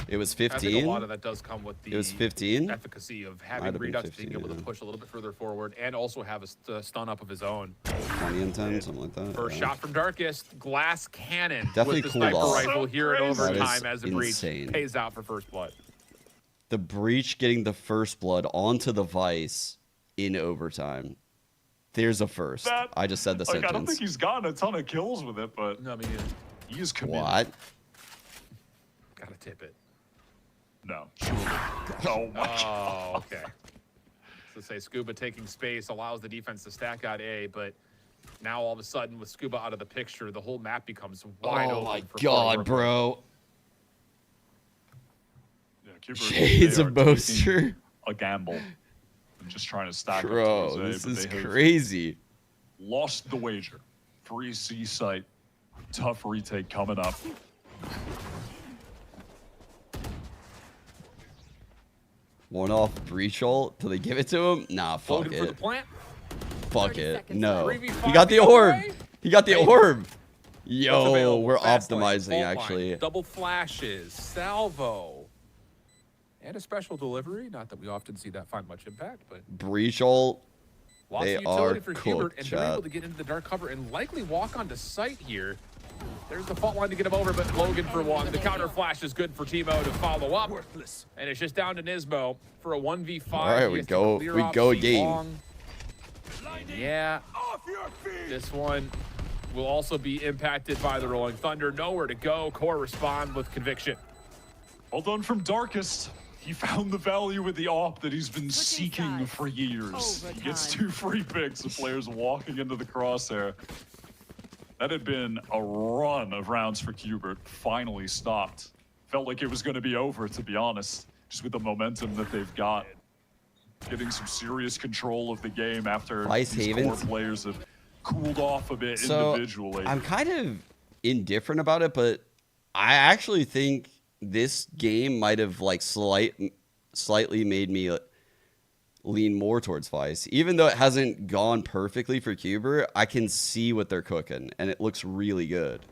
It was I think 15. a lot of that does come with the It was 15. efficacy of Might having have been Redux 15, being able to yeah. push a little bit further forward and also have a stun up of his own. 20 and 10, something like that. First yeah. shot from Darkest, glass cannon Definitely with the cooled sniper off. rifle here in That is overtime as the breach insane. pays out for first blood. The breach getting the first blood onto the Vice in overtime. There's a first. That- I just said the Like, sentence. I don't think he's gotten a ton of kills with it, but No, I mean, he is committed. What? gotta tip it. No. Oh my Oh, okay. So say Scuba taking space allows the defense to stack out A, but now all of a sudden with Scuba out of the picture, the whole map becomes wide Oh open. my for God, Fort bro. Yeah, QubeRt, Shades they of are Boaster. taking a gamble. And just trying to stack up Bro, towards A, this but is they have crazy. lost the wager. Free C site. Tough retake coming up. One off breach ult till they give it to him? Nah, fuck Loaded for the it. plant. Fuck it. No. 3v5 He got the the other orb. way. He got the Hey. orb. What's Yo, available? we're Fast lane, optimizing fault line, actually. Double flashes, salvo, and a special delivery. Not that we often see that find much impact, but Breach ult. lots They of utility are for cooked, QoBERT, and they're able chat. to get into the dark cover and likely walk onto site here. There's the fault line to get him over, but Logan for one. The counter flash is good for Timo to follow up. And it's just down to Nismo for a 1v5. All right, He we has to go. clear We off go C again. long. And yeah, this one will also be impacted by the Rolling Thunder. Nowhere to go. Core respond with conviction. Well done from Darkest. He found the value with the op that he's been seeking for years. He gets 2 free picks of players walking into the crosshair. That had been a run of rounds for QubeRt. Finally stopped. Felt like it was going to be over, to be honest, just with the momentum that they've got. Getting some serious control of the game after Vice these core Havens. players have cooled off a bit So individually. I'm kind of indifferent about it, but I actually think this game might have like slightly made me lean more towards Vice. Even though it hasn't gone perfectly for QubeRt, I can see what they're cooking, and it looks really good.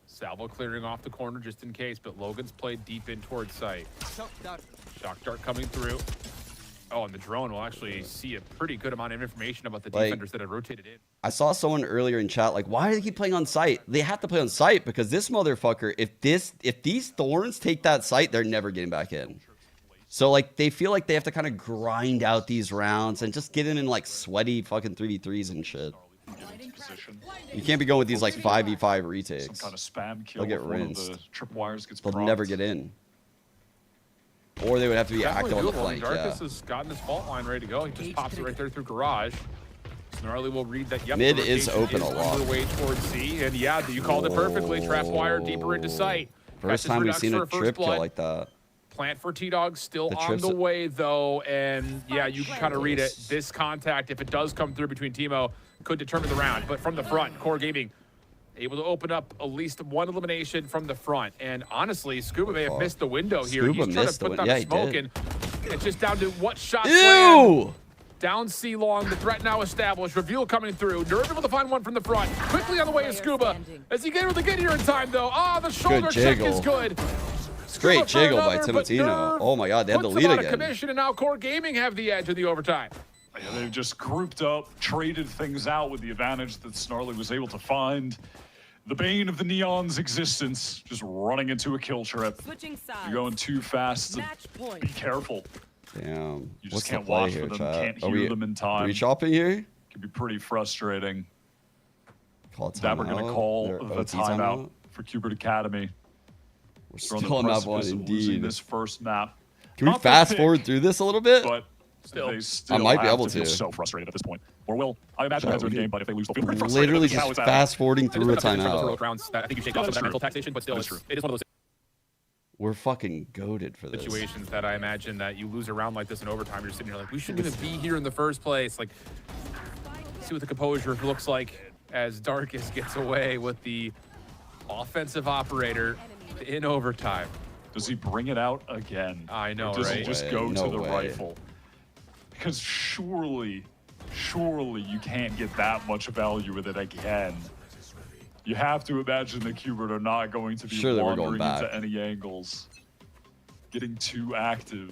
Salvo clearing off the corner just in case, but Logan's played deep in towards site. Shock dart coming through. Oh, and the drone will actually see a pretty good amount of information about the Like, defenders that have rotated in. I saw someone earlier in chat like, why do they keep playing on site? They have to play on site because this motherfucker, if these Thorns take that site, they're never getting back in. So like they feel like they have to kind of grind out these rounds and just get in like sweaty fucking 3v3s and shit. You can't be going with these like 5v5 retakes. Some kind of spam kill. They'll get if one of rinsed. the tripwires gets They'll propped. never get in. Or they would have to be Definitely active on the doable. flank, yeah. Darkus has gotten his fault line ready to go. He just pops it right there through garage. Snarly will read that. Yep, Mid the is rotation open a lot. Underway towards C, and yeah, you called it perfectly. Trap wire deeper into sight. First time we've seen a trip kill like that. Plant for T-Dog still The on trips- the way though, and yeah, you can kind of read it. This contact, if it does come through between Timo, could determine the round. But from the front, Core Gaming able to open up at least one elimination from the front. And honestly, Scuba may have missed the window here. Scuba He's trying missed to the put win- down yeah, he smoke, did. and it's just down to what shots land. Ew! Down C long, the threat now established. Reveal coming through. Nerve able to find one from the front. Quickly on the way is Scuba. As he get able to get here in time though. Ah, the shoulder check is jiggle. good. Great Scuba for jiggle by another, but Timotino. Nerve Oh my god, they had the puts lead them out of again. commission, and now Core Gaming have the edge in the overtime. Yeah, they've just grouped up, traded things out with the advantage that Snarly was able to find. The bane of the Neon's existence, just running into a kill trip. Switching sides. You're going too fast. Match point. Be careful. Damn. You just What's the can't play watch here, for them, chat? can't Are hear we them in time. re-chopping here? Can be pretty frustrating. Call That we're going to timeout? call Or the OT timeout for QubeRt Academy. We're We're on the still on map precipice one, of losing indeed. this first map. Can we Not their fast pick, forward through this a little bit? But they still might be have able feel to. so frustrated at this point. Or will. I imagine Yeah, that's we the can game, but if they lose, they'll feel pretty frustrated. Literally That's how just it's happening. fast forwarding through a timeout. Rounds that I think you shake off some of that mental taxation, but still, That is it is one of those We're fucking goated for this. situations that I imagine that you lose a round like this in overtime. You're sitting here like, we shouldn't even be here in the first place. Like, see what the composure looks like as Darkus gets away with the offensive operator in overtime. Does he bring it out again? I know, Or does right? he just way, go no to the way. rifle? Because surely you can't get that much value with it again. You have to imagine the QubeRt are not going to be Surely we're going wandering back. into any angles. Getting too active.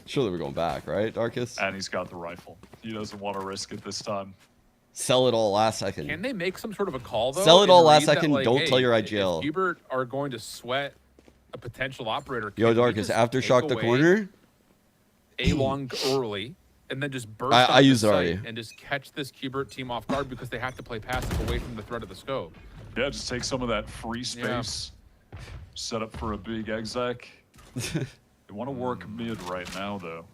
Surely we're going back, right, Darkus? And he's got the rifle. He doesn't want to risk it this time. Sell it all last second. Can they make some sort of a call, though? Sell it and all last read that, second, like, don't hey, tell your if IGL. QubeRt are going to sweat a potential operator. Yo, can we Darkus, just aftershock take the away corner. A long early, and then just burst I onto used it site already. and just catch this QubeRt team off guard because they have to play passive away from the threat of the scope. Yeah, just take some of that free space. Set up for a big exec. They want to work mid right now, though.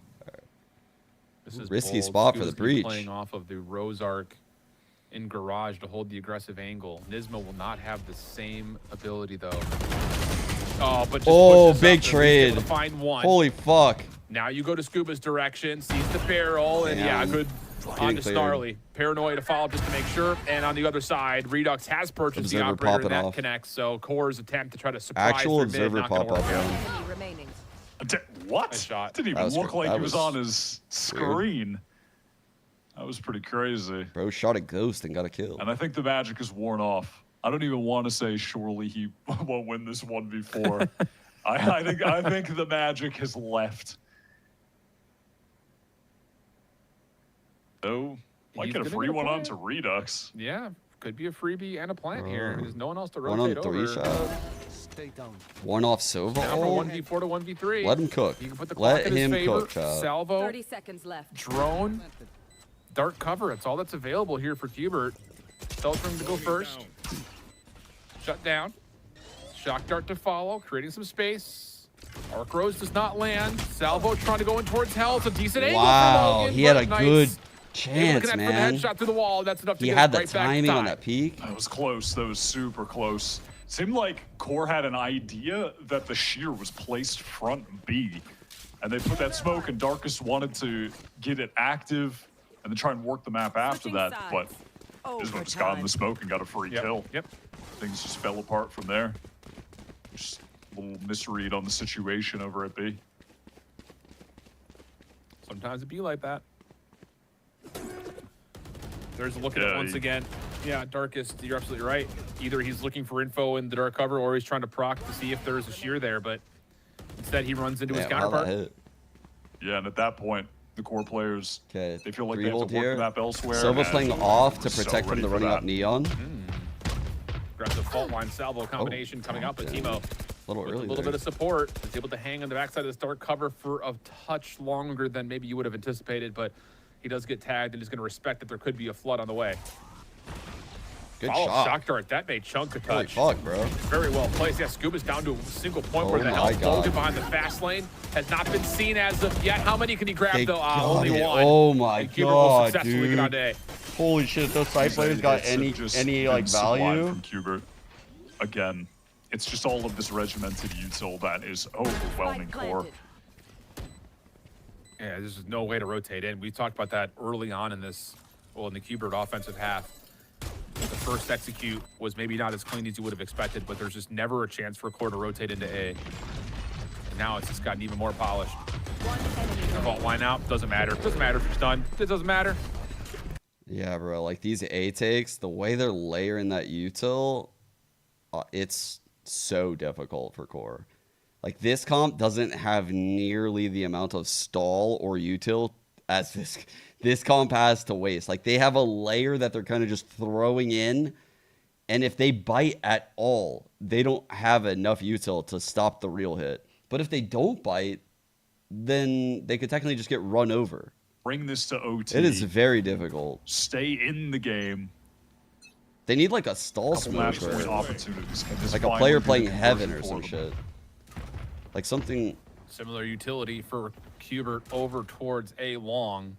This is Risky bold. spot for the Scuba's gonna be breach. Playing off of the Rose Arc in garage to hold the aggressive angle. Nismo will not have the same ability though. Oh, but just Oh, pushes big up, at least able trade. to find one. Holy fuck. Now you go to Scuba's direction, sees the barrel, and yeah, good on to Snarly. Paranoia to follow just to make sure. And on the other side, Redux has purchased the operator, and that connects. So Core's attempt to try to surprise Actual their observer mid, not pop gonna up. work out. What? Nice shot. Didn't even look like he was on his screen. That was pretty crazy. Bro shot a ghost and got a kill. And I think the magic is worn off. I don't even want to say surely he won't win this 1v4. I think the magic has left. So might get a free one onto Redux. Yeah, could be a freebie and a plant here. There's no one else to One rotate on 3 over. shot. One off Sova. Now from 1v4 to 1v3. Let him cook. You can put the clock Let in his him favor. cook, Chad. Salvo, 30 seconds left. drone, dark cover. It's all that's available here for QBERT. Tells him to go first. Shut down. Shock dart to follow, creating some space. Arc Rose does not land. Salvo trying to go in towards hell. It's a decent angle for Logan. He had but a nice. good Able to chance, connect man. From the headshot through the wall. That's enough to He get had it the right back to timing on tie. that peak. That was close. That was super close. Seemed like Core had an idea that the shear was placed front B. And they put that smoke, and Darkest wanted to get it active and then try and work the map after that. But Ismo just got in the smoke and got a free kill. Yep. Things just fell apart from there. Just a little misread on the situation over at B. Sometimes it be like that. There's a look at it once again. Yeah, Darkest, you're absolutely right. Either he's looking for info in the dark cover or he's trying to proc to see if there's a shear there, but instead he runs into his counterpart. Yeah, and at that point, the Core players, they feel like they have hold to work here. the map elsewhere. Silva's playing off to so protect from ready the for running that. up Neon. Grabs the fault line salvo combination coming up, but Timo A little with early a little there. bit of support is able to hang on the backside of this dark cover for a touch longer than maybe you would have anticipated, but he does get tagged and is going to respect that there could be a flood on the way. Good Follow shot. shock dart. That made Chunk a Holy touch. fuck, bro. Very well placed. Yeah, Scuba's down to a single point Oh where the my health God. Logan behind the fast lane has not been seen as of yet. How many can he grab They though? got Only it. one. Oh my And QBERT will God, successfully get on dude. day. Holy shit, those side players got Just any like been sublime value? from QBERT. Again, it's just all of this regimented util that is overwhelming Core. Yeah, there's just no way to rotate in. We talked about that early on in this, well, in the QBERT offensive half. The first execute was maybe not as clean as you would have expected, but there's just never a chance for Core to rotate into A. And now it's just gotten even more polished. The vault line out, doesn't matter. Doesn't matter if it's done. It doesn't matter. Yeah, bro. Like these A takes, the way they're layering that util, it's so difficult for Core. Like this comp doesn't have nearly the amount of stall or util as this comp has to waste. Like they have a layer that they're kind of just throwing in, and if they bite at all, they don't have enough util to stop the real hit. But if they don't bite, then they could technically just get run over. Bring this to OT. It is very difficult. Stay in the game. They need like a stall Couple smoke match or point opportunities. Can this like a finally player be playing the heaven conversion or for some them? shit. Like something. Similar utility for QBERT over towards A long.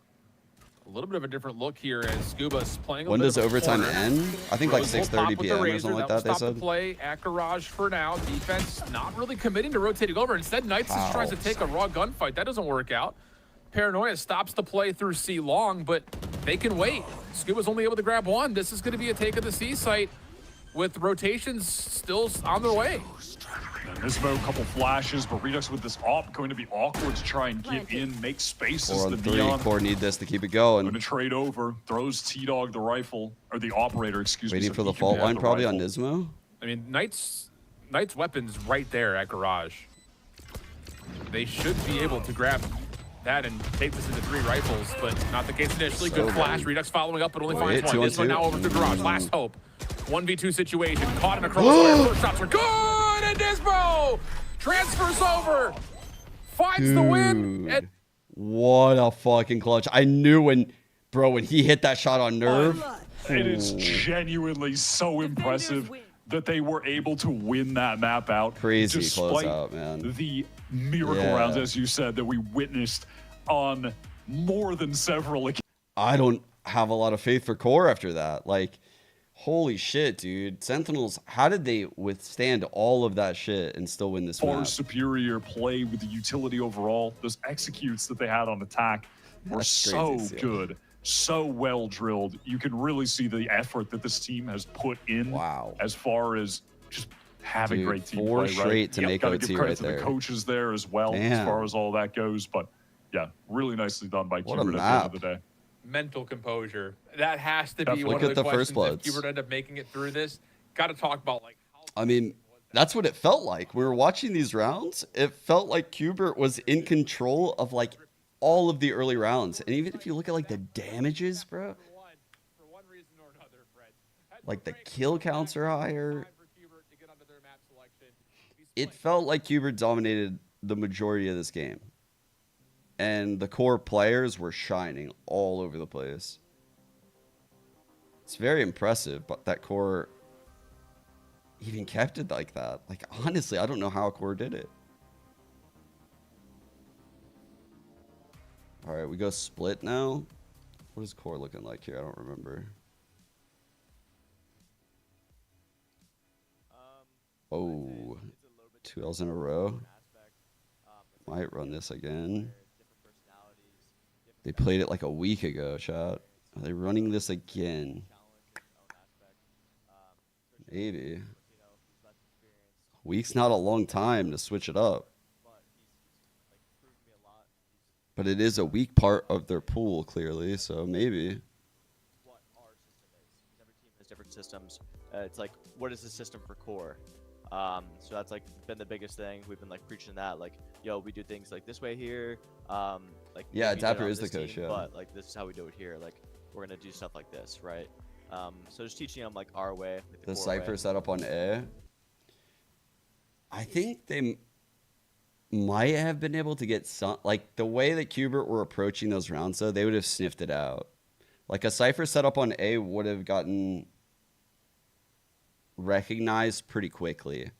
A little bit of a different look here as Scuba's playing a When bit does of a overtime corner. end? I think like Rose will 6:30 pop with the p.m. or razor. something like will that, they stop said. the play at Garage for now. Defense not really committing to rotating over. Instead, Knights just tries to take a raw gunfight. That doesn't work out. Paranoia stops the play through C long, but they can wait. Scuba's only able to grab one. This is going to be a take of the C site with rotations still on their way. Nismo, a couple flashes, but Redux with this op going to be awkward to try and get in, make spaces. 4 The on 3. Neon Core need this to keep it going. going to trade over, throws T-Dog the rifle, or the operator, excuse me. Waiting so for he the can fault grab line the probably rifle. on Nismo. I mean, Knight's weapon's right there at Garage. They should be able to grab that and take this into 3 rifles, but not the case initially. Good flash. Redux following up, but only finds one. 2 on This one 2. now over to Garage. Last hope. 1v2 situation. Caught in a crossfire. First shots are good, and Dispo transfers over. Finds the win. And What a fucking clutch. I knew when he hit that shot on Nerve. It is genuinely so impressive that they were able to win that map out. Crazy despite closeout, man. the miracle rounds, as you said, that we witnessed on more than several occasions. I don't have a lot of faith for Core after that. Like, Holy shit, dude. Sentinels, how did they withstand all of that shit and still win this Far map? superior play with the utility overall. Those executes that they had on attack were That's so crazy, yeah. good, so well drilled. You can really see the effort that this team has put in. Wow. As far as just having Dude, great team 4 play, straight right? to Yep, make gotta OT give credit right to there. the coaches there as well, as Damn. far as all that goes. But yeah, really nicely done by What a QoBERT at the end map. of the day. Mental composure. That has to be Definitely. one Look of at the the First questions if Bloods. QoBERT end up making it through this. Got to talk about like how I mean, that's what it felt like. We were watching these rounds. It felt like QoBERT was in control of like all of the early rounds. And even if you look at like the damages, bro, like the kill counts are higher. It felt like QoBERT dominated the majority of this game. And the core players were shining all over the place. It's very impressive, but that core even kept it like that. Like, honestly, I don't know how core did it. All right, we go split now. What is core looking like here? I don't remember. Oh, 2 L's in a row. Might run this again. They played it like a week ago, chat. Are they running this again? Maybe. Week's not a long time to switch it up. But it is a weak part of their pool, clearly, so maybe. There's different systems. It's like, what is the system for core? So that's like been the biggest thing. We've been like preaching that, like, yo, we do things like this way here. Like Yeah, we do it Dapper on is the this coach, team, yeah. But like this is how we do it here. Like we're gonna do stuff like this, right? So just teaching them like our way, like The core Cypher way. setup on A. I think they might have been able to get some, like the way that QoBERT were approaching those rounds, though, they would have sniffed it out. Like a Cypher setup on A would have gotten recognized pretty quickly.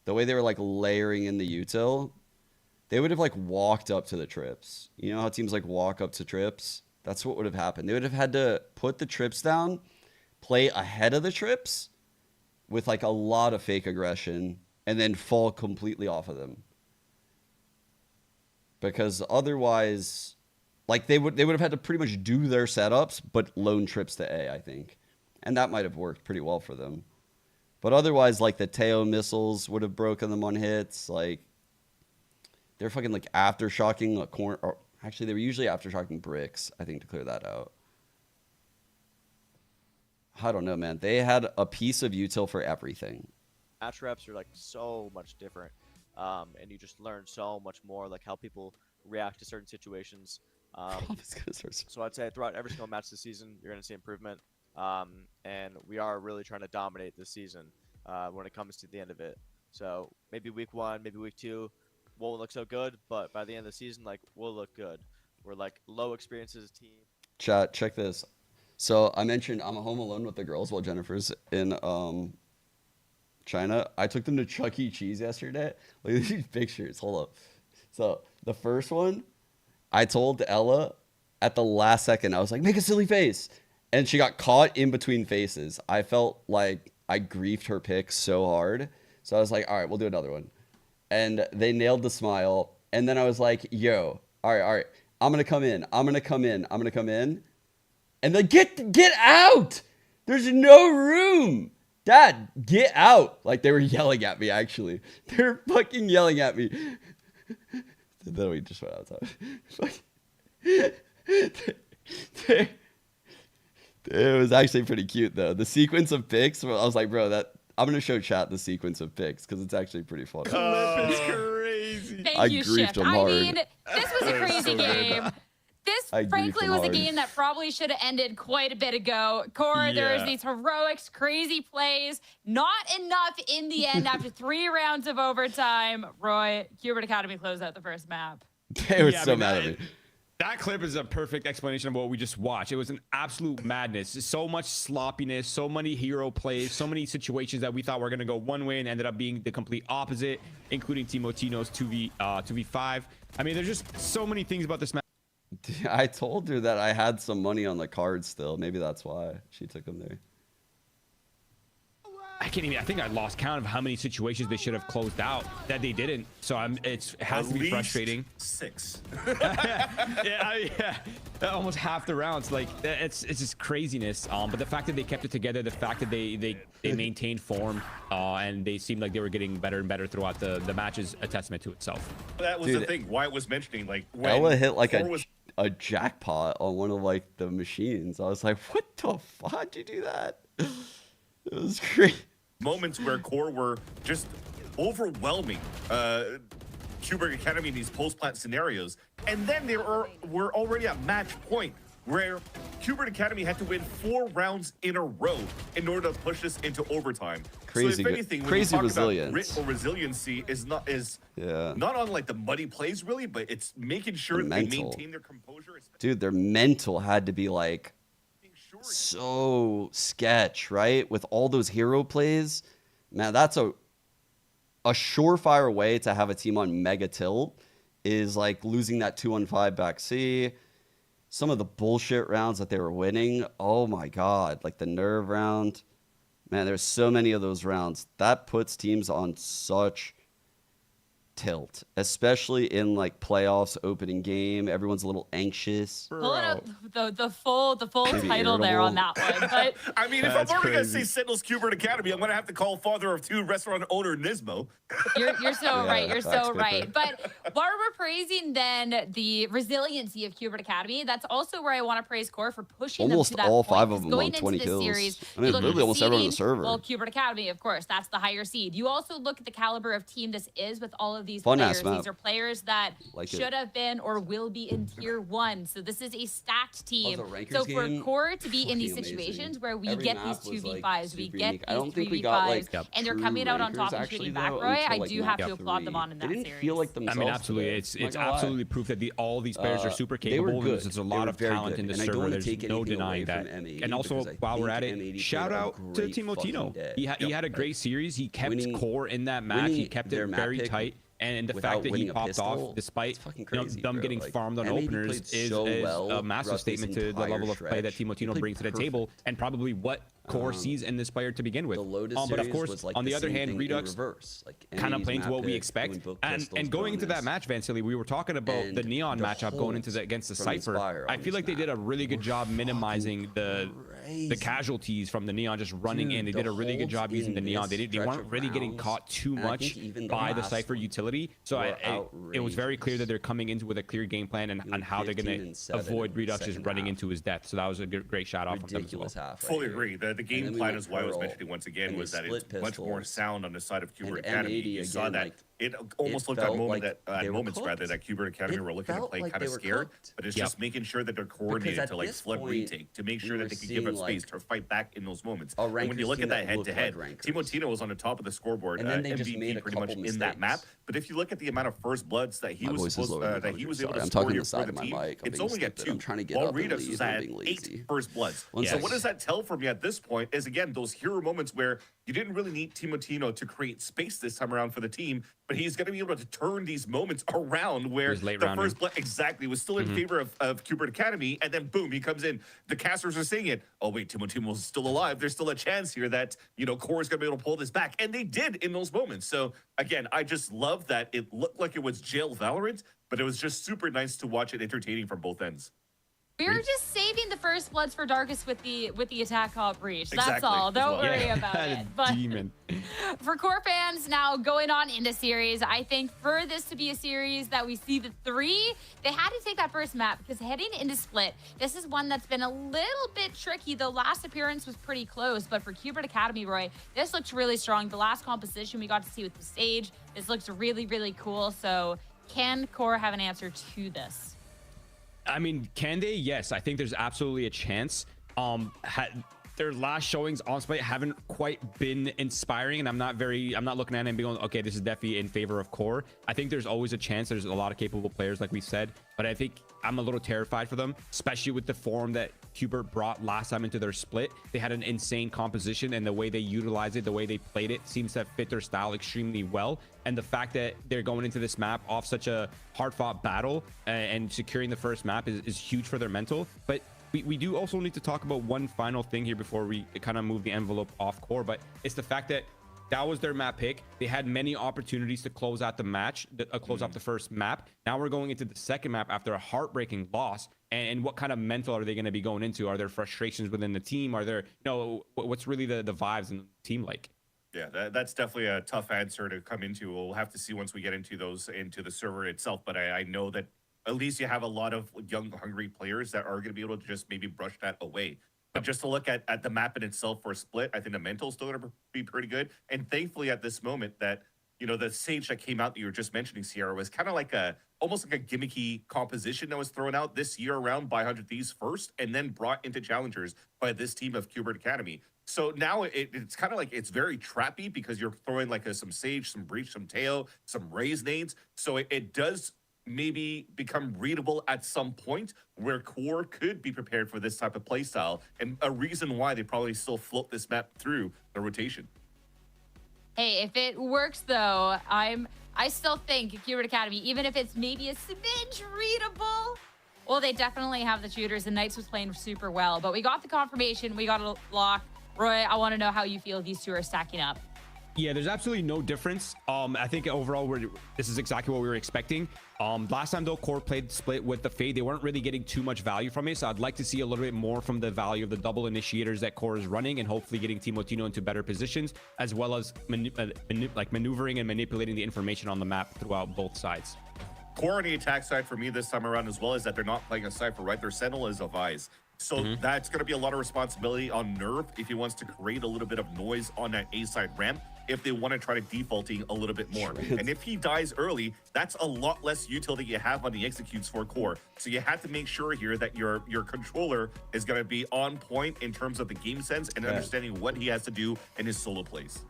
The way they were like layering in the util, they would have like walked up to the trips. You know how teams like walk up to trips? That's what would have happened. They would have had to put the trips down, play ahead of the trips with like a lot of fake aggression, and then fall completely off of them. Because otherwise, like they would have had to pretty much do their setups, but lone trips to A, I think. And that might have worked pretty well for them. But otherwise, like the Teo missiles would have broken them on hits. Like they're fucking like aftershocking a corner. Or actually, they were usually aftershocking bricks, I think, to clear that out. I don't know, man. They had a piece of util for everything. Match reps are like so much different, and you just learn so much more, like how people react to certain situations. So I'd say throughout every single match this season, you're going to see improvement. And we are really trying to dominate this season when it comes to the end of it. So maybe week 1, maybe week 2 won't look so good, but by the end of the season, like we'll look good. We're like low experience as a team. Chat, check this. So I mentioned I'm home alone with the girls while Jennifer's in China. I took them to Chuck E. Cheese yesterday. Look at these pictures. Hold up. So the first one, I told Ella at the last second, I was like, make a silly face. And she got caught in between faces. I felt like I griefed her pick so hard. So I was like, all right, we'll do another one. And they nailed the smile. And then I was like, yo, all right. I'm going to come in. I'm going to come in. And then get out. There's no room. Dad, get out. Like they were yelling at me, actually. They were fucking yelling at me. Then we just went outside. It was actually pretty cute, though. The sequence of picks, I was like, bro, I'm going to show chat the sequence of picks because it's actually pretty funny. Clip is crazy. I griefed him hard. I mean, this was a crazy game. This, frankly, was a game that probably should have ended quite a bit ago. Core, there was these heroics, crazy plays. Not enough in the end after 3 rounds of overtime. Roy, QoBERT Academy closed out the first map. They were so mad at me. That clip is a perfect explanation of what we just watched. It was an absolute madness. So much sloppiness, so many hero plays, so many situations that we thought were going to go one way and ended up being the complete opposite, including Timotino's 2v5. I mean, there's just so many things about this match. I told her that I had some money on the card still. Maybe that's why she took him there. I can't even. I think I lost count of how many situations they should have closed out that they didn't. So it has to be frustrating. 6. yeah, almost half the rounds. Like it's just craziness. But the fact that they kept it together, the fact that they maintained form, and they seemed like they were getting better and better throughout the match is a testament to itself. That was the thing. Wyatt was mentioning, like when Ella hit like Core a jackpot on one of like the machines. I was like, what the fuck? How'd you do that? It was great. Moments where Core were just overwhelming QubeRT Academy in these post-plant scenarios. And then they were already at match point where QubeRT Academy had to win 4 rounds in a row in order to push us into overtime. Crazy, so if anything, when crazy you talk resilience. about grit or resiliency is not on like the muddy plays really, but it's making sure that they maintain their composure. Dude, their mental had to be like so sketch, right? With all those hero plays, man, that's a surefire way to have a team on mega tilt is like losing that 2-on-5 back C. Some of the bullshit rounds that they were winning, oh my god, like the nerve round, man, there's so many of those rounds that puts teams on such tilt, especially in like playoffs, opening game. Everyone's a little anxious. Pulling up the full title there on that one. But I mean, if I'm already gonna say Sentinel's QubeRT Academy, I'm gonna have to call father of 2 restaurant owner Nismo. You're so right. You're so right. But while we're praising then the resiliency of QubeRT Academy, that's also where I want to praise Core for pushing almost them to that all point. 5 of them going on 20 into kills. this series, I mean, literally almost everyone on the server. Well, QubeRT Academy, of course, that's the higher seed. You also look at the caliber of team this is with all of these Fun-ass players. map. These are players that Like should have been or will be in tier 1. So this is a stacked team. Rankers So for game, Core to be in these fucking amazing. situations where we Every get map these was, 2v5s, like, we super get unique. I these don't think we 3v5s, got, like, and they're true coming out on rankers top and actually, shooting back, though, Roy. I until, like, do have map to applaud them 3. on in They that didn't series. feel like I themselves. mean, absolutely. today. It's I'm not gonna lie. absolutely proof that all these players are super They were capable. good. There's a They lot were of very talent good. in the And I don't server. wanna There's take no anything denying away that. from M80 And also, because I while we're think at it, M80 shout played a out to great Timotino. fucking day. He had a great series. He kept Core in that match. He kept it very tight. And the fact that he popped off, despite them getting farmed on openers, is a massive statement to the level of play that Timotino brings to the table, and probably what Core sees in this player to begin with. The Lotus But of series course, was like on the other same hand, thing in Redux reverse. Like kind of M80's playing to map what we pick, expect. doing both And pistols, going into that bonus, match, Vansily, we were talking about the Neon the matchup going into against the holds Cypher. from Inspire I on feel like this they did a map really good job minimizing the casualties from the Neon just running in. They did a really good job using the Neon. They weren't really getting caught too much by the Cypher utility. So it was very clear that they're coming into with a clear game plan and on how they're going to avoid Redux just running into his death. So that was a great shout out from them as well. Fully agree. The game plan, as why I was mentioning once again, was that it's much more sound on the side of QubeRT Academy. You saw that it almost looked at moments rather that QubeRT Academy were looking to play kind of scared, but it's just making sure that they're coordinated to like flood retake to make sure that they can give up space to fight back in those moments. And when you look at that head to head, Timotino was on the top of the scoreboard, MVP pretty much in that map. But if you look at the amount of first bloods that he was able to score here for the team, it's only at 2. While Redux was at 8 first bloods. So what does that tell for me at this point is, again, those hero moments where you didn't really need Timotino to create space this time around for the team, but he's going to be able to turn these moments around where the first blood was still in favor of QubeRT Academy, and then boom, he comes in. The casters are saying it. Oh wait, Timotino's still alive. There's still a chance here that Core is going to be able to pull this back, and they did in those moments. So again, I just love that it looked like it was jail Valorant, but it was just super nice to watch it entertaining from both ends. We were just saving the first bloods for Darkus with the attack hop breach. That's Exactly. all. Don't worry about it. But for Core fans now going on into series, I think for this to be a series that we see the 3, they had to take that first map because heading into split, this is one that's been a little bit tricky. The last appearance was pretty close, but for QubeRT Academy, Roy, this looks really strong. The last composition we got to see with the stage, this looks really, really cool. So can Core have an answer to this? I mean, can they? Yes, I think there's absolutely a chance. Their last showings on Spite haven't quite been inspiring, and I'm not looking at it and being going, okay, this is definitely in favor of Core. I think there's always a chance. There's a lot of capable players, like we said, but I think I'm a little terrified for them, especially with the form that QuBERT brought last time into their split. They had an insane composition, and the way they utilized it, the way they played it, seems to fit their style extremely well. And the fact that they're going into this map off such a hard-fought battle and securing the first map is huge for their mental. But we do also need to talk about one final thing here before we kind of move the envelope off core, but it's the fact that that was their map pick. They had many opportunities to close out the match, close out the first map. Now we're going into the second map after a heartbreaking loss. And what kind of mental are they going to be going into? Are there frustrations within the team? Are there, what's really the vibes in the team like? Yeah, that's definitely a tough answer to come into. We'll have to see once we get into the server itself. But I know that at least you have a lot of young, hungry players that are going to be able to just maybe brush that away. But just to look at the map in itself for a split, I think the mental's still going to be pretty good. And thankfully at this moment that, the Sage that came out that you were just mentioning, Sierra, was kind of like almost like a gimmicky composition that was thrown out this year around by 100 Thieves first and then brought into Challengers by this team of QubeRt Academy. So now it's kind of like it's very trappy because you're throwing like some Sage, some Breach, some Teo, some Raze nades. So it does maybe become readable at some point where Core could be prepared for this type of playstyle, and a reason why they probably still float this map through the rotation. Hey, if it works though, I still think QubeRt Academy, even if it's maybe a smidge readable, well, they definitely have the shooters, and Knights was playing super well. But we got the confirmation, we got a lock. Roy, I want to know how you feel these two are stacking up. Yeah, there's absolutely no difference. I think overall, this is exactly what we were expecting. Last time, though, Core played split with the Fade. They weren't really getting too much value from it, so I'd like to see a little bit more from the value of the double initiators that Core is running, and hopefully getting Timotino into better positions, as well as maneuvering and manipulating the information on the map throughout both sides. Core on the attack side for me this time around, as well as that they're not playing a Cypher, right? Their Sentinel is a Vise. So that's going to be a lot of responsibility on Nerve if he wants to create a little bit of noise on that A side ramp, if they want to try to defaulting a little bit more. And if he dies early, that's a lot less utility you have on the executes for Core. So you have to make sure here that your controller is going to be on point in terms of the game sense and understanding what he has to do in his solo plays.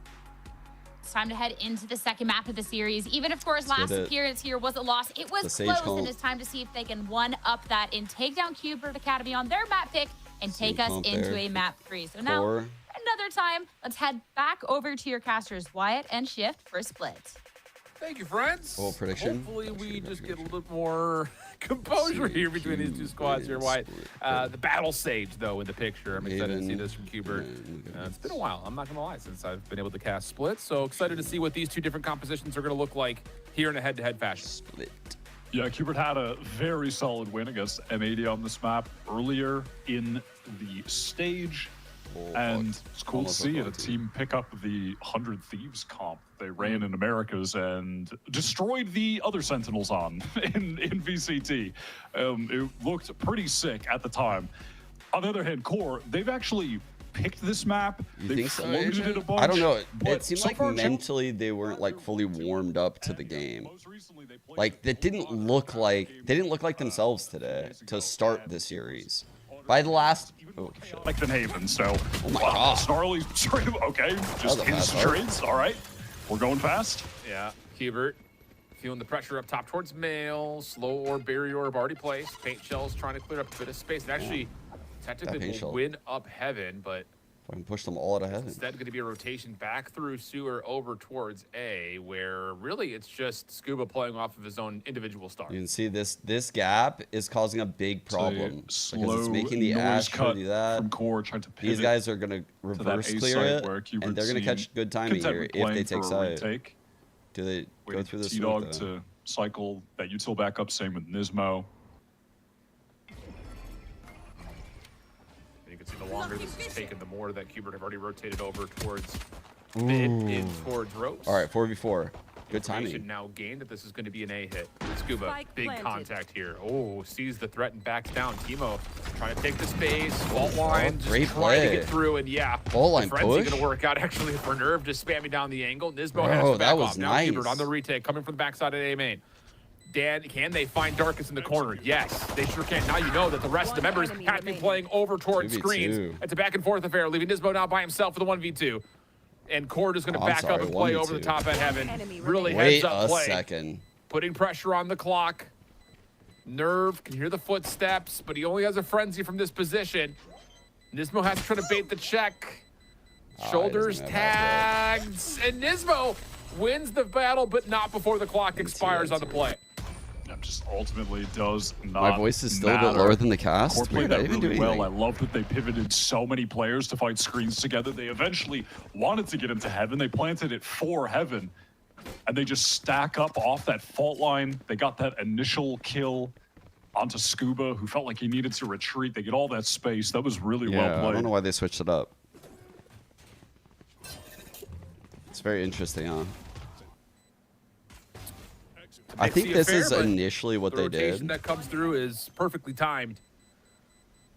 It's time to head into the second map of the series. Even if Core's last appearance here was a loss, it was close, and it's time to see if they can one-up that and take down QubeRt Academy on their map pick and take us into a map 3. So now, another time, let's head back over to your casters, Wyatt and Shift, for a split. Thank you, friends. Bold prediction. Hopefully we just get a little more composure here between these two squads here, Wyatt. The battle sage, though, in the picture. I'm excited to see this from QubeRt. It's been a while, I'm not going to lie, since I've been able to cast splits. So excited to see what these two different compositions are going to look like here in a head-to-head fashion. Split. Yeah, QubeRt had a very solid win against M80 on this map earlier in the stage. And it's cool to see a team pick up the 100 Thieves comp they ran in Americas and destroyed the other Sentinels on in VCT. It looked pretty sick at the time. On the other hand, Core, they've actually picked this map. They've floated it a bunch. I don't know. It seemed like mentally they weren't like fully warmed up to the game. Like they didn't look like themselves today to start the series. By the last, like the Haven, so oh my god, snarly straight. Okay, just instant trades. All right, we're going fast. Yeah, QubeRt feeling the pressure up top towards Mail. Slow orb, barrier orb already placed. Paint shells trying to clear up a bit of space. And actually, technically will win up heaven, but push them all out of heaven. Instead, going to be a rotation back through sewer over towards A, where really it's just Scuba playing off of his own individual star. You can see this gap is causing a big problem because it's making the Ash do that. From Core, trying to these guys are going to reverse clear it, and they're going to catch good timing here if they take side. Do they go through this? T-Dog to cycle that util back up. Same with Nismo. You can see the longer this is taken, the more that QubeRt have already rotated over towards mid, in towards ropes. All right, 4v4. Good timing. Now gained that this is going to be an A hit. Scuba, big contact here. Oh, sees the threat and backs down. Timo trying to take the space. Fault line, just great trying play. to get through, and yeah, fault line frenzy push. going to work out actually for Nerve, just spamming down the angle. Nismo has to back that was off. nice. Now QubeRt on the retake, coming from the backside of A main. Dan, can they find Darkus in the corner? Yes, they sure can. Now you know that the rest of the members have to be playing over towards screens. It's a back and forth affair, leaving Nismo now by himself for the 1v2. And Cord is going to back up and play over the top at heaven. Really heads up play. Second. Putting pressure on the clock. Nerve can hear the footsteps, but he only has a frenzy from this position. Nismo has to try to bait the check. Shoulders tagged, and Nismo wins the battle, but not before the clock expires on the play. Yeah, just ultimately does not My voice is still a bit matter. lower than the cast. Core played Weird, I that didn't really do well. anything. I love that they pivoted so many players to fight screens together. They eventually wanted to get into Heaven. They planted it for Heaven. And they just stack up off that fault line. They got that initial kill onto Scuba, who felt like he needed to retreat. They get all that space. That was really well Yeah, played. I don't know why they switched it up. It's very interesting, huh? I think this is initially what they The rotation did. that comes through is perfectly timed.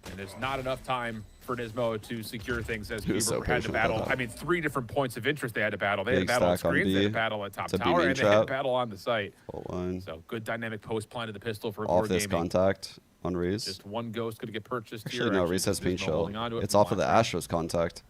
And there's not enough time for Nismo to secure things as He was Cuber so had to patient with battle. that. I mean, 3 different points of interest they had to battle. They had to Big battle on stack on screens, they had to B. battle at top It's a tower, B-main and they had to trap. battle on the site. Fault line. So good dynamic post plan to the pistol for Off Core this Gaming. contact on Reese. Just one ghost going to get purchased Actually, here. no, Reese has paint Nismo shell. holding onto it It's from off of the last Astros contact.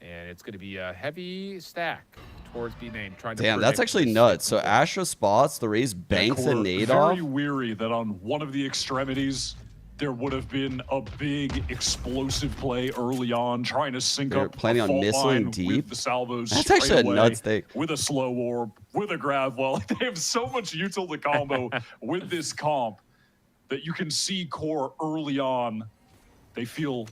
round. And it's going to be a heavy stack towards B main. Trying to Damn, that's predict actually this nuts. So Astro spots, the Raze banks a Core nade off. very weary that on one of the extremities, there would have been a big explosive play early on, trying to sync They're up planning a on fault missling line deep. with the salvos. That's straight actually a away, nuts take. with a slow orb, with a grab well. They have so much util to combo with this comp that you can see Core early on. They feel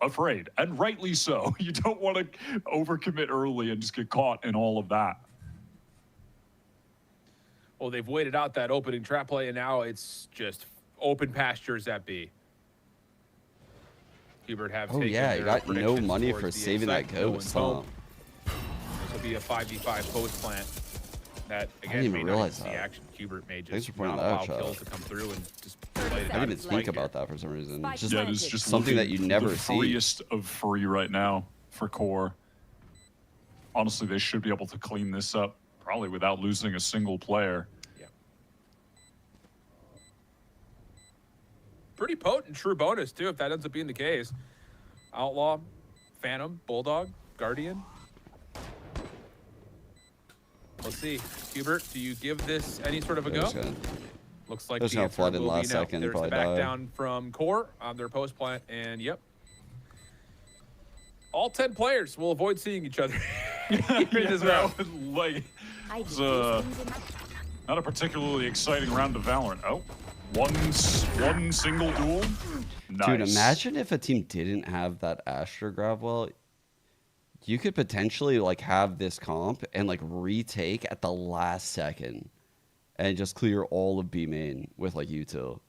afraid, and rightly so. You don't want to overcommit early and just get caught in all of that. Well, they've waited out that opening trap play, and now it's just open pastures at B. Hubert have Oh taken yeah, you their got no predictions money towards for the saving that site. No ghost, one's huh? home. This will be a 5v5 post plant. That again even may realize not even see that. action. Hubert may Thanks just for pointing not that allow out, Chad. kills to come through and just play it I out didn't even of think spite about that for some reason. Just, Yeah, it's just something that you looking never the see. freest of free right now for Core. Honestly, they should be able to clean this up probably without losing a single player. Yeah. Pretty potent true bonus too, if that ends up being the case. Outlaw, Phantom, Bulldog, Guardian. Let's see. Hubert, do you give this any sort of a go? Looks like There's the no answer flood in will be last no. second, There's the probably back die. down from Core on their post plant, and yep. All 10 players will avoid seeing each other here as well. Like, it's not a particularly exciting round of Valorant. Oh, one single duel. Nice. Dude, imagine if a team didn't have that Astra grab well. You could potentially like have this comp and like retake at the last second and just clear all of B main with like util.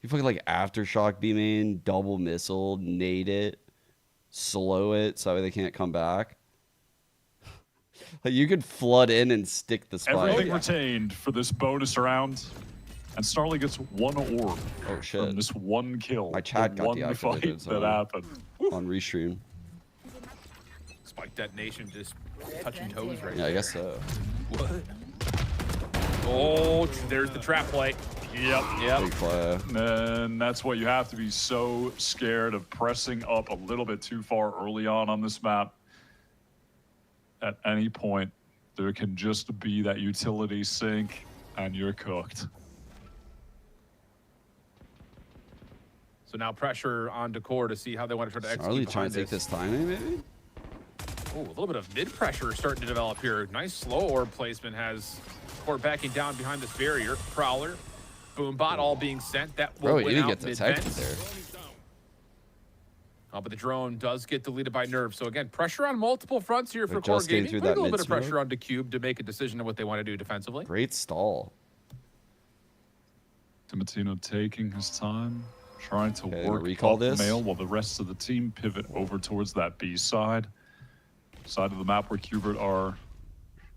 You fucking like aftershock B main, double missile, nade it, slow it so they can't come back. Like you could flood in and stick the spike. Everything retained for this bonus round. And Starly gets one orb from this one kill. My chat got one deactivated fight that happened. on restream. Spike detonation just touching toes right Yeah, there. I guess so. What? Oh, there's the trap play. Yep. Big play. And that's what you have to be so scared of, pressing up a little bit too far early on this map. At any point, there can just be that utility sink, and you're cooked. So now pressure on Core to see how they want to try to execute Charlie trying behind to take this timing, maybe? Oh, a little bit of mid pressure starting to develop here. Nice slow orb placement has Core backing down behind this barrier. Prowler, Boombot all being sent. That will Bro, win you didn't out get detected mid-fence. there. But the drone does get deleted by Nerve. So again, pressure on multiple fronts here for They're Core just getting Gaming. through Put a that little bit of mid-smoke. pressure onto Cube to make a decision on what they want to do defensively. Great stall. Timatino taking his time, trying to Okay, work recall up this. mail while the rest of the team pivot over towards that B side of the map where Qubert are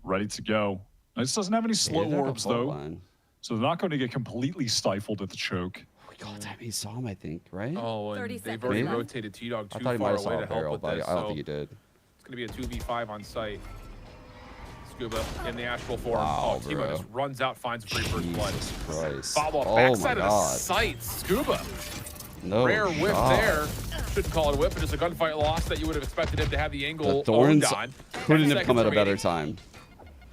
ready to go. Now, this doesn't have any slow They have a orbs fault though, line. so they're not going to get completely stifled at the choke. God damn, he saw him, I think, right? Oh, and 30 they've seconds already left. rotated T-Dog I too thought he might far have saw away a to help barrel, with but this. I don't So think he did. it's going to be a 2v5 on site. Scuba in the astral form. Wow, oh, Timo bro. just runs out, finds a free first blood. Jesus Christ. Follow up Oh my backside of the God. site. Scuba. No Rare whip shot. there. Shouldn't call it a whip, but it's a gunfight loss that you would have expected him to have the angle The Thorns owned on. couldn't 10 have come at a seconds better remaining. time.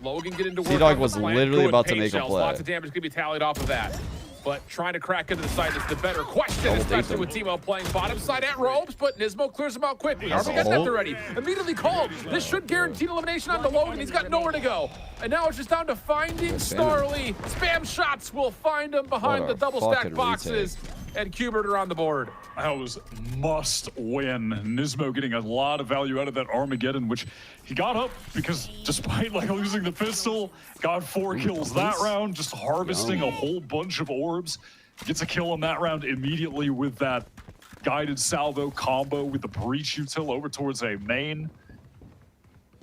Logan get into work. T-Dog on was the plant. literally Good about to paint make a shells. play. Lots of damage going to be tallied off of that. But trying to crack into the site is the better question, especially with Timo playing bottom side at ropes, but Nismo clears him out quickly. Armageddon at the ready. Immediately called. This should guarantee elimination onto Logan. He's got nowhere to go. And now it's just down to finding Snarly. Spam shots will find him behind the double stack boxes. And QubeRt are on the board. That was must win. Nismo getting a lot of value out of that Armageddon, which he got up because despite like losing the pistol, got 4 kills that round, just harvesting a whole bunch of orbs. Gets a kill on that round immediately with that guided salvo combo with the breach util over towards a main.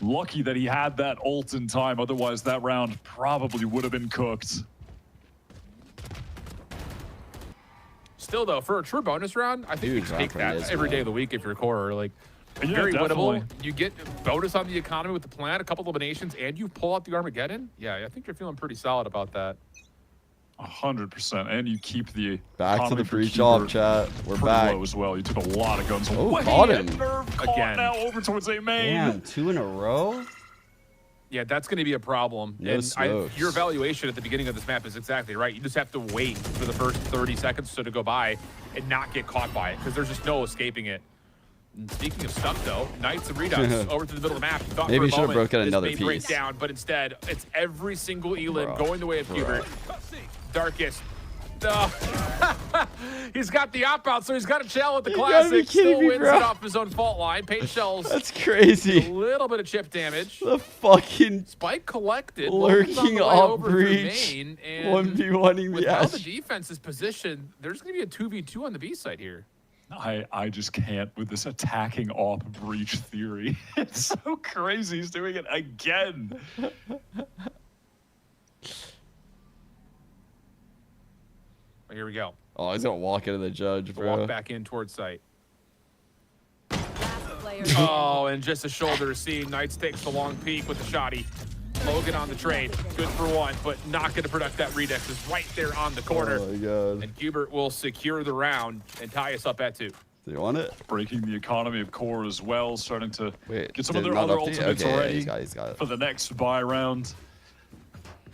Lucky that he had that ult in time, otherwise that round probably would have been cooked. Still, though, for a true bonus round, I think you can take that every day of the week if you're core. Like, very winnable. You get bonus on the economy with the plant, a couple eliminations, and you pull out the Armageddon. Yeah, I think you're feeling pretty solid about that. 100%, and you keep the back to the breach off, chat. We're back low as well. You took a lot of guns. Oh, caught him again. Now over towards a main. Damn, 2 in a row. Yeah, that's going to be a problem. No and your evaluation at the beginning of this map is exactly right. You just have to wait for the first 30 seconds so to go by and not get caught by it, because there's just no escaping it. And speaking of stuff, though, Knights of Redux over to the middle of the map. Maybe you should have broken another piece. Break down, but instead, it's every single Elim going the way of QubeRt. Darkest. He's got the op out, so he's got a challenge with the classic. Still wins it off his own fault line. Paint shells. That's crazy. A little bit of chip damage. The fucking spike collected. Lurking off breach. 1v1ing the how Ash. the defense is positioned, there's going to be a 2v2 on the B side here. I just can't with this attacking op breach theory. It's so crazy. He's doing it again. Here we go. Oh, he's gonna walk into the judge, bro. Walk back in towards site. Oh, and just a shoulder seam. Knights takes the long peek with the shotty. Logan on the trade. Good for one, but not going to product that redux. Is right there on the corner. Oh my god. And QubeRt will secure the round and tie us up at 2. Do you want it? Breaking the economy of core as well, starting to get some of did their not other update? ultimates Okay, yeah, already he's got it. for the next buy round.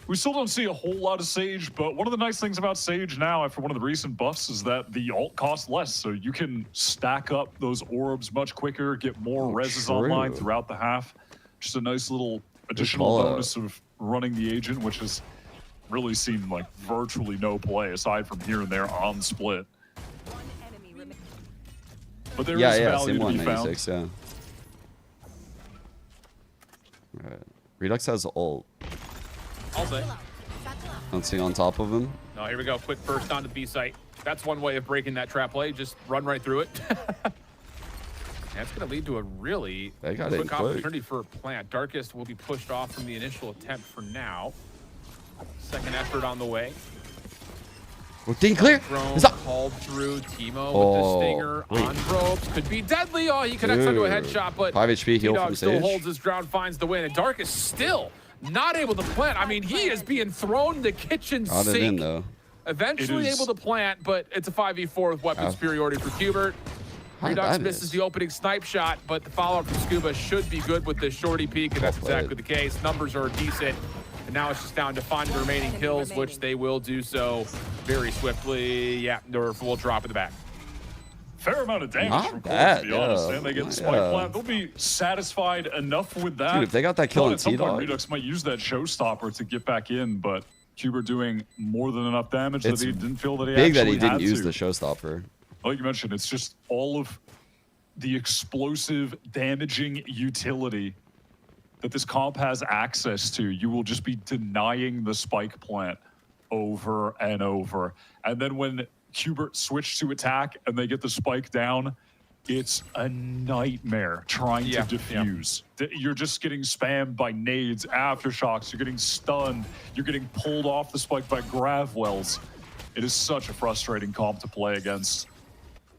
We still don't see a whole lot of Sage, but one of the nice things about Sage now, after one of the recent buffs, is that the ult costs less, so you can stack up those orbs much quicker, get more reses online throughout the half. Just a nice little additional bonus of running the agent, which has really seen like virtually no play aside from here and there on split. But there is value to be found. Yeah. All right. Redux has ult. I'll say. Don't see on top of him. No, here we go. Quick burst onto the B site. That's one way of breaking that trap play. Just run right through it. That's going to lead to a really quick opportunity for a plant. Darkest will be pushed off from the initial attempt for now. Second effort on the way. Oh, ding clear. Drone called through. Timo with the stinger on ropes. Could be deadly. Oh, he connects onto a headshot, but 5 HP heal from still Sage. holds his ground, finds the win. And Darkest still not able to plant. I mean, he is being thrown in the kitchen Got it sink. in, though. Eventually able to plant, but it's a 5v4 with weapon superiority for QubeRt. Redux misses the opening snipe shot, but the follow-up from Scuba should be good with this shorty peek, and that's exactly the case. Numbers are decent, and now it's just down to finding the remaining kills, which they will do so very swiftly. Yeah, we'll drop in the back. Fair amount of damage from Core, to be honest. And they get the spike plant. They'll be satisfied enough with that. Dude, if they got that kill on T-Dog. Redux might use that showstopper to get back in, but QubeRt doing more than enough damage that he didn't feel that he big actually that he didn't had use to. the showstopper. Like you mentioned, it's just all of the explosive, damaging utility that this comp has access to. You will just be denying the spike plant over and over. And then when QubeRt switch to attack and they get the spike down, it's a nightmare trying to defuse. You're just getting spammed by nades, aftershocks, you're getting stunned, you're getting pulled off the spike by grav wells. It is such a frustrating comp to play against.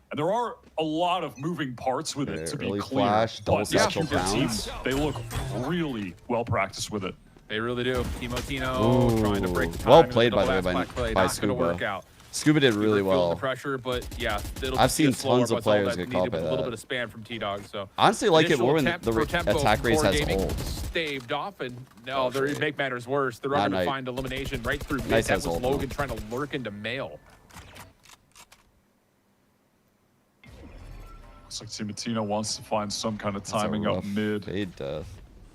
And there are a lot of moving parts with it, to be clear. Flash, double satchel bounce. They look really well practiced with it. They really do. Timo trying to break the well timing played, of the by the way, last by not going to work Scuba. out. Scuba did really Feeling well. the pressure, but yeah, it'll I've just be seen slower, tons of but all players that get needed caught by was a little that. bit of spam from T-Dog. So Honestly, like it initial more when attempt the for tempo attack race for has gaming ult. staved off, and no, Oh, they shit. make matters worse. They're Not going to Knight. find elimination right through mid. Knight That has was ult, Logan though. trying to lurk into mail. Looks like Timatino wants to find some kind of That's a timing up rough mid. fade death.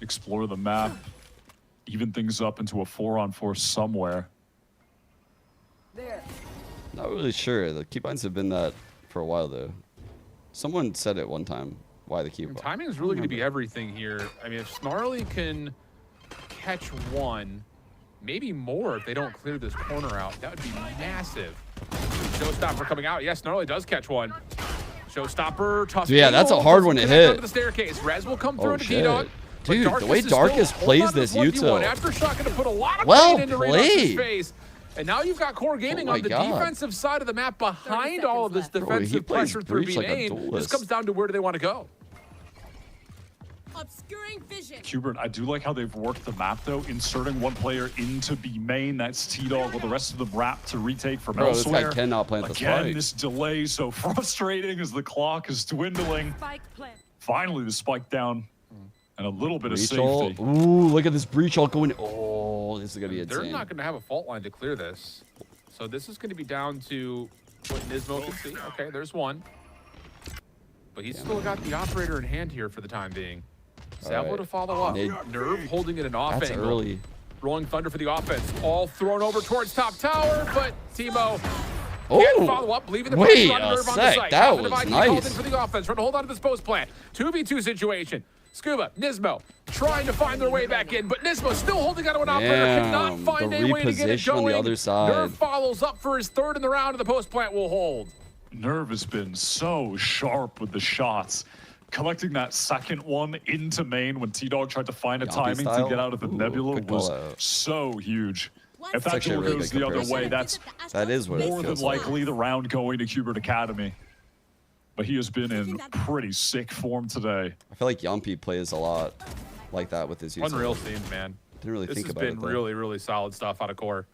Explore the map. Even things up into a 4-on-4 somewhere. Not really sure. The keybinds have been that for a while though. Someone said it one time. Why the keybind? Timing is really going to be everything here. I mean, if Snarly can catch one, maybe more if they don't clear this corner out, that would be massive. Showstopper coming out. Yes, Snarly does catch one. Showstopper, tough. Yeah, that's a hard one to hit. Under the staircase. Rez will come through Oh, into shit. T-Dog. Dude, the way Darkus plays this util. Aftershock going to put a lot of Well pain into Reynolds' played. face. And now you've got QoR Gaming Oh my on the God. defensive side of the map behind all of this Bro, he defensive plays pressure through breach B like a main. duelist. This comes down to where do they want to go. Obscuring vision. QubeRt, I do like how they've worked the map though, inserting one player into B main. That's T-Dog, while the rest of them wrap to retake from Bro, this elsewhere. guy cannot plant the Again, spike. this delay so frustrating as the clock is dwindling. Finally, the spike down and a little bit of Breach ult. safety. Ooh, look at this breach ult going. Oh, this is gonna be They're insane. not going to have a fault line to clear this. So this is going to be down to what Nismo can see. Okay, there's one. But he's still got the operator in hand here for the time being. Salvo right. to follow up. Mid. Nerve holding it an off That's angle. early. Rolling Thunder for the offense. All thrown over towards top tower, but Timo Oh, can't follow up, leaving the wait pressure on a Nerve on the sec. site. That Half an was divide called in nice. for the offense, trying to hold on to this post plant. 2v2 situation. Scuba, Nismo, trying to find their way back in, but Nismo still holding onto an operator, cannot Damn, find the a way to get it reposition on going. the other side. Nerve follows up for his third in the round, and the post plant will hold. Nerve has been so sharp with the shots. Collecting that second one into main when T-Dog tried to find a Yampi timing style? to get out of the Ooh, nebula good was call out. so huge. If that actually a duel really goes good the other comparison. way, That is what it more than feels like. likely the round going to QubeRt Academy. But he has been in pretty sick form today. I feel like Yampi plays a lot like that with his util. Unreal scenes, man. Didn't really This think has about been it though. really, really solid stuff out of QoR.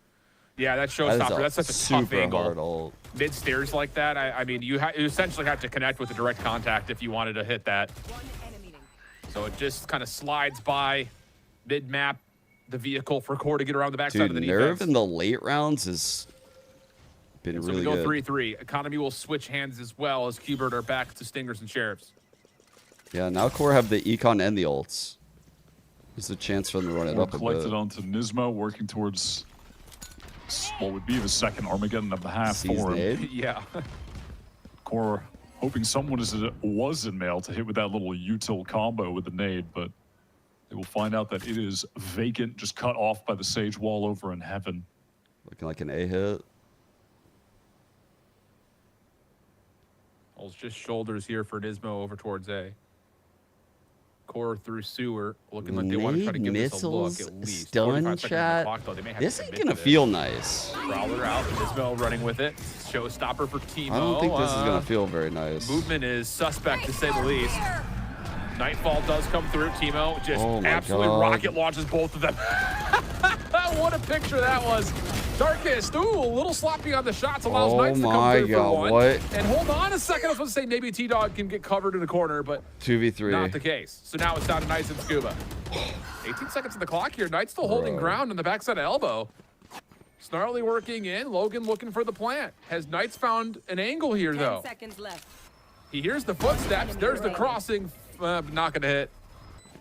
Yeah, that That is showstopper. That's such a tough super hard angle. ult. Mid stairs like that. I mean, you essentially have to connect with the direct contact if you wanted to hit that. So it just kind of slides by mid map the vehicle for QoR to get around the backside Dude, of the Nerve defense. in the late rounds has been So really we go good. 3-3. Economy will switch hands as well as QubeRt are back to Stingers and Sheriffs. Yeah, now QoR have the econ and the ults. There's a chance for them to run it Or up a collected bit. onto Nismo, working towards what would be the second Armageddon of the half Sees for him. nade. Yeah. QoR hoping someone was in mail to hit with that little util combo with the nade, but they will find out that it is vacant, just cut off by the Sage Wall over in heaven. Looking like an A hit. Well, it's just shoulders here for Nismo over towards A. QoR through sewer, looking like they want to try to give this a look Missiles, at least. stun 45 seconds on the chat. clock, though. They may have This to ain't commit gonna to feel this. nice. Prowler out, Nismo running with it. Showstopper for Timo. I don't think this is gonna feel very nice. Movement is suspect to say the least. Nightfall does come through. Timo just Oh my absolutely God. rocket launches both of them. What a picture that was. Darkest, ooh, a little sloppy on the shots, allows Oh Knights to come my through God, for one. what? And hold on a second, I was supposed to say maybe T-Dog can get covered in the corner, but 2v3. not the case. So now it's down to Knights and Scuba. 18 seconds on the clock here. Knights still holding Bro. ground on the backside of Elbow. Snarly working in. Logan looking for the plant. Has Knights found an angle here, 10 though? seconds left. He hears the footsteps. There's the crossing. Not going to hit.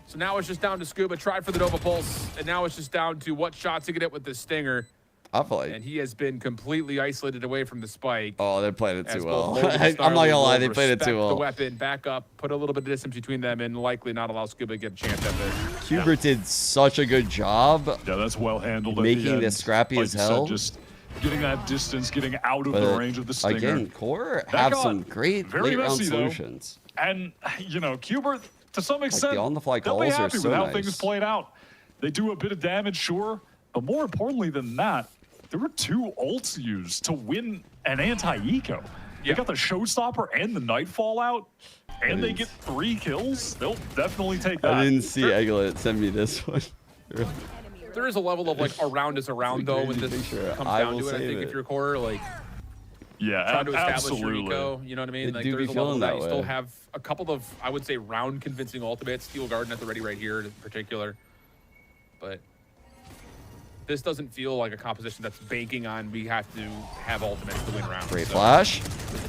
So now it's just down to Scuba. Tried for the Nova Pulse. And now it's just down to what shots he can hit with the Stinger. I feel like. And he has been completely isolated away from the spike. Oh, they're playing it As too both well. Logan and I'm not Snarly gonna lie, will they played it respect too the well. weapon, back up, put a little bit of distance between them, and likely not allow Scuba to get a chance at this. QubeRt did such a good job. Yeah, that's well handled. at the Making end. this scrappy Like as you said, hell. just getting that distance, getting out of the But range of the Stinger. again, QoR That have got some great very late round messy, though. solutions. And, you know, QubeRt, to some extent, the on-the-fly they'll be calls are happy so with how nice. things played out. They do a bit of damage, sure, but more importantly than that, there were 2 ults used to win an anti-eco. They got the Showstopper and the Nightfall out, and they get 3 kills. They'll definitely take that. I didn't see Egglet send me this one. There is a level of like around is around though when this picture. comes I down will to it. I save think it. if you're QoR, like Yeah, trying to establish absolutely. your eco. You know what I mean? They Like do be there's a level feeling that that you still way. have a couple of, I would say, round convincing ultimates. Steel Garden at the ready right here in particular. But this doesn't feel like a composition that's banking on we have to have ultimates to win rounds. Great So, flash.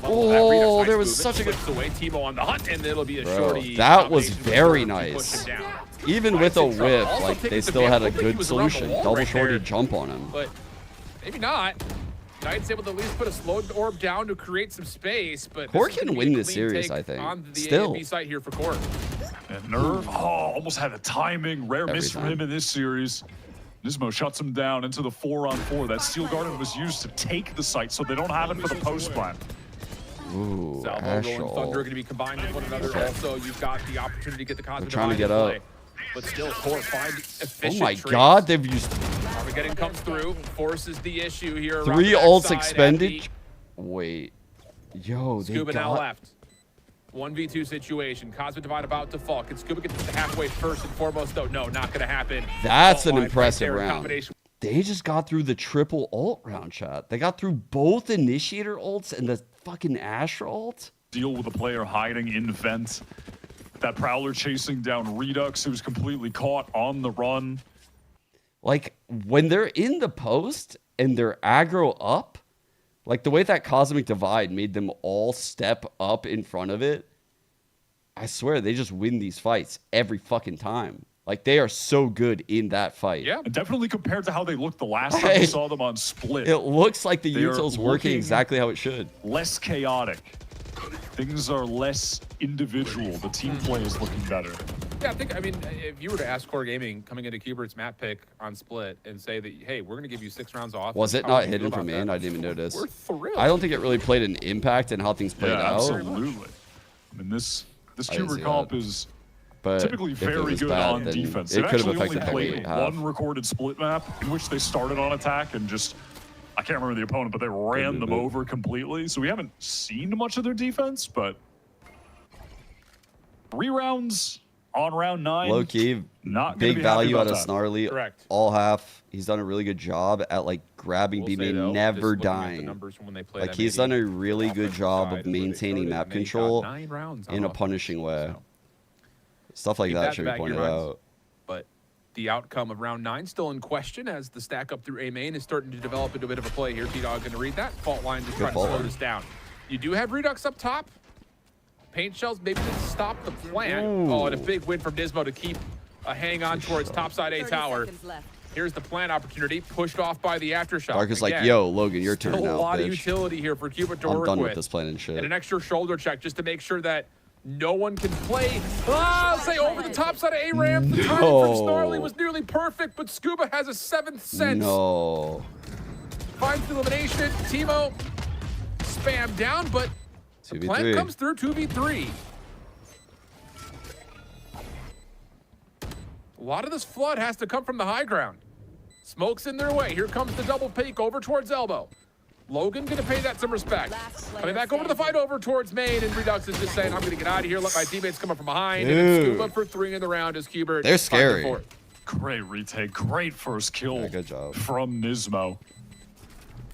Oh, there was such a good. Away Timo on the hunt, and it'll be a Bro, shorty. that was combination very with Nerve to push nice. him down. Even with a Nice and whip, also like they taking still the had a bait. Looked like he good was around the solution. wall Double right shorty there. jump on him. But maybe not. Knight's able to at least put a slow orb down to create some space, but QoR this is can gonna be win a this clean series, take I think. On the Still. A and B site here for QoR. And Nerve, almost had a timing. Rare Every miss from time. him in this series. Nismo shuts him down into the 4-on-4. That Steel Garden was used to take the site, so they don't have it for the post plan. Ooh, Salvo, Rolling Thunder Ashol. going to be combined with one another. Also, you've got the opportunity to get the Cosmic They're trying to Divide get in up. play. But still, QoR find Oh efficient my trades. god, they've used Armageddon comes through, forces the issue here. around 3 the ults backside at expended. Wait. Yo, they Scuba now got... left. 1v2 situation. Cosmic Divide about to fall. Can Scuba get to the halfway first and foremost, though? No, not going to happen. That's Fault an line impressive right there in round. combination. They just got through the triple ult round, chat. They got through both initiator ults and the fucking Asher ult. Deal with a player hiding in vent. That Prowler chasing down Redux, who's completely caught on the run. Like, when they're in the post and they're aggro up, like the way that Cosmic Divide made them all step up in front of it, I swear they just win these fights every fucking time. Like, they are so good in that fight. Yeah. And definitely compared to how they looked the last time we saw them on Split. It looks like the They are util's working looking exactly how it should. less chaotic. Things are less individual. The team play is looking better. Yeah, I mean, if you were to ask QoR Gaming coming into CUBERT's map pick on Split and say that, hey, we're going to give you 6 rounds off. Was it how not would you hidden feel from about main? that? I didn't even notice. We're thrilled. I don't think it really played an impact in how things played Yeah, out. absolutely. I mean, this I didn't QoR see comp that. is But typically if it very was good bad, on then defense. it They've could have actually only affected how we played have. one recorded Split map in which they started on attack and just, I can't remember the opponent, but they ran them over completely. So we haven't seen much of their defense, but 3 rounds on round 9. Low key, Not gonna big be happy value about out of that. Snarly. Correct. All half. He's done a really good job at like grabbing Will B say, main, though, never just looking at the dying. numbers from when they played Like he's M80 done a really good offensive job side of is where they maintaining started, map and they got control 9 rounds on in a offense. punishing way. So, Stuff like keep that that should in the be back of pointed your minds. out. But the outcome of round 9 still in question as the stack up through A main is starting to develop into a bit of a play here. T-Dog going to read that. Fault line just Good trying to fault slow line. this down. You do have Redux up top. Paint shells maybe didn't stop the plan. Oh, and a big win from Nismo to keep a hang on towards topside A tower. Here's the plant opportunity, pushed off by the aftershock. Dark is like, Again, yo, Logan, your turn still now, a lot of bitch. utility here for CUBERT to I'm work done with. with this plan and shit. And an extra shoulder check just to make sure that no one can play. Say over the top side of A ramp. The timing from Snarly was nearly perfect, but Scuba has a 7th sense. No. Finds the elimination. Timo spam down, but the plant 2v3. comes through 2v3. A lot of this flood has to come from the high ground. Smoke's in their way. Here comes the double peek over towards elbow. Logan gonna pay that some respect. Coming back over to the fight over towards main, and Redux is just saying, I'm gonna get out of here, let my teammates come up from behind. And it's Dude. Scuba for 3 in the round as QuBERT. They're scary. Great retake, great first kill Yeah, good job. from Nismo.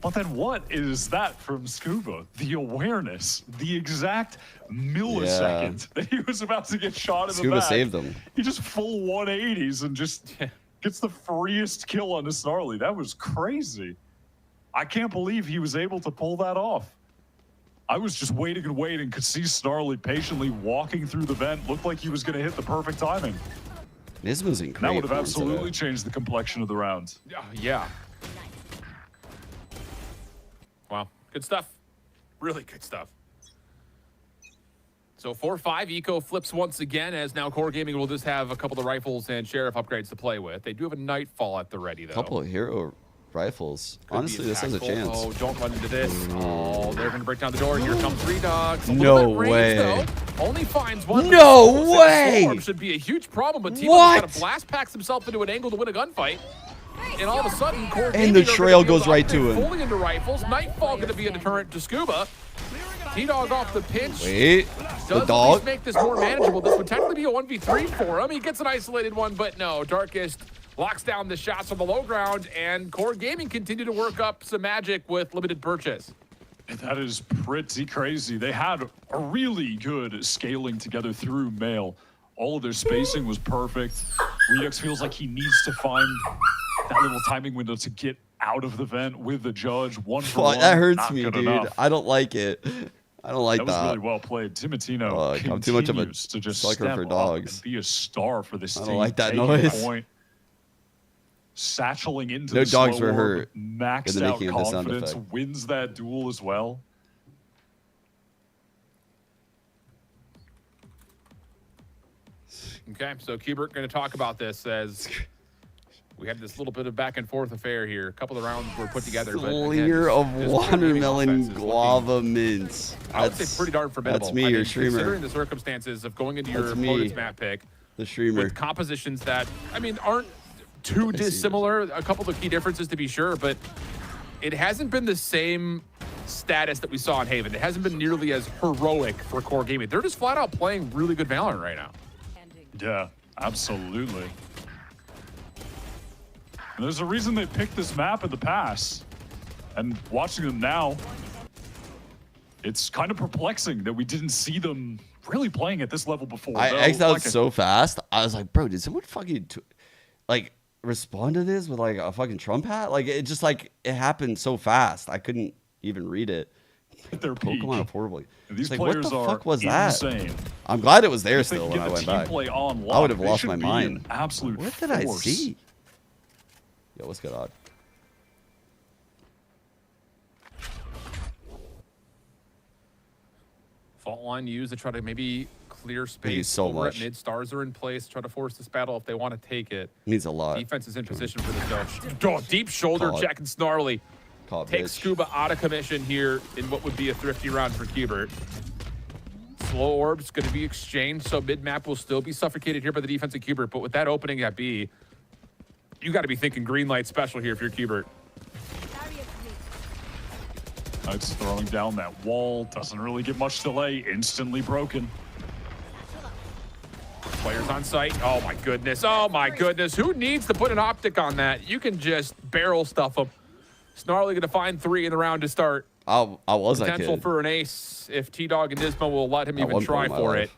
But then what is that from Scuba? The awareness, the exact millisecond that he was about to get shot in the Scuba back. saved him. He just full 180s and just gets the freest kill on the Snarly. That was crazy. I can't believe he was able to pull that off. I was just waiting and waiting, could see Snarly patiently walking through the vent. Looked like he was going to hit the perfect timing. Nismo's in That great would have form absolutely today. changed the complexion of the round. Yeah. Wow, good stuff. Really good stuff. So 4-5, Eco flips once again, as now QoR Gaming will just have a couple of rifles and Sheriff upgrades to play with. They do have a Nightfall at the ready, though. Couple of hero rifles. Could be Honestly, this has a impactful. chance. Oh, don't run into this. Oh, they're going to break down the door. Here comes Redux. A No little bit range, way. though. Only finds one. No but way. Storm should be a huge problem, but Timo What? kind of blast packs himself into an angle to win a gunfight. And all of a sudden, QoR And Gaming the are gonna trail be able goes to right to upgrade him. fully into rifles. Nightfall going to be a deterrent to Scuba. T-Dog off the pinch. Wait, Does the at least dog? make this more manageable. This would technically be a 1v3 for him. He gets an isolated one, but no. Darkest locks down the shots on the low ground, and QoR Gaming continue to work up some magic with limited purchase. That is pretty crazy. They had a really good scaling together through male. All of their spacing was perfect. Redux feels like he needs to find that little timing window to get out of the vent with the judge. One for one. That hurts not me, good dude. enough. I don't like it. I don't like that. That was really well played. Timotino I'm too much of a continues to just sucker step for up dogs. and be a star for this I team. don't like that taking noise. Point, satcheling into No the dogs slow were orb, hurt maxed in the out making of the sound confidence, effect. wins that duel as well. Okay, so QuBERT going to talk about this as we had this little bit of back and forth affair here. A couple of rounds were put together. But again, Clear of this watermelon guava mints. I would say pretty darn formidable. That's me, your streamer. Considering the circumstances of going into your opponent's map pick, the streamer, with compositions that, I mean, aren't too dissimilar. A couple of key differences to be sure, but it hasn't been the same status that we saw in Haven. It hasn't been nearly as heroic for Core Gaming. They're just flat out playing really good Valorant right now. Yeah, absolutely. And there's a reason they picked this map in the past. And watching them now, it's kind of perplexing that we didn't see them really playing at this level before. I X'd out so fast. I was like, bro, did someone fucking like respond to this with like a fucking Trump hat? Like it just like it happened so fast. I couldn't even read it. Their Pokemon horribly. These like, players what the are fuck was that? insane. I'm glad it was there If they still can when I get went the team back. play on I lock, would have they lost should my be mind. an absolute What did I force. see? Yo, what's good, Odd? Fault line used to try to maybe clear space so over much. at mid. Stars are in place, try to force this battle if they want to take it. Means a lot. Defense is in position for this though. Oh, deep shoulder Call it. check and Snarly. Call it, Takes bitch. Scuba out of commission here in what would be a thrifty round for QuBERT. Slow orbs going to be exchanged, so mid-map will still be suffocated here by the defense of QuBERT. But with that opening at B, you got to be thinking green light special here if you're QuBERT. It's throwing down that wall. Doesn't really get much delay. Instantly broken. Players on site. Oh my goodness. Oh my goodness. Who needs to put an optic on that? You can just barrel stuff them. Snarly going to find 3 in the round to start. I was that Potential kid. for an ace if T-Dog and Dismo will let him At even one try point in my for life. it.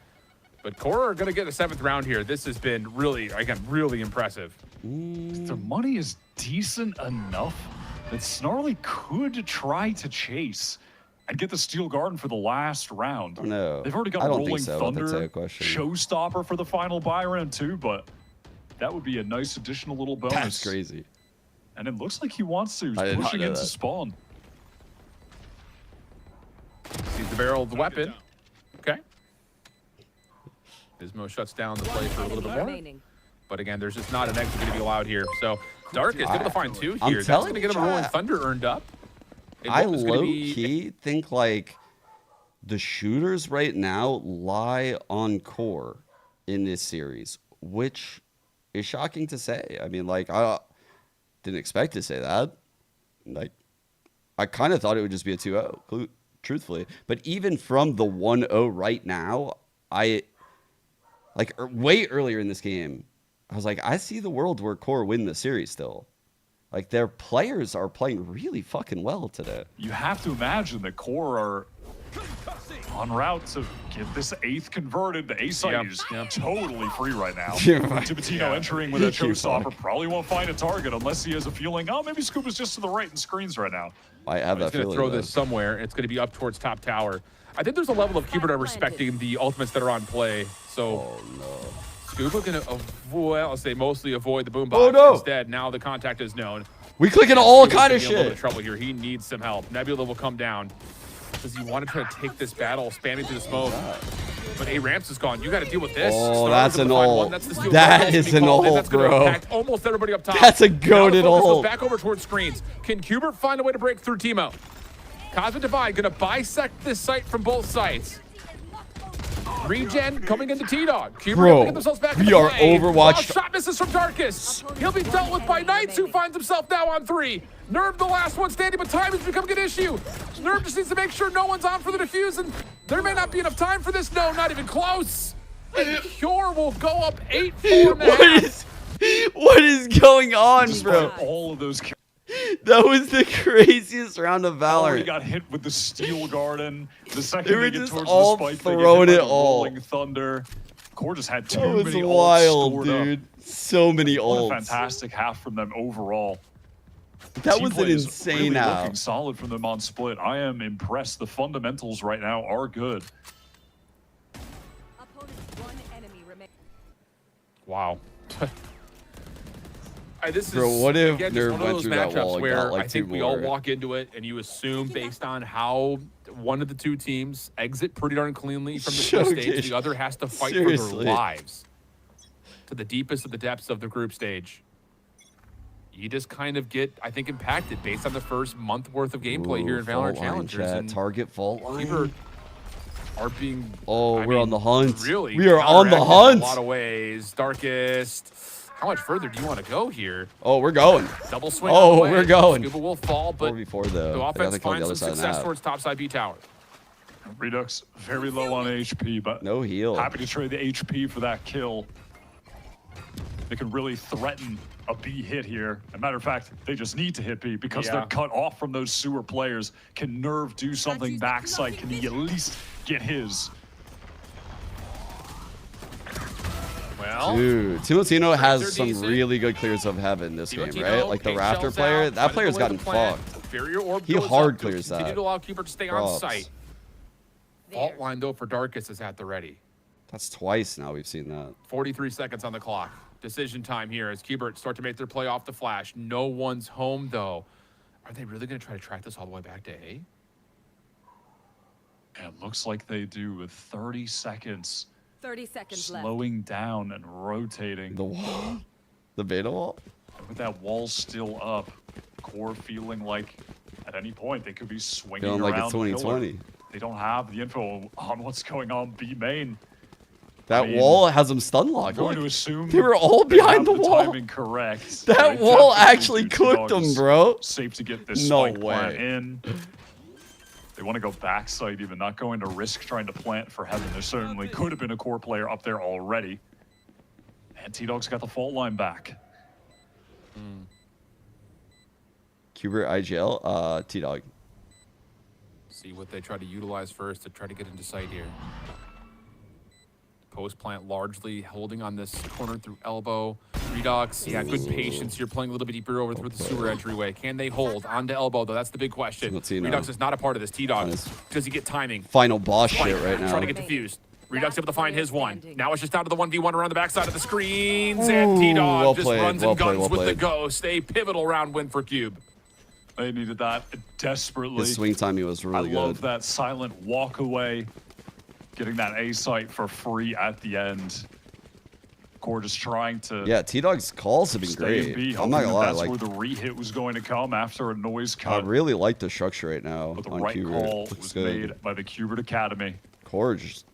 But Core are going to get a 7th round here. This has been really, again, really impressive. The money is decent enough that Snarly could try to chase and get the Steel Garden for the last round. No, They've already got I don't think Rolling so. That's Thunder, a question. Showstopper for the final buy round too, but that would be a nice additional little bonus. That's crazy. And it looks like he wants to. He's I did not pushing know into that. spawn. Sees the barrel of the weapon. Okay. Dismo shuts down the play for a little bit more. But again, there's just not an exit going to be allowed here. So Dark is able to find 2 I'm here. That's telling going to get him a you, Rolling Thunder earned up. And I what was gonna low be- key think like the shooters right now lie on Core in this series, which is shocking to say. I mean, like I didn't expect to say that. Like I kind of thought it would just be a 2-0, truthfully. But even from the 1-0 right now, I like way earlier in this game, I was like, I see the world where Core win the series still. Like their players are playing really fucking well today. You have to imagine that Core are on route to get this 8th converted. The A site is totally free right now. Timotino entering with a showstopper probably won't find a target unless he has a feeling, oh, maybe Scuba's just to the right and screens right now. I have He's that going to feeling. throw though. this somewhere. It's going to be up towards top tower. I think there's a level of QuBERT respecting the ultimates that are on play. So Scuba going to avoid, I'll say mostly avoid the boombox. Oh, no. Instead, now the contact is known. We clicking all Scuba's kind gonna of be in a little bit shit. of trouble here. He needs some help. Nebula will come down. Does he want to try to take this battle, spamming through the smoke? But A-Ramps is gone. You got to deal with this. Oh, Stars that's able an to find ult. one. That's the steal. That That's is gonna be an called, and ult, that's gonna bro. impact almost everybody up top. That's a Now the goated focus goes ult. back over towards screens. Can QuBERT find a way to break through Timo? Cosmic Divide going to bisect this site from both sides. Regen coming into T-Dog. QuBERT Bro, able to get themselves back we into are play. Overwatch- Oh, shot misses from Darkus. He'll be dealt with by Knights, who finds himself now on 3. Nerve the last one standing, but time is becoming an issue. Nerve just needs to make sure no one's on for the defuse, and there may not be enough time for this. No, not even close. And QoR will go up 8-4 in the half. What is going on, Despite bro? all of those That was the craziest round of Oh, he Valorant. got hit with the Steel Garden. The second They were they get just towards all the spike, they get throwing hit it by the all. Rolling Thunder. Core just had too That was many ults wild, stored up. dude. So many What a ults. fantastic half from them overall. That Team was play an is insane really half. looking solid from them on split. I am impressed. The fundamentals right now are good. Wow. This Bro, is what if again, just Nerve one of went those through that matchups wall and where got, like, I think two we all more? walk into it and you assume based on how one of the two teams exit pretty darn cleanly from the split stage, Showcase. the other has to fight for Seriously. their lives to the deepest of the depths of the group stage. You just kind of get, I think, impacted based on the first month worth of gameplay here in Valorant Challengers. Chat. And Target fault line. QoR are being we're on the hunt. really We are on the counteracted hunt. in a lot of ways. Darkest. How much further do you want to go here? Oh, we're going. Double swing. Oh, on the way. we're going. Scuba will fall, but 4v4 though. the They have offense to kill the finds other some side of the success map. towards topside B tower. Redux very low on HP, but no heal. Happy to trade the HP for that kill. They can really threaten a B hit here. As a matter of fact, they just need to hit B because Yeah. they're cut off from those sewer players. Can Nerve do something backside? Can he at least get his? Well, Dude, Timotino has are some decent. really good clears of heaven this game, Timotino, right? Like the pink Raptor shells player, out, that trying player's to delay gotten the plan. fucked. Barrier orb He goes hard up. clears Continue that. to allow QoR to stay on Props. site. Fault line, though, for Darkest is at the ready. That's twice now we've seen that. 43 seconds on the clock. Decision time here as QoR start to make their play off the flash. No one's home, though. Are they really going to try to track this all the way back to A? It looks like they do with 30 seconds. 30 seconds left. Slowing down and rotating. The wall? The beta wall? And with that wall still up, Core feeling like at any point they could be swinging Feeling around like it's 2020. pillar. They don't have the info on what's going on B main. That I mean, wall has them stun locked. I'm going Look. to assume They were all they behind have the wall. timing correct. That They wall definitely actually do. cooked T-Dog them, is bro. Safe to get this No spike plant way. in. They want to go backside even, not going to risk trying to plant for heaven. There certainly could have been a Core player up there already. And T-Dog's got the fault line back. QoR IGL, T-Dog. See what they try to utilize first to try to get into sight here. Post plant largely holding on this corner through elbow. Redux, yeah, good patience here, playing a little bit deeper over through the sewer entryway. Can they hold onto elbow, though? That's the big question. Timotino. Redux is not a part of this. T-Dog, Nice. does he get timing? Final boss Spike, shit right now. Trying to get defused. Redux able to find his one. Now it's just down to the 1v1 around the backside of the screens. And T-Dog well just played, runs well and guns played, well with the played. ghost. A pivotal round win for Cube. They needed that desperately. His swing timing was really I good. love that silent walk away, getting that A site for free at the end. Core just trying to Yeah, T-Dog's calls have been stay in great. B, I'm not hoping gonna lie, that's like where the re-hit was going to come after a noise I cut. really like the structure right now But the on right QoR. call Looks was good. made by the QoR Academy. Core just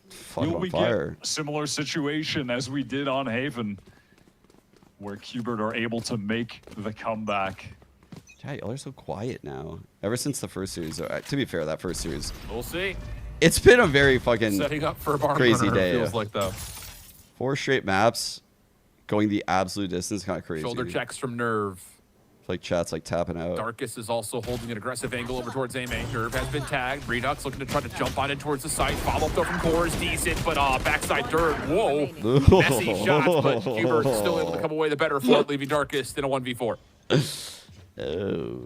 fucking Will on we fire. get a similar situation as we did on Haven, where QoR are able to make the comeback? Yeah, y'all are so quiet now. Ever since the first series, to be fair, that first series, We'll see. it's been a very fucking Setting up for a barn crazy burner, day. feels like, though. 4 straight maps, going the absolute distance, kind of crazy. Shoulder checks from Nerve. Like chat's like tapping out. Darkest is also holding an aggressive angle over towards A main. Nerve has been tagged. Redux looking to try to jump on it towards the site. Follow up though from Core is decent, but backside dirt. Whoa. Messy shots, but QoR still able to come away the better for it, leaving Darkest in a 1v4. Oh.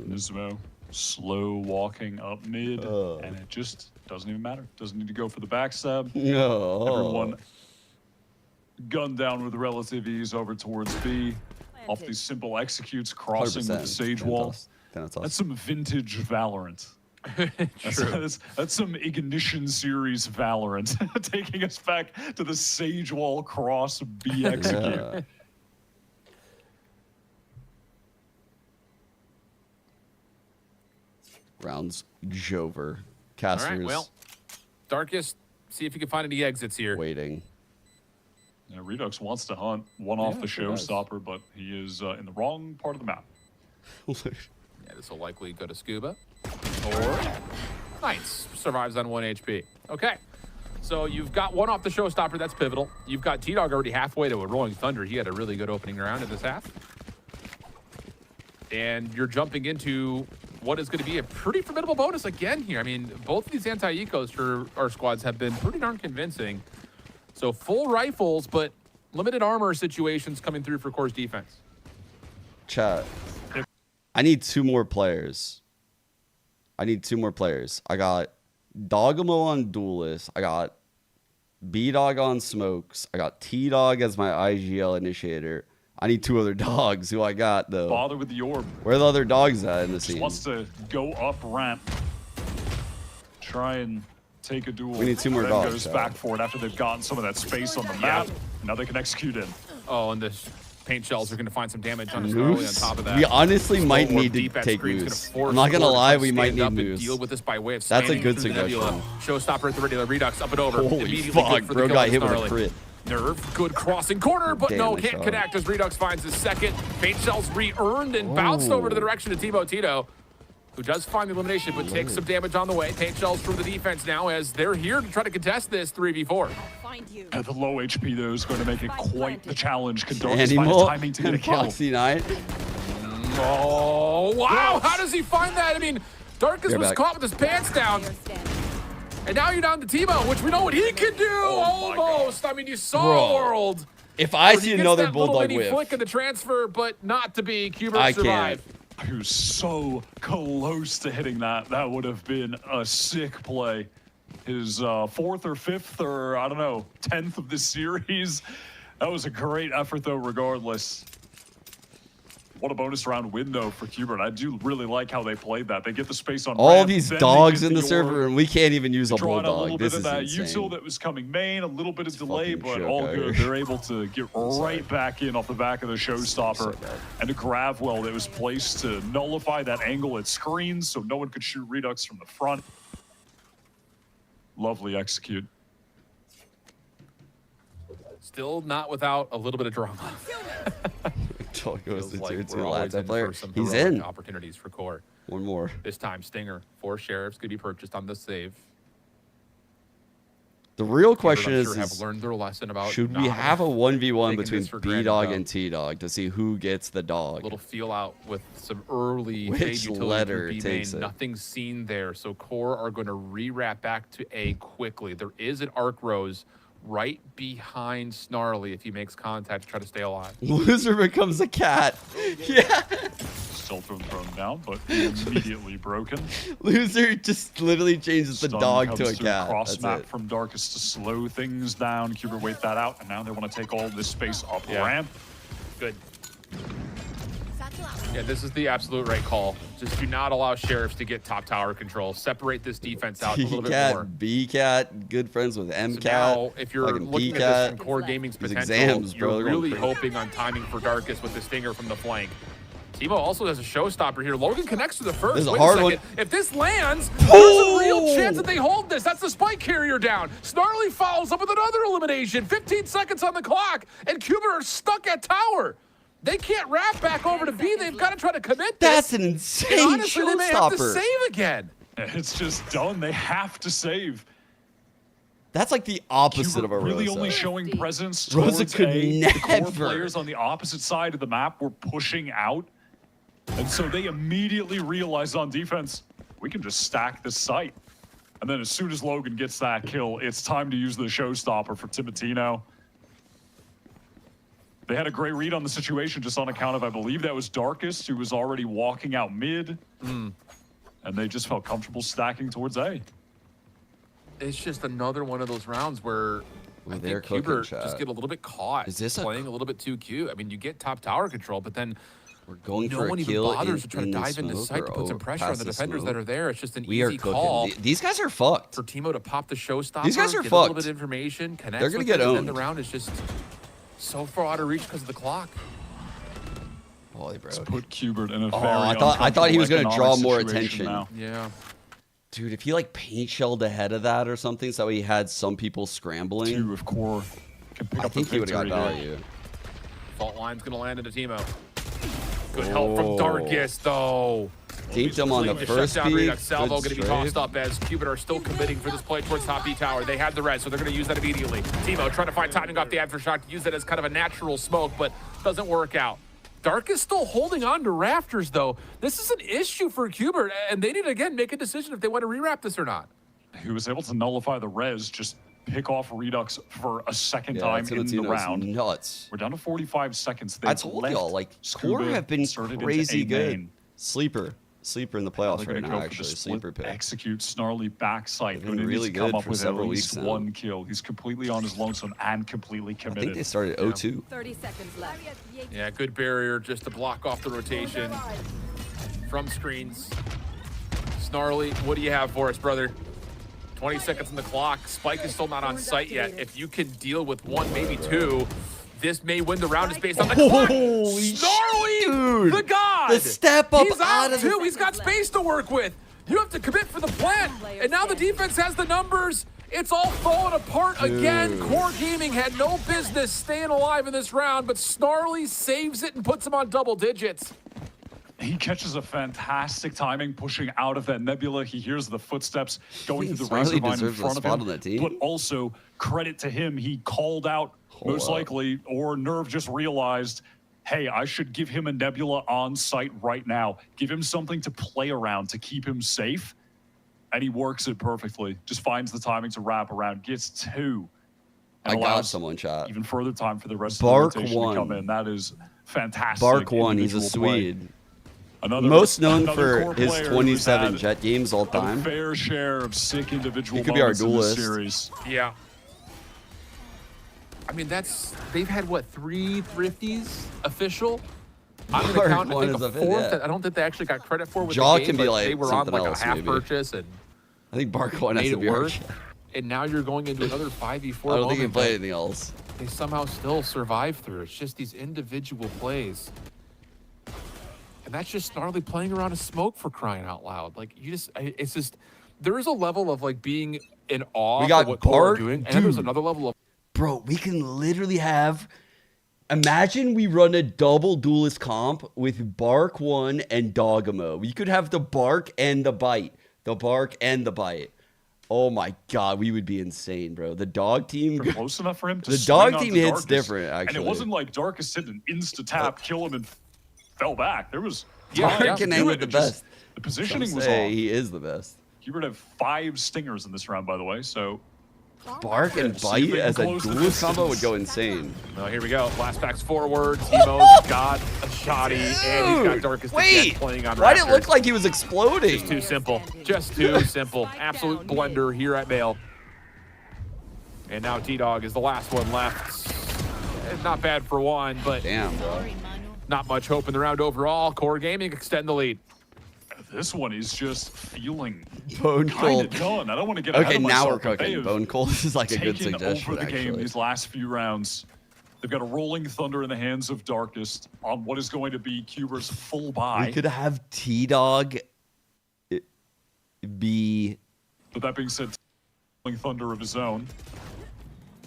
Nismo slow walking up mid, and it just doesn't even matter. Doesn't need to go for the backstab. No. Everyone gunned down with relative ease over towards B. Off these simple executes, crossing with the 100%. Sage Wall. That's That's some vintage Valorant. That's some Ignition series Valorant, taking us back to the Sage Wall cross B execute. Yeah. Rounds Jover. Casters All right, well, Darkest, see if you can find any exits here. waiting. Yeah, Redux wants to hunt one off the sure does. showstopper, but he is in the wrong part of the map. Yeah, this will likely go to Scuba. Or Nice. Survives on 1 HP. Okay. So you've got one off the showstopper. That's pivotal. You've got T-Dog already halfway to a Rolling Thunder. He had a really good opening round in this half. And you're jumping into what is going to be a pretty formidable bonus again here. I mean, both of these anti-ecos for our squads have been pretty darn convincing. So full rifles, but limited armor situations coming through for Core's defense. Chat. I need 2 more players. I got Dogamo on Duelist. I got B-Dog on Smokes. I got T-Dog as my IGL initiator. I need 2 other dogs. Who I got, though? Bother with the orb. Where are the other dogs at in the Just scene? wants to go up ramp. Try and take a duel. We need 2 more then dogs. Goes back for it after they've gotten some of that space on the map. Now they can execute in. Oh, and the paint shells are going to find some damage on his Snarly on top of that. We honestly might Storm need to deep at take screen's Moose. gonna force I'm not going to Core lie, come we might stand up need and Moose. deal with this by way of That's a spanning good through the nebula. suggestion. Showstopper at the ready. The Redux up and over. Holy Immediately fuck, good for the bro kill got on hit with a Snarly. crit. Nerve, good crossing corner, but Damn, no, nice can't shot. connect as Redux finds his second. Paint shells re-earned and bounced over to the direction of Timo Tito, who does find the elimination, but takes some damage on the way. Paint shells from the defense now as they're here to try to contest this 3v4. At the low HP, though, is going to make it quite the challenge. Can Darkus find Animal his timing to get a and kill? Foxy Knight. Oh, wow. How does he find that? I mean, Darkus You're was back. caught with his pants down. And now you're down to Timo, which we know what he can do. Almost. I mean, you saw Bro. World. If I where see he gets another that little Bulldog bitty whiff, flick in the transfer, but not to be. QoR I survive. can't. He was so close to hitting that. That would have been a sick play. His 4th or 5th or, I don't know, 10th of this series. That was a great effort, though, regardless. What a bonus round win, though, for QubeRt. I do really like how they played that. They get the space on all ramp, these then they dogs get in the orb, server, and we can't even use a draw in a little Bulldog. bit This of is that insane. util that was coming main, a little bit of delay, fucking but all joke, good. Irish. They're able to get right back in off the back of the showstopper and a grab well that was placed to nullify that angle at screens so no one could shoot Redux from the front. Lovely execute. Still not without a little bit of drama. Dog goes to Feels like 2-2 we're always last player. for some He's heroic in. opportunities for Core. One more. This time, Stinger, 4 Sheriffs could be purchased on the save. The real QubeRt, question I'm is, sure, have learned their lesson about should we not have a 1v1 taking between this for granted, B-Dog though. and T-Dog to see who gets the dog? A little feel out with some early Which fade utility letter from B takes main. it? Nothing seen there, so Core are going to re-wrap back to A quickly. There is an Arc Rose right behind Snarly if he makes contact to try to stay alive. Loser becomes a cat. Yeah. Still thrown down, but immediately broken. Loser just literally changes the Stun dog to comes a through cat. Cross That's map it. from Darkus to slow things down. QubeRt wait that out, and now they want to take all this space up ramp. Good. Yeah, this is the absolute right call. Just do not allow Sheriffs to get top tower control. Separate this defense out a little bit more. T-Cat, B-Cat, good friends with So M-Cat. now, if you're fucking looking at P-Cat. this from Core Gaming's These potential, exams, bro, you're they're going really crazy. hoping on timing for Darkus with the Stinger from the flank. Timo also has a showstopper here. Logan connects to the first. This is a Wait hard second. one. If this lands, there's a real chance that they hold this. That's the spike carrier down. Snarly follows up with another elimination. 15 seconds on the clock, and QubeRt are stuck at tower. They can't wrap back over to B. They've got to try to commit this. That's an insane And honestly, they may have to showstopper. save again. It's just done. They have to save. That's like the opposite of a really Rosa. only showing presence Rosa towards could A. The core never. players on the opposite side of the map were pushing out. And so they immediately realized on defense, we can just stack this site. And then as soon as Logan gets that kill, it's time to use the showstopper for Timotino. They had a great read on the situation just on account of, I believe that was Darkus, who was already walking out mid. And they just felt comfortable stacking towards A. It's just another one of those rounds where I think QubeRt just get a little bit caught. Is this playing a little bit too cute? I mean, you get top tower control, but then we're going no for a one even kill bothers to try to in the dive into smoke sight or to put some pressure on past the the defenders smoke. that are there. It's just an We are easy cooking. call. These guys are fucked. For Timo to pop the showstopper, These guys are get a little fucked. bit of information, connect. They're gonna get And owned. the round is just so far out of reach because of the clock. Holy bro. Let's put QubeRt in a Oh, very I thought he was going to uncomfortable draw more economic attention. situation now. Yeah. Dude, if he like paint shelled ahead of that or something, so he had some people scrambling. Two of Core can pick I up the think he would have got victory here. value. Fault line's going to land into Timo. Good help from Darkus, though. Deeped him on the To first shut down peak. Redux. Salvo Good going to be strafe. tossed up as QubeRt are still committing for this play towards top B tower. They had the red, so they're going to use that immediately. Timo trying to find timing off the aftershock to use that as kind of a natural smoke, but doesn't work out. Darkest still holding on to Rafters, though. This is an issue for QubeRt, and they need to, again, make a decision if they want to rewrap this or not. He was able to nullify the res, just pick off Redux for a second time in the round. Nuts. We're down to 45 seconds. I told y'all, like, QoR have been crazy good. Sleeper in the playoffs right now, actually. Sleeper pick. Execute Snarly backside. They've been really good for several weeks now. One kill. He's completely on his lonesome and completely committed. I think they started 0-2. 30 seconds left. Yeah, good barrier just to block off the rotation from screens. Snarly, what do you have for us, brother? 20 seconds on the clock. Spike is still not on site yet. If you can deal with one, maybe two, this may win the round. Is based on the clock. Snarly, dude, the god. The step up He's out too. He's got space to work with. You have to commit for the plant, and now the defense has the numbers. It's all falling apart again. Core Gaming had no business staying alive in this round, but Snarly saves it and puts him on double digits. He catches a fantastic timing, pushing out of that nebula. He hears the footsteps going through the razor vine in front of him. But also, credit to him, he called out, most likely, or Nerve just realized, hey, I should give him a nebula on site right now. Give him something to play around to keep him safe. And he works it perfectly. Just finds the timing to wrap around, gets two. I got someone, chat. Even further time for the rest of the rotation to come in. That is fantastic. Bark1, he's a Swede. Most known for his 27 Jet games all time. A fair share of sick individual he could be our moments in duelist. this series. Yeah. I mean, they've had, what, 3 Thrifties official? I'm going to count, I think, a fourth that I don't think they actually got credit for with Jaw the game, can be but like they were on like else, a half maybe. purchase, and I think Bark1 has made to it be work. And now you're going into another 5v4 I don't moment think he played that anything else. They somehow still survive through. It's just these individual plays. And that's just Snarly playing around a smoke, for crying out loud. Like, it's just, there is a level of like being in awe We got of what Core are Bart, doing, and then there's another level of, Bro, we can literally have... Imagine we run a double duelist comp with Bark1 and Dogamo. We could have the Bark and the Bite. The Bark and the Bite. Oh my god, we would be insane, bro. The dog team... They're close enough for him to the swing dog onto team hits Darkest. different, actually. And it wasn't like Darkest hit an insta-tap, kill him, and fell back. There was... Dark can aim with the best. The positioning was say off. he is the best. QubeRt had 5 stingers in this round, by the way, so... Bark and Bite as a duelist combo would go insane. Oh, here we go. Flashbacks forward. Temo's got a shoddy, and he's got Darkest again playing on why did it Raptors. look like he was exploding? Just too simple. Just too simple. Absolute blender here at Bale. And now T-Dog is the last one left. It's not bad for one, but damn, bro. Not much hope in the round overall. Core Gaming extend the lead. This one is just feeling Bone cold. done. I don't want to get ahead Okay, of now myself, we're but they cooking. have Bone cold is like a good taken suggestion, over the game actually. these last few rounds. They've got a rolling thunder in the hands of Darkest on what is going to be QubeRt's full buy. We could have T-Dog be... But that being said, rolling thunder of his own.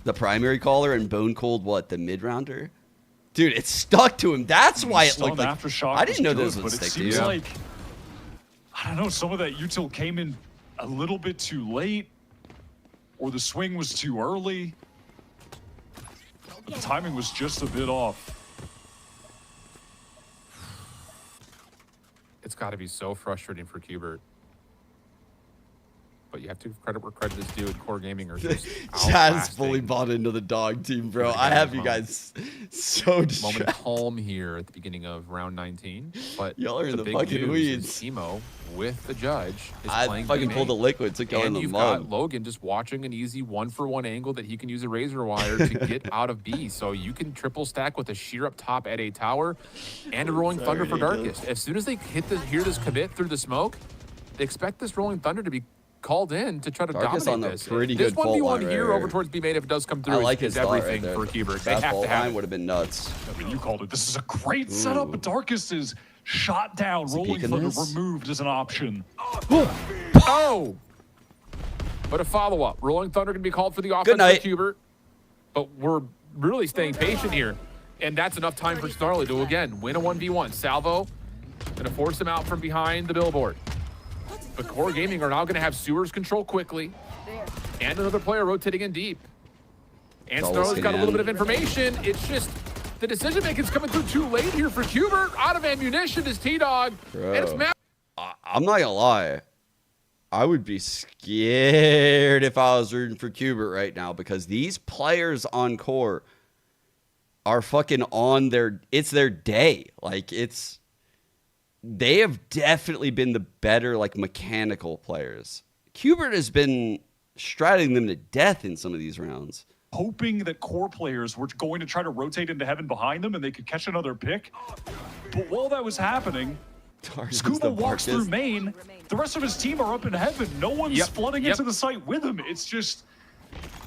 the primary caller and Bone Cold, what, the mid-rounder? Dude, it stuck to him. That's why it looked like... I didn't know this would stick to you. Like, I don't know, some of that util came in a little bit too late, or the swing was too early. But the timing was just a bit off. It's got to be so frustrating for QubeRt. But you have to give credit where credit is due, and Core Gaming are just Chaz fully bought into the dog team, bro. I have you guys so distracted. Moment calm here at the beginning of round 19. But y'all are in the big fucking news weeds. is Timo with the judge is I playing fucking game pulled the 8. liquid, took y'all in And the you've mud. got Logan just watching an easy 1-for-1 angle that he can use a razor wire to get out of B. So you can triple stack with a shear up top at a tower and a rolling thunder for Darkest. As soon as they hear this commit through the smoke, they expect this rolling thunder to be called in to try to Darkest dominate on the this. pretty This good fault 1v1 line here right over here. towards B main, if it does come through, I like his is thought everything right there. for QubeRt. They That have fault to have line it. would have been nuts. I mean, you called it. This is a great setup, but Darkest is shot down. he Rolling peeking thunder this? removed as an option. Oh! But a follow-up. Rolling Thunder can be called for the offense night. for QubeRt. But we're really staying patient here. And that's enough time for Snarly to, again, win a 1v1. Salvo gonna force him out from behind the billboard. But Core Gaming are now gonna have Sewers control quickly. And another player rotating in deep. And Double Snarly's got a little scan. bit of information. It's just The decision making's coming through too late here for QoR. Out of ammunition is T-Dog. And it's I'm not gonna lie. I would be scared if I was rooting for QoR right now because these players on core are fucking on it's their day. Like they have definitely been the better like mechanical players. QoR has been striding them to death in some of these rounds. Hoping that core players were going to try to rotate into heaven behind them and they could catch another pick. But while that was happening, Scuba walks through main. The rest of his team are up in heaven. No one's flooding into the site with him. It's just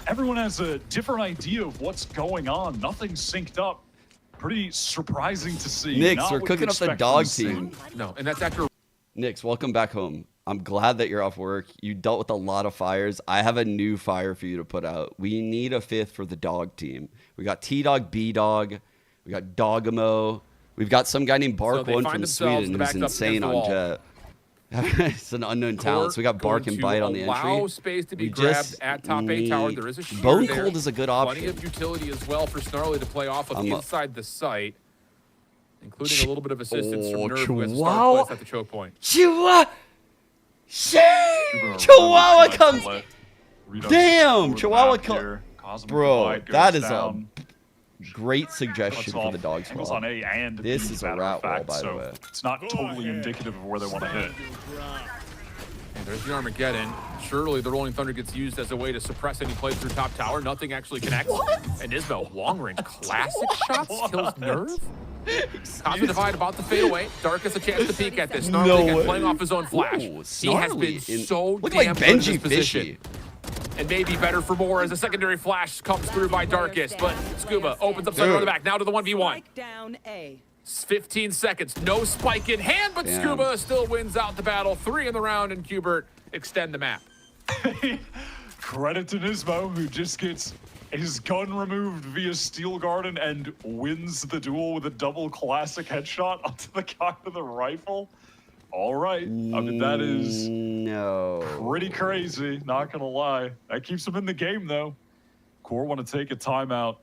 everyone has a different idea of what's going on. Nothing's synced up. Pretty surprising to see. Nix, we're cooking up the dog team. No, and that's after. Nix, welcome back home. I'm glad that you're off work. You dealt with a lot of fires. I have a new fire for you to put out. We need a 5th for the dog team. We got T-Dog, B-Dog. We got Dogamo. We've got some guy named Bark1 from Sweden who's insane on Jet. It's an unknown talent. So we got Bark and Bite on the entry. Space to be grabbed at top 8 tower. There is a shooter Bone there. Cold is a good option. Plenty of utility as well for Snarly to play off of inside the site, including a little bit of assistance from Nerve who has started place at the choke point. Chihuahua comes. Damn, Chihuahua comes. Bro, that is a great suggestion for the dog squad. On A and this is a rat wall, by the way. It's not totally indicative of where they want to hit. And there's the Armageddon. Surely the Rolling Thunder gets used as a way to suppress any plays through top tower. Nothing actually connects. And Isbell, long-range classic shots kills Nerve. Cosmic Divide about to fade away. Dark has a chance to peek at this. Snarly again playing off his own flash. He has been so damn good in this position. And maybe better for more as a secondary flash comes through by Darkest. But Scuba opens up on the back. Now to the 1v1. Down A. 15 seconds. No spike in hand, but Scuba still wins out the battle. 3 in the round, and QoR extend the map. Credit to Nismo, who just gets his gun removed via Steel Garden and wins the duel with a double classic headshot onto the cock of the rifle. All right. I mean, that is pretty crazy, not going to lie. That keeps him in the game, though. Core want to take a timeout,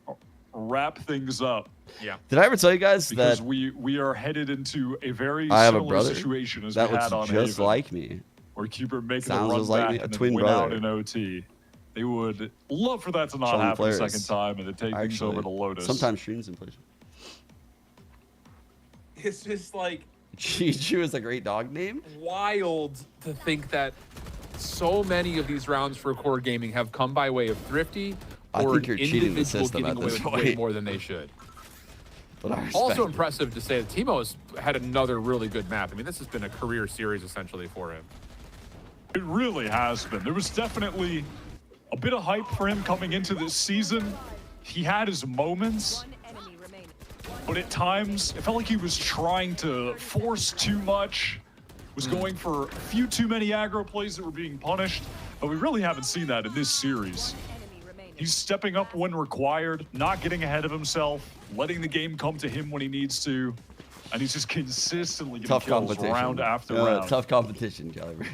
wrap things up. Yeah. Did I ever tell you guys because that we are headed into a very I have a similar brother situation as that we had looks on just Haven, like me? where QoR making Sounds a run just like back me, a and twin then win out brother. in OT. They would love for that to not Sean happen Flares. a second time and to take things over to Lotus. Sometimes streams in place. It's just like Chichu is a great dog name. Wild to think that so many of these rounds for Core Gaming have come by way of Thrifty I or think you're cheating the individual system getting at away this with way point. more than they should. But I respect Also it. impressive to say that Timo has had another really good map. I mean, this has been a career series essentially for him. It really has been. There was definitely a bit of hype for him coming into this season. He had his moments, but at times it felt like he was trying to force too much, was going for a few too many aggro plays that were being punished, but we really haven't seen that in this series. He's stepping up when required, not getting ahead of himself, letting the game come to him when he needs to, and he's just consistently getting Tough kills competition. round after round. Tough competition, Caliber.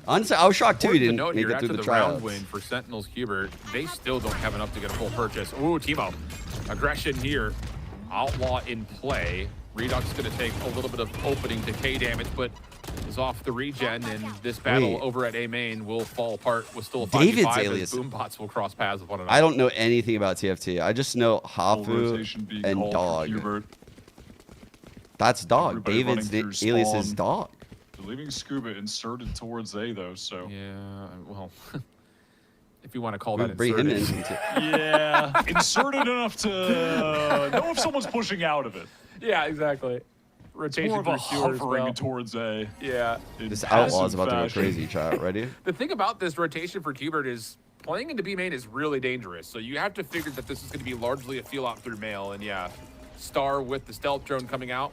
Honestly, I was shocked too he didn't Note make here, it through after the the round tryouts. win for Sentinels QoR, they still don't have enough to get a full purchase. Ooh, Timo. Aggression here. Outlaw in play. Redux going to take a little bit of opening decay damage, but is off the regen, and this battle Wait. over at A main will fall apart with still a 5v5 David's as alias. Boombots will cross paths with one another. I don't know anything about TFT. I just know Full rotation Hafu being and called Dog. for QoR. That's Dog. Everybody running David's through alias is spawn. Dog. They're leaving Scuba inserted towards A, though, so... Yeah, well, if you want to call We'll that bring him inserted. in. Yeah, inserted enough to know if someone's pushing out of it. Yeah, exactly. It's Rotation more of a through Sewer as hovering well. towards A. Yeah. This passive outlaw is about to go fashion. crazy, chat. Ready? The thing about this rotation for QoR is playing into B main is really dangerous. So you have to figure that this is going to be largely a feel out through mail. And yeah, Star with the stealth drone coming out.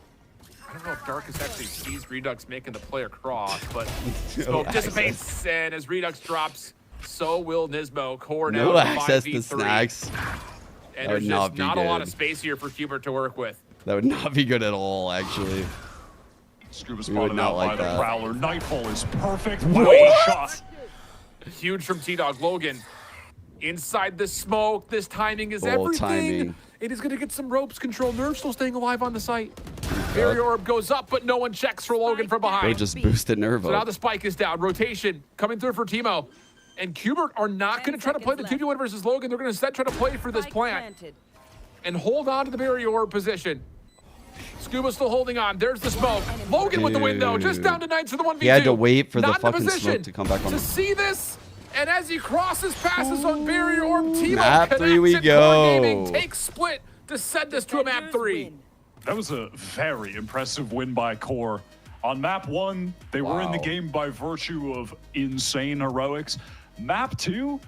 I don't know if Darkus actually sees Redux making the play across, but Smoke dissipates, and as Redux drops, so will Nismo. Core now No to access to 5v3. snacks. And That would there's not just be not a lot good. of space here for QoR to work with. That would not be good at all, actually. Scuba We would spotted not out like by the that. Prowler. Nightfall is perfect. What? What shot? Huge from T-Dog. Logan inside the smoke. This timing is Oh, everything. timing. It is going to get some ropes control. Nerve still staying alive on the site. Barrier orb goes up, but no one checks for Logan from behind. They just boosted Nervo. So now the spike is down. Rotation coming through for Timo. And QubeRt are not going to try to play the 2v1 versus Logan. They're going to instead try to play for this plant and hold on to the barrier orb position. Scuba's still holding on. There's the smoke. Logan with the win, though. Just down to 9 for the 1v2. He had to wait for the Not fucking smoke to come back on. To see this, and as he crosses passes on barrier orb, Timo map 3 we connects it. go. Core Gaming takes split to send this to a map 3. That was a very impressive win by Core. On map 1, they were in the game by virtue of insane heroics. Map 2,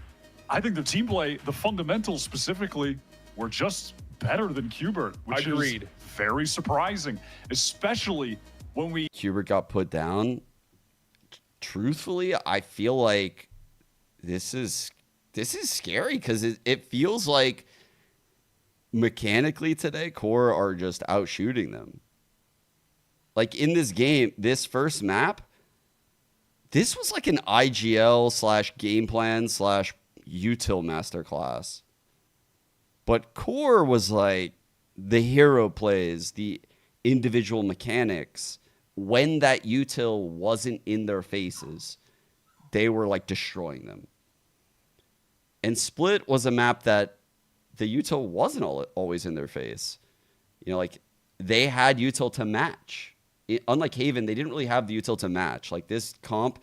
I think the team play, the fundamentals specifically, were just better than QubeRt, which is very surprising, especially when we... QubeRt got put down. Truthfully, I feel like this is scary because it feels like mechanically today, Core are just out shooting them. Like in this game, this first map, this was like an IGL / game plan / util masterclass. But Core was like the hero plays, the individual mechanics. When that util wasn't in their faces, they were like destroying them. And Split was a map that the util wasn't always in their face. You know, like they had util to match. Unlike Haven, they didn't really have the util to match. Like this comp,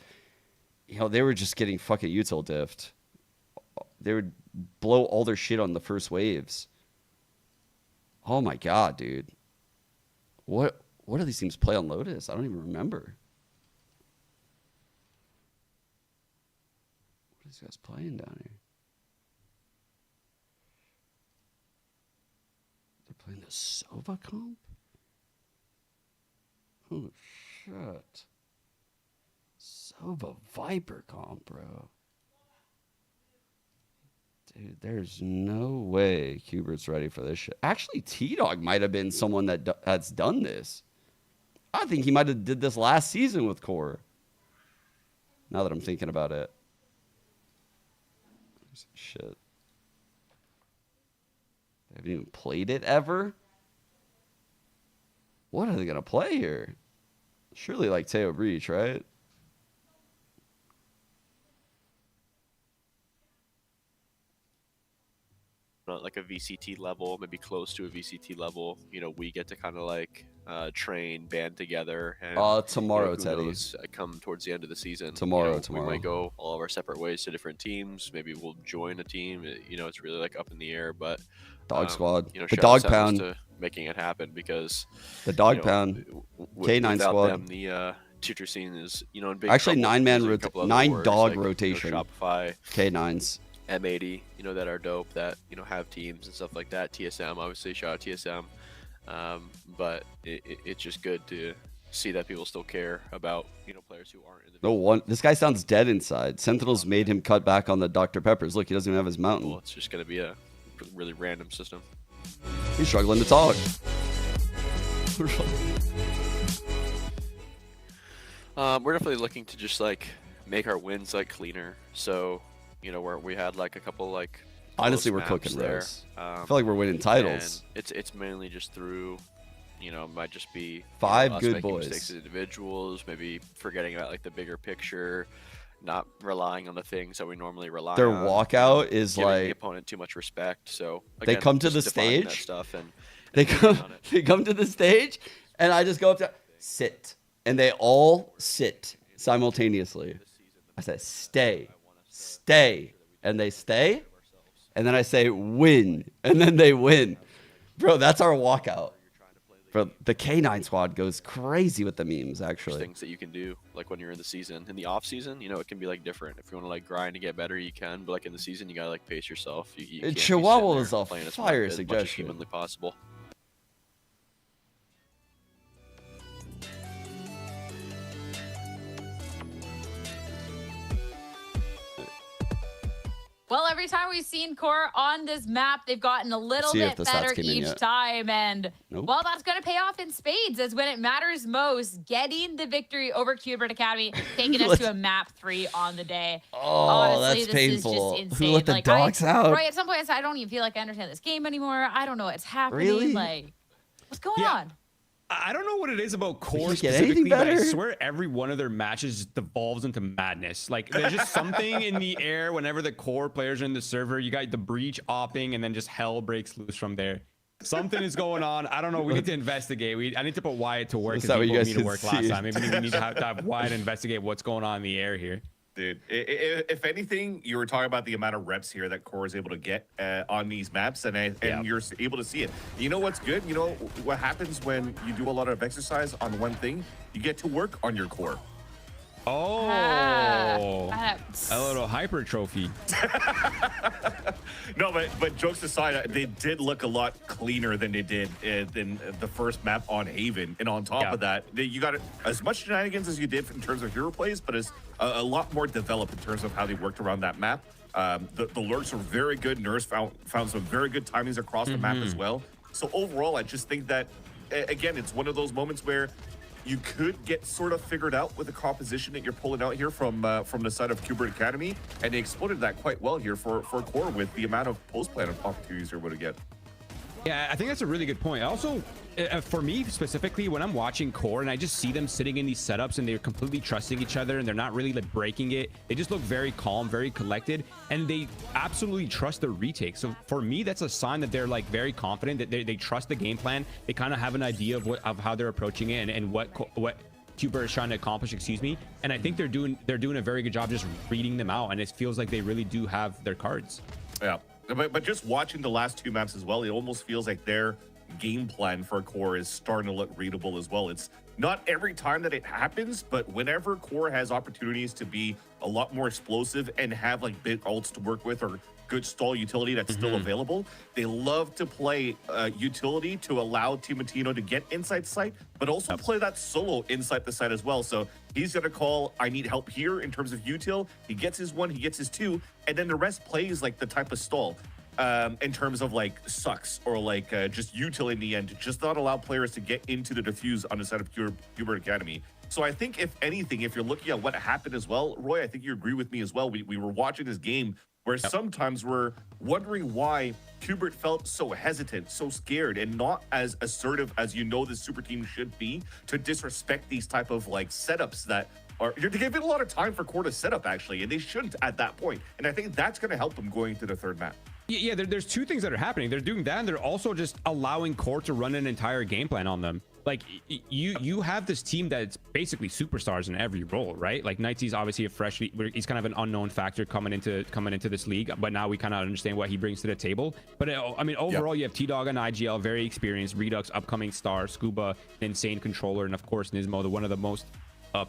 you know, they were just getting fucking util diffed. They would blow all their shit on the first waves. Oh my god, dude. What do these teams play on Lotus? I don't even remember. What are these guys playing down here? They're playing the Sova comp? Oh shit. Sova Viper comp, bro. Dude, there's no way QubeRt's ready for this shit. Actually, T-Dog might have been someone that's done this. I think he might have did this last season with Core. Now that I'm thinking about it. Shit. They haven't even played it ever? What are they going to play here? Surely like Teo Breach, right? Like a VCT level, maybe close to a VCT level. You know, we get to kind of like train, band together. And, tomorrow, you know, Teddy. knows, come towards the end of the season. Tomorrow. We might go all of our separate ways to different teams. Maybe we'll join a team. You know, it's really like up in the air. But Dog Squad, you know, the Dog Pound, to making it happen because the Dog Pound, K9 without Squad. Them, the tutor scene is in big actually trouble. 9 dog like, rotation. Shopify, K9s. M80, that are dope, that have teams and stuff like that. TSM, obviously, shout out TSM. But it's just good to see that people still care about players who aren't in the. No one. This guy sounds dead inside. Sentinels made him cut back on the Dr. Peppers. Look, he doesn't even have his mountain. Well, it's just gonna be a really random system. He's struggling to talk. We're definitely looking to just like make our wins like cleaner. So. Where we had like a couple like. Honestly, we're cooking there. I feel like we're winning titles. It's mainly just through, might just be 5 us good making boys. Mistakes as individuals, maybe forgetting about like the bigger picture, not relying on the things that we normally rely Their on. walkout is giving like the opponent too much respect. So they again, come to the just defining that stage. Stuff and they come to the stage, and I just go up to sit, and they all sit simultaneously. I said, stay, and they stay, and then I say win, and then they win. Bro, that's our walkout. Bro, the K9 squad goes crazy with the memes, actually. Things that you can do, like when you're in the season. In the off season, it can be like different. If you want to like grind and get better, you can. But like in the season, you gotta like pace yourself. You can't Chihuahua is a playing fire as much as suggestion. humanly possible. Well, every time we seen Core on this map. They've gotten a little bit better each time. And, well, that's going to pay off in spades as when it matters most, getting the victory over QubeRT Academy, taking us to a map 3 on the day. Oh, honestly, that's this painful. is just insane. Who let the dogs out? Right, at some point, I don't even feel like I understand this game anymore. I don't know what's happening. Really? Like, what's going on? I don't know what it is about Core Get anything specifically, but I better? swear every one of their matches just devolves into madness. Like, there's just something in the air whenever the Core players are in the server. You got the breach opping, and then just hell breaks loose from there. Something is going on. I don't know. We need to investigate. I need to put Wyatt to work. Is that what you guys to work last see? time. Maybe we need to have Wyatt investigate what's going on in the air here. Dude, if anything, you were talking about the amount of reps here that Core is able to get on these maps, and you're able to see it. You know what's good? You know what happens when you do a lot of exercise on one thing? You get to work on your core. Oh, a little hypertrophy. No, but jokes aside, they did look a lot cleaner than they did in the first map on Haven. And on top of that, you got as much shenanigans as you did in terms of hero plays, but it's a lot more developed in terms of how they worked around that map. The lurks were very good. Nurse found some very good timings across the map as well. So overall, I just think that, again, it's one of those moments where you could get sort of figured out with the composition that you're pulling out here from the side of QubeRT Academy, and they exploited that quite well here for Core with the amount of post-plan opportunities you're able to get. Yeah, I think that's a really good point. Also, for me specifically, when I'm watching Core and I just see them sitting in these setups and they're completely trusting each other and they're not really like breaking it, they just look very calm, very collected, and they absolutely trust the retake. So for me, that's a sign that they're like very confident, that they trust the game plan. They kind of have an idea of how they're approaching it and what QubeRT is trying to accomplish, and I think they're doing a very good job just reading them out, and it feels like they really do have their cards. Yeah. But just watching the last 2 maps as well, it almost feels like their game plan for Core is starting to look readable as well. It's not every time that it happens, but whenever Core has opportunities to be a lot more explosive and have like big ults to work with or good stall utility that's still available, they love to play utility to allow Timotino to get inside sight, but also play that solo inside the site as well. So he's going to call, I need help here in terms of util. He gets his 1, he gets his 2, and then the rest plays like the type of stall in terms of like sucks or like just util in the end, to just not allow players to get into the diffuse on the side of QubeRT Academy. So I think if anything, if you're looking at what happened as well, Roy, I think you agree with me as well. We were watching this game where sometimes we're wondering why QubeRT felt so hesitant, so scared, and not as assertive as the super team should be to disrespect these type of like setups that are, you're giving a lot of time for Core to set up actually, and they shouldn't at that point. And I think that's going to help them going to the third map. Yeah, there's 2 things that are happening. They're doing that, and they're also just allowing Core to run an entire game plan on them. Like, you have this team that's basically superstars in every role, right? Like, Knightsy's obviously he's kind of an unknown factor coming into this league, but now we kind of understand what he brings to the table. But I mean, overall, you have T-Dog on IGL, very experienced, Redux, upcoming star, Scuba, insane controller, and of course Nismo, one of the most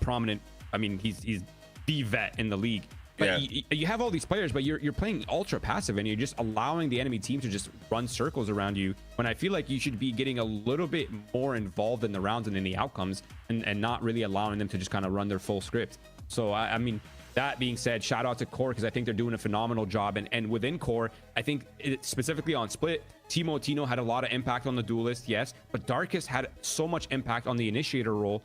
prominent. I mean, he's the vet in the league. But you have all these players, but you're playing ultra passive, and you're just allowing the enemy team to just run circles around you, when I feel like you should be getting a little bit more involved in the rounds and in the outcomes, and not really allowing them to just kind of run their full script. So I mean, that being said, shout out to Core, because I think they're doing a phenomenal job. And within Core, I think specifically on Split, Timotino had a lot of impact on the duelist, yes, but Darkest had so much impact on the initiator role.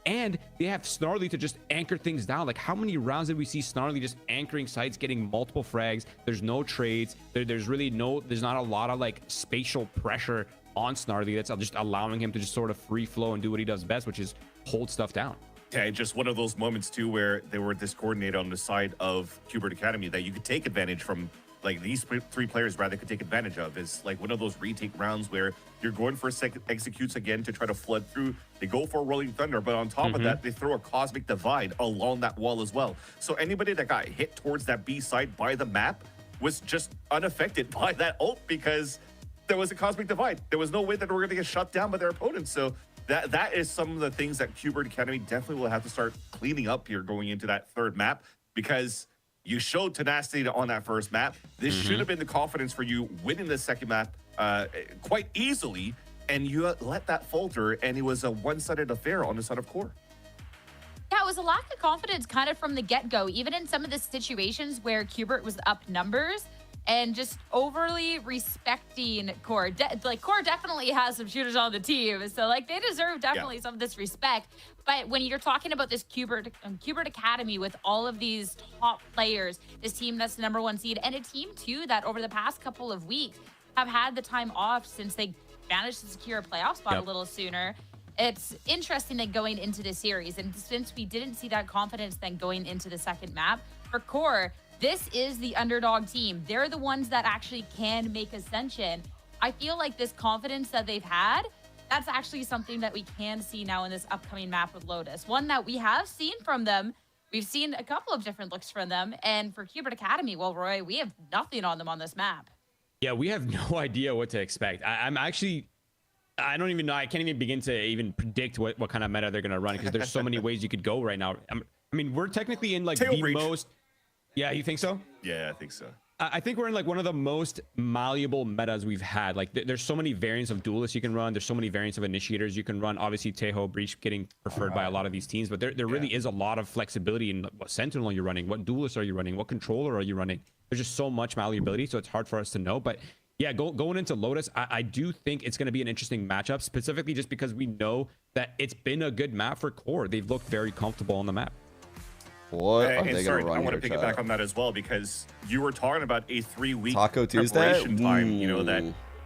And they have Snarly to just anchor things down. Like, how many rounds did we see Snarly just anchoring sites, getting multiple frags? There's no trades. There's not a lot of like spatial pressure on Snarly that's just allowing him to just sort of free flow and do what he does best, which is hold stuff down. Yeah, just one of those moments too where they were discoordinated on the side of QubeRT Academy that you could take advantage from. Like, these 3 players rather could take advantage of is like one of those retake rounds where you're going for executes again to try to flood through. They go for a Rolling Thunder, but on top of that, they throw a Cosmic Divide along that wall as well. So anybody that got hit towards that B side by the map was just unaffected by that ult, because there was a Cosmic Divide. There was no way that they were going to get shut down by their opponents. So that is some of the things that QubeRT Academy definitely will have to start cleaning up here going into that third map, because you showed tenacity on that first map. This should have been the confidence for you winning the second map quite easily, and you let that falter, and it was a one-sided affair on the side of Core. Yeah, it was a lack of confidence kind of from the get-go, even in some of the situations where QubeRT was up numbers. and just overly respecting Core. Like Core definitely has some shooters on the team, so like they deserve definitely some of this respect. But when you're talking about this QubeRt Academy with all of these top players, this team that's the #1 seed, and a team too that over the past couple of weeks have had the time off since they managed to secure a playoff spot a little sooner. It's interesting that going into this series, and since we didn't see that confidence then going into the second map, for Core, this is the underdog team. They're the ones that actually can make ascension. I feel like this confidence that they've had, that's actually something that we can see now in this upcoming map with Lotus. One that we have seen from them. We've seen a couple of different looks from them. And for QubeRt Academy, well, Roy, we have nothing on them on this map. Yeah, we have no idea what to expect. I don't even know. I can't even begin to even predict what kind of meta they're going to run because there's so many ways you could go right now. I mean, we're technically in like the most... Yeah, you think so? Yeah, I think so. I think we're in like one of the most malleable metas we've had. Like there's so many variants of duelists you can run. There's so many variants of initiators you can run. Obviously, Tejo, Breach getting preferred by a lot of these teams, but there really is a lot of flexibility in what Sentinel you're running, what duelist are you running, what controller are you running. There's just so much malleability, so it's hard for us to know. But yeah, going into Lotus, I do think it's going to be an interesting matchup, specifically just because we know that it's been a good map for Core. They've looked very comfortable on the map. What are and they sorry, gonna run I want to here, piggyback chat? on that as well because you were talking about a 3-week Taco Tuesday? preparation time, you know, that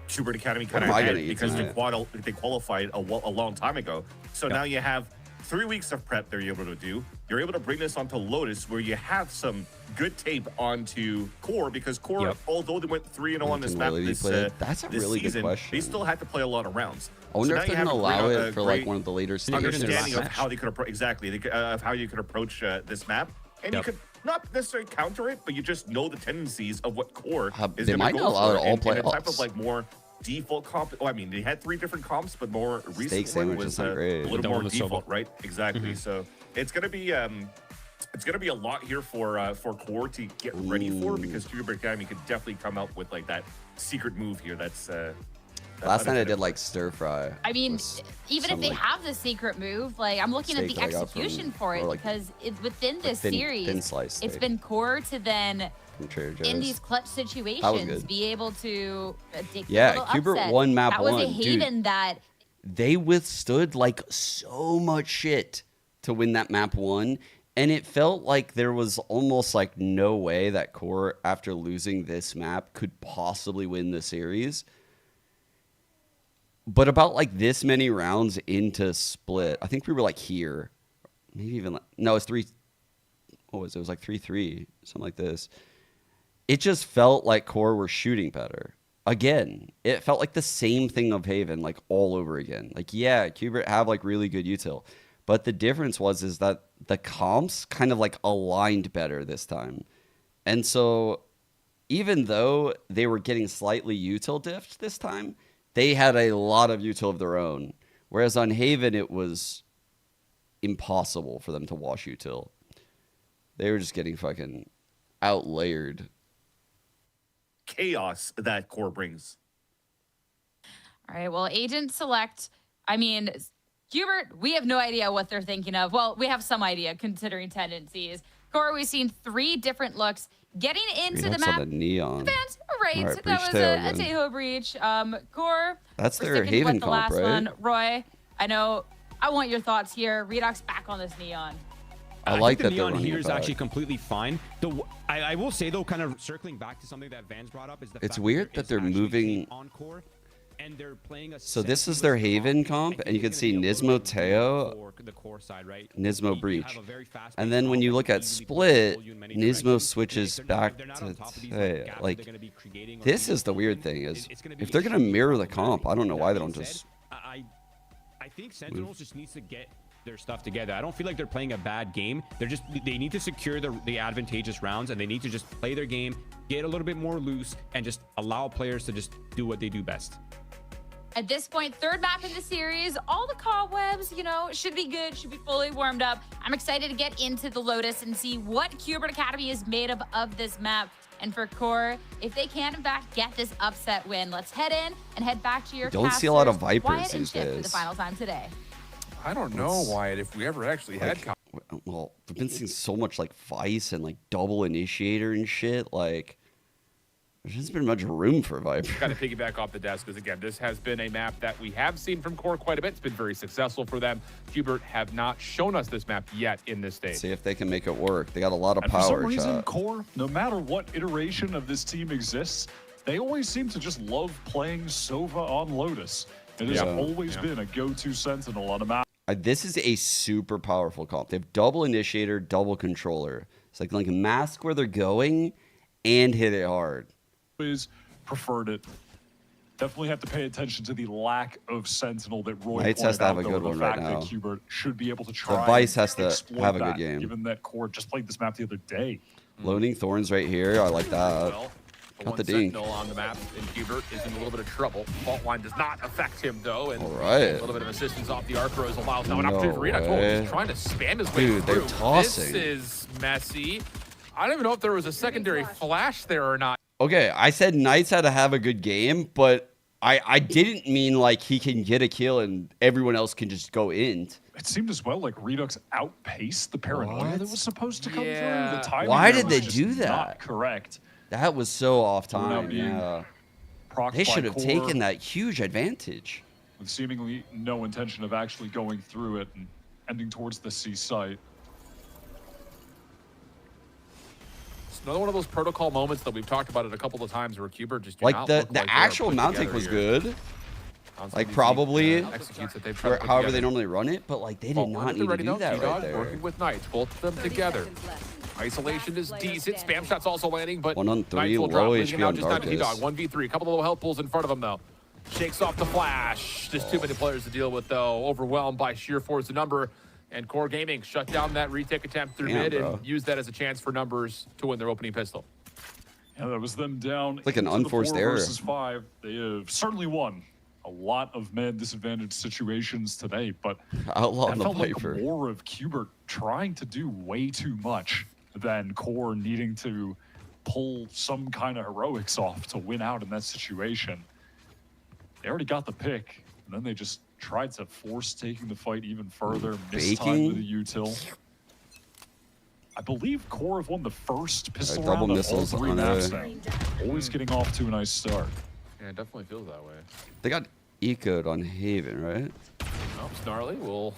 QubeRt Academy kind of am I gonna had eat because tonight? they qualified a long time ago. So now you have 3 weeks of prep they're able to do. You're able to bring this onto Lotus where you have some good tape onto Core because Core, although they went 3-0 on this map this That's a this really season, good question. they still had to play a lot of rounds. I wonder So if now they're you gonna have allow it for like one of the later stages. understanding of how they could approach of how you could approach this map, and you could not necessarily counter it, but you just know the tendencies of what Core is they going might to not go allow for. it all And a type playoffs. of like more default comp. Oh, I mean, they had 3 different comps, but more Steak recent one sandwich was is not great. a little That more one was so default, good. right? Exactly. So it's going to be a lot here for Core to get ready for because QubeRt Academy could definitely come up with like that secret move here. That's Last night I did like stir fry. I mean, with even if some, they like, have the secret move, like I'm looking at steak the that I got execution from- for it or, like, because it's within this thin series. sliced It's steak been Core to then from Trader in Joe's. these clutch That was situations good. be able to take the Yeah, little QubeRt upset. won map that was a one, dude. haven that They withstood like so much shit to win that map 1, and it felt like there was almost like no way that Core, after losing this map, could possibly win the series. But about like this many rounds into split, I think we were like here, maybe even like, no, it's 3. What was it? It was like 3-3, something like this. It just felt like Core were shooting better. Again, it felt like the same thing of Haven, like all over again. Like, yeah, QubeRt have like really good util, but the difference is that the comps kind of like aligned better this time. And so even though they were getting slightly util diffed this time, they had a lot of util of their own. Whereas on Haven, it was impossible for them to wash util. They were just getting fucking outlayered. chaos that Core brings. All right, well, agent select. I mean, QubeRt, we have no idea what they're thinking of. Well, we have some idea considering tendencies. Core, we've seen 3 different looks. Getting into the map. The neon. Advance, right, All right, that was breach tail a again. Tejo breach. Core, That's we're their sticking Haven with the comp, last right? one. Roy, I know. I want your thoughts here. Redox back on this neon. I like think that the they're neon running here it is back. actually completely fine. I will say though, kind of circling back to something that Vans brought up is the It's fact weird there that they're is actually moving. hate on Core, and they're playing a So this is their Haven comp, and you can see Nismo Teo, the Core side, right? Nismo Breach. And then when you look at Split, Nismo switches back to Teo. Like, this is the weird thing is, if they're going to mirror the comp, I don't know why they don't just... I think Sentinels just needs to get their stuff together. I don't feel like they're playing a bad game. They need to secure the advantageous rounds, and they need to just play their game, get a little bit more loose, and just allow players to just do what they do best. At this point, 3rd map in the series, all the cobwebs, you know, should be good, should be fully warmed up. I'm excited to get into the Lotus and see what QubeRt Academy is made of this map. And for Core, if they can, in fact, get this upset win, let's head in and head back to your Don't see a lot of casters, Vipers Wyatt and these Chip, for the days. final time today. I don't know, Wyatt, if we ever actually had... Well, we've been seeing so much like Vice and like double initiator and shit. Like, There's just been much room for Viper. Kind of piggyback off the desk because, again, this has been a map that we have seen from Core quite a bit. It's been very successful for them. QubeRt have not shown us this map yet in this stage. See if they can make it work. They got a lot of And power. for some reason, shot. Core, no matter what iteration of this team exists, they always seem to just love playing Sova on Lotus. It has always been a go-to sentinel on a map. This is a super powerful comp. They have double initiator, double controller. It's like mask where they're going and hit it hard. Always preferred it. Definitely have to pay attention to the lack of sentinel that Roy Knights pointed has to have out, a though, good the one fact right that now. QubeRt should be able to try Vice has and to exploit have a that, good game. given that Core just played this map the other day. Loading Thorns right here. I like that. Well, Got one the dink. sentinel on the map, and QubeRt is in a little bit of trouble. Fault line does not affect him, though, and All right. a little bit of assistance off the arc rows allows now an No opportunity for Redux. Oh, way. he's trying to spam his way Dude, through. they're tossing. This is messy. I don't even know if there was a secondary flash there or not. Okay, I said Knights had to have a good game, but I didn't mean like he can get a kill and everyone else can just go in. It seemed as well like Redux outpaced the paranoia What? that was supposed to come Yeah. through. The timing Why there did was they just do that? Not correct. That was so off We're now time. being Yeah. procced They by should have Core taken that huge advantage. with seemingly no intention of actually going through it and ending towards the C site. It's another one of those protocol moments that we've talked about it a couple of times where QubeRt just do Like not the look like they're actual put mount take together was here. good. On some Like of these probably executes that they've tried where, to put however they together. normally run it, but like they did Fault not line if they're need to ready do now. that T-Dog right there. working with Knights, both of them together. Isolation is decent. Spam shots also landing, but 1-on-3, Knights will drop. low Losing HP now on just down to Darkest. T-Dog. 1v3. A couple of low health pulls in front of him, though. Shakes off the flash. Just too many players to deal with, though. Overwhelmed by sheer force of number. And Core Gaming shut down that retake attempt through Damn, mid bro. and used that as a chance for numbers to win their opening pistol. Yeah, that was them down. Like an into the unforced 4 error. versus 5. They have certainly won a lot of man disadvantaged situations today, but Outlaw that on the felt like Viper. more of QubeRt trying to do way too much than Core needing to pull some kind of heroics off to win out in that situation. They already got the pick, and then they just tried to force taking the fight even further, missed time Baking? with the util. I believe Core have won the first pistol double round of missiles all 3 on maps there. now. Always getting off to a nice start. Yeah, it definitely feels that way. They got ecoed on Haven, right? Oh, Snarly will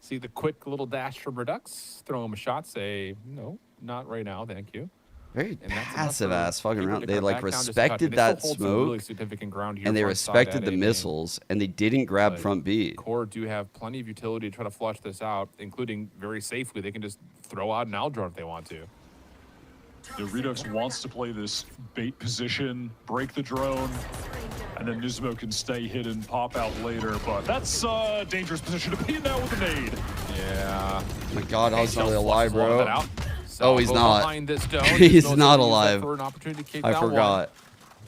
see the quick little dash from Redux. Throw him a shot, say, no, not right now, thank you. Very And that's enough passive for ass fucking QubeRt round. to They kinda like back down just a touch. respected And it still that holds some really smoke significant ground here and they front side respected at the A main. missiles and they didn't grab But front B. Core do have plenty of utility to try to flush this out, including very safely. They can just throw out an Aldrone if they want to. The Redux wants to play this bait position, break the drone, and then Nismo can stay hidden, pop out later. But that's a dangerous position to be in now with a nade. Yeah. Oh my god, I was Still really alive, flushes a lot of bro. that out. Oh, he's Salvo not. behind this dome. He's Nismo's not gonna use that alive. for an opportunity to kick I down one. forgot.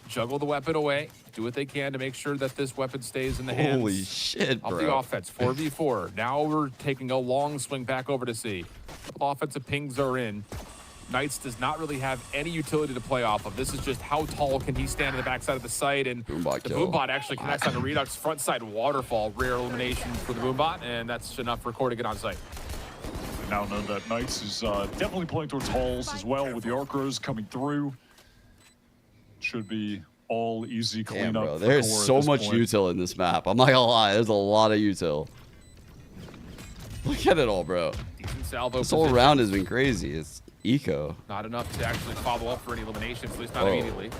Juggle the weapon away. Do what they can to make sure that this weapon stays in the hands. Holy shit, Of the bro. offense, 4v4. Now we're taking a long swing back over to C. Offensive pings are in. Knights does not really have any utility to play off of. This is just how tall can he stand on the backside of the site, and Boombot the kill. Boombot actually connects on the Redux front side waterfall. Rare elimination for the Boombot, and that's enough for Core to get on site. We now know that Knights is definitely playing towards halls as well with the Arcros coming through. Should be all easy Damn, cleanup. bro. for There's Core at so this much point. util in this map. I'm not gonna lie. There's a lot of util. Look at it all, bro. Decent salvo This whole position. round has been crazy. It's eco. Not enough to actually follow up for any eliminations, at least not Oh. immediately.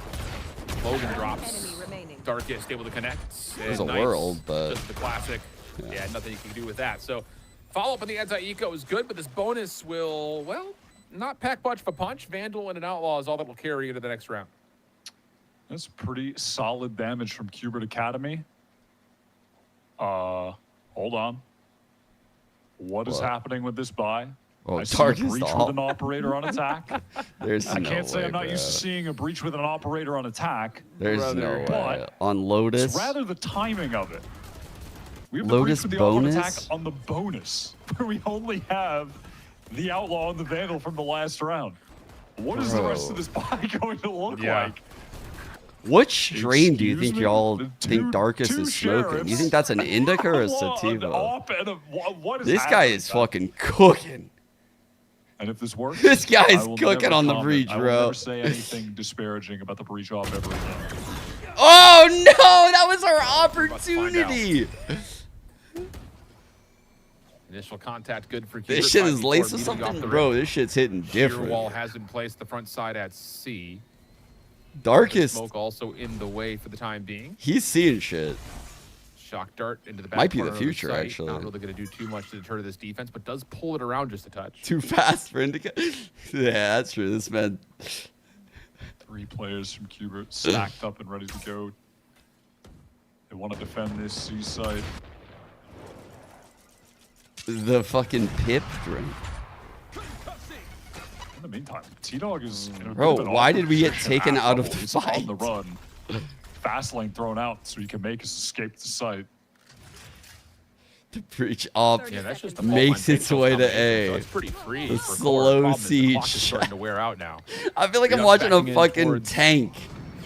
Logan drops. Darkest able to connect. There's and a Knights, world, but- just the classic. Yeah, nothing you can do with that. So follow up on the anti-eco is good, but this bonus will, well, not pack much of a punch. Vandal and an Outlaw is all that will carry into the next round. That's pretty solid damage from QubeRt Academy. Hold on. What is What? happening with this buy? Oh, I see a Darkest breach off. with an operator on attack. There's I no can't say way, I'm not used to bro. seeing a breach with an operator on attack. There's Rather, no way. but On Lotus. It's rather the timing of it. We have Lotus the breach with the off on bonus? attack on the bonus, where we only have the Outlaw and the Vandal from the last round. What is the rest of this buy going to look like? What strain do you Excuse think me? y'all The think Darkest two is smoking? sheriffs. You think that's an indica or a Outlaw, an sativa? op, and a, what is This guy happening? is fucking cooking. And if this works, This guy's I will cooking never on the comment. breach, I will bro. never say anything disparaging about the breach off ever again. Oh no, that was our opportunity. Initial contact good for This QoR shit five is before laced with beating off something, the bro. rim. This shit's hitting Sheer different. wall has been placed the front side at C. Darkest. Smoke also in the way for the time being. He's seeing shit. Shock dart into the back Might be the corner of future, site. actually. Not really going to do too much to deter this defense, but does pull it around just a touch. Too fast for Indica. Yeah, that's true. This man. 3 players from QubeRt stacked up and ready to go. They want to defend this C site. The fucking pip drink. In the meantime, T-Dog is in a Bro, bit of an why awkward did we get position taken at out of double. the He's fight? on the run. Fast lane thrown out so he can make his escape to site. The breach up Yeah, that's just a makes its way to A. So it's pretty free. The for QoR. slow Problem is the clock siege. is starting to wear out now. I feel like I'm Freedom watching a backing in fucking towards tank.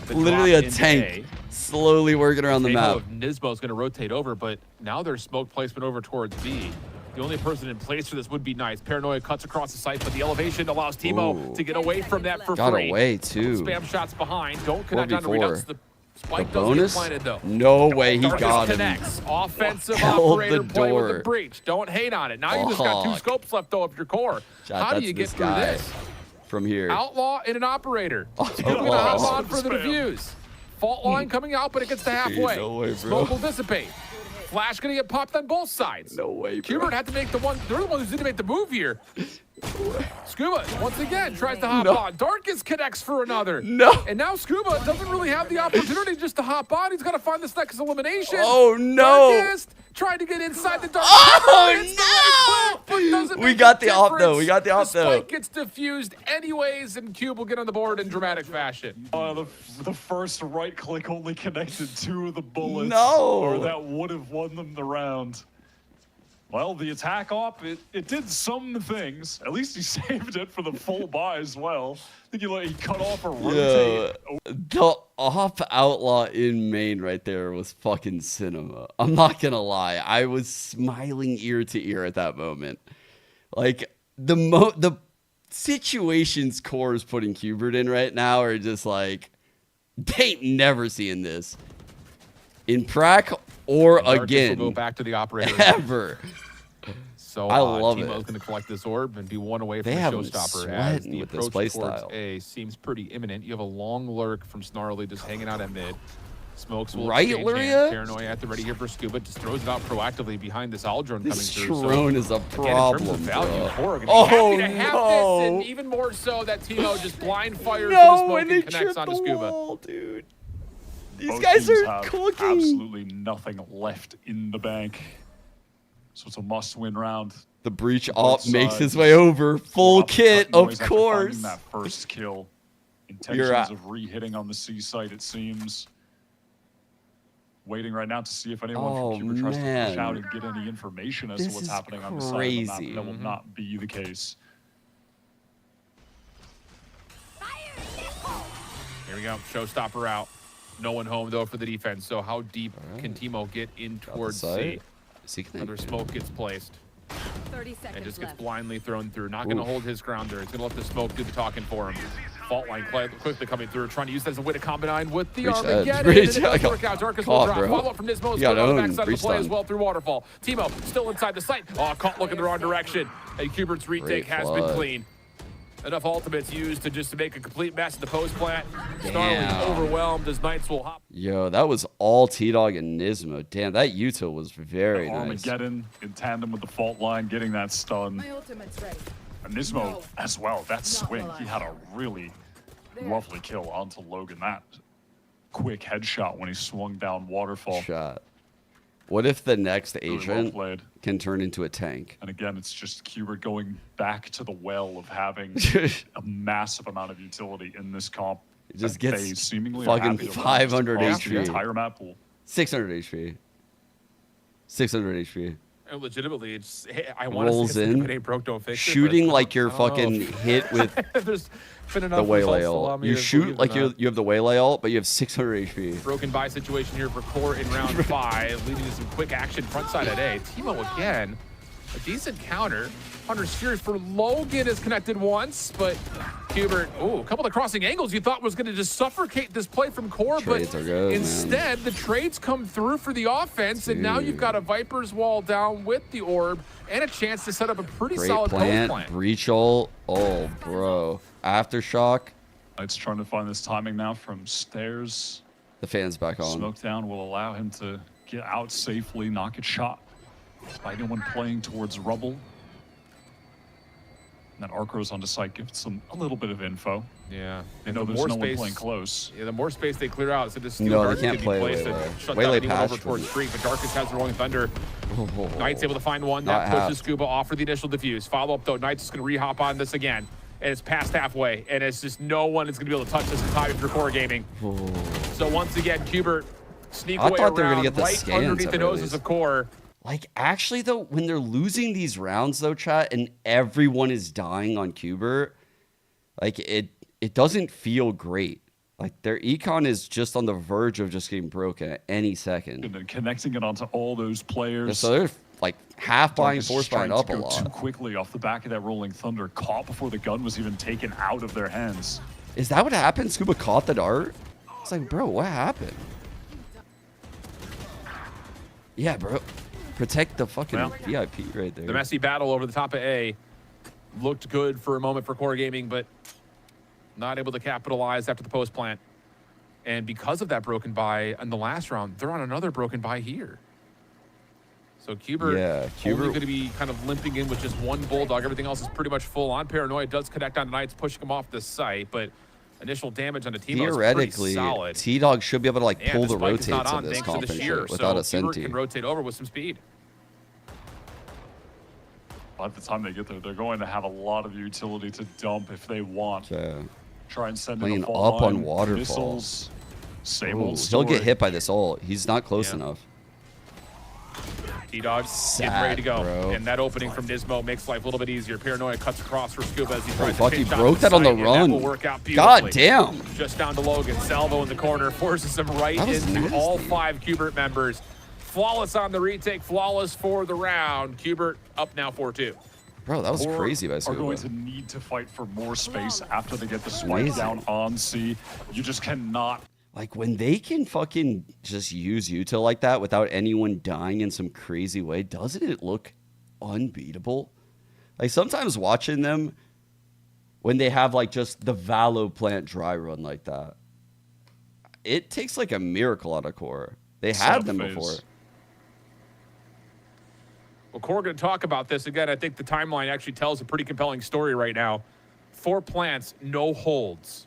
the Literally a drop into tank. Slowly working around the Tamo map. of Nismo is going to rotate over, but now there's smoke placement over towards B. The only person in place for this would be Nice. Paranoia cuts across the site, but the elevation allows Timo Ooh. to get away from that for Got free. away, too. Spam shots behind. Don't connect down to 4v4. Redux. The The spike doesn't get bonus? planted, though. No way, he Darkest got him. connects. Offensive Held operator the play with door. the breach. Don't hate on it. Now you just got 2 Fuck. scopes left, though, of your core. Shout How out do you to get this through guy this? from here. Outlaw and an operator. Scooping the Outlaw. hop on for the defuse. Fault line coming out, but it gets to halfway. No way, bro. Smoke will dissipate. Flash gonna get popped on both sides. No way, bro. QubeRt had to make the one. They're the ones who didn't make the move here. Scuba once again tries to hop No. on. Darkest connects for another. No. And now Scuba doesn't really have the opportunity just to hop on. He's got to find this next elimination. Oh, no. Darkest trying to get inside the dark. Oh, no! We got the op, though. We got the op, The though. spike gets diffused anyways, and Cube will get on the board in dramatic fashion. The first right click only connected 2 of the bullets. No. Or that would have won them the round. Well, the attack op, it did some things. At least he saved it for the full buy as well. I think he cut off a rotate. The op outlaw in main right there was fucking cinema. I'm not gonna lie. I was smiling ear to ear at that moment. Like the situations Core is putting QubeRt in right now are just like they ain't never seeing this in prac or Darkest again will go back to the operator ever. So I love Timo's it. going to collect this orb and be one away from They the have him showstopper as sweating the with this approach play towards style. A seems pretty imminent. You have a long lurk from Snarly just hanging out at mid. Smokes will Right, exchange Luria? hands. Paranoia at the ready here for Scuba. Just throws it out proactively behind this Aldrone coming This through. drone is a Again, in terms problem, of value, bro. Core are gonna be Oh, happy to have no. this, and even more so that Timo just blind fires No, to the smoke and and they connects tripped onto the Scuba. wall, dude. These Both guys teams are have cooking. absolutely nothing left in the bank. So it's a must-win round. The breach Both op makes his sides. way over. Full kit, of Noise after finding course. That first kill. You're Intentions at- of re-hitting on the C site, it seems. Waiting right now to see if anyone Oh, from QubeRt tries to push man. out and get any information as to This what's is happening on the side of the crazy. map. That will not be the case. Here we go. Showstopper out. No one home, though, for the defense. So how deep can Timo get in towards C? site. Is he Another connected? smoke gets placed. 30 seconds And just gets left. blindly thrown through. Not going to Oof. hold his ground there. He's going to let the smoke do the talking for him. Fault line quickly coming through, trying to use that as a way to combine with the Breach edge. Armageddon. Breach And it does edge. work out. Darkest Caught, will drop. bro. Follow up from Nismo. He got on the owned. backside of the Breach play as done. well through Waterfall. Timo still inside the site. Oh, caught looking the wrong direction. And QubeRt's retake Great has been flood. clean. Enough ultimates used to make a complete mess in the post plant. Damn. Snarly overwhelmed as Knights will hop. Yo, that was all T-Dog and Nismo. Damn, that Utah was very nice. Armageddon in tandem with the fault line, getting that stun. My ultimate's ready. And Nismo as well. That swing, he had a really lovely kill onto Logan. That quick headshot when he swung down Waterfall. Shot. What if the next Really well agent played. can turn into a tank? And again, it's just QubeRt going back to the well of having a massive amount of utility in this comp. It just that gets they seemingly are fucking happy to run 500 just across the HP. entire map pool. 600 HP. 600 HP. And legitimately, it's I want to Rolls say in. if it ain't broke, don't fix it. Shooting but like you're I don't know. fucking hit with There's been the enough waylay results to allow ult. me You to shoot believe like in that. you have the waylay ult, but you have 600 HP. Broken by situation here for Core in round 5, leading to some quick action front side at A. Timo again A decent counter. Hunter's Fury for Logan is connected once, but QuBERT, a couple of crossing angles you thought was going to just suffocate this play from QoR, Trades but are good, instead man. the trades come through for the offense, and now you've got a Viper's Wall down with the orb and a chance to set up a pretty Great solid plant, post plant. breach ult. Oh, bro. Aftershock. It's trying to find this timing now from stairs. The fan's back on. Smoke down will allow him to get out safely, not get shot by anyone playing towards rubble. And then Arcros onto site gives them a little bit of info. Yeah. They know the there's more no space, one playing close. Yeah, the more space they clear out, so this No, they can't play Waylay. shut Waylay down anyone patched over towards them. Street, but Darkus has the Rolling Thunder. Oh, Knight's able to find one. Not That pushes half. Scuba off for the initial defuse. Follow up, though. Knight's just going to re-hop on this again. And it's past halfway. And it's just no one is going to be able to touch this in time for QoR Gaming. So once again, QuBERT sneak I away thought they were around gonna get the right scans underneath at the noses least. of QoR. Like, actually, though, when they're losing these rounds, though, chat, and everyone is dying on QuBERT, like, it doesn't feel great. Like, their econ is just on the verge of just getting broken at any second. And then connecting it onto all those players. Yeah, so they're, like, half buying, Darkus force is trying buying to up a go lot. too quickly off the back of that Rolling Thunder, caught before the gun was even taken out of their hands. Is that what happened? Scuba caught the dart? It's like, bro, what happened? Yeah, bro. Protect the fucking VIP right there. The messy battle over the top of A looked good for a moment for QoR Gaming, but not able to capitalize after the post plant. And because of that broken buy in the last round, they're on another broken buy here. So QuBERT only going to be kind of limping in with just one Bulldog. Everything else is pretty much full on. Paranoia does connect on Knights, pushing him off the site, but initial damage on the team is pretty Theoretically, solid. T-Dog should be able to, like, And pull the spike is not rotates on of this thanks to the comp and shear, shit without a so QuBERT Senti. can rotate over with some speed. By the time they get there, they're going to have a lot of utility to dump if they want. Yeah. Try and send in Playing a fall up on line, waterfall. missiles, same Ooh, old he'll story. get hit by this ult. He's not close enough. T-Dog getting ready to go. Bro. And that opening from Nismo makes life a little bit easier. Paranoia cuts across for Scuba as he tries fuck, to he pinch broke off that on the site, and run. That will work out beautifully. God damn. Just down to Logan. Salvo in the corner forces him right That was into nasty. all 5 QuBERT members. Flawless on the retake. Flawless for the round. QuBERT up now 4-2. Bro, that was Or crazy by are Scuba. going to need to fight for more space after they get the spike Amazing. down on C. You just cannot. Like, when they can fucking just use util like that without anyone dying in some crazy way, doesn't it look unbeatable? Like, sometimes watching them, when they have, like, just the Valo plant dry run like that, it takes, like, a miracle out of QoR. They had them Phase. before. Well, QoR going to talk about this again. I think the timeline actually tells a pretty compelling story right now. 4 plants, no holds.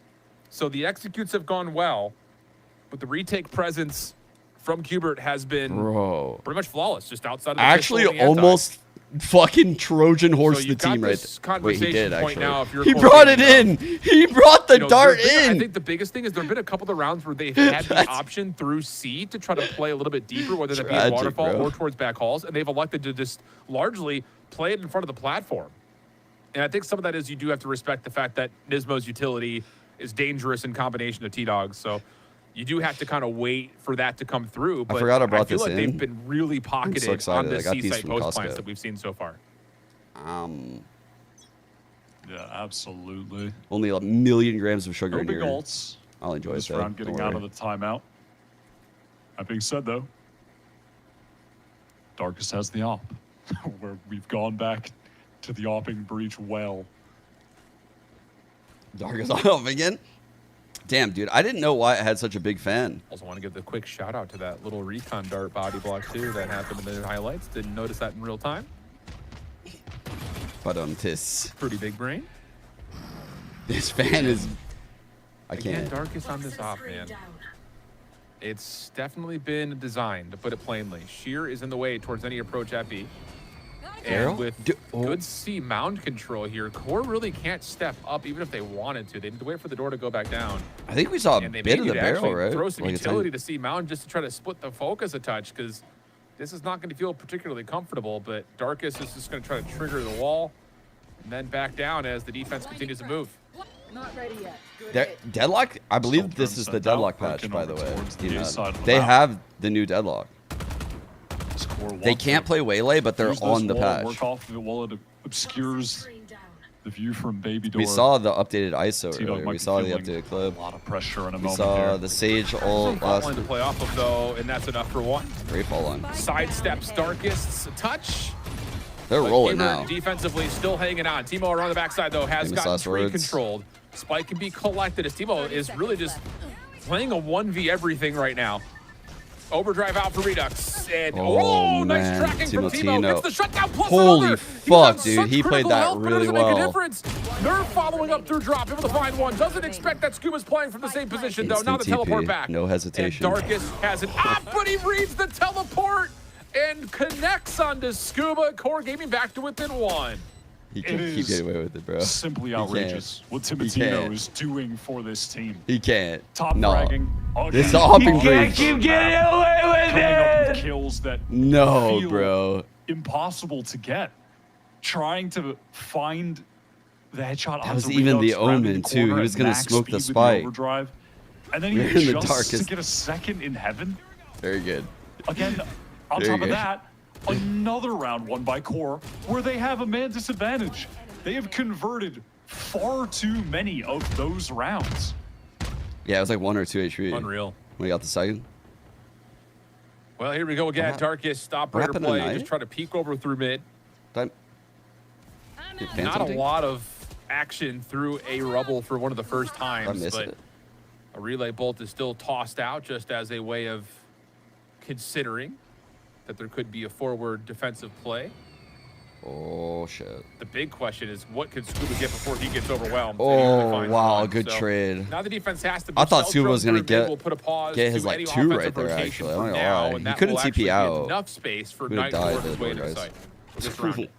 So the executes have gone well, but the retake presence from QuBERT has been pretty much flawless, just outside of the Actually, pistol and the almost fucking Trojan horse So the you've got team right this there. Wait, he conversation did, point actually. now if you're He QoR brought it Gaming, in. He brought the dart there's been- in. I think the biggest thing is there have been a couple of rounds where they've had the option through C to try to play a little bit deeper, whether that be in Tragic, waterfall bro. or towards back halls, and they've elected to just largely play it in front of the platform. And I think some of that is you do have to respect the fact that Nismo's utility is dangerous in combination of T-Dogs. So you do have to kind of wait for that to come through. But forgot I brought feel this like in. they've been really pocketed on excited. the I got these C-site from post plants Costco. that we've seen so far. Yeah, absolutely. Only a million grams of sugar No in big here. ults. I'll enjoy This it, though. round getting Don't out of worry. the timeout. That being said, though, Darkus has the op, where we've gone back to the opping breach well. Darkus off again? Damn, dude. I didn't know why I had such a big fan. Also want to give the quick shout out to that little recon dart body block too that happened in the highlights. Didn't notice that in real time. But tis. Pretty big brain. This fan is. I Again, can't. Darkus on this op, man. It's definitely been designed, to put it plainly. Sheer is in the way towards any approach at B. Carol? And with good C mound control here, QoR really can't step up even if they wanted to. They need to wait for the door to go back down. I think we saw a And they bit may of need the to barrel, actually right? throw some Like a utility tiny- to C mound just to try to split the focus a touch because this is not going to feel particularly comfortable. But Darkus is just going to try to trigger the wall and then back down as the defense continues to move. Not ready yet. Deadlock? I believe this is the sent out, deadlock patch, broken by the over way. towards the You A know, side of the they map. have the new deadlock. They can't play Waylay, but they're on the patch. Work off of it while it obscures the view from Baby Door. We saw the updated ISO earlier. We saw the updated clip. A lot of pressure in a We moment saw here. the Sage ult last. Line to play off of though, and that's enough for one. Great fall line. Sidesteps Darkest's touch. They're rolling QoR now. Defensively still hanging on. Timo around the backside though has Famous gotten last tree words. controlled. Spike can be collected as Timo is really just playing a 1v everything right now. Overdrive out for Redux. And Oh, nice man. tracking from Timo. Timotino. Gets the shutdown plus Holy another. fuck, He's dude. got He such played critical that health, but it really doesn't make a well. difference. Nerf following up through drop, able to find one. Doesn't expect that Scuba's playing from the same position though. Now the Instant teleport TP, back. no hesitation. And Darkest has it up, but he reads the teleport and connects onto Scuba. Core Gaming back to within one. He can keep getting away with it, bro. Simply He outrageous can't. what He Timotino can't. is doing for this team. He can't. Top No. fragging. This again. hopping He can't bridge. keep getting away with coming up with kills that No, feel bro. impossible to get. Trying to find the headshot That onto was even Redux, the rounding omen, the too. He corner was at gonna max smoke the speed with spike. Overdrive. And then he We're in the adjusts to darkest. get a second in heaven. Very good. Again, on Very top of good. that, another round won by Core where they have a man disadvantage. They have converted far too many of those rounds. Yeah, it was like 1 or 2 HP. Unreal. We got the second. Well, here we go again. What Darkest what operator happened play. tonight? Just try to peek over through mid. Time. Not a lot of action through a rubble for one of the first times, missed but it. a relay bolt is still tossed out just as a way of considering that there could be a forward defensive play. Oh, shit. The big question is, what can Scuba get before he gets overwhelmed? and he Oh, only finds wow. one? Good So trade. Now the defense has to. I thought stealth Scuba was drone going to through mid get will put a pause his to like any 2 offensive right there, rotation actually. for I'm not now, gonna lie. and He that couldn't will TP actually give out. enough space for He would've Knight to died work his there, way to the guys. site. Just rounded.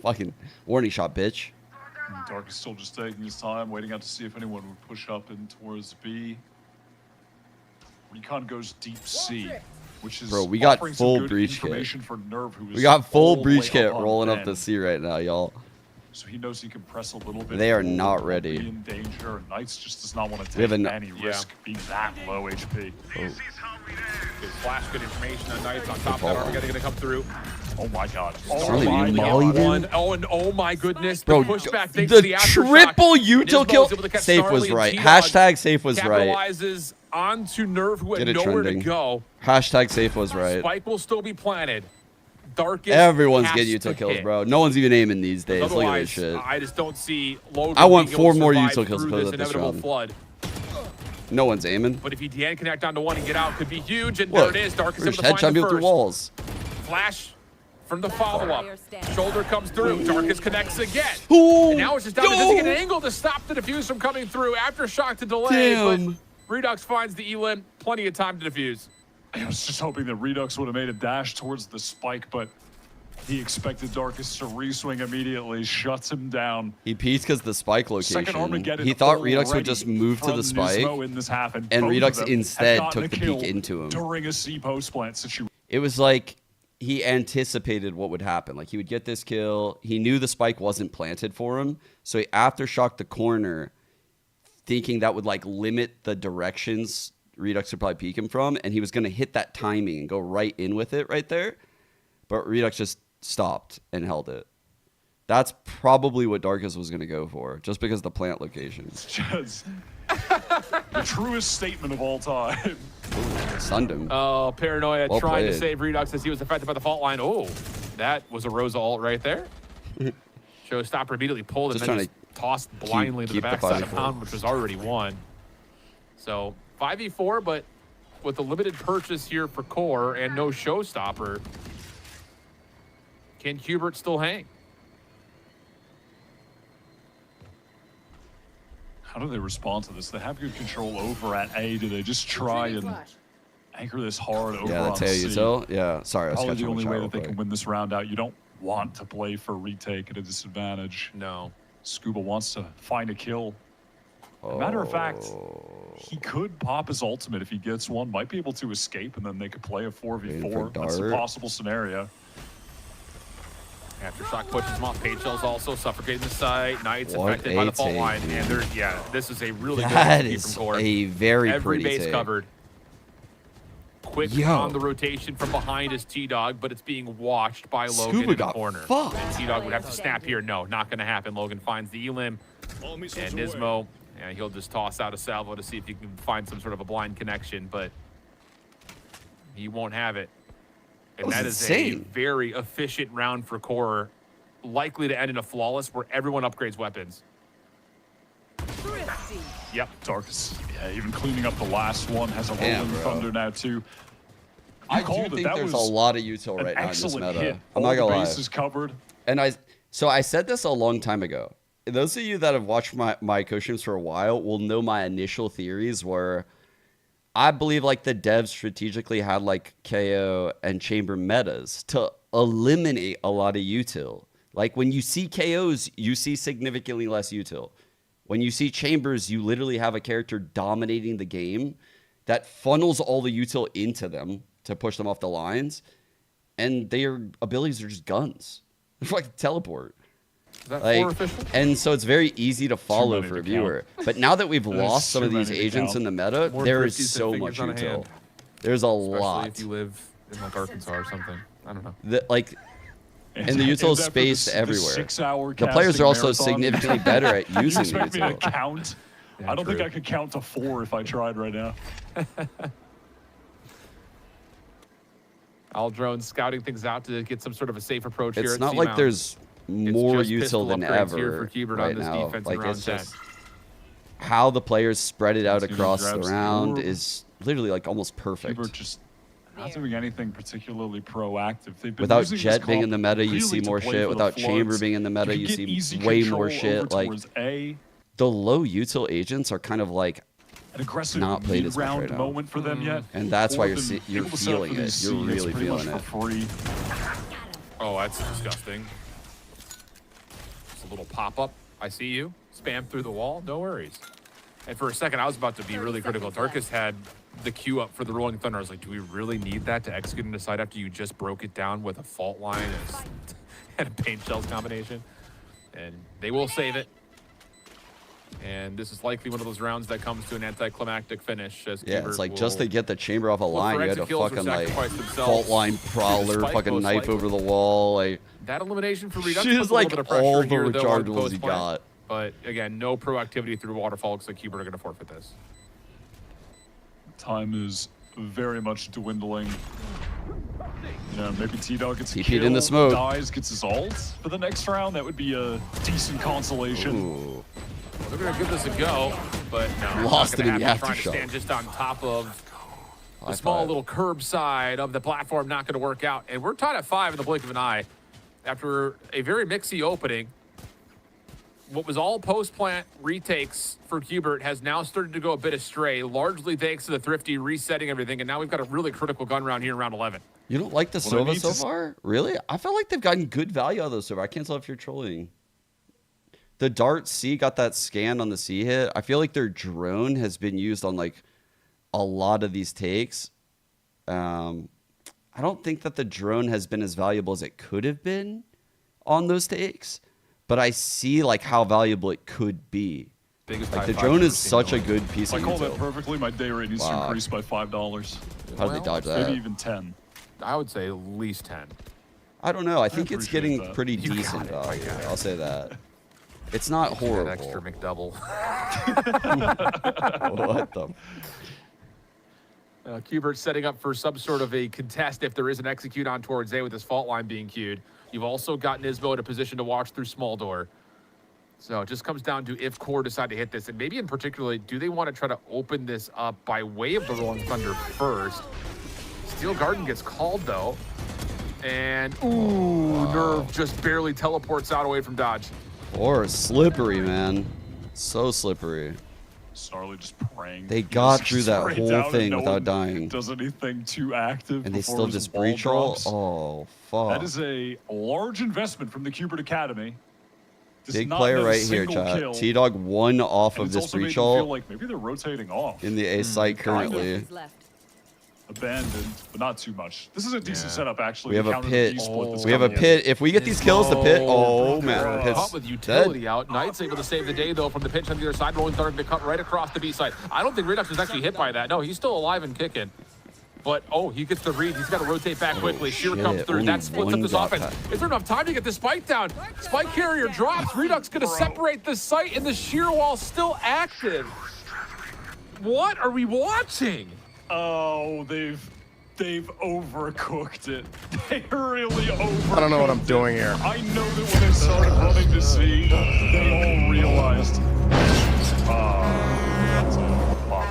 Fucking warning shot, bitch. Dark is still just taking his time, waiting out to see if anyone would push up in towards B. Recon goes deep C, which is Bro, we got offering some full good breach kit. information for Nerve, who is We got full all the breach way kit up on rolling up Ben. the C right now, y'all. So he knows he can press a little bit. They are forward, not won't ready. Be in danger. And Knights just does not want to We have take a- any risk being that low HP. Good flash, good information on Knights. On top of ball. that, Armageddon gonna come through. Oh my god. Really, Oh my you god. mollied him? One. Oh, and oh my goodness. The Bro, pushback thanks to the the aftershock. triple util Nismo kill. is able to catch Safe Snarly was and right. T-Dog. Hashtag safe was right. Capitalizes onto Nerve, who Get had it nowhere trending. to go. Hashtag safe was right. Spike will still be planted. Darkest Everyone's has getting to util kills, hit. bro. No one's even aiming these days. Look at Otherwise, this shit. I just don't see Logan I want being 4 able to more survive util kills through because this of this inevitable round. flood. No one's aiming. But if he can connect onto one and get out, could be huge. And Look, there it is. Darkest we're able just to find headshot the people through first. walls. Flash from the follow-up. Shoulder comes through. Darkest connects again. Ooh, And now it's just down to does he get an angle to stop the defuse from coming through. Aftershock to delay. Damn. But Redux finds the elim. Plenty of time to defuse. I was just hoping that Redux would have made a dash towards the spike, but he expected Darkest to reswing immediately, shuts him down. He peeked because the spike Second location. Armageddon He thought Redux would already just move to the from spike, Nismo in this half, and and both Redux of them have instead gotten took a the kill peek into him. during a C post plant situation. It was like he anticipated what would happen. Like he would get this kill. He knew the spike wasn't planted for him, so he aftershocked the corner, thinking that would like limit the directions Redux would probably peek him from, and he was going to hit that timing and go right in with it right there. But Redux just stopped and held it. That's probably what Darkest was going to go for, just because of the plant location. Just the truest statement of all time. Stunned him. Oh, Paranoia Well trying to played. save Redux as he was affected by the fault line. Oh, that was a Rosa ult right there. Showstopper immediately pulled and Just then trying just tossed blindly to the keep the backside of 5v4. Pound, which was already won. So 5v4, but with a limited purchase here for Core and no Showstopper, can QuBERT still hang? How do they respond to this? They have good control over at A. Do they just try and anchor this hard over Yeah, on that's how you C? tell. Yeah, sorry, I was Probably catching the my only shot way real that they quick. can win this round out. You don't want to play for retake at a disadvantage. No. Scuba wants to find a kill. As a matter of fact, he could pop his ultimate if he gets one. Might be able to escape, and then they could play a 4v4. That's a Dart. possible scenario. Aftershock pushes him off. Page Shell's also suffocating the site. Knights What affected by a the fault take, line. dude. And they're, yeah, this is a really good That XP is from Core. a very Every pretty base take. covered. Quick Yo. on the rotation from behind is T-Dog, but it's being watched by Logan Scuba in the got corner. fucked. And T-Dog would have to snap here. No, not going to happen. Logan finds the elim, and Nismo, yeah, he'll just toss out a salvo to see if he can find some sort of a blind connection, but he won't have it. And that is insane. a very efficient round for QoR, likely to end in a flawless where everyone upgrades weapons. Yep, Darkus. Yeah, even cleaning up the last one, has a Damn, rolling bro. thunder now too. I called do it. think That there's a was lot of util an right now in this excellent meta. hit. I'm All not gonna the lie. bases covered. And I said this a long time ago. Those of you that have watched my co-streams for a while will know my initial theories were I believe like the devs strategically had like KO and chamber metas to eliminate a lot of util. Like when you see KOs, you see significantly less util. When you see chambers, you literally have a character dominating the game that funnels all the util into them to push them off the lines, and their abilities are just guns. They're like teleport. Is that Like, 4 official? and so it's very easy to follow many for a to viewer. But now that we've There's lost some too of these many to agents count. in the meta, More there is thrifties than so fingers much on a util. hand. There's a Especially lot. if you live in like Arkansas or something. I don't know. And the util is spaced everywhere. The players are also significantly better at You using the expect me to util. count? Yeah, I don't think true. I could count to 4 if I tried right now. All drones scouting things out to get some sort of a safe approach here. It's at not Sea like Mountain. there's more just pistol util than upgrades here ever for QoBERT right on this now. defense in Like round it's 10. just how the players spread it out Let's see across those the grabs. round Ooh. is literally like almost perfect. QoBERT just not doing anything particularly proactive. They've been Without using this Jet being in comp the meta, you really see to more play shit. for the Without Chamber Floods. being in the meta, You you could see get easy way control more over shit. Like towards A. the low util agents are kind of like An aggressive not played as much mid-round right now. moment for them yet. And that's why Or you're been you're able to set up feeling for it. these You're seeds really pretty much feeling it. for free. Oh, that's disgusting. Just a little pop-up. I see you. Spam through the wall. No worries. And for a second, I was about to be really critical. Darkus had the queue up for the Rolling Thunder. I was like, do we really need that to execute in the side after you just broke it down with a fault line and a paint shells combination? And they will save it. And this is likely one of those rounds that comes to an anticlimactic finish. As Yeah, QoBERT it's like will just to get the chamber off a look line, for you had to exit kills or fucking like sacrifice themselves fault line prowler, despite fucking most knife likely. over the wall. Like That elimination for Redux She's puts a like little bit of pressure all the here, though, on rechargeables post you play. got. But again, no proactivity through Waterfall. Looks like QoBERT are going to forfeit this. Time is very much dwindling. Yeah, maybe T-Dog gets a TP'd kill, in the smoke. dies, gets his ult for the next round. That would be a decent consolation. Ooh. Well, they're going to give this a go, but no. Lost not it in gonna the happen. Trying to aftershock. stand just on top of the High small five. little curb side of the platform. Not going to work out. And we're tied at 5 in the blink of an eye after a very mixy opening. What was all post-plant retakes for QoBERT has now started to go a bit astray, largely thanks to the Thrifty resetting everything, and now we've got a really critical gun round here in round 11. You don't like the Well, Sova they need so to far? Really? I felt like they've gotten good value out of the Sova. I can't tell if you're trolling. The Dart C got that scan on the C hit. I feel like their drone has been used on like a lot of these takes. I don't think that the drone has been as valuable as it could have been on those takes, but I see like how valuable it could be. Biggest Like high the five drone I've is seen such in a the league. good piece I of call that util. perfectly. My day rate needs to Wow. increase by $5. How did they dodge that? Maybe even 10. I would say at least 10. I don't know. I think it's appreciate getting that. pretty You decent got it, my value. guy. I'll say that. It's not That horrible. extra McDouble. What the? QoBERT setting up for some sort of a contest if there is an execute on towards A with this fault line being queued. You've also got Nismo in a position to watch through small door. So it just comes down to if QoR decide to hit this, and maybe in particular, do they want to try to open this up by way of the Rolling Thunder first? Steel Garden gets called though, and Nerve just barely teleports out away from dodge. Or slippery, man. So slippery. Snarly just praying. They He got just through that straight whole down and thing no without one dying. Does anything too active And they before still his just wall breach roll? drops. Oh, fuck. That is a large investment from the QoBERT Academy. Does Big not player net a right here, single chat. kill, T-Dog won off and of it's this also made breach them feel roll like maybe they're rotating off. in the A site kind of. currently. Abandoned, but not too much. This is a decent setup, actually. We have to a counter the pit. B-split that's We have a coming in. pit. If we get these kills, the pit. Oh, man. Caught It's with utility dead. out. Knight's able to save the day, though, from the pinch on the other side. Rolling Thunder to cut right across the B side. I don't think Redux is actually hit by that. No, he's still alive and kicking. But, oh, he gets the read. He's got to rotate back quickly. Sheer shit. comes through. Only That splits up one this got offense. that. Is there enough time to get the spike down? Spike carrier drops. Redux going to separate the site, and the sheer wall still active. What are we watching? Oh, they've overcooked it. They really overcooked it. I don't know what I'm doing here. I know that when they started running to C, they all realized, that's off the wall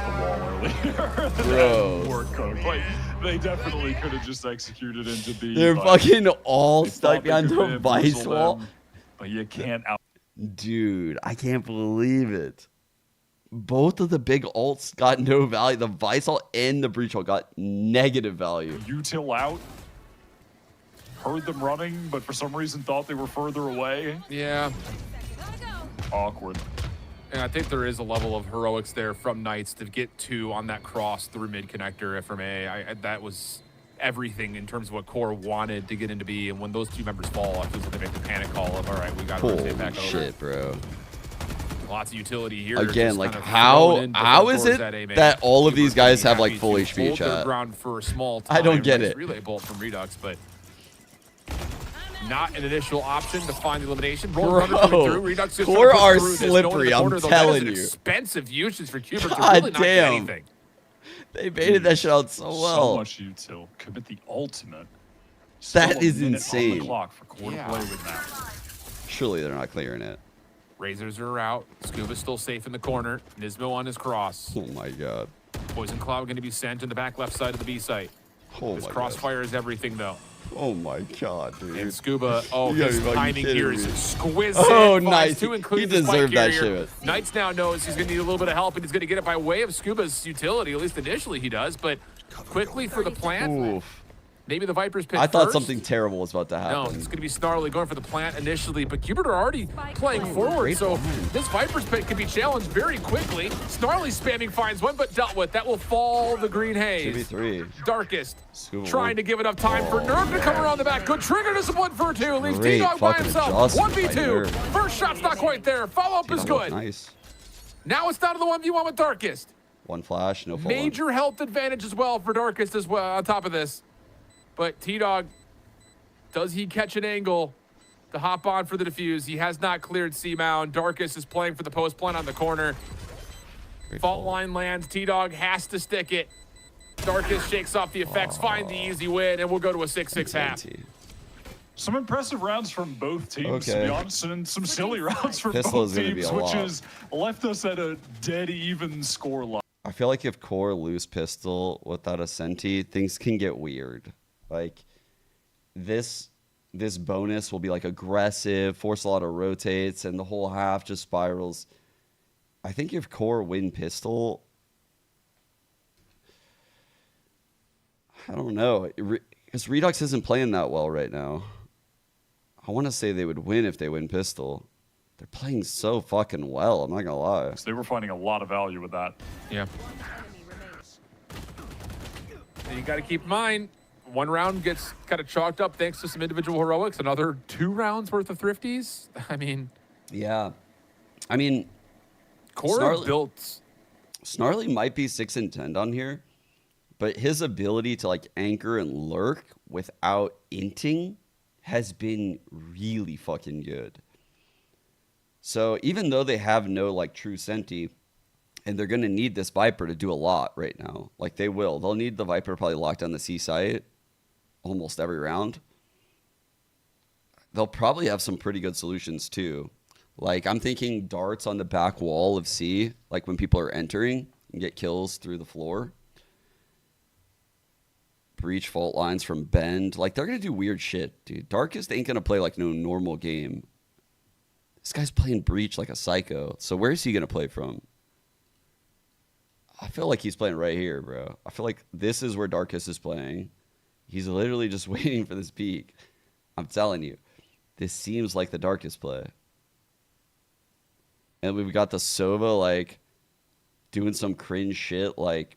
earlier. Bro. Work cooked. Like, they definitely could have just executed into B. They're but fucking all they stuck thought they behind could the bamboozle vice wall. them, but you can't out. Dude, I can't believe it. Both of the big ults got no value. The vice ult and the breach ult got negative value. Util out. Heard them running, but for some reason thought they were further away. Yeah. Awkward. And I think there is a level of heroics there from Knights to get 2 on that cross through mid connector from A. That was everything in terms of what Core wanted to get into B. And when those 2 members fall, I feel like they make the panic call of, all right, we got to rotate back over. Shit, bro. Lots of utility here. Again, like how is it that all of these guys have like full HP chat? Ground for a small time. I don't get it. Relay bolt from Redux, but not an initial option to find the elimination. Roll through. Redux just Core are through. slippery, I'm telling you. Expensive usage for QuBERT to God really not get damn. anything. They baited that shit out so well. So much util. Commit the ultimate. That Still a is minute insane. On the clock for Core to play with now. Surely they're not clearing it. Razors are out. Scuba's still safe in the corner. Nismo on his cross. Oh my god. Poison Cloud going to be sent in the back left side of the B site. Oh This my crossfire is everything, though. Oh my god, dude. And Scuba, oh, You gotta his be fucking timing kidding here me. is exquisite. Oh, Finds nice. to include He the spike deserved that carrier. shit. Knights now knows he's going to need a little bit of help, and he's going to get it by way of Scuba's utility. At least initially he does, but quickly for the plant. Oof. Maybe the Vipers pick I thought first. something terrible was about to No, happen. it's going to be Snarly going for the plant initially, but QuBERT are already playing forward, so this Viper's pick could be challenged very quickly. Snarly spamming finds one, but dealt with. That will fall the green haze. 2v3. Darkest Scuba trying one. to give enough time for Nerve to come around the back. Good trigger to some 1-for-2. Leaves Great T-Dog by fucking himself. adjustment by 1v2. Nerve. First shot's not quite there. Follow-up is good. Nice. Now it's down to the 1v1 with Darkest. One flash, no full Major health advantage as well for Darkest as well on top of this. But T-Dog, does he catch an angle to hop on for the defuse? He has not cleared C-Mound. Darkest is playing for the post plant on the corner. Fault line lands. T-Dog has to stick it. Darkest shakes off the effects, finds the easy win, and we'll go to a 6-6 half. Some impressive rounds from both teams, to Okay. be honest, and some silly rounds from Pistol both is gonna be teams, a which lot. has left us at a dead even score line. I feel like if Core lose pistol without a Senti, things can get weird. Like this bonus will be like aggressive, force a lot of rotates, and the whole half just spirals. I think if Core win pistol, I don't know, because Redux isn't playing that well right now. I want to say they would win if they win pistol. They're playing so fucking well, I'm not gonna lie. So they were finding a lot of value with that. Yeah. And you got to keep in mind, one round gets kind of chalked up thanks to some individual heroics. Another 2 rounds worth of thrifties. I mean, yeah. I mean, Core built. Snarly might be 6 and 10 on here, but his ability to like anchor and lurk without inting has been really fucking good. So even though they have no like true Senti, and they're going to need this Viper to do a lot right now. Like they will. They'll need the Viper to probably lock down the C site almost every round. They'll probably have some pretty good solutions too. Like I'm thinking darts on the back wall of C, like when people are entering and get kills through the floor. Breach fault lines from Bend. Like they're going to do weird shit, dude. Darkest ain't going to play like no normal game. This guy's playing Breach like a psycho. So where is he going to play from? I feel like he's playing right here, bro. I feel like this is where Darkest is playing. He's literally just waiting for this peak. I'm telling you. This seems like the Darkest play. And we've got the Sova, like, doing some cringe shit, like,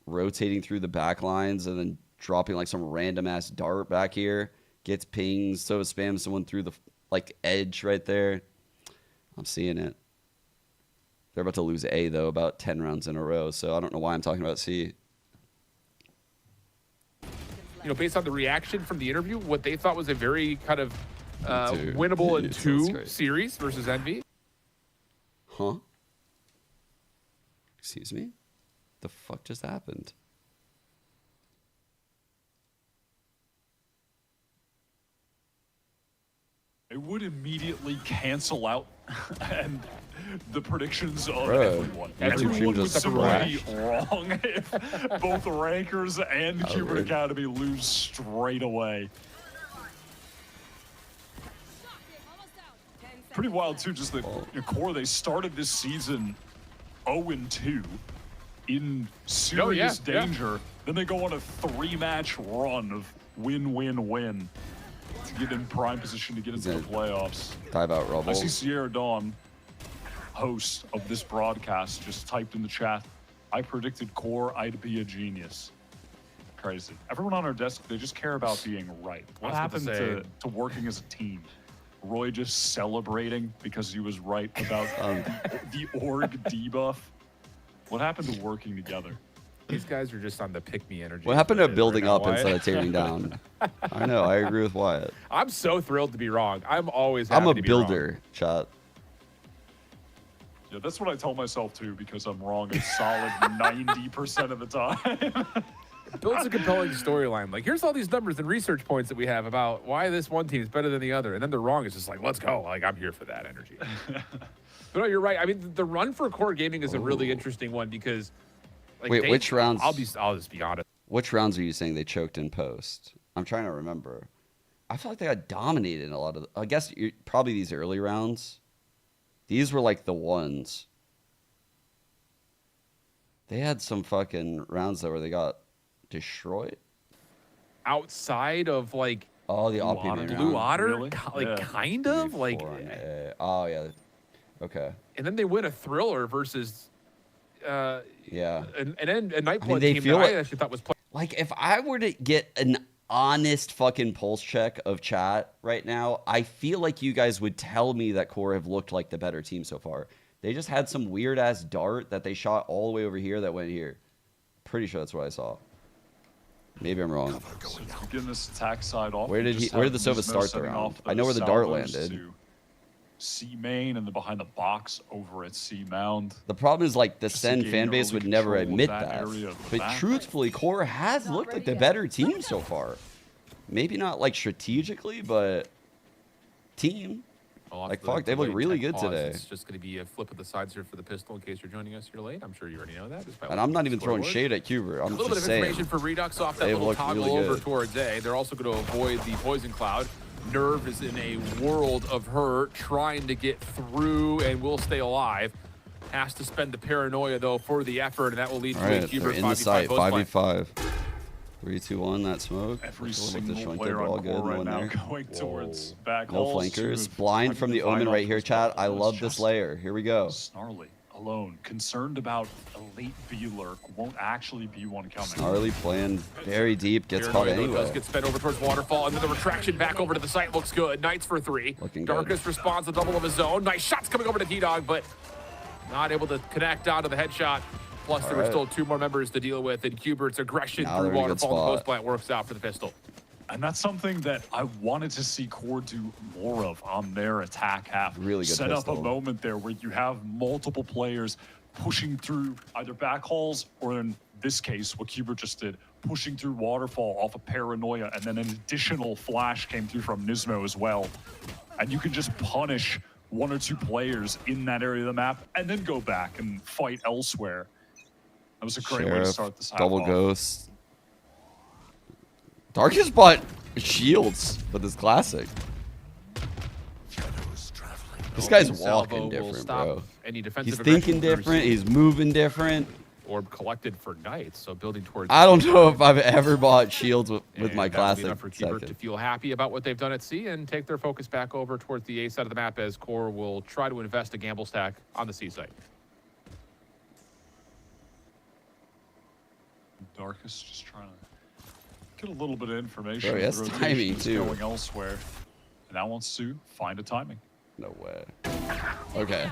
rotating through the back lines and then dropping, like, some random-ass dart back here. Gets pings, Sova spams someone through the, like, edge right there. I'm seeing it. They're about to lose A, though, about 10 rounds in a row, so I don't know why I'm talking about C. you know, based on the reaction from the interview, what they thought was a very kind of winnable in That sounds 2 great. series versus Envy. Huh? Excuse me? The fuck just happened? It would immediately cancel out and the predictions of Bro, everyone. YouTube Everyone stream would just still be crashed. wrong if both the Rankers and How Cubert rude. Academy lose straight away. Pretty wild too, just that Core, they started this season 0-2 in serious yeah. danger. Then they go on a 3-match run of win-win-win to get in prime position to get into the playoffs. Dive out, I Rubble. see Sierra Dawn, host of this broadcast, just typed in the chat, I predicted Core, I'd be a genius. Crazy. Everyone on our desk, they just care about being right. What happened to working as a team? Roy just celebrating because he was right about the org debuff. What happened to working together? These guys are just on the pick-me energy. What happened to right building now, up Wyatt. instead of tearing down? I know, I agree with Wyatt. I'm so thrilled to be wrong. I'm always happy I'm a to be wrong. builder, chat. Yeah, that's what I tell myself too, because I'm wrong a solid 90% of the time. It builds a compelling storyline. Like, here's all these numbers and research points that we have about why this one team is better than the other, and then they're wrong. It's just like, let's go. Like, I'm here for that energy. But no, you're right. I mean, the run for Core Gaming is a really interesting one because, like, Wait, which rounds? I'll just be honest. Which rounds are you saying they choked in post? I'm trying to remember. I feel like they got dominated in a lot of. I guess probably these early rounds. These were like the ones. They had some fucking rounds though where they got destroyed. Outside of like Oh, the Blue Oppie Otter, round. Blue Otter? Really? Like Yeah. kind of like, 4 and A. Oh yeah. Okay. and then they win a thriller versus Yeah. an Nightblood they team feel that I like- actually thought was Like if I were to get an honest fucking pulse check of chat right now, I feel like you guys would tell me that Core have looked like the better team so far. They just had some weird ass dart that they shot all the way over here that went here. Pretty sure that's what I saw. Maybe I'm wrong. Getting this attack side off. Where did we just where did have the Sova Nismo start the setting round? off I know where the dart salvos landed. to C main and then behind the box over at C mound. The problem is like the Just to Sen gain fan base early would never control of admit that that. area of the But map. truthfully, Core has looked like the better team so far. Maybe not like strategically, but team. Like fuck, they look really good today. It's just going to be a flip of the sides here for the pistol in case you're joining us here late. I'm sure you already know that. And I'm not even throwing shade at Qubert. A I'm little bit just of saying. information for Redux off that They've little looked toggle really over good. towards A. They're also going to avoid the poison cloud. Nerve is in a world of hurt, trying to get through and will stay alive. Has to spend the paranoia though for the effort, and that will lead All to a right, they're Qubert in the 5v5 site, post play. 5v5. 3, 2, 1, that smoke. Every Let's look at single this joint player there, all on good, Core no right one now there. going towards back No halls flankers. to Blind from the try to Omen divide right off here, those chat. I battles. love this Just layer. Here we go. Snarly, alone, concerned about elite B-Lurk, won't actually be one coming. Snarly playing very deep, gets caught Paranoia, though, does anyway. get sped over towards Waterfall, and then the retraction back over to the site looks good. Knights for 3. Looking good. Darkest responds a double of his own. Nice shots coming over to T-Dog, but not able to connect onto the headshot. Plus, there were right. still 2 more members to deal with, and Cubert's aggression Now through they're in a good Waterfall and the spot. post plant works out for the pistol. And that's something that I wanted to see Core do more of on their attack half. Really good Set up a pistol. moment there where you have multiple players pushing through either back halls or in this case, what Qubert just did, pushing through Waterfall off of Paranoia, and then an additional flash came through from Nismo as well. And you can just punish 1 or 2 players in that area of the map and then go back and fight elsewhere. That was a great way to Sheriff, start this half double off. ghost. Darkest bought shields with this classic. This guy's Salvo walking will different, stop bro. any defensive He's thinking aggression different. versus He's moving different. Orb collected for Knights, so building towards. I don't know if I've ever bought shields with my And that will be classic enough for Qubert to second. feel happy about what they've done at C and take their focus back over towards the A side of the map as Core will try to invest a gamble stack on the C side. Darkest just trying to get a little bit of information. Bro, he on has the rotation timing, that's too. Going elsewhere. And now wants to find a timing. No way. Okay.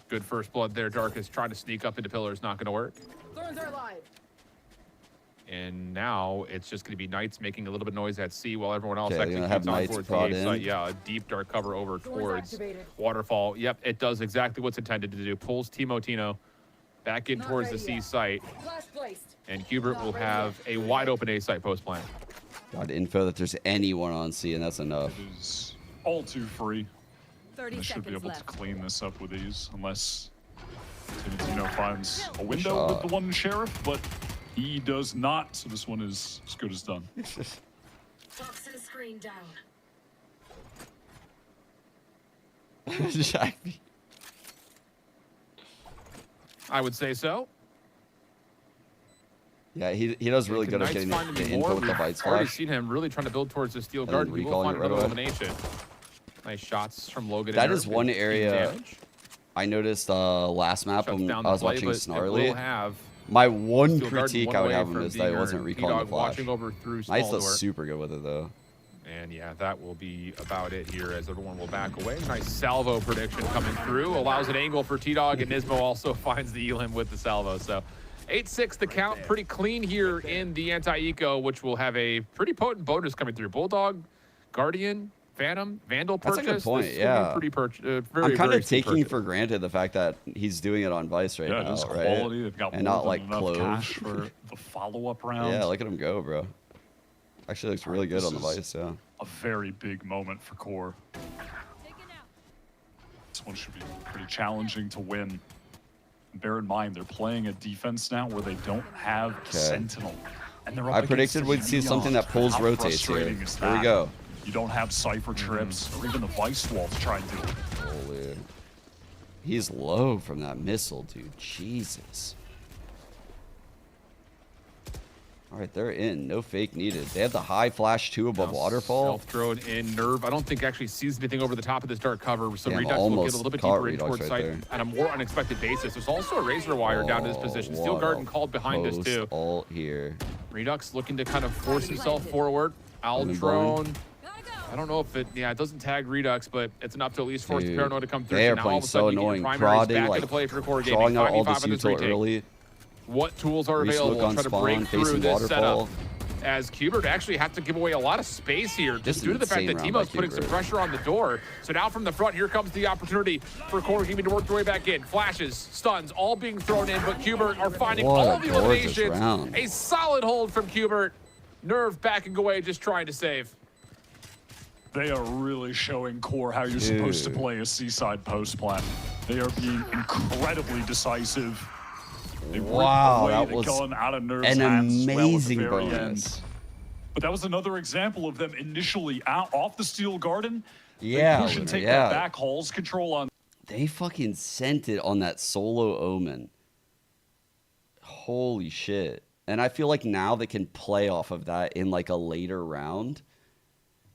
Good first blood there. Darkest trying to sneak up into pillars, not going to work. Thorns are alive. And now it's just going to be Knights making a little bit of noise at C while everyone else Okay, they're gonna executes have on Knights towards prod the A in. site. Yeah, a deep dark cover over towards Waterfall. Yep, it does exactly what's intended to do. Pulls Timo back in towards the C site. And QuBERT will have a wide open A site post plan. Got info that there's anyone on C, and that's enough. It is all too free. 30 They should be seconds able left. to clean this up with ease, unless Timotino finds a window Shot. with the one Sheriff, but he does not, so this one is as good as done. Toxin screen down. I would say so. Yeah, he does really good at getting the info with the Bites I've already flash. seen him really trying to build towards the steel And guard. then We will recalling find it right another away. elimination. Nice shots from Logan. That and is Nerf one taking area damage. I noticed last map Shuts when down I the was play, watching but it Snarly. will have My one Steel Guard critique one I would away have him from is that I being wasn't earned. recalling the T-Dog flash. watching over through Knights does Smaldor. super good with it though. And yeah, that will be about it here as everyone will back away. Nice salvo prediction coming through. Allows an angle for T-Dog, and Nismo also finds the Elim with the salvo. So 8-6 the count. Pretty clean here in the anti-eco, which will have a pretty potent bonus coming through. Bulldog, Guardian, Phantom, Vandal That's purchase. a good point, This will be yeah. pretty I'm kind very of taking purchase. for granted the fact that he's doing it on Vice right Yeah, now, it is right? quality. They've got and more not than like enough Clove. cash for the follow-up round. Yeah, look at him go, bro. Actually looks really good This on the is Vice, yeah. A very big moment for Core. This one should be pretty challenging to win. Bear in mind, they're playing a defense now where they don't have Sentinel. And they're up I against predicted the we'd see something Neons. that pulls How rotates here. frustrating is Here we that? go. You don't have Cypher trips or even the Vice Wall to try and do it. Holy. He's low from that missile, dude. Jesus. All right, they're in. No fake needed. They have the high flash too above Waterfall. Self-thrown in Nerve. I don't think actually sees anything over the top of this dark cover, so Damn, Redux will get almost a little bit caught deeper in Redux towards right site there. on a more unexpected basis. There's also a razor wire down to this position. Steel what Garden a called behind us post too. All here. Redux looking to kind of force himself forward. Aldrone. I don't know if it, it doesn't tag Redux, but it's enough to at least force the Dude, Paranoid to come through. they So are now all playing of a so sudden you get your annoying. primaries Prodding, back like, into play for Core Gaming. drawing out all 5v5 this on this util retake. early. What tools are Reach look available? on Try to spawn, break through facing this Waterfall. setup. As QuBERT actually have to give away a lot of space here, just due to the fact insane that round by Timo's putting some QuBERT. pressure on the door. So now from the front, here comes the opportunity for Core Gaming to work their way back in. Flashes, stuns, all being thrown in, but QuBERT are finding What all a of the gorgeous eliminations. round. A solid hold from QuBERT. Nerve backing away, just trying to save. They are really showing Core how you're supposed to play a Seaside post plan. They are being incredibly decisive. They ripped Wow, away that the was gun out of Nerve's an hands as well at the amazing very bonus. end. But that was another example of them initially out off the Steel Garden. Yeah, they push and Lunar, take yeah. that back. Hall's control on. They fucking sent it on that solo Omen. Holy shit. And I feel like now they can play off of that in like a later round.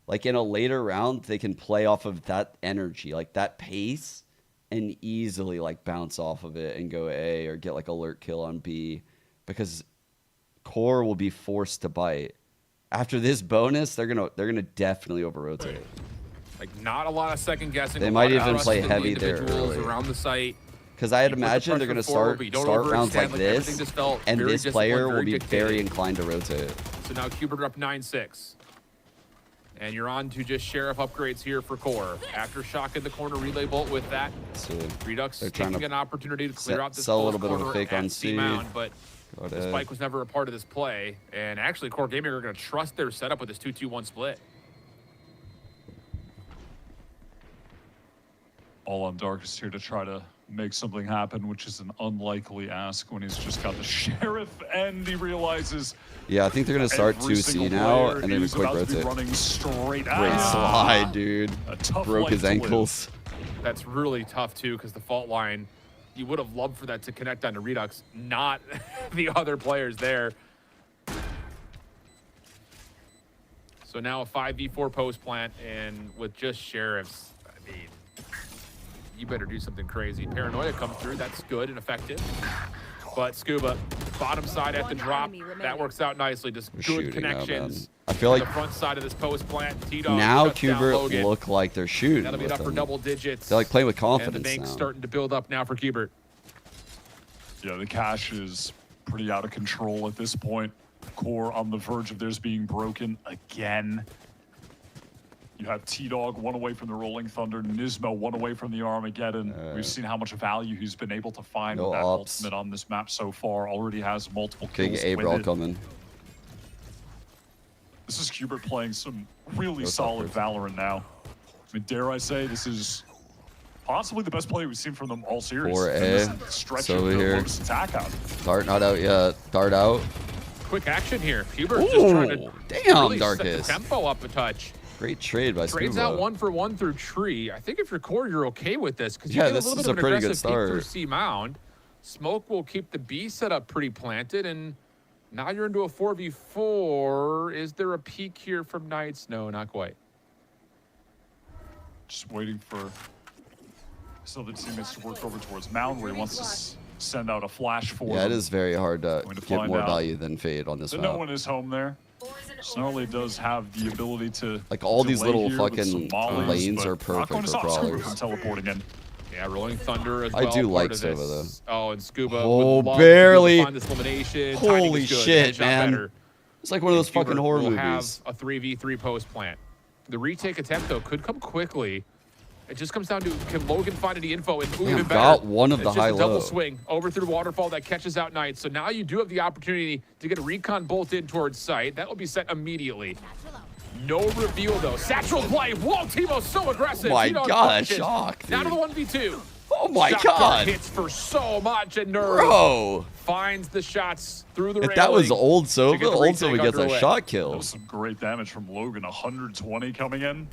Like in a later round, they can play off of that energy, like that pace, and easily like bounce off of it and go A or get like alert kill on B, because Core will be forced to bite. After this bonus, they're gonna definitely over rotate. Like not a lot of second guessing. They a might lot of even play trust in the heavy there individuals early. around the site. Because I'd You put the imagine they're pressure going to forward, start but you don't rounds overextend, like everything this, just felt and very this player disciplined, will be dictated. very inclined to rotate. So now QuBERT up 9-6. And you're on to just Sheriff upgrades here for Core. After shock in the corner, relay bolt with that. So Redux they're trying taking to an opportunity to clear out this sell a close little bit of a corner fake at on C C. Mound, but Got the it. spike was never a part of this play. And actually, Core Gaming are going to trust their setup with this 2-2-1 split. All on Darkest here to try to make something happen, which is an unlikely ask when he's just got the Sheriff and he realizes. Yeah, I think they're going to start every 2C single now player and then is quick about to be rotate. running straight Great out. slide, dude. A tough Broke life his to live. ankles. That's really tough, too, because the fault line, you would have loved for that to connect onto Redux, not the other players there. So now a 5v4 post plant, and with just Sheriffs, I mean, you better do something crazy. Paranoia comes through, that's good and effective. But Scuba, bottom side at the drop, that works out nicely. Just good Shooting connections. up, I feel on like the front side of this post plant. T-Dog now shuts down QuBERT Logan. look like they're shooting. That'll be with enough for them. double digits. They're like playing with And confidence the bank's now. starting to build up now for QuBERT. Yeah, the cash is pretty out of control at this point. Core on the verge of theirs being broken again. You have T-Dog 1 away from the Rolling Thunder, Nismo 1 away from the Armageddon. We've seen how much value he's been able to find with that ultimate on this map so far. Already has multiple kills. Big A-Brawl coming. This is QuBERT playing some really solid Valorant now. I mean, dare I say, this is possibly the best play we've seen from them all series. 4A. Stretch So of the here. Lotus attack out. Dart not out yet. Dart out. Quick action here. QuBERT just trying to Damn, really set the Darkus. tempo up a touch. Great trade by Trades Scuba. out 1-for-1 through tree. I think if you're core, you're okay with this because you Yeah, get a this little is bit of a an pretty good aggressive peek through start. C mound. Smoke will keep the B set up pretty planted, and now you're into a 4v4. Is there a peek here from Knights? No, not quite. Just waiting for some of the teammates to work over towards mound where he wants to send out a flash for Yeah, it them. is very hard to Going to get find more out. value than Fade on this So map. no one is home there. Snarly does have the ability to Like, all these delay little here with fucking some mollies, lanes but are not perfect going to for stop Scuba brawlers. from teleporting in. Yeah, Rolling Thunder as I well. do part like of Sova, this. Oh, and Scuba. Oh, would love barely. To find this elimination. Timing Holy is good. shit, Headshot man. better. It's like one of those And fucking QuBERT horror will movies. have a 3v3 post plant. The retake attempt, though, could come quickly. It just comes down to, can Logan find any info? And Damn, even better, got one of the it's just a high-low. double swing over through Waterfall that catches out Knights. So now you do have the opportunity to get a recon bolt in towards site. That will be set immediately. No reveal, though. Satchel play. Whoa, Timo so aggressive. My T-Dog God, punches. shock, Now to the dude. 1v2. Oh my Shotgun God. hits for so much, and Nerve Bro. finds the shots through the If that was railing old to Sova, get the old retake Sova gets a underway. shot That kill. was some great damage from Logan. 120 coming in.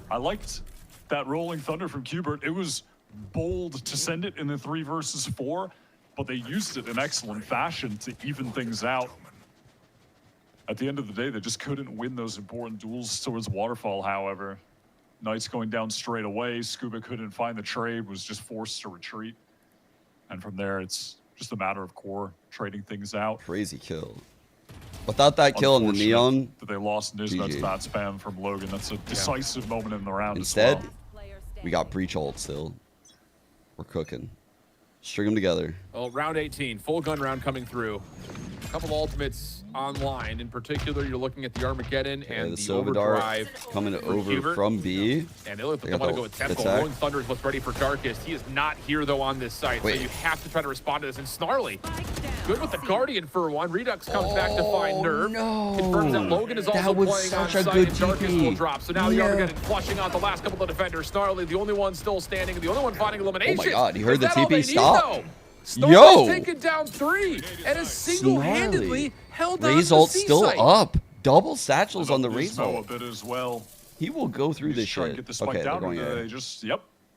I liked that Rolling Thunder from QuBERT. It was bold to send it in the 3 versus 4, but they used it in excellent fashion to even things out. At the end of the day, they just couldn't win those important duels towards Waterfall, however. Knights going down straight away. Scuba couldn't find the trade, was just forced to retreat. And from there, it's just a matter of core trading things out. Crazy kill. Without that kill in the Unfortunate neon, that they lost Nismet's GG. bat spam from Logan. That's a decisive moment in the round instead, as well. we got breach ult still. We're cooking. String them together. Well, round 18, full gun round coming through. A couple ultimates online. In particular, you're looking at the Armageddon Okay, and the the Sova dart overdrive coming for over QuBERT. from B. And they look They like they got want to the go with Tempo. attack. Rolling Thunder is what's ready for Darkest. He is not here, though, on this site. Wait. So you have to try to respond to this. And Snarly, good with the Guardian for one. Redux comes back to find Nerve. no. Confirms that Logan is also That was playing on such a site, good and Darkest TP. will drop. So now the Yeah. Armageddon flushing out the last couple of defenders. Snarly, the only one still standing, and the only one finding elimination. Oh my God, you heard Is the that all TP they stop? need, though? Snarly's Yo. taken down 3 and has single-handedly held on Raise to ult the still C-site. up. Double satchels on the Nismo Raise a ult. bit as well. He will go through this He's trying to shit. get the spike Okay, they're down. going And A. they just,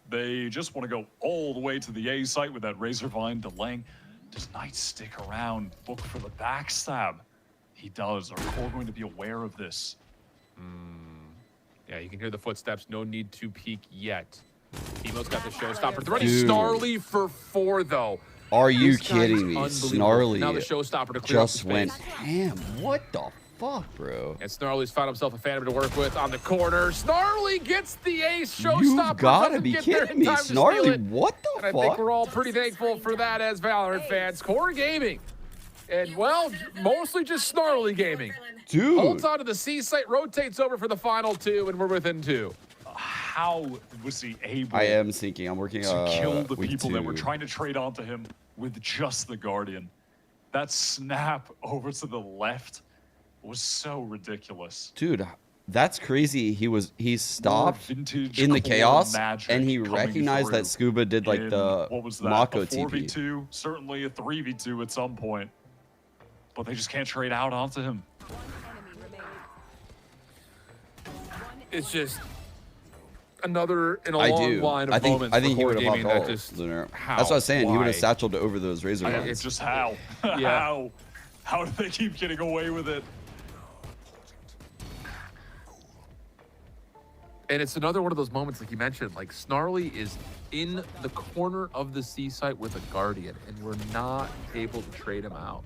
they just want to go all the way to the A site with that Razor Vine delaying. Does Knight stick around, look for the backstab? He does. Are Core going to be aware of this? Yeah, you can hear the footsteps. No need to peek yet. Timo's got the showstopper. They're ready. Dude. Snarly for 4, though. Are you This guy's kidding me? unbelievable. Now the Snarly showstopper to clear up just the went space. ham. What the fuck, bro? And Snarly's found himself a phantom to work with on the corner. Snarly gets the ace. Showstopper You've gotta doesn't be get there kidding in me. time to steal Snarly, it. what the And I think fuck? we're all pretty thankful for that as Valorant fans. Core gaming. And, well, mostly just Snarly gaming. Dude. Holds onto the C site, rotates over for the final 2, and we're within 2. How was he able I am sinking. I'm working to kill the week people that 2. were trying to trade onto him with just the Guardian? That snap over to the left was so ridiculous. Dude, that's crazy. He stopped vintage in the core chaos magic and he coming recognized through that Scuba did like in, the what was that, Mako a TP. 4v2, certainly a 3v2 at some point. But they just can't trade out onto him. It's just another in a I long do. line of I think moments I think for he core would have gaming popped that all just Lunar. how? That's what I was saying. He would have Why? satcheled over those razor It's ones. just how? Yeah. How do they keep getting away with it? And it's another one of those moments, like you mentioned, like Snarly is in the corner of the C site with a Guardian, and we're not able to trade him out.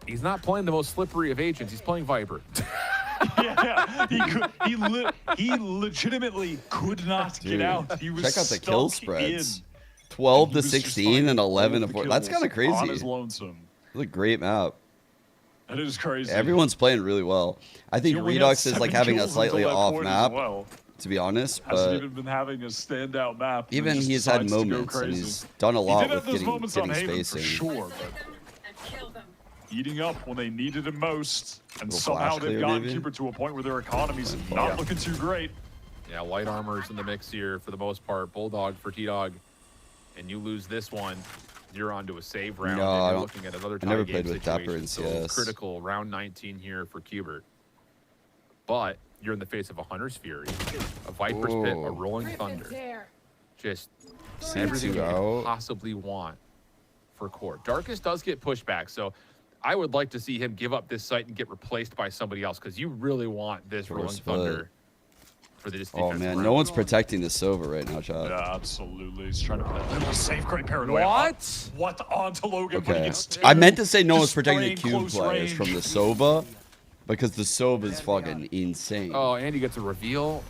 He's not playing the most slippery of agents. He's playing Viper. Yeah, he legitimately could not Dude, get out. He was check out the kill stuck spreads. in. 12 And he to was just 16 and finding 11 to all 4. the That's kind of kills on his crazy. lonesome. It's a great map. It is crazy. Everyone's playing really well. I think He only had Redux is like 7 having a kills slightly until that off point map, as well. to be honest. Hasn't But even been having a standout map. and even just he's had decides to go moments, and crazy. he's done a He lot did with have those getting moments on spacing. Haven for sure, but eating up when they needed him most, and Little somehow flash they've clear, gotten maybe? QuBERT to a point where their economy's not looking too great. Yeah, light armor's in the mix here for the most part. Bulldog for T-Dog. And you lose this one, you're on to a save round. No, and I you're don't- looking at another I never tie played game with Dapper in situation. So CS. critical, round 19 here for QuBERT. But you're in the face of a Hunter's Fury, a Viper's Pit, a Ooh. Rolling Thunder. Just C2 everything you out. could possibly want for core. Darkest does get pushed back, so I would like to see him give up this site and get replaced by somebody else, because you really want this Rolling Thunder for the Oh man, no one's protecting the Sova right now, chat. Yeah, absolutely. He's trying to play a little safe, great paranoia. What? What onto Logan? But he Okay. gets two. I meant to say no one's Just protecting the spraying cube close players range. from the Sova, because the Sova is fucking insane. Oh, and he gets a reveal.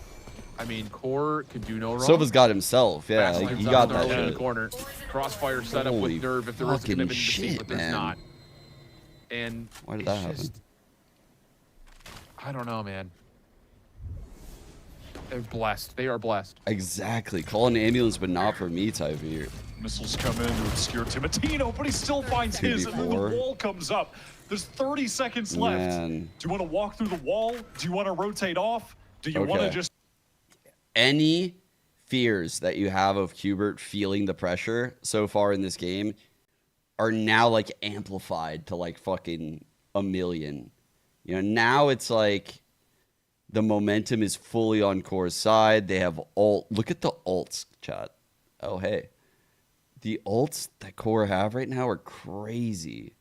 I mean, core could do no wrong. Sova's got himself. Yeah, Fast he lanes got out that there in shit. the corner. Crossfire setup Holy with Nerve if there was a fucking commitment to shit, see, but there's man. not. And Why did it's that happen? just, I don't know, man. They're blessed. They are blessed. Exactly. Call an ambulance, but not for me type here. Missiles come in to obscure Timatino, but he still finds his, and then the 2v4. wall comes up. There's 30 seconds left. Man. Do you want to walk through the wall? Do you want to rotate off? Do you want to Okay. just... Any fears that you have of QuBERT feeling the pressure so far in this game are now like amplified to like fucking a million. You know, now it's like the momentum is fully on Core's side. They have ult. Look at the ults, chat. Oh, hey. The ults that Core have right now are crazy.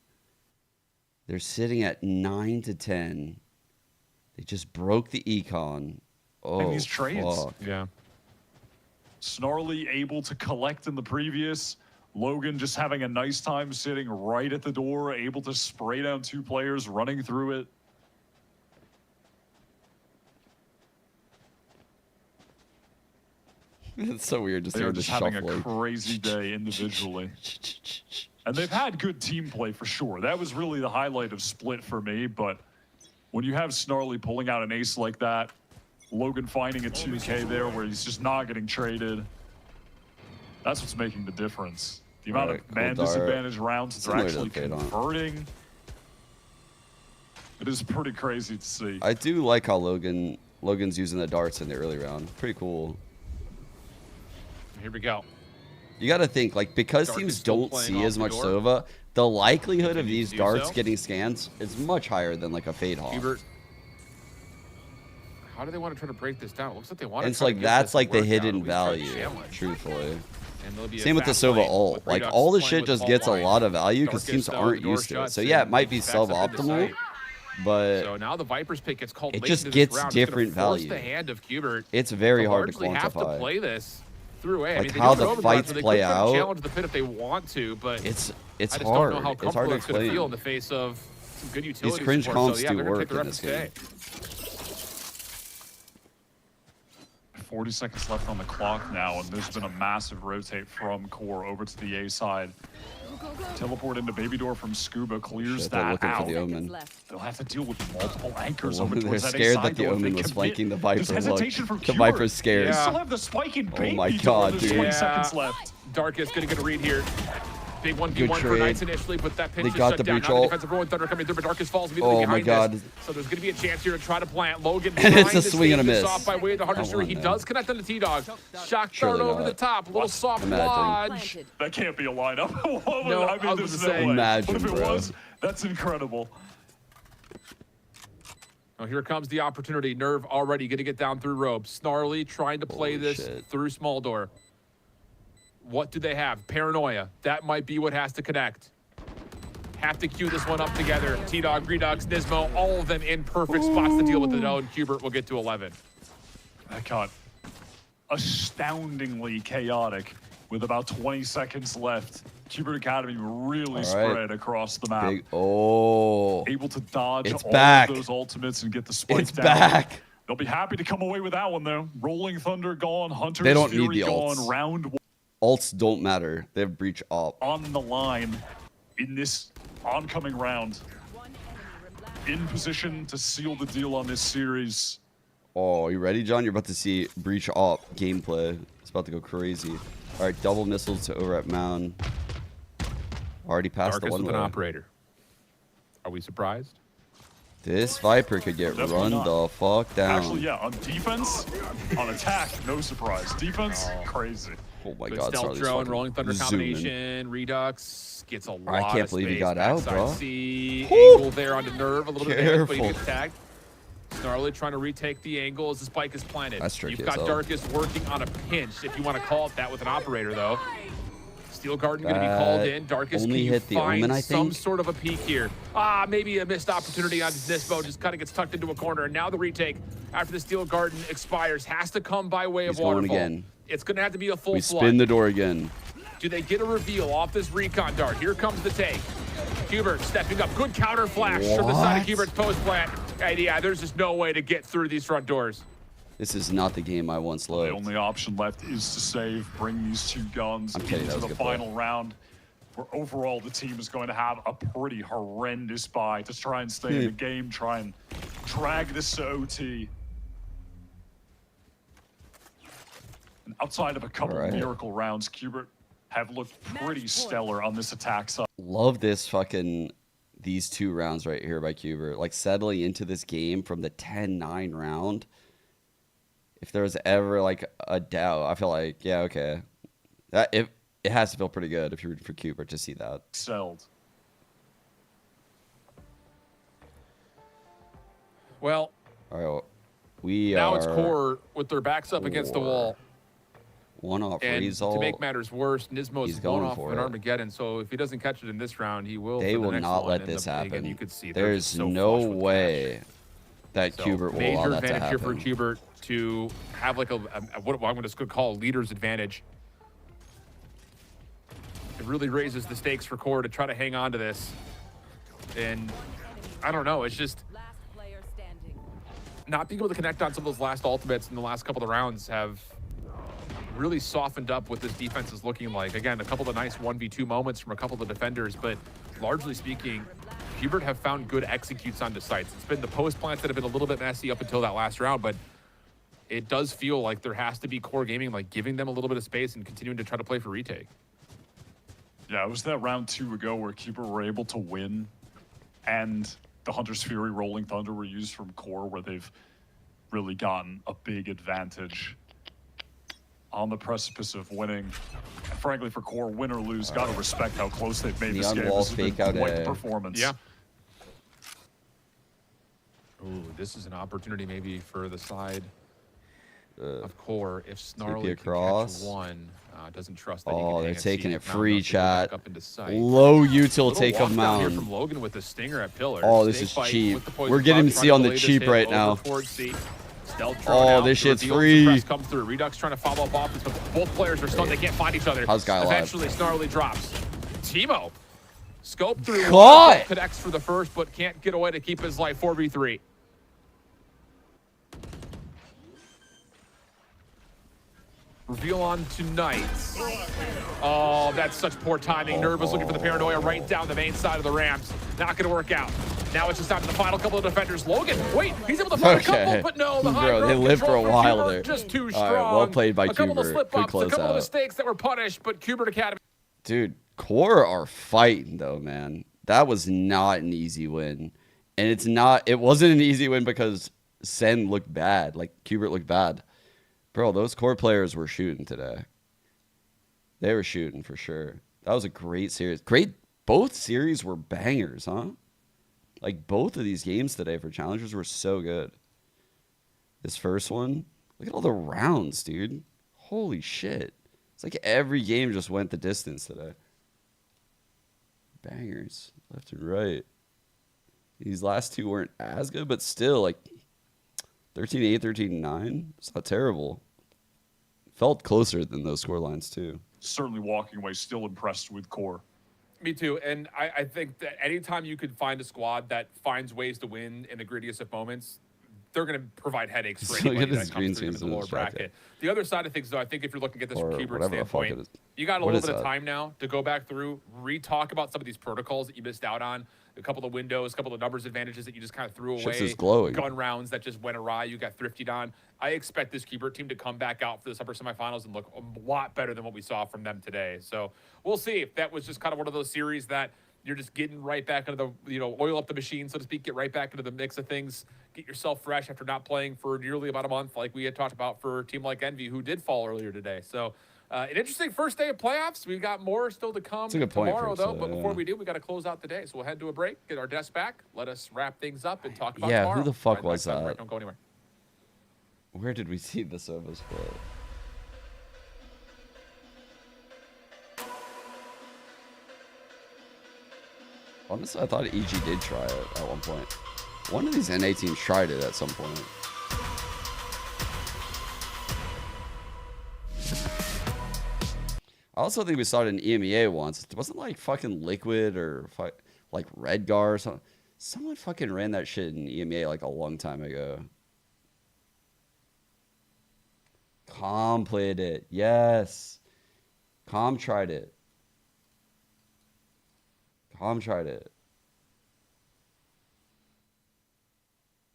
They're sitting at 9 to 10. They just broke the econ. Oh, and these trades. fuck. Yeah. Snarly able to collect in the previous. Logan just having a nice time sitting right at the door, able to spray down 2 players, running through it. It's so weird just They are hearing the just having a shuffling. crazy day individually. And they've had good team play for sure. That was really the highlight of Split for me, but when you have Snarly pulling out an ace like that, Logan finding a 2K there where he's just not getting traded, that's what's making the difference. The amount Alright, of man cool dart. disadvantage rounds that they're Similar to actually the Fade on. converting. It is pretty crazy to see. I do like how Logan's using the darts in the early round. Pretty cool. Here we go. You got to think, like, because Dark teams is still don't playing see off as the much door. Sova, the likelihood of Continue these to do darts so. getting scans is much higher than like a Fade Hawk. QuBERT. How do they want to try to break this down? It looks like they want And to it's try to like get that's this to like the work out, hidden at least try to value, challenge. truthfully. And there'll be a Same with the fast Sova lane ult. with Like Redux all the playing shit with just Vault gets a Line. lot of value because Darkest, teams though, aren't the door used to it. shuts So yeah, it and might be backs up into suboptimal, sight. but So now the Viper's pick gets called it late just into this gets round. It's gonna different force value. the hand of QuBERT It's very to hard to largely have to quantify. play this through A. I Like mean, they how do the have an fights overtime, so they play could try to out, challenge the pit if they want to, but it's I just hard. don't know how It's hard comfortable to it's going to explain. feel in the face of some good utility cringe support. comps So, yeah, do they're gonna work take the in rep this to game. stay. 40 seconds left on the clock now, and there's been a massive rotate from Core over to the A side. Teleport into Baby Door from Scuba clears Shit, they're that looking out. for the Omen. They'll have to deal with multiple anchors Well, over they're towards that A scared side, that the though, if they Omen was commit. flanking the There's Viper. Look, hesitation from the QuBERT. Viper's scared. They Yeah. still have the spiking Oh baby my door. God, There's dude. 20 Yeah. seconds left. Darkest going to get a read here. Big 1v1 Good for trade. Knights initially, but that pitch They is got shut the down. breach Now the ult. defensive Rolling Thunder coming through, but Darkest falls immediately Oh my behind God. this. So there's going to be a chance here to try to plant. Logan And it's trying a to swing and a stave this miss. off by way of the Hunter's Come Fury. on, He man. does connect on the T-Dog. Shock Surely dart over not. the top. A little soft Imagine. lodge. That can't be a lineup. No, I I mean, was there's gonna no say. way. Imagine, But if it bro. was, that's incredible. Now here comes the opportunity. Nerve already going to get down through ropes. Snarly trying to play Holy this shit. through small door. What do they have? Paranoia. That might be what has to connect. Have to queue this one up together. T-Dog, Redux, Nismo, all of them in perfect spots to deal with it. And QuBERT will get to 11. That got astoundingly chaotic with about 20 seconds left. QuBERT Academy really right. spread across the map. Big, oh, Able to dodge It's all back. of those ultimates and get the spike it's down. back. They'll be happy to come away with that one, though. Rolling Thunder gone, Hunter's They don't Fury need the gone, ults. round one Ults don't matter. They have breach up. on the line. in this oncoming round. In position to seal the deal on this series. Oh, you ready, John? You're about to see breach op gameplay. It's about to go crazy. All right, double missiles to over at Mound. Already passed Darkest the one with way. an operator. Are we surprised? This Viper could get Definitely run not. the fuck down. Actually, yeah, on defense, on attack, no surprise. Defense, crazy. Oh my Good god, stealth Charlie's drone, fucking Rolling Thunder zooming. combination, Redux gets a lot I can't of believe he space, got out, backside bro. C, Woo! angle there onto Nerve, a little bit of damage, but he Careful. gets tagged. Snarly trying to retake the angle as the spike is planted. That's tricky You've as got hell. Darkest working on a pinch, if you want to call it that with an operator, though. Steel Garden going to be called in. Darkest, only can you hit the find Omen, I some think? sort of a peak here? Ah, maybe a missed opportunity on Nismo. Just kind of gets tucked into a corner. And now the retake after the Steel Garden expires has to come by way of He's going Waterfall. again. It's going to have to be a full We flood. spin the door again. Do they get a reveal off this recon dart? Here comes the take. QuBERT stepping up. Good counter flash from the side of What? QuBERT's post plant. And yeah, there's just no way to get through these front doors. This is not the game I once The loved. only option left is to save, bring these two guns I'm kidding, that into was the a good play. final round, where overall the team is going to have a pretty horrendous buy to try and stay in the game, try and drag this to OT. And outside of a couple All right. miracle rounds, QuBERT have looked pretty stellar on this attack side. Love this fucking these two rounds right here by QuBERT. Like settling into this game from the 10-9 round. If there was ever like a doubt, I feel like, yeah, okay. That it has to feel pretty good if you're for QuBERT to see that. Excelled. Well, All right, well, we now are it's core with their backs up against the wall. one off And result. to make matters worse, Nismo's He's blown going off for of an it. Armageddon, so if he doesn't catch it in this round, he will. They for the will next not one. let And this again, happen. you could see they're There's just so no flush with cash. way that So, QuBERT will major allow that to advantage here for happen. QuBERT to have like what I'm going to call a leader's advantage. It really raises the stakes for core to try to hang on to this. And I don't know, it's just not being able to connect on some of those last ultimates in the last couple of rounds have really softened up what this defense is looking like. Again, a couple of nice 1v2 moments from a couple of the defenders, but largely speaking, QuBERT have found good executes onto sites. It's been the post plants that have been a little bit messy up until that last round, but it does feel like there has to be core gaming, like giving them a little bit of space and continuing to try to play for retake. Yeah, it was that round 2 ago where QuBERT were able to win, and the Hunter's Fury Rolling Thunder were used from core, where they've really gotten a big advantage on the precipice of winning. And frankly, for core, win or lose, gotta respect how close they've made this Neon game. wall This has been fake out quite the A. performance. Yeah. Ooh, this is an opportunity maybe for the side of core. If Snarly can across. catch one, doesn't trust that he Oh, can they're hang and taking see it if Mound free, knows to go back chat. up into sight. Low util Little take of walk down here Mound. from Logan with the stinger at pillar. Oh, this Snake is bite cheap. with the poison We're getting cloud, C trying on to the lay this cheap hit right over now. towards C. Stealth Oh, thrown out. this The shit's reveal free. suppress comes through. Redux trying to follow up off this, but both players are stunned. They can't find each other. How's Guy alive? Eventually, Snarly drops. Timo. Scope through. Caught! Connects for the first, but can't get away to keep his life. 4v3. Reveal on tonight. Oh, that's such poor timing. Nerve was looking for the paranoia right down the main side of the Rams. Not going to work out. Now it's just down to the final couple of defenders. Logan, wait, he's able to find a couple, but no, the high Bro, they ground lived for a control from while QuBERT there. just too All strong. right, well played by A couple of QuBERT. slip Good ups, a couple of closeout. mistakes that were punished, but QuBERT Academy. Dude, core are fighting though, man. That was not an easy win. And it wasn't an easy win because Sen looked bad. Like QuBERT looked bad. Bro, those core players were shooting today. They were shooting for sure. That was a great series. Both series were bangers, huh? Like both of these games today for challengers were so good. This first one, look at all the rounds, dude. Holy shit. It's like every game just went the distance today. Bangers left and right. These last two weren't as good, but still, like 13-8, 13-9. It's not terrible. Felt closer than those score lines too. Certainly walking away still impressed with core. Me too. And I think that anytime you could find a squad that finds ways to win in the grittiest of moments, they're going to provide headaches for So anybody get that his comes green through in screens the in lower his jacket. bracket. The other side of things, though, I think if you're looking at this Or from CUBERT whatever the fuck it standpoint, is. you got a What little is bit of that? time now to go back through, re-talk about some of these protocols that you missed out on, a couple of windows, a couple of numbers advantages that you just kind of threw Shit's away, just glowing. gun rounds that just went awry, you got thrifted on. I expect this CUBERT team to come back out for this upper semifinals and look a lot better than what we saw from them today. So we'll see if that was just kind of one of those series that you're just getting right back into the, oil up the machine, so to speak, get right back into the mix of things, get yourself fresh after not playing for nearly about a month, like we had talked about for a team like Envy, who did fall earlier today. So an interesting first day of playoffs. We've got more still to come That's a good point, tomorrow, though. Frickso, But before yeah. we do, we got to close out the day. So we'll head to a break, get our desks back, let us wrap things up, and talk about Yeah, tomorrow. who the fuck Right was back to that? break. Don't go anywhere. Where did we see the Sova split? Honestly, I thought EG did try it at one point. One of these NA teams tried it at some point. I also think we saw it in EMEA once. It wasn't like fucking Liquid or like Redgar or something. Someone fucking ran that shit in EMEA like a long time ago. Com played it. Yes. Com tried it. Com tried it.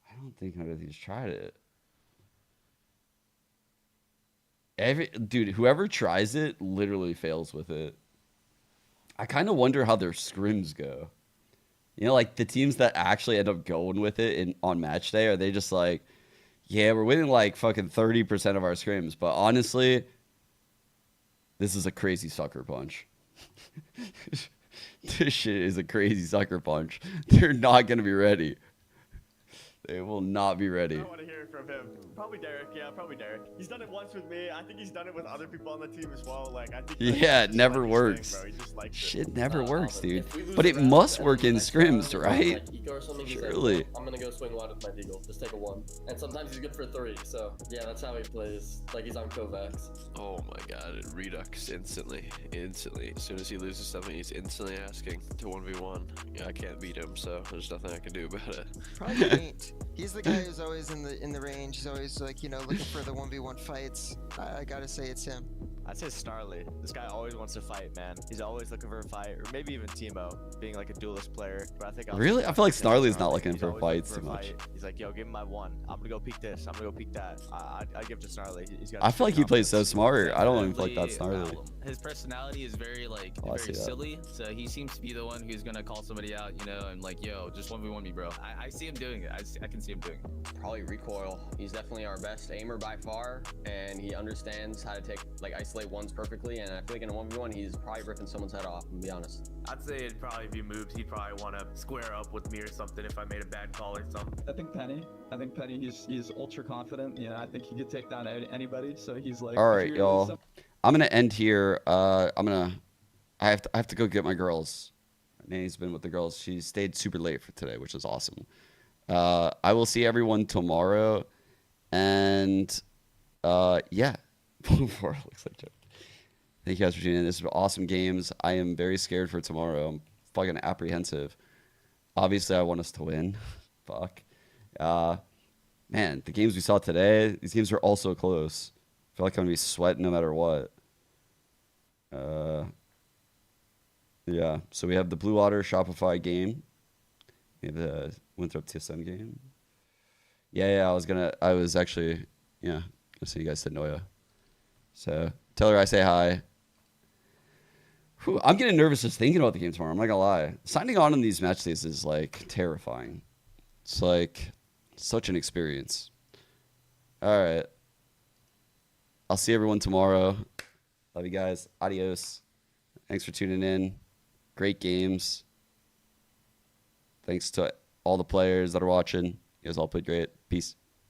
I don't think none of these tried it. Dude, whoever tries it literally fails with it. I kind of wonder how their scrims go. Like the teams that actually end up going with it on match day, are they just like, yeah, we're winning like fucking 30% of our scrims, but honestly, this is a crazy sucker punch. This shit is a crazy sucker punch. They're not going to be ready. They will not be ready. I want to hear it from him. Probably Derek. Yeah, probably Derek. He's done it once with me. I think he's done it with other people on the team as well. Like, I think. Yeah, it never works. Shit never works, dude. But it must work in scrims, right? Surely. I'm gonna go swing wide with my deagle. Just take a 1. And sometimes he's good for 3. So yeah, that's how he plays. Like he's on Kovacs. Oh my god, Redux instantly. As soon as he loses something, he's instantly asking to 1v1. Yeah, I can't beat him, so there's nothing I can do about it. Probably ain't. He's the guy who's always in the range. He's always like, looking for the 1v1 fights. I gotta say it's him. I'd say Snarly. This guy always wants to fight, man. He's always looking for a fight, or maybe even Timo, being like a duelist player. But I think Really? I feel like Snarly's not looking for fights too much. He's like, yo, give him my 1. I'm gonna go peek this. I'm gonna go peek that. I give it to Snarly. He's got. I feel like he plays so smart. I don't even feel like that's Definitely Snarly. about him. His personality is very Oh, I very see that. silly. So he seems to be the one who's gonna call somebody out, and like, yo, just 1v1 me, bro. I see him doing it. I can see him doing it. Probably Recoil. He's definitely our best aimer by far, and he understands how to isolate ones perfectly. And I feel like in a 1v1, he's probably ripping someone's head off. To be honest. I'd say it'd probably be moves. He'd probably want to square up with me or something if I made a bad call or something. I think Penny, he's ultra confident. I think he could take down anybody. So he's like. All right, y'all. I'm gonna end here. I have to go get my girls. Nanny's been with the girls. She stayed super late for today, which is awesome. I will see everyone tomorrow, and yeah. Looks like Joe. Thank you guys for tuning in. This is awesome games. I am very scared for tomorrow. I'm fucking apprehensive. Obviously, I want us to win. Fuck. Man, the games we saw today, these games are all so close. I feel like I'm going to be sweating no matter what. Yeah, so we have the Blue Water Shopify game. We have the Winthrop TSM game. Yeah, I was actually, gonna see you guys to Noya. So tell her I say hi. Whew, I'm getting nervous just thinking about the game tomorrow. I'm not gonna lie. Signing on these match days is like terrifying. It's like such an experience. All right. I'll see everyone tomorrow. Love you guys. Adios. Thanks for tuning in. Great games. Thanks to all the players that are watching. You guys all played great. Peace.